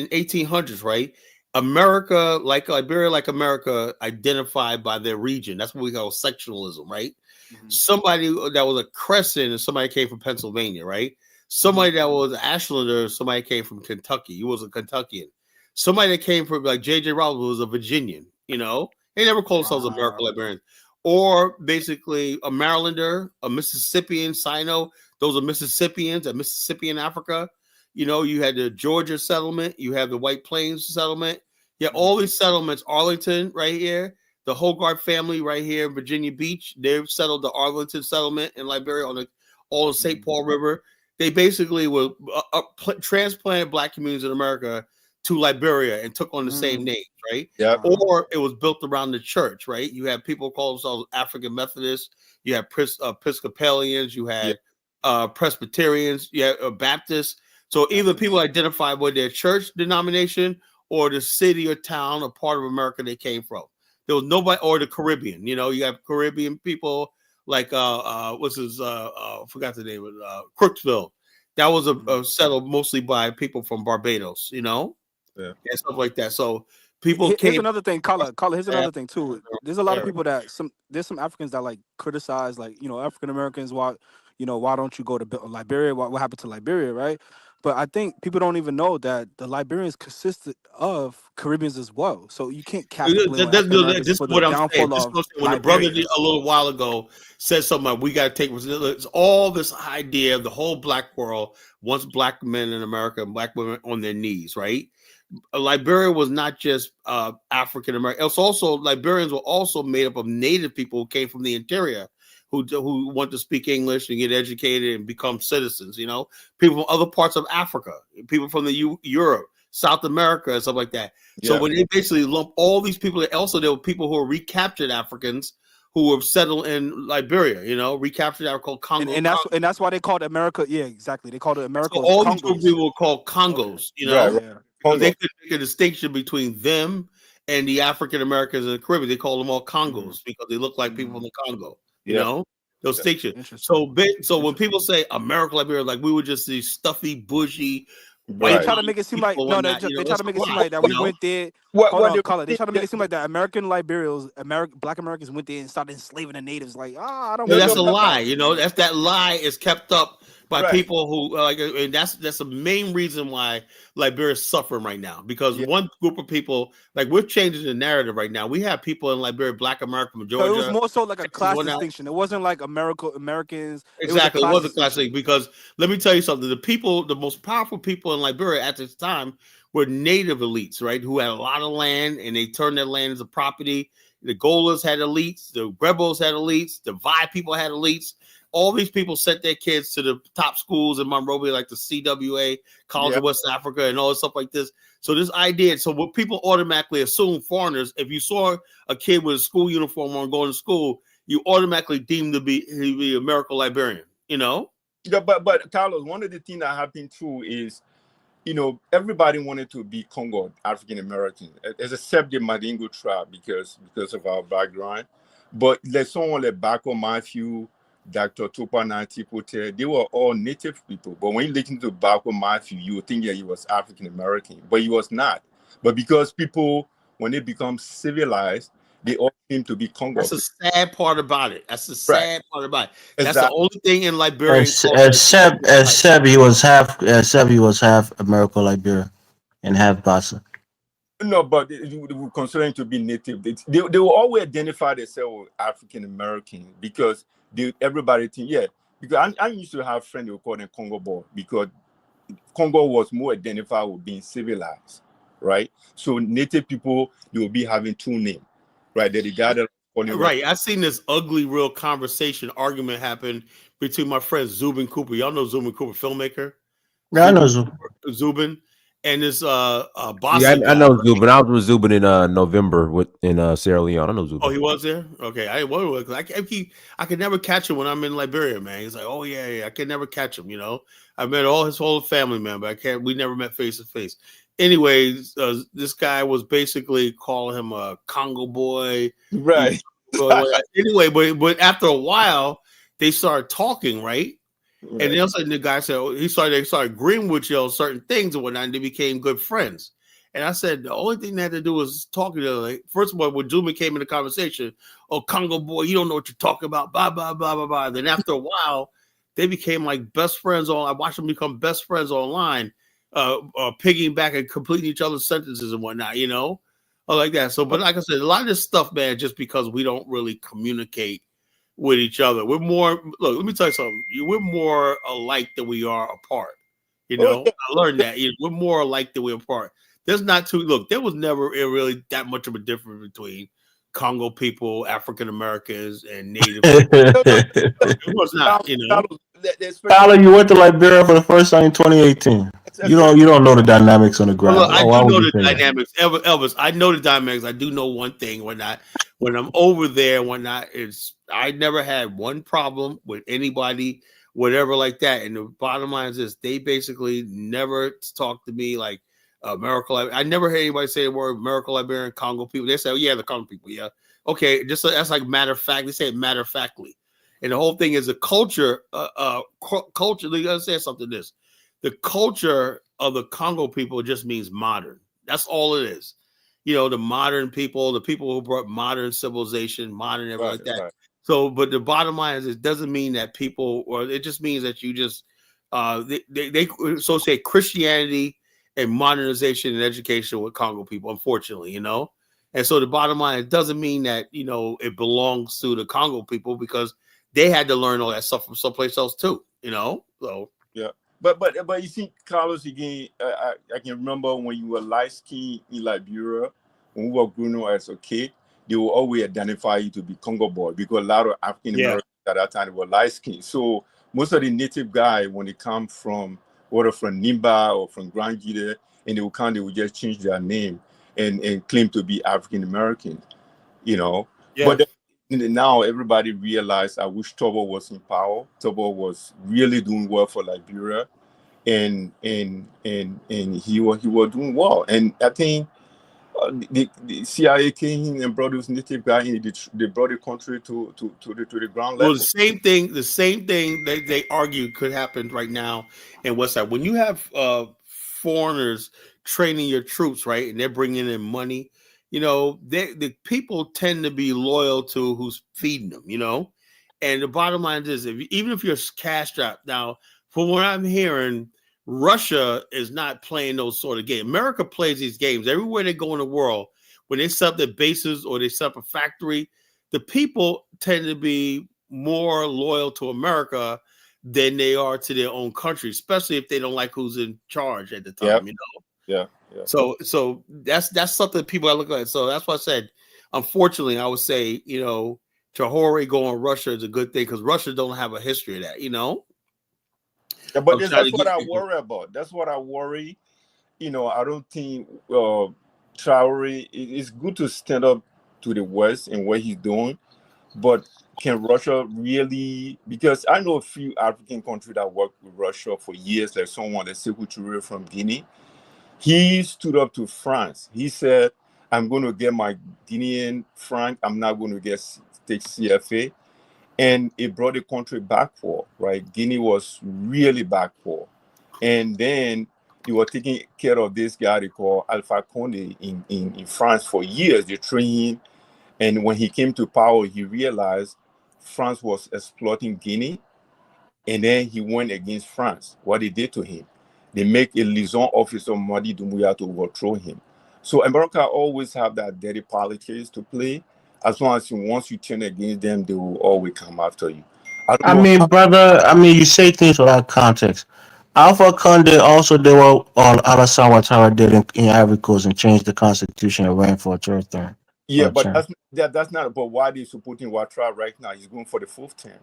1800s, right? America, like Liberia, like America, identified by their region. That's what we call sectionalism, right? Mm-hmm. Somebody that was a Crescent and somebody came from Pennsylvania, right? Somebody that was an Ashlander, somebody came from Kentucky. He was a Kentuckian. Somebody that came from like J.J. Rollins was a Virginian. They never called themselves American Liberians. Or basically a Marylander, a Mississippian, Sino. Those are Mississippians, a Mississippian Africa. You had the Georgia settlement. You have the White Plains settlement. Yeah, all these settlements, Arlington right here, the Hogarth family right here in Virginia Beach, they've settled the Arlington settlement in Liberia on all the St. Paul River. They basically were transplanted Black communities in America to Liberia and took on the same name, right? Yeah. Or it was built around the church, right? You have people call themselves African Methodists. You have Episcopalians. You had Presbyterians. You have Baptists. So either people identify with their church denomination or the city or town or part of America they came from. There was nobody, or the Caribbean. You have Caribbean people like forgot the name of Crooksville. That was settled mostly by people from Barbados, and stuff like that. So people came. Here's another thing, caller. Here's another thing too. There's a lot of people there's some Africans that like criticize, like African Americans. Why don't you go to Liberia? What happened to Liberia, right? But I think people don't even know that the Liberians consisted of Caribbeans as well. So you can't cast the blame on African Americans This for is what the I'm saying. downfall of When the brother did a little while ago said something like, we got to take all this idea of the whole Black world wants Black men in America and Black women on their knees, right? Liberia was not just African American. It's also Liberians were also made up of Native people who came from the interior, who want to speak English and get educated and become citizens. People from other parts of Africa, people from the Europe, South America, and stuff like that. Yeah. So when they basically lump all these people, also there were people who were recaptured Africans who were settled in Liberia, you know, recaptured that were called Congo. And that's why they called America. Yeah, exactly. They called it America. So all these people were called Congos, you know, Yeah. because they could make a distinction between them and the African Americans in the Caribbean. They call them all Congos because they look like people from the Congo, you know, those distinctions. So when people say America, Liberia, like we were just these stuffy, bushy, They try to make it seem like they try to make it seem like that we went there. Hold on, Color. They try to make it seem like that American Liberians, Black Americans went there and started enslaving the natives. Like, I don't. No, that's a lie. You know, that lie is kept up by people who like, and that's the main reason why Liberia is suffering right now. Because one group of people, like we're changing the narrative right now. We have people in Liberia, Black American from Georgia. So it was more so like a class distinction. It wasn't like Americans. Exactly, it was a class distinction because let me tell you something. The most powerful people in Liberia at this time were native elites, right? Who had a lot of land and they turned their land into property. The Golas had elites, the Rebels had elites, the Vi people had elites. All these people sent their kids to the top schools in Monrovia, like the CWA, College of West Africa, and all this stuff like this. So this idea, so what people automatically assume foreigners, if you saw a kid with a school uniform on going to school, you automatically deem to be American Liberian, you know? Yeah, but Carlos, one of the things that happened too is, you know, everybody wanted to be Congo African American, except the Madingo tribe because of our background. But there's someone like Bako Matthew, Dr. Tupa Nanti Pote, they were all native people. But when you listen to Bako Matthew, you would think that he was African American, but he was not. But because people, when they become civilized, they all seem to be Congo. That's the sad part about it. That's the sad part about it. That's the only thing in Liberia. Except he was half American Liberia and half Bassa. No, but they were considering to be native. They will always identify themselves as African American because everybody think, because I used to have friends who called them Congo boy because Congo was more identified with being civilized, right? So native people, they will be having two names, right? They're the guy that right. I seen this ugly, real argument happen between my friend Zubin Cooper. Y'all know Zubin Cooper, filmmaker. Yeah, I know Zubin. And this boss. I know Zubin. I was with Zubin in November in Sierra Leone. I know Zubin. Oh, he was there? Okay. I could never catch him when I'm in Liberia, man. He's like, oh yeah, I could never catch him, you know. I met all his whole family, man, but we never met face to face. Anyways, this guy was basically calling him a Congo boy. Right. Anyway, but after a while, they started talking, right? And then all of a sudden the guy said, they started agreeing with you on certain things and whatnot, and they became good friends. And I said, the only thing they had to do was talking to them. Like, first of all, when Zuma came in the conversation, oh, Congo boy, you don't know what you're talking about, blah, blah, blah, blah, blah. Then after a while, they became like best friends. I watched them become best friends online, piggybacking and completing each other's sentences and whatnot, you know, like that. So, but like I said, a lot of this stuff, man, just because we don't really communicate with each other. We're more, let me tell you something. We're more alike than we are apart. You know, I learned that. We're more alike than we're apart. There was never really that much of a difference between Congo people, African Americans, and Native people. It was not, you know. Tyler, you went to Liberia for the first time in 2018. You don't know the dynamics on the ground. Well, I do know the dynamics. Elvis, I know the dynamics. I do know one thing. When I'm over there, I never had one problem with anybody, whatever like that. And the bottom line is this: they basically never talked to me like American. I never heard anybody say the word American Liberian Congo people. They say, oh, yeah, the Congo people, yeah. Okay, just that's like matter of fact. They say it matter of factly. And the whole thing is a culture, culture. You understand something? The culture of the Congo people just means modern. That's all it is. You know, the modern people, the people who brought modern civilization, modern everything like that. Right. So, but the bottom line is, it doesn't mean that people, or it just means that you just they associate Christianity and modernization and education with Congo people. Unfortunately, you know. And so the bottom line, it doesn't mean that it belongs to the Congo people because they had to learn all that stuff from someplace else too, you know. So yeah, but you see, Carlos, again, I can remember when you were light skiing in Liberia, when we were growing up as a kid, they will always identify you to be Congo boy because a lot of African Americans at that time were light skiing. So most of the native guys, when they come from Nimba or from Grand Gide, and they will just change their name and claim to be African American, you know. Yeah. Now everybody realized I wish Tobo was in power. Tobo was really doing well for Liberia, and he was doing well. And I think the CIA came in and brought those native guys in. They brought the country to the ground Well, level. the same thing they argue could happen right now in West Side. When you have foreigners training your troops, right, and they're bringing in money, the people tend to be loyal to who's feeding them, And the bottom line is, even if you're cash strapped, now, from what I'm hearing, Russia is not playing those sort of games. America plays these games everywhere they go in the world. When they set up their bases or they set up a factory, the people tend to be more loyal to America than they are to their own country, especially if they don't like who's in charge at the time. Yeah. So that's something people I look at. So that's why I said, unfortunately, I would say, Traore going Russia is a good thing because Russia don't have a history of that, Yeah, but that's what I worry about. That's what I worry. I don't think Traore. It's good to stand up to the West and what he's doing, but can Russia really? Because I know a few African countries that worked with Russia for years, like someone, like Sekou Touré from Guinea. He stood up to France. He said, "I'm going to get my Guinean franc. I'm not going to take CFA." And it brought the country backward, right? Guinea was really backward. And then they were taking care of this guy they call Alpha Conde in France for years. They trained him. And when he came to power, he realized France was exploiting Guinea. And then he went against France. What they did to him, they make a liaison officer, Madi Doumbouya, to overthrow him. So America always have that dirty politics to play. As long as once you turn against them, they will always come after you. I don't I know. mean, brother, you say things without context. Alpha Conde also did what Alassane Ouattara did in Ivory Coast and changed the constitution and ran for a third term. Yeah, but that's not. But why they supporting Ouattara right now? He's going for the 4th term.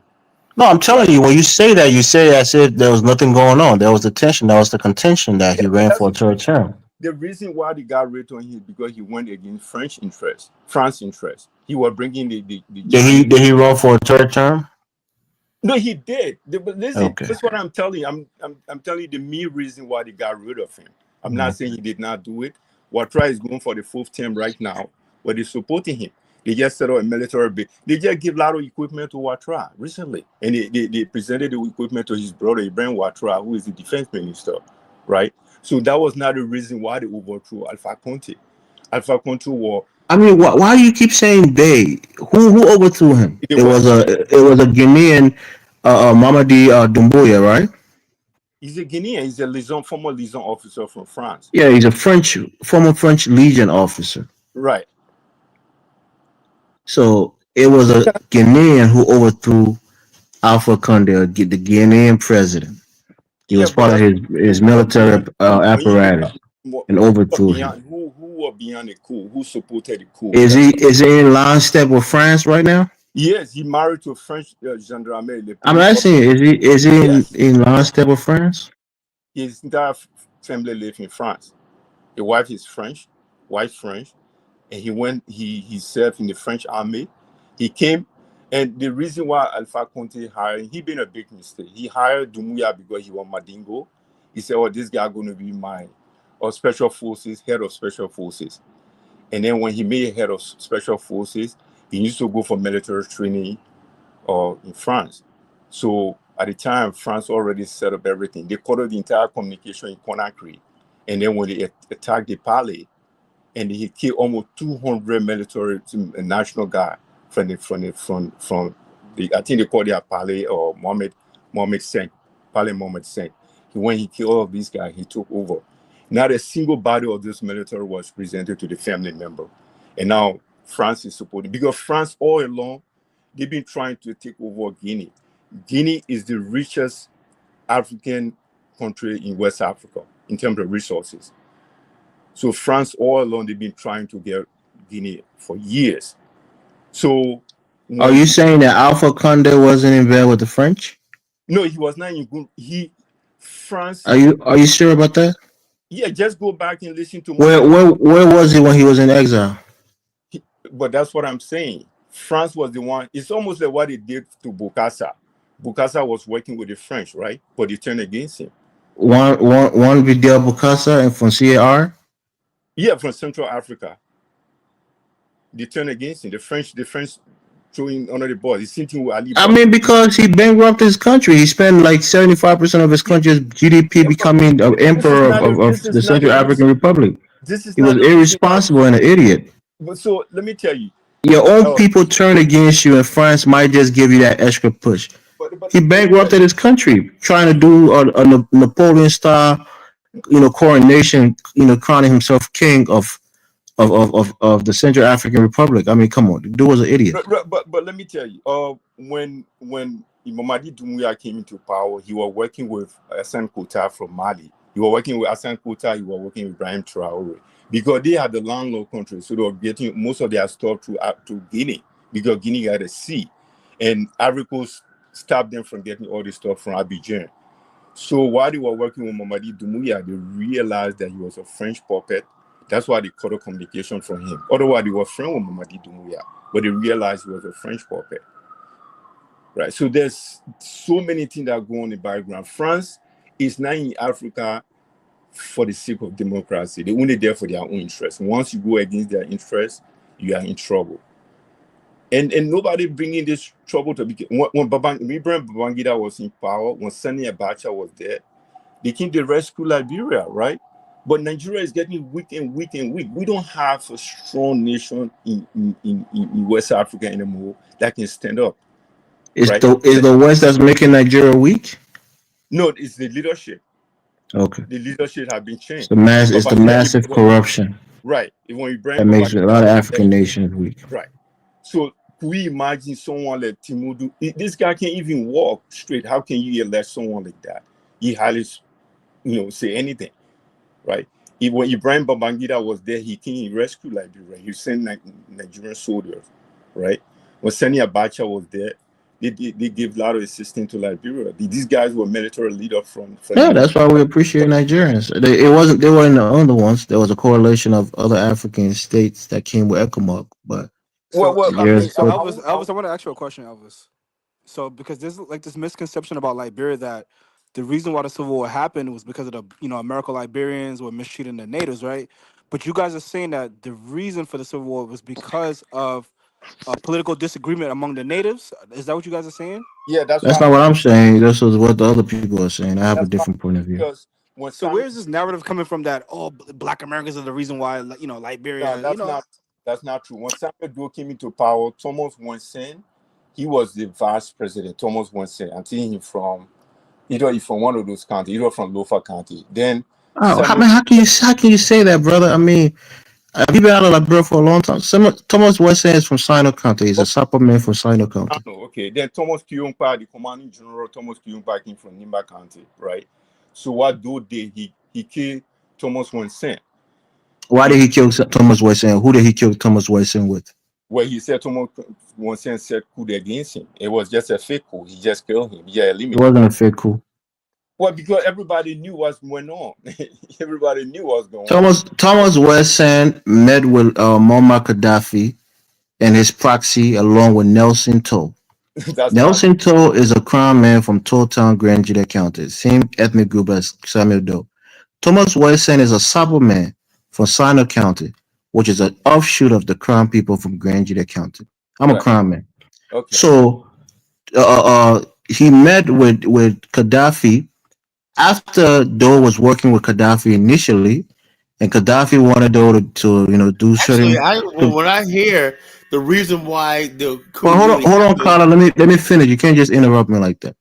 No, I'm telling you, when you say that, you say as if there was nothing going on. There was the tension, there was the contention that he ran for a third term. The reason why they got rid on him is because he went against France interest. He was bringing the Did he run for a third term? No, he did. But listen, Okay. that's what I'm telling you. I'm telling you the main reason why they got rid of him. I'm not saying he did not do it. Ouattara is going for the 4th term right now, but they're supporting him. They just set up a military base. They just give a lot of equipment to Ouattara recently. And they presented the equipment to his brother, Ibrahim Ouattara, who is the defense minister, right? So that was not the reason why they overthrew Alpha Conte. Alpha Conte was... why do you keep saying they? Who overthrew him? It was a Guinean, Mamadi Doumbouya, right? He's a Guinean. He's a former liaison officer from France. Yeah, he's a former French Legion officer. Right. So it was a Guinean who overthrew Alpha Conde, the Guinean president. He was part of his military apparatus and overthrew him. Who were behind the coup? Who supported the coup? Is he in line step with France right now? Yes, he married to a French gendarmerie. I'm asking you, is he in line step with France? His entire family lives in France. The wife is French, and he served in the French army. He came, and the reason why Alpha Conte hired, he been a big mistake. He hired Doumbouya because he was Madingo. He said, "Oh, this guy going to be my special forces, head of special forces." And then when he made head of special forces, he used to go for military training in France. So at the time, France already set up everything. They cut off the entire communication in Conakry. And then when they attacked the palais, and he killed almost 200 military national guard from the I think they call it palais or Mohammed V, Palais Mohammed V. When he killed all of these guys, he took over. Not a single body of this military was presented to the family member. And now France is supporting, because France all along, they've been trying to take over Guinea. Guinea is the richest African country in West Africa in terms of resources. So France all along, they've been trying to get Guinea for years. So are you saying that Alpha Conde wasn't in bed with the French? No, he was not in good. France. Are you sure about that? Yeah, just go back and listen to where was he when he was in exile? But that's what I'm saying. France was the one. It's almost like what they did to Bokassa. Bokassa was working with the French, right? But they turned against him. One Vidal Bokassa and from CAR. Yeah, from Central Africa. They turned against him. The French throwing under the ball. The same thing with Ali. I mean, because he bankrupted his country. He spent like 75% of his country's GDP becoming the emperor of the Central African Republic. He was irresponsible and an idiot. But so let me tell you, your own people turn against you, and France might just give you that extra push. He bankrupted his country, trying to do a Napoleon style, coronation, crowning himself king of the Central African Republic. I mean, come on, the dude was an idiot. But let me tell you, when Mamadi Doumbouya came into power, he was working with Hassan Kouta from Mali. He was working with Hassan Kouta. He was working with Ibrahim Traore because they had the landlocked country, so they were getting most of their stuff to Guinea because Guinea had a sea, and Ivory Coast stopped them from getting all this stuff from Abidjan. So while they were working with Mamadi Doumbouya, they realized that he was a French puppet. That's why they cut off communication from him. Otherwise, they were friends with Mamadi Doumbouya, but they realized he was a French puppet. Right. So there's so many things that go on in the background. France is not in Africa for the sake of democracy. They're only there for their own interests. Once you go against their interests, you are in trouble. And nobody bringing this trouble to begin. When Ibrahim Babangida was in power, when Sani Abacha was there, they came to rescue Liberia, right? But Nigeria is getting weak and weak and weak. We don't have a strong nation in West Africa anymore that can stand up. Is right? the West that's making Nigeria weak? No, it's the leadership. Okay. The leadership has been changed. It's the massive corruption. Right. When you bring that makes a lot of African nations weak. Right. So could we imagine someone like Timudu? This guy can't even walk straight. How can you elect someone like that? He hardly, say anything, right? When Ibrahim Babangida was there, he came and rescued Liberia. He sent Nigerian soldiers, right? When Sani Abacha was there, they gave a lot of assistance to Liberia. These guys were military leaders from yeah, that's why we appreciate Nigerians. They weren't the only ones. There was a coalition of other African states that came with ECOMOG, but Elvis, I want to ask you a question, Elvis. So because there's like this misconception about Liberia that the reason why the Civil War happened was because of the American Liberians were mistreating the natives, right? But you guys are saying that the reason for the Civil War was because of political disagreement among the natives. Is that what you guys are saying? Yeah, that's not what I'm saying. This is what the other people are saying. I have a different point of view. So where is this narrative coming from that Black Americans are the reason why Liberia? No, that's not true. When Samuel Doe came into power, Thomas Wansen, he was the vice president. Thomas Wansen, until he's from one of those counties, either from Lofa County. Then how can you say that, brother? I mean, have you been out of Liberia for a long time? Thomas Wansen is from Sino County. He's a supplement from Sino County. Okay. Then Thomas Kiyompa, the commanding general, Thomas Kiyompa came from Nimba County, right? So what Doe did, he killed Thomas Wansen. Why did he kill Thomas Wansen? Who did he kill Thomas Wansen with? Well, he said Thomas Wansen said coup against him. It was just a fake coup. He just killed him. Yeah, it wasn't a fake coup. Well, because everybody knew what's going on. Everybody knew what's going on. Thomas Wansen met with Muammar Gaddafi and his proxy along with Nelson Toll. Nelson Toll is a crown man from Toll Town, Grand Juda County, same ethnic group as Samuel Doe. Thomas Wansen is a supplement from Sino County, which is an offshoot of the Crown people from Grand Juda County. I'm a Crown man. Okay. So he met with Gaddafi after Doe was working with Gaddafi initially, and Gaddafi wanted Doe to do certain. When I hear the reason why the hold on, Carla. Let me finish. You can't just interrupt me like that.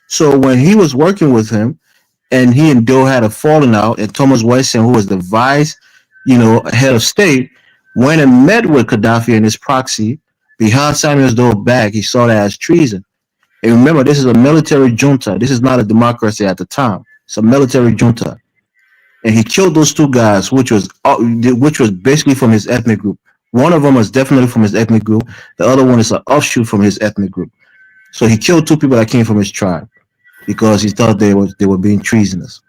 So when he was working with him, and he and Doe had a falling out, and Thomas Wansen, who was the vice, head of state, went and met with Gaddafi and his proxy behind Samuel Doe's back. He saw that as treason. And remember, this is a military junta. This is not a democracy at the time. It's a military junta. And he killed those two guys, which was basically from his ethnic group. One of them was definitely from his ethnic group. The other one is an offshoot from his ethnic group. So he killed two people that came from his tribe because he thought they were being treasonous.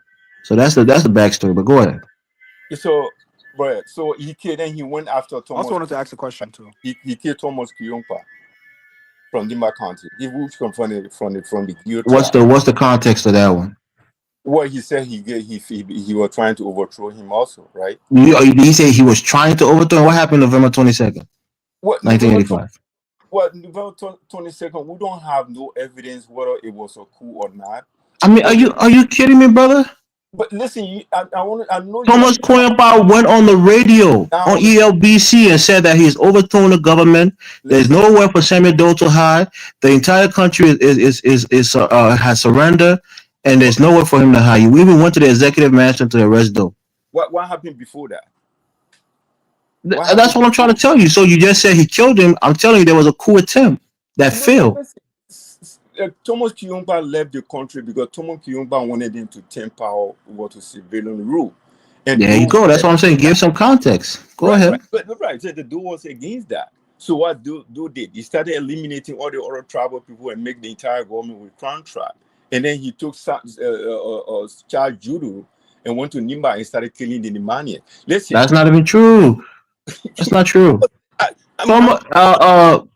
So that's the backstory. But go ahead. So But so he killed, and he went after I Thomas. also wanted to ask a question too. He killed Thomas Kiyompa from Dimba County. He moved from the Gio What's tribe. the context of that one? Well, he said he was trying to overthrow him also, right? He said he was trying to overthrow him. What happened November 22nd, What 1985? November 22nd? We don't have no evidence whether it was a coup or not. I mean, are you kidding me, brother? But listen, I know Thomas Koyampa went on the radio on ELBC and said that he's overthrown the government. There's nowhere for Samuel Doe to hide. The entire country has surrendered, and there's nowhere for him to hide. We even went to the executive mansion to arrest Doe. What happened before that? That's what I'm trying to tell you. So you just said he killed him. I'm telling you, there was a coup attempt that failed. Thomas Kiyompa left the country because Thomas Kiyompa wanted him to turn power over to civilian rule. And there you go. That's what I'm saying. Give some context. Go ahead. Right. So the Doe was against that. So what Doe did? He started eliminating all the other tribal people and make the entire government with Crown tribe. And then he took Charles Judo and went to Nimba and started killing the Nimanian. Listen, that's not even true. That's not true. Charles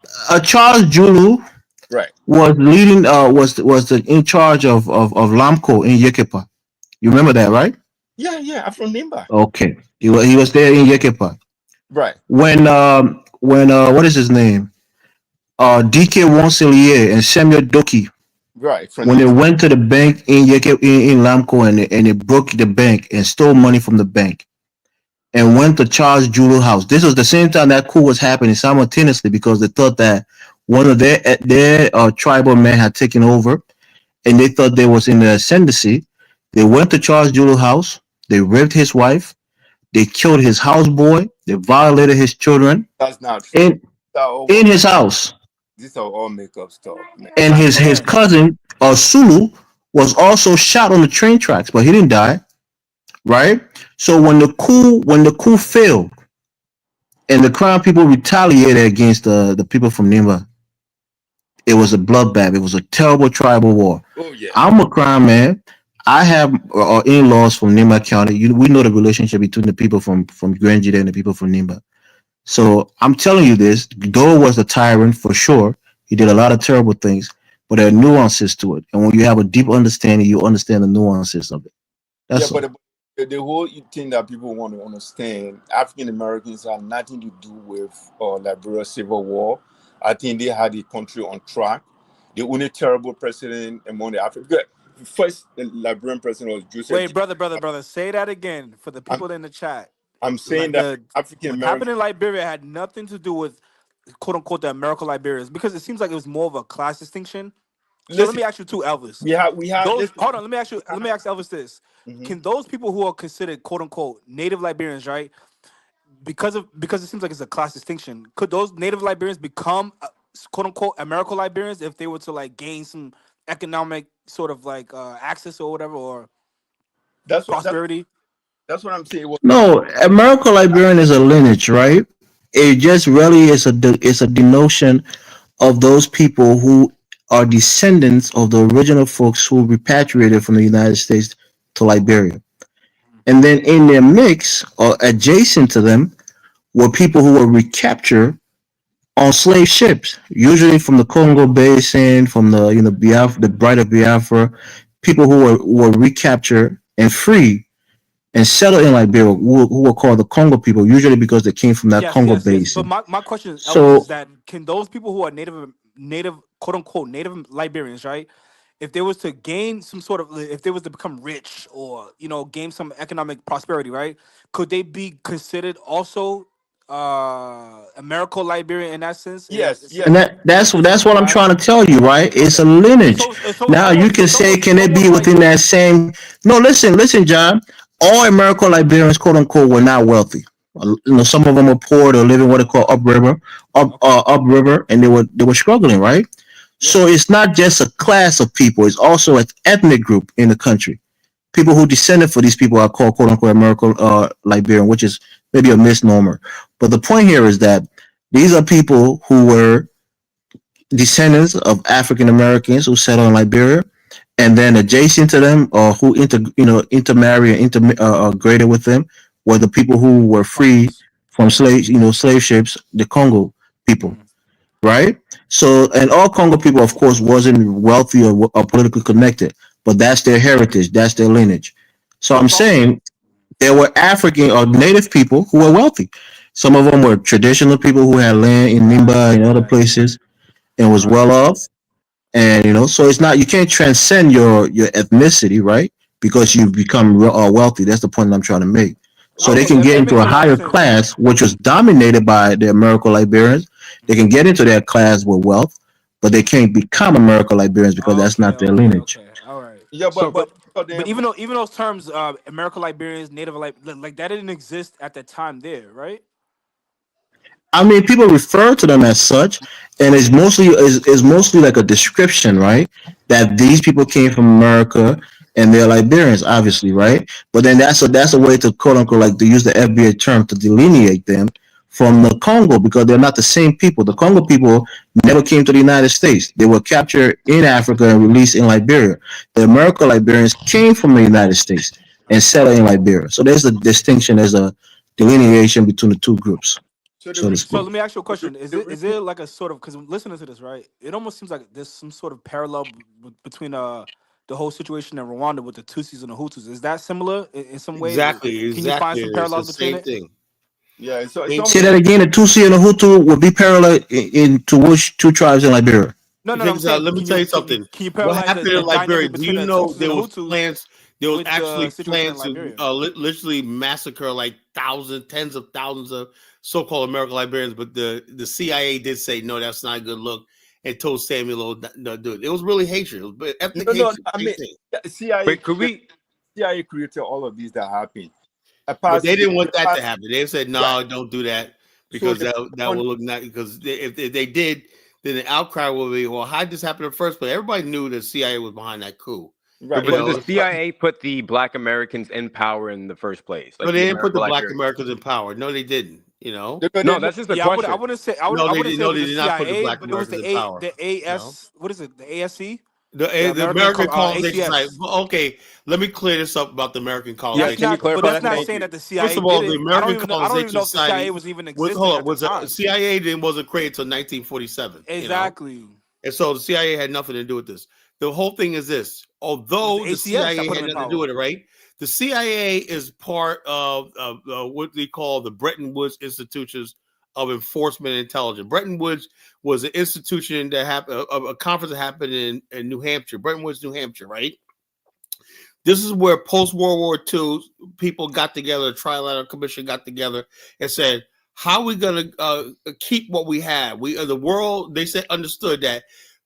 Julu, right, was leading. Was in charge of Lamco in Yekepa. You remember that, right? Yeah. I'm from Nimba. Okay, he was there in Yekepa. Right. When what is his name? DK Wonselier and Samuel Doki. Right. When they went to the bank in Lamco and they broke the bank and stole money from the bank and went to Charles Julu house. This was the same time that coup was happening simultaneously because they thought that one of their tribal men had taken over and they thought they was in the ascendancy. They went to Charles Julu house. They raped his wife. They killed his houseboy. They violated his children. That's not true. In his house. These are all make-up stuff, man. And his cousin, Sulu, was also shot on the train tracks, but he didn't die. Right? So when the coup failed and the Crown people retaliated against the people from Nimba, it was a bloodbath. It was a terrible tribal war. Oh, yeah. I'm a Crown man. I have in-laws from Nimba County. We know the relationship between the people from Granjida and the people from Nimba. So I'm telling you this, Doe was the tyrant for sure. He did a lot of terrible things, but there are nuances to it. And when you have a deep understanding, you understand the nuances of it. That's all. But the whole thing that people want to understand, African Americans have nothing to do with Liberia Civil War. I think they had the country on track. The only terrible president among the African, first Liberian president was Joseph. Wait, brother, say that again for the people in the chat. I'm saying that African American, what happened in Liberia had nothing to do with quote unquote the American Liberians because it seems like it was more of a class distinction. So let me ask you too, Elvis. We have those, hold on, let me ask Elvis this. Mm-hmm. Can those people who are considered quote unquote native Liberians, right? Because it seems like it's a class distinction, could those native Liberians become quote unquote American Liberians if they were to like gain some economic sort of like access or whatever, or that's prosperity? That's what I'm saying. No, American Liberian is a lineage, right? It just really is a denotion of those people who are descendants of the original folks who repatriated from the United States to Liberia. And then in their mix or adjacent to them were people who were recaptured on slave ships, usually from the Congo Basin, from the Biafra, the Bride of Biafra, people who were recaptured and free and settled in Liberia, who were called the Congo people, usually because they came from that Congo Basin. But my question is, is that can those people who are native quote unquote native Liberians, right? If they was to gain some sort of, if they was to become rich or gain some economic prosperity, right? Could they be considered also American Liberian in that sense? Yes. And that's what I'm trying to tell you, right? It's a lineage. Now you can say, can it be within that same? No, listen, John. All American Liberians, quote unquote, were not wealthy. Some of them were poor. They were living what they call upriver, and they were struggling, right? So it's not just a class of people; it's also an ethnic group in the country. People who descended for these people are called, quote unquote, American Liberian, which is maybe a misnomer. But the point here is that these are people who were descendants of African Americans who settled in Liberia. And then adjacent to them, or who intermarry and integrated with them, were the people who were free from slave ships, the Congo people, right? So, and all Congo people, of course, wasn't wealthy or politically connected, but that's their heritage, that's their lineage. So I'm saying there were African or native people who were wealthy. Some of them were traditional people who had land in Nimba and other places and was well off. And so it's not, you can't transcend your ethnicity, right? Because you become wealthy. That's the point I'm trying to make. So they Okay, can get that into makes a a lot of higher sense. class, which was dominated by the American Liberians. They can get into that class with wealth, but they can't become American Liberians because that's Okay, not their okay, lineage. okay. All right. Yeah, So, but but but them, even those terms, American Liberians, Native like that didn't exist at the time there, right? I mean, people refer to them as such, and it's mostly like a description, right? That these people came from America and they're Liberians, obviously, right? But then that's a way to quote unquote like to use the FBA term to delineate them from the Congo because they're not the same people. The Congo people never came to the United States. They were captured in Africa and released in Liberia. The American Liberians came from the United States and settled in Liberia. So there's a distinction, there's a delineation between the two groups, so so to So speak. let me ask you a the, question: Is the it reason, like a sort of, because listening to this, right? It almost seems like there's some sort of parallel between the whole situation in Rwanda with the Tutsis and the Hutus. Is that similar in some way? Can you find Exactly. some It's the parallels between same it? thing. yeah, so it's Same Say almost that thing. again. The Tutsi and the Hutu would be parallel to which two tribes in Liberia? No, no, no. Check I'm this out. saying, Let me tell you something. can you What parallelize happened the in Liberia? dynamic Do between you the know Tutsis and there the was Hutus plans? There was with the actually situation in plans to Liberia? literally massacre like thousands, tens of thousands of so-called American Liberians. But the CIA did say no, that's not a good look, and told Samuel, "Oh, no, do it." It was really hatred. It was ethnic no. hatred. I Same mean, thing. CIA Wait, could we? CIA created all of these that happened. But Apart, they didn't want the that to past, happen. They said, right? "No, don't do that So because the that one, will look not." Because if they did, then the outcry will be, "Well, how did this happen in the first place?" Everybody knew the CIA was behind that coup. But, right? You but did know, the it's like, CIA put the Black Americans in power in the first place, no, like they the didn't put the American Black Liberians? Americans in power. No, they didn't. You know, No, No, that's just a Yeah, I question. wouldn't say no, I they wouldn't did. say it No, was they the did not put the CIA, Black but it was Americans in power. the You know, AS. What is it? The ASC, the the American American colonization site. ACS. Well, okay, let me clear this up about the American Yeah, That's can colonization you not, site. but clarify that's that? not Thank saying you. that the First CIA of did all, the it. American I don't even colonization know if the CIA society was even was existing at the was time. CIA didn't wasn't created until 1947. You know. Exactly. And so the CIA had nothing to do with this. The whole thing is this: It was the although the ACS that CIA put him had in nothing to do power. with it, right? The CIA is part of what they call the Bretton Woods institutions of enforcement and intelligence. Bretton Woods was an institution that happened, a conference that happened in New Hampshire, Bretton Woods, New Hampshire, right? This is where post World War II people got together, the Trilateral Commission got together and said, "How are we going to keep what we have?" The world, they said, understood that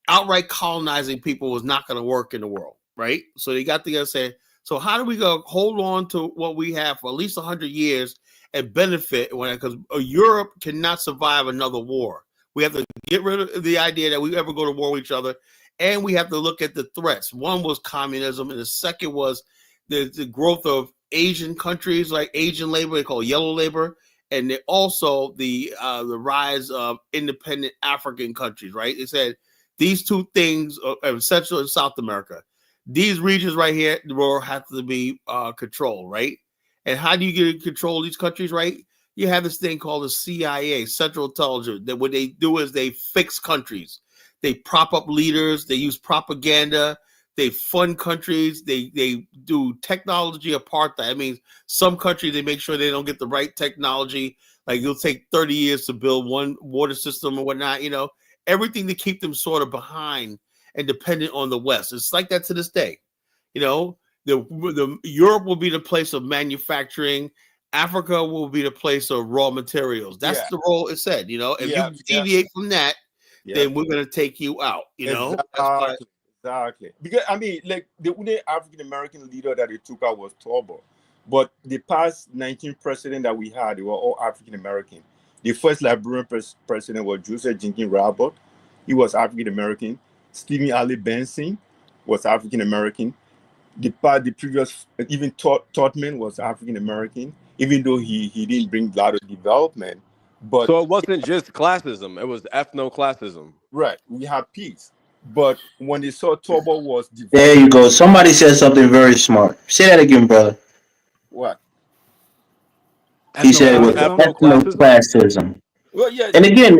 outright colonizing people was not going to work in the world, right? So they got together and said, "So how do we go hold on to what we have for at least 100 years and benefit when because Europe cannot survive another war? We have to get rid of the idea that we ever go to war with each other." And we have to look at the threats. One was communism, and the second was the growth of Asian countries like Asian labor, they call yellow labor, and also the rise of independent African countries. Right? It said these two things, Central and South America, these regions right here will have to be controlled. Right? And how do you get control of these countries? Right? You have this thing called the CIA, Central Intelligence. That what they do is they fix countries. They prop up leaders. They use propaganda. They fund countries. They do technology apartheid. That means some countries they make sure they don't get the right technology. Like it'll take 30 years to build one water system or whatnot. You know, everything to keep them sort of behind and dependent on the West. It's like that to this day. You know, the Europe will be the place of manufacturing. Africa will be the place of raw materials. That's Yeah, the role it said. You know, if yeah, you yeah, deviate from that, yeah. then we're gonna take you out. You know, that's why. Exactly, exactly. Because I mean, like the only African American leader that they took out was Turbo, but the past 19 presidents that we had, they were all African American. The first Liberian president was Joseph Jenkins Robert. He was African American. Stephen Ali Benson was African American. The previous, even Totman was African American, even though he didn't bring a lot of development. But So it wasn't just classism; it was ethno-classism. right, we have peace. But when they saw Turbo was There you developing, go. Somebody said something very smart. Say that again, brother. what? He said it was ethnoclassism. Well, yeah. And again,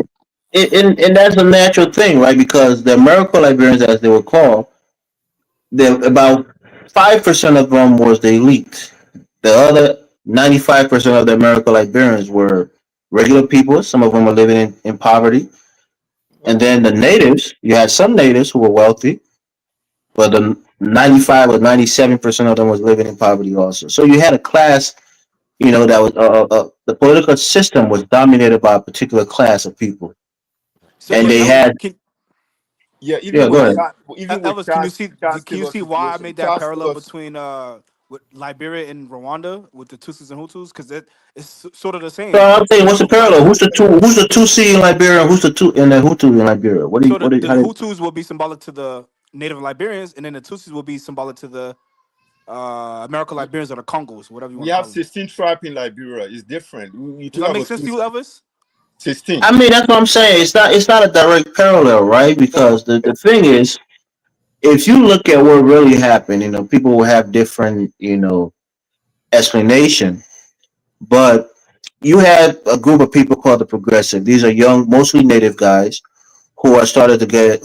and that's a natural thing, right? Because the American Liberians, as they were called, about 5% of them was the elite. The other 95% of the American Liberians were regular people. Some of them were living in poverty. And then the natives, you had some natives who were wealthy, but the 95 or 97% of them was living in poverty also. So you had a class, that was the political system was dominated by a particular class of people, So and yeah, they Elvis, had Yeah, yeah. Go ahead. even with Elvis, Chad can you still see why I made that Chad parallel still between with Liberia and Rwanda with the Tutsis and Hutus? Because it's sort of the So same. I'm saying, what's the parallel? Who's the two? Who's the two C in Liberia? Who's the two in the Hutu in Liberia? What do you? So What do you? the How do you Hutus will be symbolic to the native Liberians, and then the Tutsis will be symbolic to the American Liberians or the Congos, whatever you we want to have call them. 16 tribes in Liberia. It's different. You Does talk that make about sense to you, Elvis? 16. I mean, that's what I'm saying. It's not a direct parallel, right? Because the thing is, if you look at what really happened, people will have different, explanation. But you had a group of people called the progressive. These are young, mostly native guys who had started to get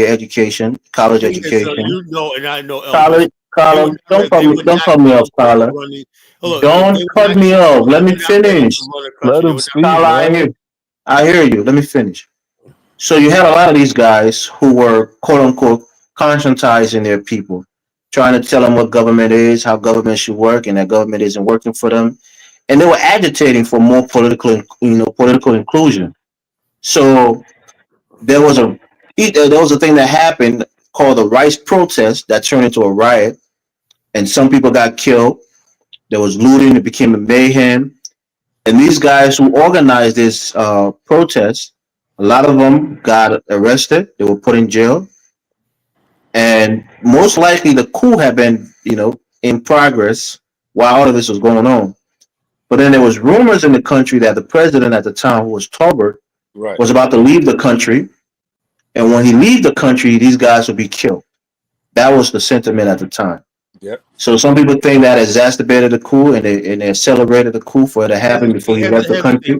education, The college thing is, education. and I know Elvis. College, Carla, They were don't not cut me getting off, paid Carla. to run the. Hold on, Don't they were cut not me getting. off. Let They me were not ready finish. to run a Let country. They him were not speak, Carla, ready. man. I hear you. Let me finish. So you had a lot of these guys who were quote unquote conscientizing their people, trying to tell them what government is, how government should work, and that government isn't working for them. And they were agitating for more political inclusion. So there was a thing that happened called the rice protest that turned into a riot, and some people got killed. There was looting. It became a mayhem. And these guys who organized this protest, a lot of them got arrested. They were put in jail, and most likely the coup had been, in progress while all of this was going on. But then there was rumors in the country that the president at the time, who was Tolbert, Right. was about to leave the country, and when he leave the country, these guys would be killed. That was the sentiment at the time. Yep. So some people think that exacerbated the coup, and they celebrated the coup for it to Here's happen the before thing. he left the Here's the thing. country,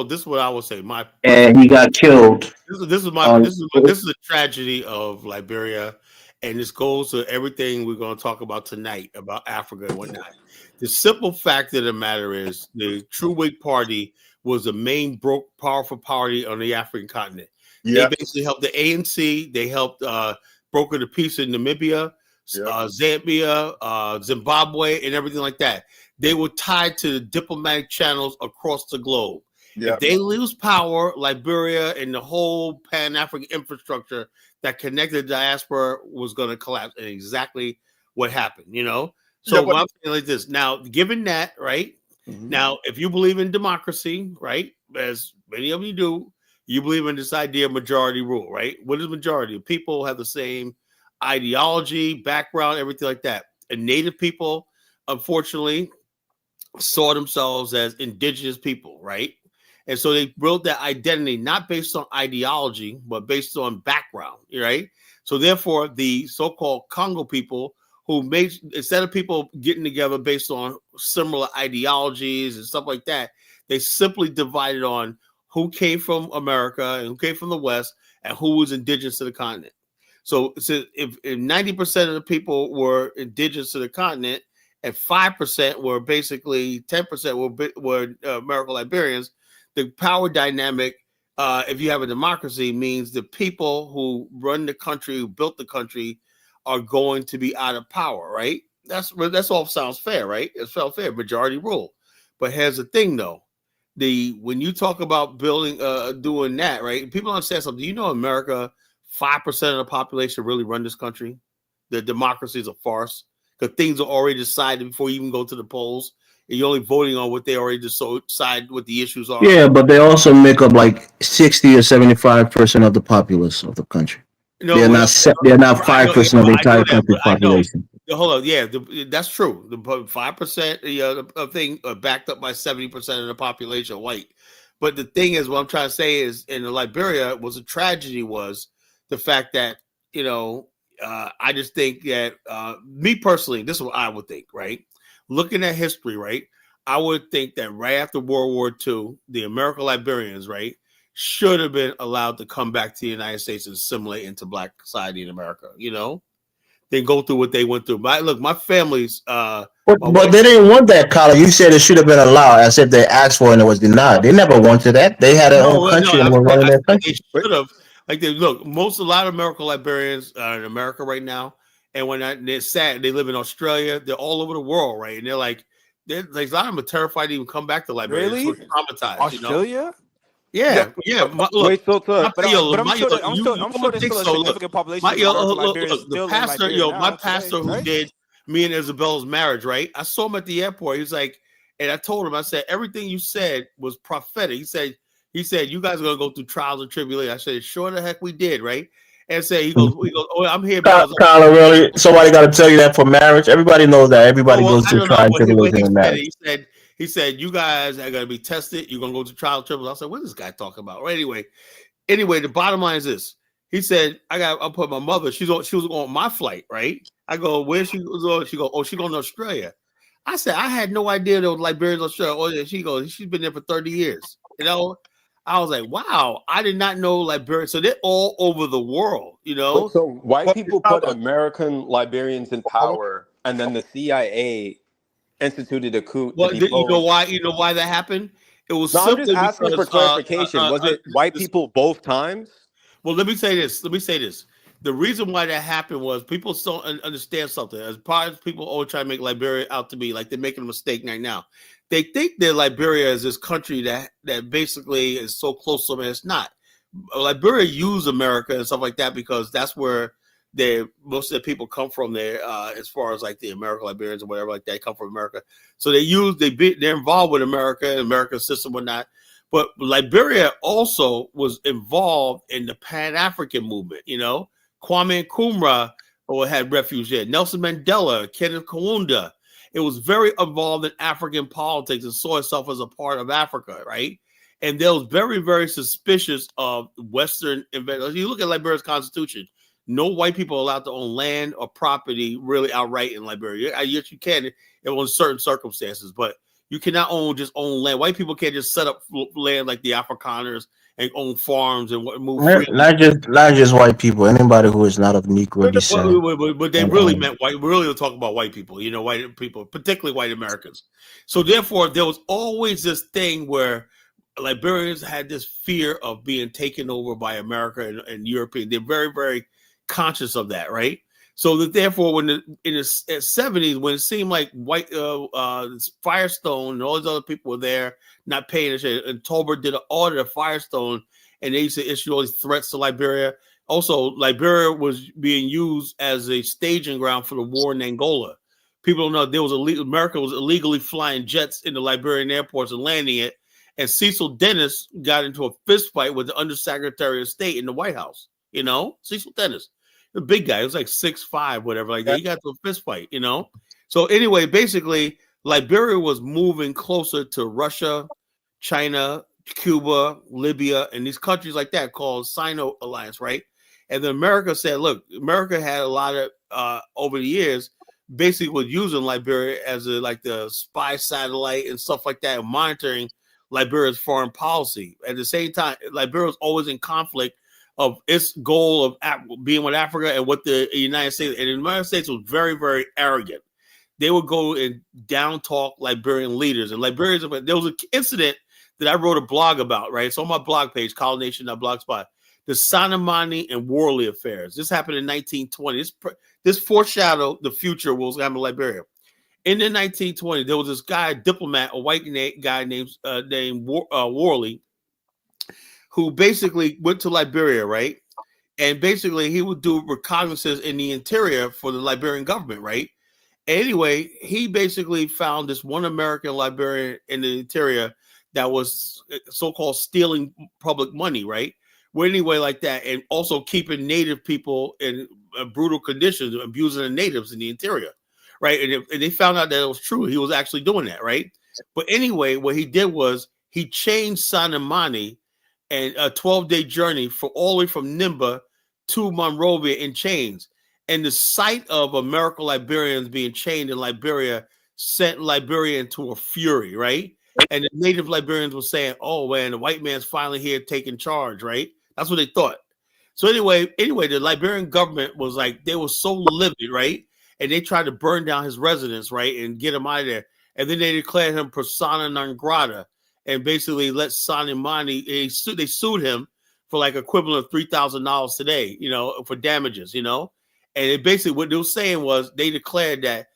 This is what I would say. My personal. and he got killed. On This is a tragedy of Liberia, and this goes to everything we're going to talk about tonight about Africa and whatnot. The simple fact of the matter is, the True Whig Party was the main powerful party on the African continent. Yeah. They basically helped the ANC. They helped broker the peace in Namibia, Zambia, Zimbabwe, and everything like that. They were tied to the diplomatic channels across the globe. Yeah. If they lose power, Liberia and the whole Pan-African infrastructure that connected the diaspora was going to collapse, and exactly what happened, So what I'm saying like this. Now, given that, right? Mm-hmm. Now, if you believe in democracy, right, as many of you do, you believe in this idea of majority rule, right? What is majority? People have the same ideology, background, everything like that. And Native people, unfortunately, saw themselves as indigenous people, right? And so they built that identity not based on ideology, but based on background, right? So therefore, the so-called Congo people who made, instead of people getting together based on similar ideologies and stuff like that, they simply divided on who came from America and who came from the West and who was indigenous to the continent. So if 90% of the people were indigenous to the continent and 5% were basically 10% were American Liberians, the power dynamic, if you have a democracy, means the people who run the country, who built the country, are going to be out of power, right? That's all sounds fair, right? It's fair, majority rule. But here's the thing, though. When you talk about building, doing that, right? People understand something. You know, America, 5% of the population really run this country. The democracy is a farce because things are already decided before you even go to the polls. And you're only voting on what they already decide what the issues are. Yeah, but they also make up like 60 or 75% of the populace of the country. No, They're not they're not 5% of the entire country's population. Hold on, yeah, that's true. The 5% thing backed up by 70% of the population white. But the thing is, what I'm trying to say is, in Liberia, was a tragedy was the fact that I just think that me personally, this is what I would think, right? Looking at history, right? I would think that right after World War II, the American Liberians, right, should have been allowed to come back to the United States and assimilate into Black society in America. You know, they go through what they went through. My family's But they didn't want that, Colin. You said it should have been allowed, as if they asked for it and it was denied. They never wanted that. They had their own country and were running I their said they country. should have. Like they look, a lot of American Liberians are in America right now, and they're sad, they live in Australia. They're all over the world, right? And they're like a lot of them are terrified to even come back to Liberia. They're Really? so traumatized, Australia? Yeah. Wait, so to, But I'm sure there's still a significant population of American Liberians the still in pastor, Liberia my now pastor today, who right? did me and Isabella's marriage, right? I saw him at the airport. He was like, and I told him, I said, everything you said was prophetic. He said, you guys are gonna go through trials and tribulation. I said, sure the heck we did, right? And say he goes, oh, I'm here because Colin, really? Somebody got to tell you that for marriage? Everybody knows that. Everybody goes I through don't know trial and what tribulation in marriage. he said, you guys are gonna be tested. You're gonna go to trial and tribulation. I said, what is this guy talking about? Right, anyway, the bottom line is this. He said, I'll put my mother, she was on my flight, right? I go, where she was on? She go, oh, she going to Australia. I said, I had no idea there was Liberians in Australia. Oh, yeah, she goes, she's been there for 30 years. You know, I was like, wow, I did not know Liberia. So they're all over the world, you know. so white people put American Liberians in power, and then the CIA instituted a coup to Well, you know depose. why? You know why that happened? It was No, I'm just simply asking for because clarification. Was it white people both times? well, let me say this. The reason why that happened was people still understand something. As far as people always try to make Liberia out to be like they're making a mistake right now. They think that Liberia is this country that basically is so close to them, and it's not. Liberia use America and stuff like that because that's where most of the people come from there, as far as like the American Liberians or whatever like that come from America. So they're involved with America and America's system or not. But Liberia also was involved in the Pan-African movement, you know. Kwame Nkrumah had refuge there. Nelson Mandela, Kenneth Kaunda. It was very involved in African politics and saw itself as a part of Africa, right? And they was very, very suspicious of Western investors. You look at Liberia's constitution, no white people allowed to own land or property really outright in Liberia. Yes, you can in certain circumstances, but you cannot own land. White people can't just set up land like the Afrikaners and own farms and move freely. Not just white people. Anybody who is not of Negro descent. But they really meant white. We really talk about white people, you know, white people, particularly white Americans. So therefore, there was always this thing where Liberians had this fear of being taken over by America and European. They're very, very conscious of that, right? So that therefore, in the 70s, when it seemed like Firestone and all these other people were there not paying attention, and Tolbert did an audit of Firestone, and they used to issue all these threats to Liberia. Also, Liberia was being used as a staging ground for the war in Angola. People don't know America was illegally flying jets into Liberian airports and landing it. And Cecil Dennis got into a fist fight with the Undersecretary of State in the White House. You know, Cecil Dennis, the big guy, he was like 6'5", whatever, like that. He got to a fist fight, you know. So anyway, basically, Liberia was moving closer to Russia, China, Cuba, Libya, and these countries like that called Sino Alliance, right? And then America said, look, America had a lot of over the years basically was using Liberia as the spy satellite and stuff like that, and monitoring Liberia's foreign policy. At the same time, Liberia was always in conflict of its goal of being with Africa and what the United States, and the United States was very, very arrogant. They would go and down talk Liberian leaders, and Liberians. There was an incident that I wrote a blog about, right? It's on my blog page, collination.blogspot. The Sanamani and Worley affairs. This happened in 1920. This foreshadowed the future was going to happen in Liberia. In the 1920s, there was this guy, a diplomat, a white guy named Worley, who basically went to Liberia, right? And basically he would do reconnaissance in the interior for the Liberian government, right? Anyway, he basically found this one American Liberian in the interior that was so-called stealing public money, right? Well, anyway, like that, and also keeping native people in brutal conditions, abusing the natives in the interior, right? And they found out that it was true. He was actually doing that, right? But anyway, what he did was he changed Sanamani and a 12-day journey all the way from Nimba to Monrovia in chains. And the sight of American Liberians being chained in Liberia sent Liberia into a fury, right? And the native Liberians were saying, "Oh man, the white man's finally here taking charge," right? That's what they thought. So anyway, the Liberian government was like, they were so livid, right? And they tried to burn down his residence, right, and get him out of there. And then they declared him persona non grata, and basically let Sanimani. They sued him for like equivalent of $3,000 today, for damages, And it basically what they were saying was they declared that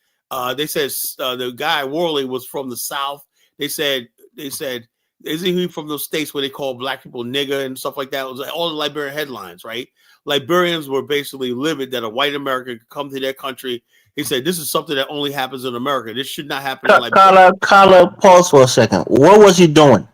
they said the guy Worley was from the South. They said, isn't he from those states where they call black people nigger and stuff like that? It was like all the Liberian headlines, right? Liberians were basically livid that a white American could come to their country. He said, this is something that only happens in America. This should not happen in Liberia. Carla, pause for a second. What was he doing?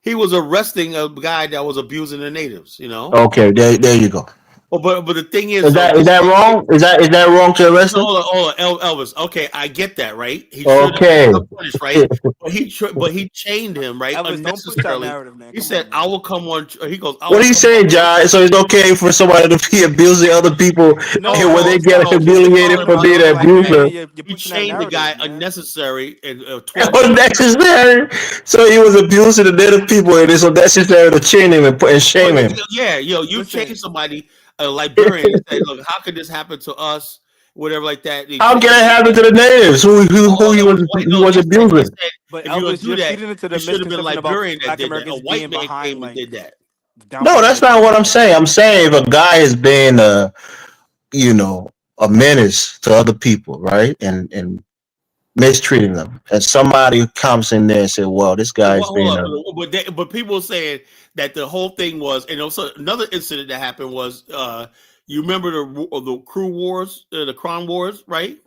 He was arresting a guy that was abusing the natives, Okay, there you go. Oh, but the thing is that wrong? Is that wrong to arrest him? Hold on, Elvis. Okay, I get that, right? He okay, punished, right? but he chained him, right? Elvis, don't push that narrative, man. He said, "I will come on." He goes, "What do you say, John?" So it's okay for somebody to be abusing other people when they get humiliated for being an abuser. He chained the guy unnecessary and unnecessary. So he was abusing the native people, and it's unnecessary to chain him and shame him. Yeah, you chain somebody. A Liberian said, "Look, how could this happen to us?" Whatever like that. How can it happen to the natives who he was abusing? But Elvis, you're feeding into the misconception about Black Americans. A white man came and did that. No, that's not what I'm saying. I'm saying if a guy is being a menace to other people, right, and mistreating them, and somebody comes in there and says, "Well, this guy's But people saying that the whole thing was, and also another incident that happened was, you remember the crew wars, the Crown Wars, right?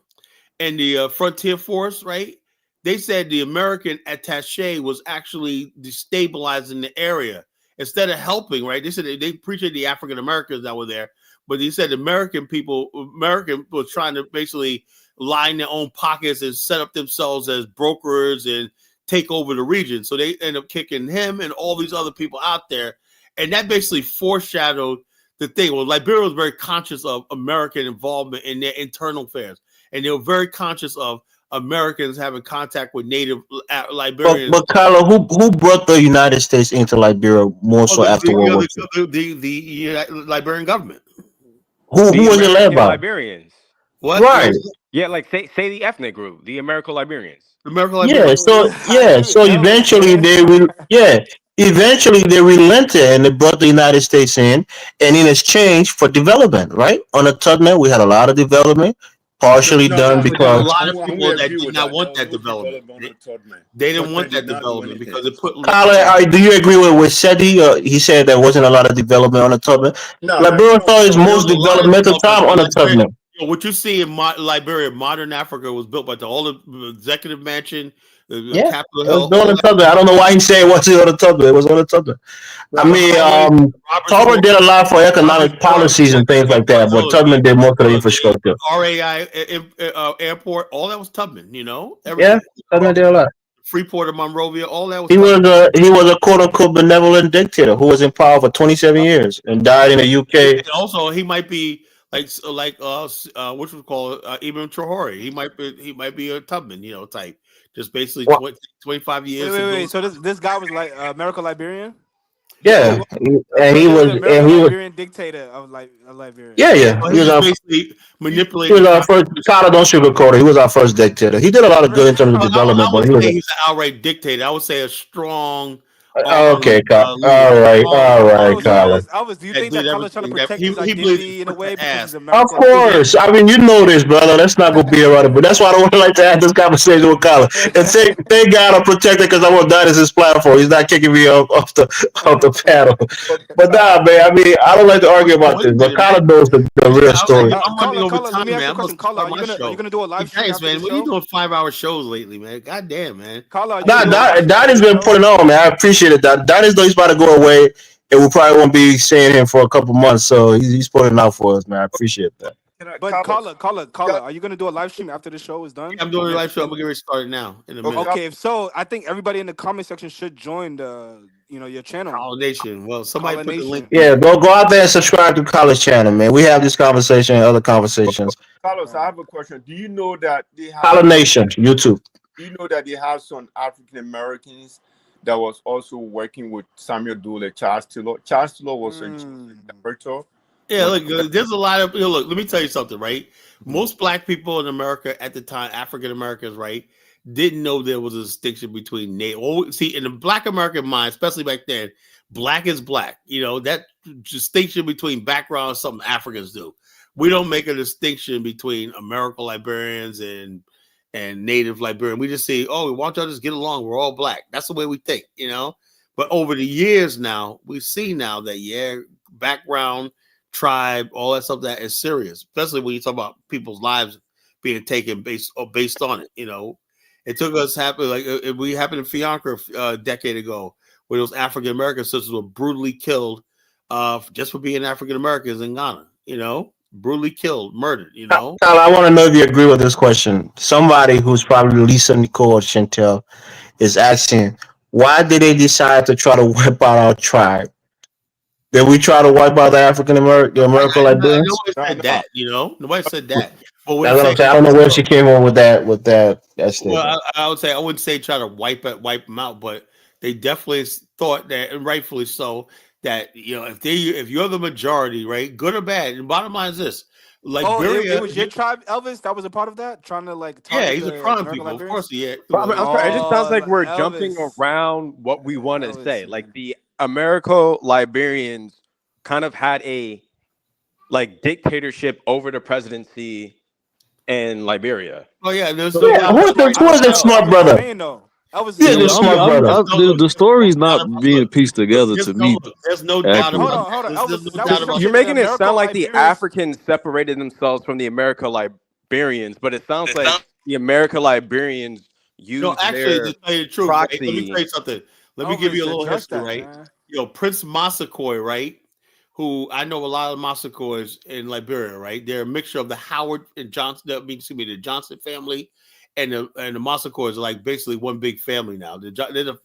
And the frontier force, right? They said the American attaché was actually destabilizing the area instead of helping, right? They said they appreciated the African Americans that were there, but they said American was trying to basically line their own pockets and set up themselves as brokers and take over the region. So they end up kicking him and all these other people out there. And that basically foreshadowed the thing. Well, Liberia was very conscious of American involvement in their internal affairs. And they were very conscious of Americans having contact with native Liberians. But Carlo, who brought the United States into Liberia more so after World War II? The Liberian government. Who was it led by? Liberians. What? Right. Yeah, like say the ethnic group, the American Liberians. So eventually they relented and they brought the United States in exchange for development, right? On the Tubman, we had a lot of development, partially done because a lot of people that did not want that development. They didn't want that development because it put. Colin, do you agree with Seti? He said there wasn't a lot of development on the Tubman. Liberia saw its most developmental time on the Tubman. What you see in Liberia, modern Africa was built by the executive mansion, Capitol Hill. It was on the Tubman. I don't know why he said it wasn't on the Tubman. It was on the Tubman. I mean, Tubman did a lot for economic policies and things like that, but Tubman did most of the infrastructure. RAI airport, all that was Tubman. Everything. Yeah, Tubman did a lot. Freeport of Monrovia, all that was. He was a quote unquote benevolent dictator who was in power for 27 years and died in the UK. And also, he might be which was called Ibn Traore. He might be a Tubman, type. Just basically 25 years. Wait. So this guy was like American Liberian? Yeah, and he was Liberian dictator of Liberia. Yeah. He was basically manipulating. He was our first. Carla, don't sugarcoat it. He was our first dictator. He did a lot of good in terms of development, but he's an outright dictator. I would say a strong. Okay, Carla. All right, Carla. Elvis, do you think that Carla's trying to protect his identity in a way because he's Of American? course. I mean, you know this, brother. Let's not go be around it. But that's why I don't like to have this conversation with Carla. And thank God I'm protected because I want to die as his platform. He's not kicking me off the panel. But nah, man. I mean, I don't like to argue about this. But Carla knows the real story. Carla, let me ask you a question. Carla, are you gonna do a live stream? Man, what are you doing 5-hour shows lately, man? God damn, man. Carla, Donnie's been putting on, man. I appreciate it. Donnie's though he's about to go away, and we probably won't be seeing him for a couple months. So he's putting it out for us, man. I appreciate that. But Carla, are you gonna do a live stream after the show is done? Yeah, I'm doing a live show. I'm gonna get ready to start now in a minute. Okay, so I think everybody in the comment section should join the your channel. Colonization. Well, somebody put the link. Colonization. Yeah, go out there and subscribe to College Channel, man. We have this conversation and other conversations. Carlos, I have a question. Do you know that they have College Nation, YouTube. Do you know that they have some African Americans that was also working with Samuel Dooley, Charles Taylor? Charles Taylor was a director. Yeah, look, there's a lot of look. Let me tell you something, right? Most black people in America at the time, African Americans, right, didn't know there was a distinction between native. Oh, see, in the Black American mind, especially back then, black is black. You know that distinction between background is something Africans do. We don't make a distinction between American Liberians and native Liberian. We just say, oh, why don't y'all just get along? We're all black. That's the way we think, you know. But over the years now, we see now that background, tribe, all that stuff that is serious, especially when you talk about people's lives being taken based on it. You know, it took us we happened in Fianca a decade ago, where those African American sisters were brutally killed just for being African Americans in Ghana. You know, brutally killed, murdered. You know, Kyle, I want to know if you agree with this question. Somebody who's probably Lisa Nicole or Chantel is asking, why did they decide to try to wipe out our tribe? Did we try to wipe out the African American Liberians? Nobody said that. You know, nobody said that. But That's what I'm saying. I don't know where she came on with that statement. Well, I would say I wouldn't say try to wipe them out, but they definitely thought that, and rightfully so, that if you're the majority, right, good or bad. And bottom line is this: Liberia, it was your tribe, Elvis. That was a part of that, trying to he's a crime people. Of course, yeah. I'm sorry. It just sounds like we're jumping around what we want to say. Like the American Liberians kind of had a dictatorship over the presidency in Liberia. Oh yeah, who's the smart brother? The story's not being pieced together to me. There's no doubt about it. You're making it sound like the Africans separated themselves from the American Liberians, but it sounds like the American Liberians used to tell you the truth, proxy. Right? Let me tell you something. Let me give you a little history, right? Man. Prince Massaquoi, right? Who I know a lot of Massaquois in Liberia, right? They're a mixture of the Howard and Johnson, the Johnson family, and the Massaquois are like basically one big family now. The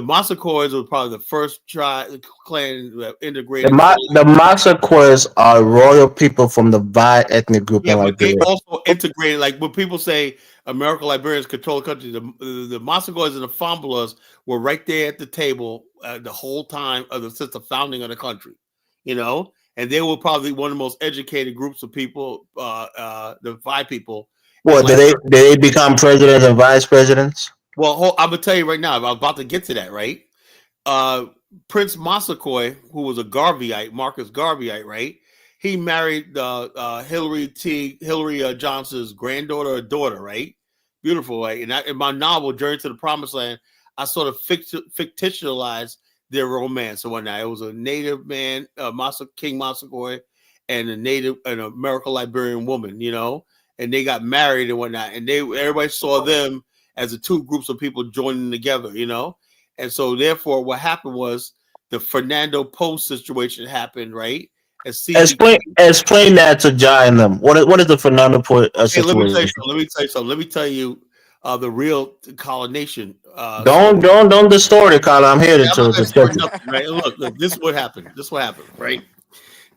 Massaquois were probably the first clan that integrated. The Massaquois are royal people from the Vai ethnic group. Yeah, but they also integrated. Like when people say American Liberians control the country, the Massaquois and the Fambulas were right there at the table the whole time since the founding of the country. You know, and they were probably one of the most educated groups of people, the Vai people. What did they become presidents and vice presidents? Well, I'm gonna tell you right now. I'm about to get to that. Right, Prince Massaquoi, who was a Garveyite, Marcus Garveyite, right? He married Hillary Johnson's granddaughter or daughter, right? Beautiful, right? And in my novel, Journey to the Promised Land, I sort of fictionalized their romance and whatnot. It was a native man, King Massaquoi, and an American Liberian woman, you know, and they got married and whatnot. And everybody saw them as the two groups of people joining together, you know. And so therefore what happened was the Fernando Post situation happened, right? Explain that to Jai and them. What is the Fernando Post situation? Let me tell you something. Let me tell you the real colonization. Don't distort it, Colin. I'm here to check it. Right? Look, this is what happened. Right?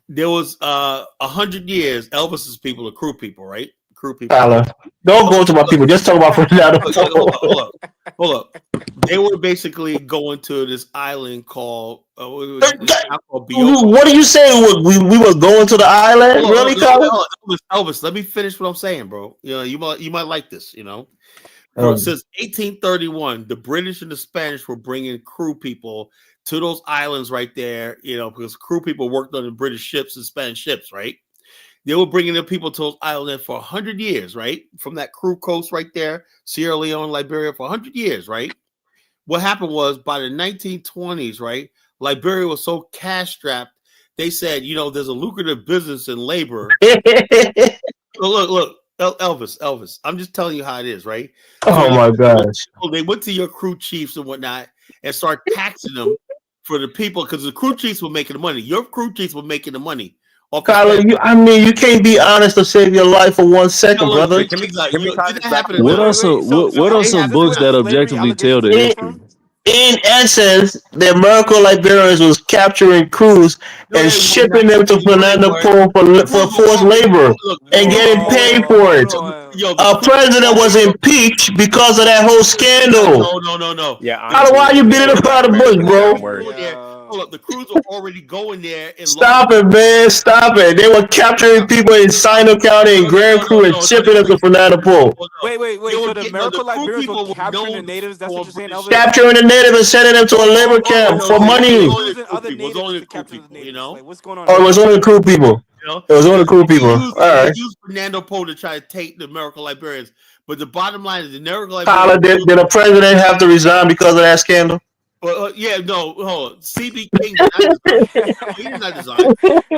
There was 100 years. Elvis's people are Crew people, right? Crew people. Colin, don't go to my people. Just talk about Fernando. Hold up. They were basically going to this island called. What are you saying? We were going to the island? Really, Colin? Elvis, let me finish what I'm saying, bro. You know, you might like this. You know. Since 1831, the British and the Spanish were bringing crew people to those islands right there, you know, because crew people worked on the British ships and Spanish ships, right? They were bringing the people to those islands for 100 years, right? From that crew coast right there, Sierra Leone, Liberia, for 100 years, right? What happened was by the 1920s, right, Liberia was so cash-strapped, they said, you know, there's a lucrative business in labor. Look. Elvis, I'm just telling you how it is, right? Oh my gosh. They went to your crew chiefs and whatnot and start taxing them for the people because the crew chiefs were making the money. Your crew chiefs were making the money. Kyler, you can't be honest to save your life for 1 second, brother. What are some books that objectively tell the history? in essence, the American Liberians was capturing crews No, and they were not. shipping them to No, they Fernando weren't. Po The for crews were forced already labor look. The and crews were getting already paid going. for Hold it. on. Yo, the Our crews were president was already going. impeached because of that whole scandal. No. Yeah, The Carla, honestly, why it are crews you just were makes beating the already. Black about the bush, Americans Hold bro? sound up, worse. going there. Yeah. Hold up. The crews were already going there in large. Stop it, man. Stop it. They were capturing people in Sino County and Grand Crew and No. shipping them to Fernando Po. No. Wait. They were So the getting no. The American crew Liberians were people were capturing the known natives. That's what for you're saying, British Elvis? shipping. Capturing the native and sending them to a labor camp No, for it Who was money. was only the using crew other people. It was natives only to the crew capture the people. You natives? know. Like, what's going on Oh, it there? was only the crew people. You know, It was only the crew and they people. used All right. Fernando Po to try to take the American Liberians. But the bottom line is the American Liberians. Carla, did the president have to resign because of that scandal? Well, yeah, no, hold on. CB King did not design. No, he did not design.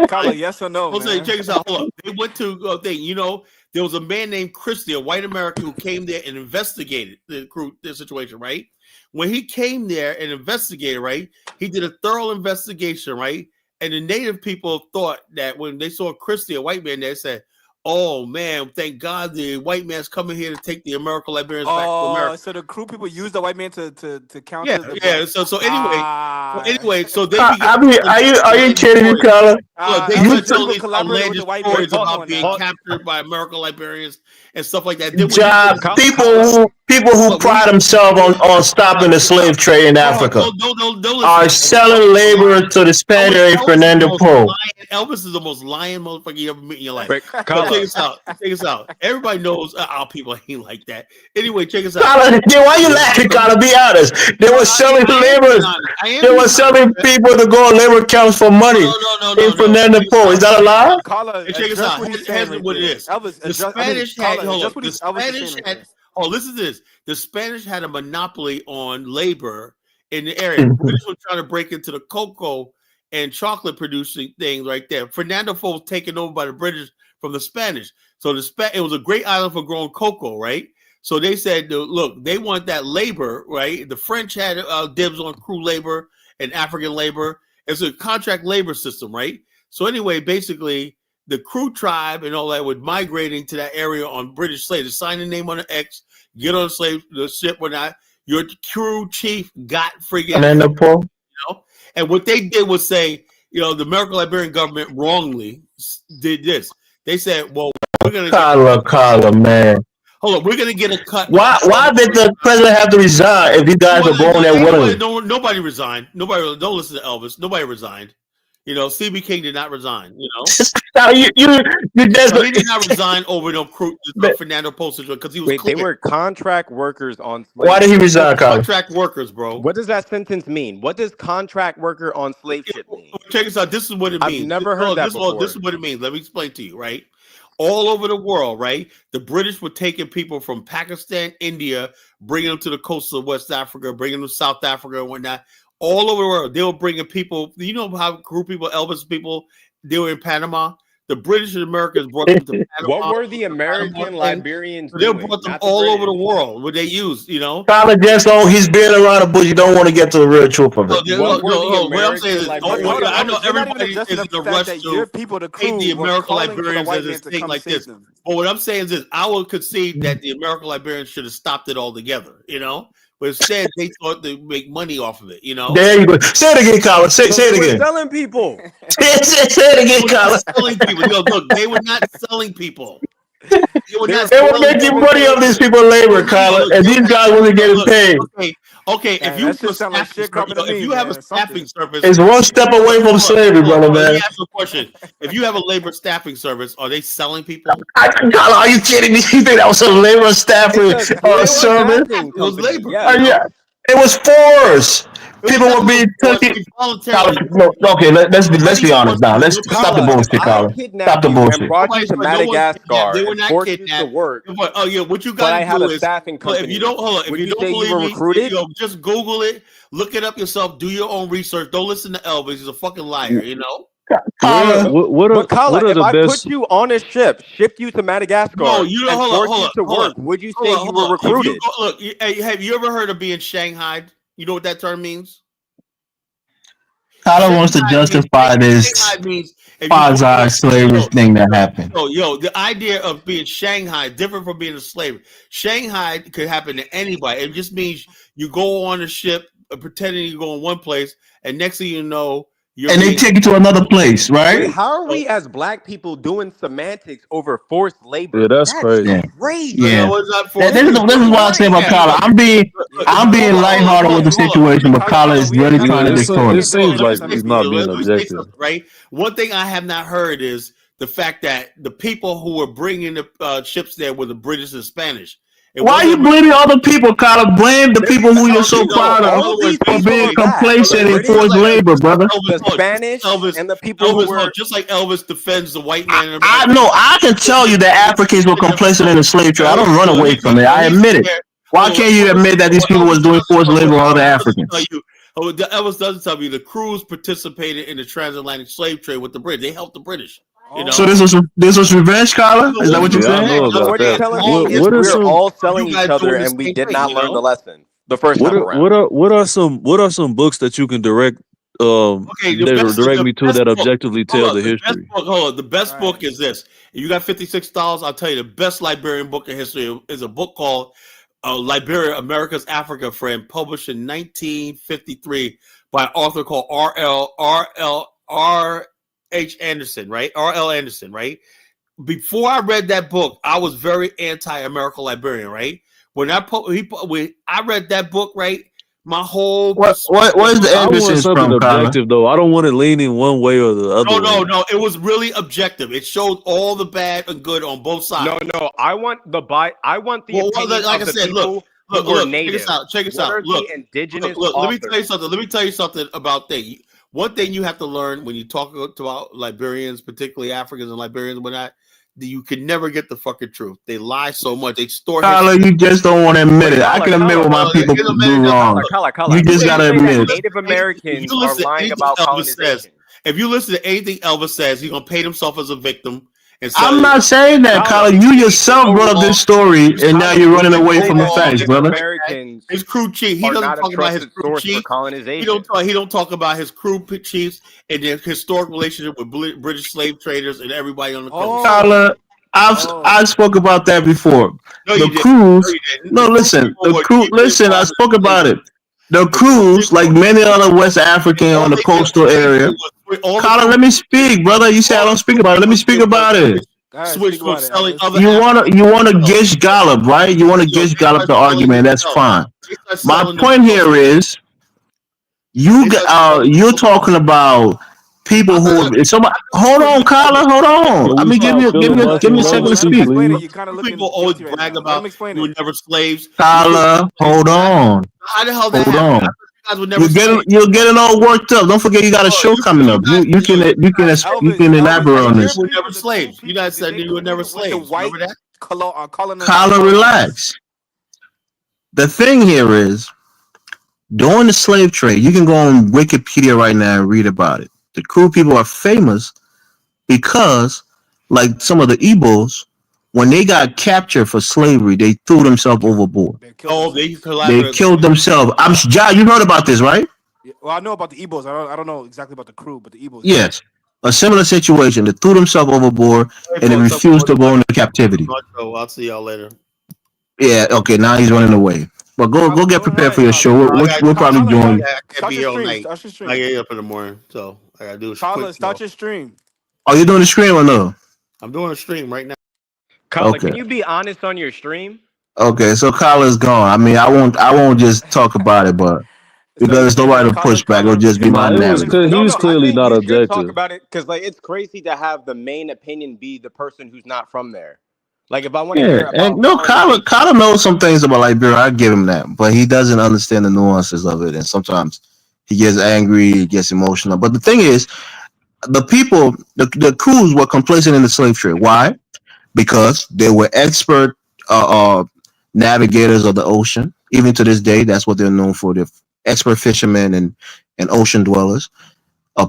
Carla, yes or no, Jose, man? check this out. Hold up. They went to thing. You know, there was a man named Christie, a white American, who came there and investigated the situation. Right when he came there and investigated, right, he did a thorough investigation, right. And the native people thought that when they saw Christie, a white man, they said, "Oh man, thank God the white man's coming here to take the American Liberians back to Oh, America." so the crew people used the white man to Yeah, counter the yeah. black. So Ah, they began I mean, are you telling kidding me, stories. Carla? Look, they Elvis, started the telling You people these collaborated with outlandish the white man. stories Come about on being now. captured by American Liberians and stuff like that. Then when he did job his people who look, when he pride themselves on stopping the check this out. slave trade in Hold Africa on, don't listen are to Elvis. selling labor to the Spaniard Elvis is the Fernando most Po. lying. Elvis is the most lying motherfucker you ever meet in your life. Wait, But check Kala, this out. Check this out. Everybody knows our people ain't like that. Anyway, check this out. Carla, why you laughing, Carla? Be honest. They were selling I am being labor. honest. I am They being were honest. selling people to go on labor camps for money in No. Fernando Check this Po. out. Is that a lie? Carla, And check this address out. what he's saying Here's right what it there. is. Elvis, The address. I mean, Spanish had Carla, hold address up. what The Elvis is saying Spanish right had there. listen to this. The Spanish had a monopoly on labor in the area. British were trying to break into the cocoa and chocolate producing things right there. Fernando Po was taken over by the British from the Spanish. So it was a great island for growing cocoa, right? So they said, look, they want that labor, right? The French had dibs on crew labor and African labor. It's a contract labor system, right? So anyway, basically, the crew tribe and all that were migrating to that area on British slaves. Sign the name on the X, get on the ship or not. Your crew chief got friggin' Fernando Po. And what they did was say, the American Liberian government wrongly did this. They said, well, we're going to get Carla, man. hold on, we're going to get a cut. Why did the president have to resign if you guys were going there willingly? Nobody resigned. Nobody, don't listen to Elvis. Nobody resigned. CB King did not resign. Now you he did not resign over Fernando Po because he was wait, clear. they were contract workers on slave Why did he ships. resign, Carla? Contract workers, bro. What does that sentence mean? What does contract worker on slave ship mean? Check this out. This is what it means. I've never heard that before. This is what it means. Let me explain to you, right? All over the world, right? The British were taking people from Pakistan, India, bringing them to the coast of West Africa, bringing them to South Africa and whatnot. All over the world, they were bringing people. You know how group people, Elvis people, they were in Panama. The British and Americans brought them to Panama. What were the American Liberians They doing? brought them all over the world. What they used, Carla just he's been around the bush. You don't want to get to the real truth of it. What I'm saying is, I know You're not even everybody addressing is in the a fact rush that to your people, the hate the crew, were American calling for the Liberians white as man a to thing come like save this. them. But what I'm saying is this: I will concede that the American Liberians should have stopped it altogether. But instead they thought they make money off of it. There you go. Say it again, Carla. Say it They were again. selling people. Say it again, Carla. Selling people. Look, they were not selling people. They were They were making money off these people's labor, Carla, and these guys wasn't getting paid. Okay. If Man, you that shit sound like sharecropping to if me, you have a man. staffing service, It's one step away from slavery, brother, let me man. ask you a question. If you have a labor staffing service, are they selling people? Carla, are you kidding me? You think that was a labor staffing It's a slave service? staffing It was company. labor. Yes. It was forced. People were being taken. Voluntarily. Okay, let's be honest now. Let's stop the Kala, if bullshit, I Carla. Stop kidnapped the you and bullshit. brought you to No one kidnapped. Madagascar They were and not forced you to kidnapped. work, What you but got I to had do a is, staffing company, if you don't would you say you believe were me, recruited? just Google it, look it up yourself, do your own research. Don't listen to Elvis; he's a fucking liar. Carla, But Kala, what are if the I put best? you on a ship, shipped you to Madagascar, No, you don't. and forced you to Hold work, on. would you say you were Hold on. If you recruited? go, look, have you ever heard of being Shanghai? You know what that term means? Carla wants to justify this Shanghai means if you quasi slavery thing that happened. the idea of being Shanghai different from being a slave. Shanghai could happen to anybody. It just means you go on a ship pretending you're going one place, and next thing you know, you're And they take you to another place, right? Wait, how are we as black people doing semantics over forced labor? Yeah, that's That's crazy. crazy. Yeah. What's up for? This is what I say about Kala. I'm being lighthearted with the situation, but Kala is really Yeah, contradictory. it seems like he's not being Let me say objective. something, right? One thing I have not heard is the fact that the people who were bringing the ships there were the British and Spanish. Why are you blaming other people, Kala? Blame the people who you're so proud all of these for people being are bad. complacent The in British, forced labor, brother. the Spanish, and the people Elvis, who were. just like Elvis defends the white man. In I know. I can tell you that Africans were complacent in the slave trade. I don't run away from it. I admit it. Why can't you admit that these people was doing forced labor on other Africans? Elvis doesn't tell you the crews participated in the transatlantic slave trade with the British. They helped the British. You know? So this was revenge, Kala? Is that what you're saying? I know about What you're that. telling me is we're all selling each other, and we did not learn the lesson the first time around. What are some books that you can direct direct me to that objectively tell the history? The best book is this. If you got $56, I'll tell you the best Liberian book in history is a book called Liberia, America's Africa Friend, published in 1953 by an author called R.H. Anderson, right? R.L. Anderson, right? Before I read that book, I was very anti-American Liberian, right? When I read that book, right, my whole what is the emphasis something objective though? I don't want it leaning one way or the other. No. It was really objective. It showed all the bad and good on both sides. No. I want the opinion like of I said, look, native. Check this out. Look, indigenous. Let me tell you something about that. One thing you have to learn when you talk about Liberians, particularly Africans and Liberians, whatnot, you can never get the fucking truth. They lie so much. They store. Kala, you just don't want to admit it. I can admit what my people do wrong. You just gotta admit it. Native Americans are lying about colonization. If you listen to anything Elvis says, he's gonna paint himself as a victim. I'm not saying that, Kala. You yourself brought up this story, and now you're running away from the facts, brother. His crew chief. He doesn't talk about his crew chief. He don't talk about his crew chiefs and their historic relationship with British slave traders and everybody on the coast. Kala, I spoke about that before. The crews. No, listen. The crew. Listen, I spoke about it. The crews, like many other West African on the coastal area. Kala, let me speak, brother. You say I don't speak about it. Let me speak about it. You wanna Gish Gallop, right? You wanna Gish Gallop the argument. That's fine. My point here is you're talking about people who somebody. Hold on, Kala. Hold on. I mean, give me a second to speak. People always brag about we were never slaves. Kala, hold on. How the hell that happened? You're getting all worked up. Don't forget you got a show coming up. You can elaborate on this. We were never slaves. You guys said you were never slaves. Remember that? Kala, relax. The thing here is, during the slave trade, you can go on Wikipedia right now and read about it. The crew people are famous because, like some of the Igbos, when they got captured for slavery, they threw themselves overboard. They killed themselves. You heard about this, right? Well, I know about the Igbos. I don't know exactly about the crew, but the Igbos. Yes. A similar situation. They threw themselves overboard and they refused to go into captivity. I'll see y'all later. Yeah, okay, now he's running away. But go get prepared for your show. We'll probably join. I can't be here all night. I get up in the morning, so I gotta do a Kala, start your stream. Are you doing the stream or no? I'm doing a stream right now. Kala, can you be honest on your stream? Okay, so Kala's gone. I mean, I won't just talk about it, but because there's nobody to push back, it'll just be my narrative. He was clearly not objective. Talk about it because it's crazy to have the main opinion be the person who's not from there. Like if I want to hear about and no, Kala knows some things about Liberia. I give him that, but he doesn't understand the nuances of it, and sometimes he gets angry, he gets emotional. But the thing is, the people, the crews were complacent in the slave trade. Why? Because they were expert navigators of the ocean. Even to this day, that's what they're known for. They're expert fishermen and ocean dwellers,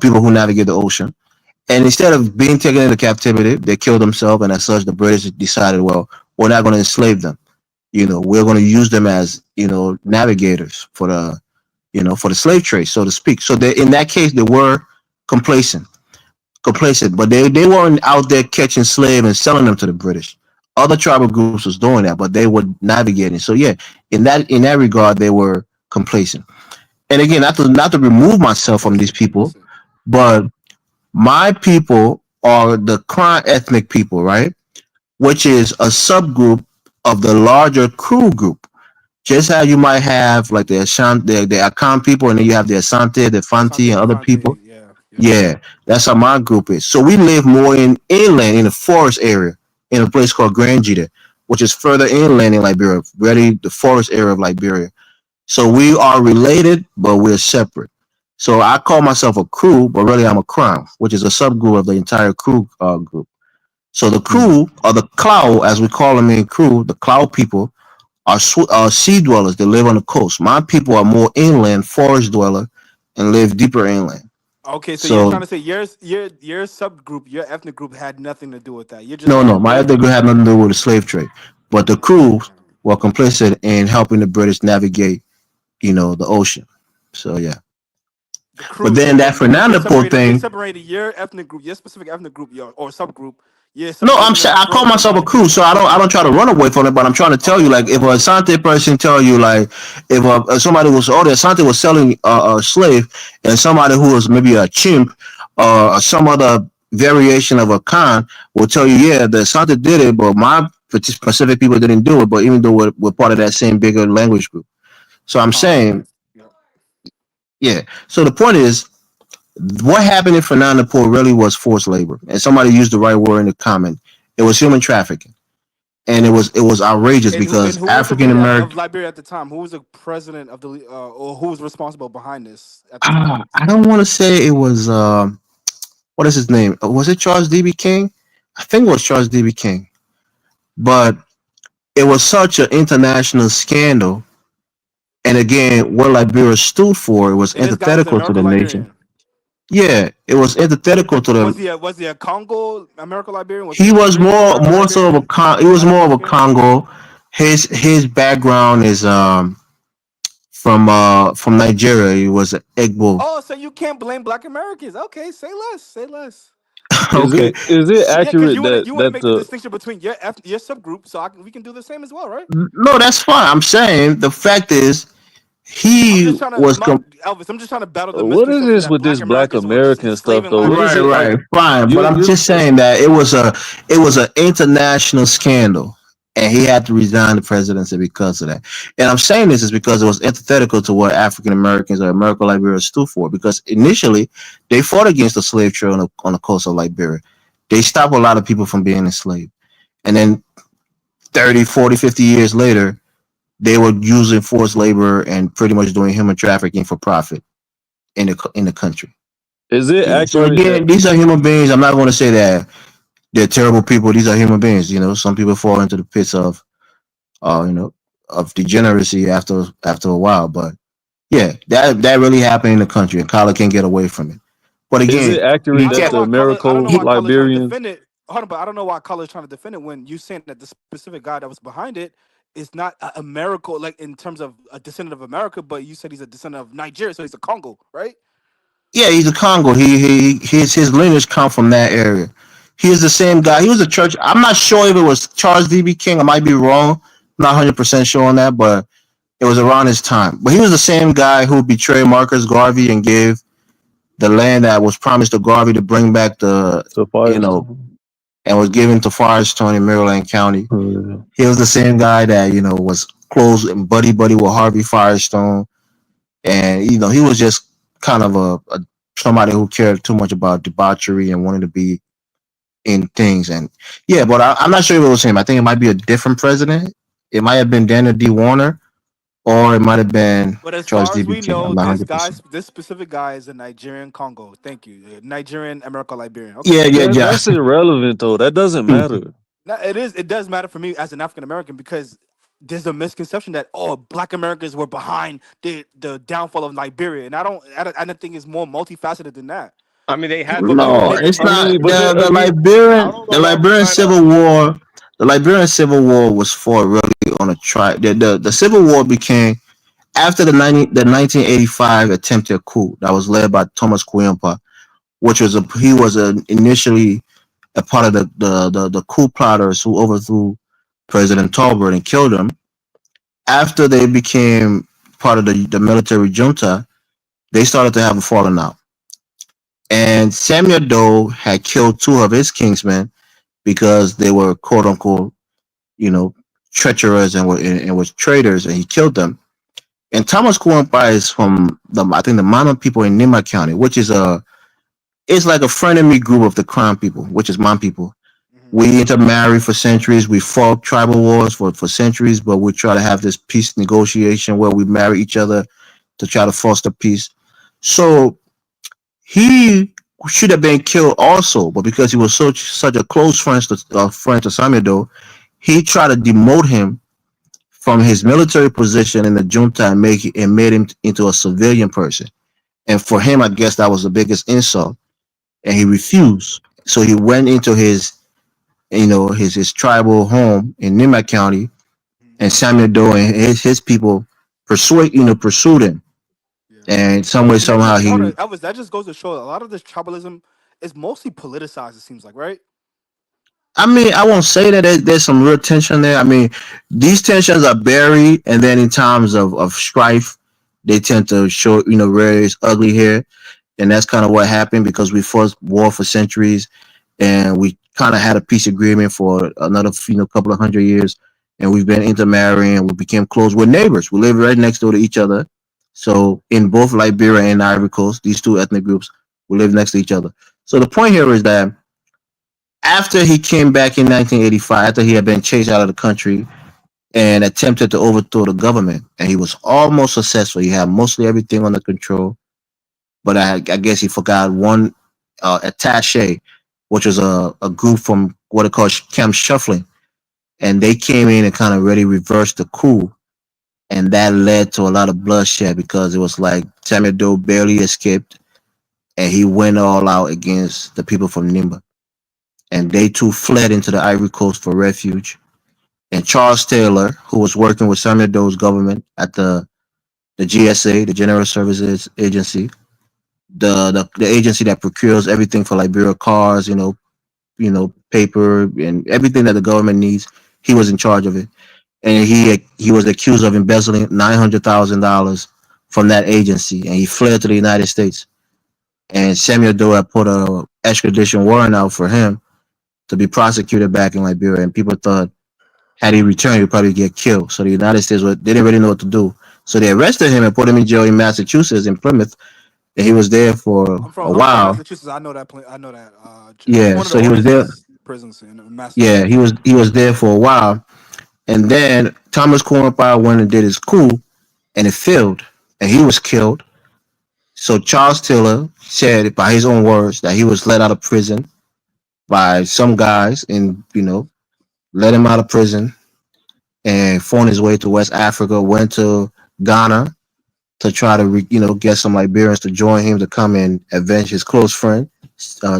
people who navigate the ocean. And instead of being taken into captivity, they killed themselves. And as such, the British decided, well, we're not going to enslave them. We're going to use them as, navigators for the slave trade, so to speak. So in that case, they were complacent, but they weren't out there catching slaves and selling them to the British. Other tribal groups was doing that, but they were navigating. So yeah, in that regard, they were complacent. and again, not to remove myself from these people, but my people are the Kron ethnic people, right? Which is a subgroup of the larger Kru group. Just how you might have like the Ashanti, the Akan people, and then you have the Asante, the Fanti, Asante and and other people. Fante, yeah, yeah. Yeah, that's how my group is. So we live more in inland, in the forest area, in a place called Grangita, which is further inland in Liberia, really the forest area of Liberia. So we are related, but we're separate. So I call myself a crew, but really I'm a crown, which is a subgroup of the entire crew group. So the crew, or the cloud, as we call them in crew, the cloud people, are sea dwellers. They live on the coast. My people are more inland, forest dweller, and live deeper inland. Okay, so you're trying So to say your subgroup, your ethnic group had nothing to do with that. You're just no, saying no, that my they. other group had nothing to do with the slave trade, but the crews were complicit in helping the British navigate, the ocean. So yeah. The But crew. then So that you're Fernando Poe separating thing. your ethnic group, your specific ethnic group, or subgroup. You're No, separating them I call from the myself a crew, so I don't try to run away from it. But I'm trying to tell you, Okay, like, if a Asante person tell you, like, if somebody was, the Asante was selling a slave, and somebody who was maybe a chimp or some other variation of a Khan will tell you, yeah, the Asante did it, but my Pacific people didn't do it. But even though we're part of that same bigger language group, so I'm okay. saying, yeah. So the point is, what happened in Fernando Poe really was forced labor, and somebody used the right word in the comment. It was human trafficking, and it was outrageous And because who was the African leader of American. Liberia at the time? Who was the president of the or who was responsible behind this at the time? I don't want to say it was. What is his name? Was it Charles D.B. King? I think it was Charles D.B. King, but it was such an international scandal. And again, what Liberia stood for, it was And this guy was an antithetical to the American nation. Liberian. Yeah, it was antithetical to the. Was he a Congo American Liberian? Was he He a was Caribbean more American more so of a Liberian? He was more of a Congo. His background is from Nigeria. He was an Igbo. Oh, so you can't blame Black Americans? Okay, say less. Say less. Okay. Is it Yeah, because accurate that you wanna that make the the distinction between your subgroup, so we can do the same as well, right? No, that's fine. I'm saying the fact is I'm he just trying to, was Elvis. I'm just trying to battle the what is misconception this that with Black this Black Americans were American stuff enslaving though? What is right, it Liberians. like? right, fine. But I'm You're just saying that it was a international scandal, and he had to resign the presidency because of that. And I'm saying this is because it was antithetical to what African Americans or American Liberia stood for. Because initially they fought against the slave trade on the coast of Liberia. They stopped a lot of people from being enslaved, and then 30, 40, 50 years later, they were using forced labor and pretty much doing human trafficking for profit in the country. is it So accurate that again, these are human beings. I'm not going to say that they're terrible people. These are human beings. Some people fall into the pits uh, you know, of degeneracy after a while. But yeah, that really happened in the country, and Colin can't get away from it. But is it again, accurate he I don't that know can't. the why color. I don't know Americo why He, color's trying to Liberians defend it. Hold on, but I don't know why color's trying to defend it when you saying that the specific guy that was behind it is not a America, like in terms of a descendant of America, but you said he's a descendant of Nigeria, so he's a Congo, right? yeah, he's a Congo. His lineage come from that area. He is the same guy. He was a church. I'm not sure if it was Charles D.B. King. I might be wrong. Not 100% sure on that, but it was around his time. But he was the same guy who betrayed Marcus Garvey and gave the land that was promised to Garvey to bring back to you know, Firestone? and was given to Firestone in Maryland County. Yeah. He was the same guy that, was close and buddy with Harvey Firestone. And, he was just kind of a somebody who cared too much about debauchery and wanted to be in things. And yeah, but I'm not sure if it was him. I think it might be a different president. It might have been Daniel D. Warner, or it might have been But as Charles far as D.B. we King. know, I'm not 100%. this specific guy is a Nigerian Congo. Thank you, Nigerian American Liberian. Okay, Yeah, yeah, yeah. That's irrelevant though. That doesn't matter. now it is. It does matter for me as an African American because there's a misconception that Black Americans were behind the downfall of Liberia, and I don't think it's more multifaceted than that. I mean, they had People to keep No, go. making it's I not. mean, but The then the again, I Liberian don't the know why we're Liberian trying to. Civil War, the Liberian Civil War was fought really on a The Civil War became after the 1985 attempted coup that was led by Thomas Kuyempa, which was he was initially a part of the coup plotters who overthrew President Tolbert and killed him. After they became part of the military junta, They started to have a falling out. And Samuel Doe had killed two of his kingsmen because they were quote unquote, you know, treacherous and was traitors, and he killed them. And Thomas Kuampa is from I think the Mana people in Nima County, which is it's like a frenemy group of the Crown people, which is Mon people. We intermarried for centuries. We fought tribal wars for centuries, but we try to have this peace negotiation where we marry each other to try to foster peace. So he should have been killed also, but because he was such a close friend to Samuel Doe, he tried to demote him from his military position in the junta and made him into a civilian person. And for him, I guess that was the biggest insult, and he refused. So he went into his tribal home in Nima County, and Samuel Doe and his people pursued him, and some way And that somehow just hold he. on, Elvis, that just goes to show a lot of this tribalism is mostly politicized. It seems like, right? I mean, I won't say that there's some real tension there. I mean, these tensions are buried, and then in times of strife, they tend to show various ugly hair, and that's kind of what happened because we fought war for centuries, and we kind of had a peace agreement for another couple of 100 years, and we've been intermarrying. We became close. We're neighbors. We live right next door to each other. So in both Liberia and Ivory Coast, these two ethnic groups, we live next to each other. So the point here is that after he came back in 1985, after he had been chased out of the country and attempted to overthrow the government, and he was almost successful. He had mostly everything under control, but I guess he forgot one attaché, which was a group from what they call Camp Shuffling, and they came in and kind of really reversed the coup, and that led to a lot of bloodshed because it was like Samuel Doe barely escaped, and he went all out against the people from Nimba, and they too fled into the Ivory Coast for refuge. And Charles Taylor, who was working with Samuel Doe's government at the GSA, the General Services Agency, the agency that procures everything for Liberia, cars, paper and everything that the government needs. He was in charge of it, and he was accused of embezzling $900,000 from that agency, and he fled to the United States. And Samuel Doe had put a extradition warrant out for him to be prosecuted back in Liberia, and people thought had he returned, he'd probably get killed. So the United States they didn't really know what to do. So they arrested him and put him in jail in Massachusetts, in Plymouth, and he was there for a I'm from while. Massachusetts. I know that. I know that. It's Yeah, one of the so he was there. oldest prisons in Yeah, Massachusetts. he was there for a while, and then Thomas Cornpire went and did his coup, and it failed, and he was killed. So Charles Taylor said, by his own words, that he was let out of prison by some guys, and let him out of prison, and found his way to West Africa, went to Ghana to try to get some Liberians to join him to come and avenge his close friend,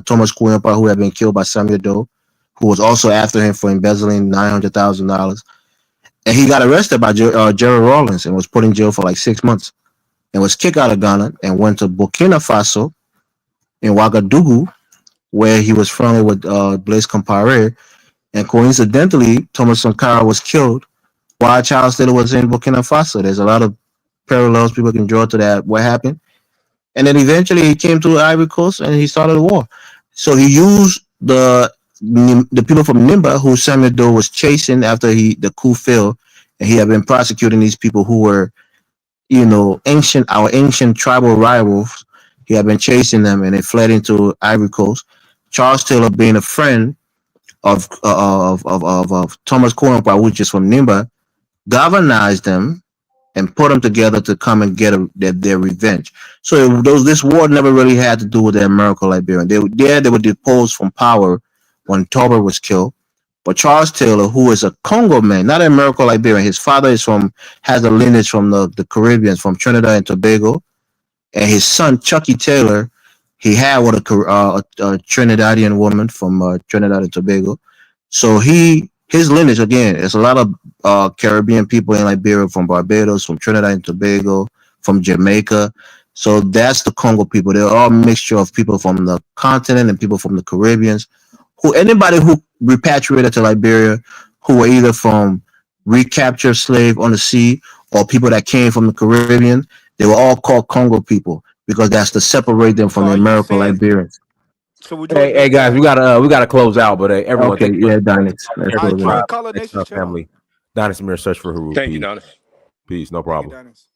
Thomas Kuempa, who had been killed by Samuel Doe, who was also after him for embezzling $900,000. And he got arrested by Gerald Rawlins and was put in jail for like 6 months, and was kicked out of Ghana and went to Burkina Faso in Ouagadougou, where he was friendly with Blaise Compaoré. And coincidentally, Thomas Sankara was killed while Charles Taylor was in Burkina Faso. There's a lot of parallels people can draw to that, what happened. And then eventually he came to Ivory Coast and he started a war. So he used the people from Nimba, who Samuel Doe was chasing after the coup failed, and he had been prosecuting these people who were, our ancient tribal rivals. He had been chasing them, and they fled into Ivory Coast. Charles Taylor, being a friend of Thomas Cornwall, which is from Nimba, galvanized them and put them together to come and get their revenge. So this war never really had to do with the American Liberian. They were deposed from power when Tolbert was killed. But Charles Taylor, who is a Congo man, not an American Liberian, his father has a lineage from the Caribbean, from Trinidad and Tobago, and his son Chucky Taylor, he had with a Trinidadian woman from Trinidad and Tobago. So his lineage, again, there's a lot of Caribbean people in Liberia, from Barbados, from Trinidad and Tobago, from Jamaica. So that's the Congo people. They're all a mixture of people from the continent and people from the Caribbeans. Anybody who repatriated to Liberia, who were either from recaptured slave on the sea or people that came from the Caribbean, they were all called Congo people. because that's to separate them from So the are you American saying? Liberians. So would you Hey, admit hey guys, we that? gotta close out, but everyone, Okay, thank you. yeah, Dynex. Let's I close it join out. Color Nation's channel. Family. Donis Mir, search for Haru. Thank you, Peace. Donis. Peace, no Thank you, problem. Dennis.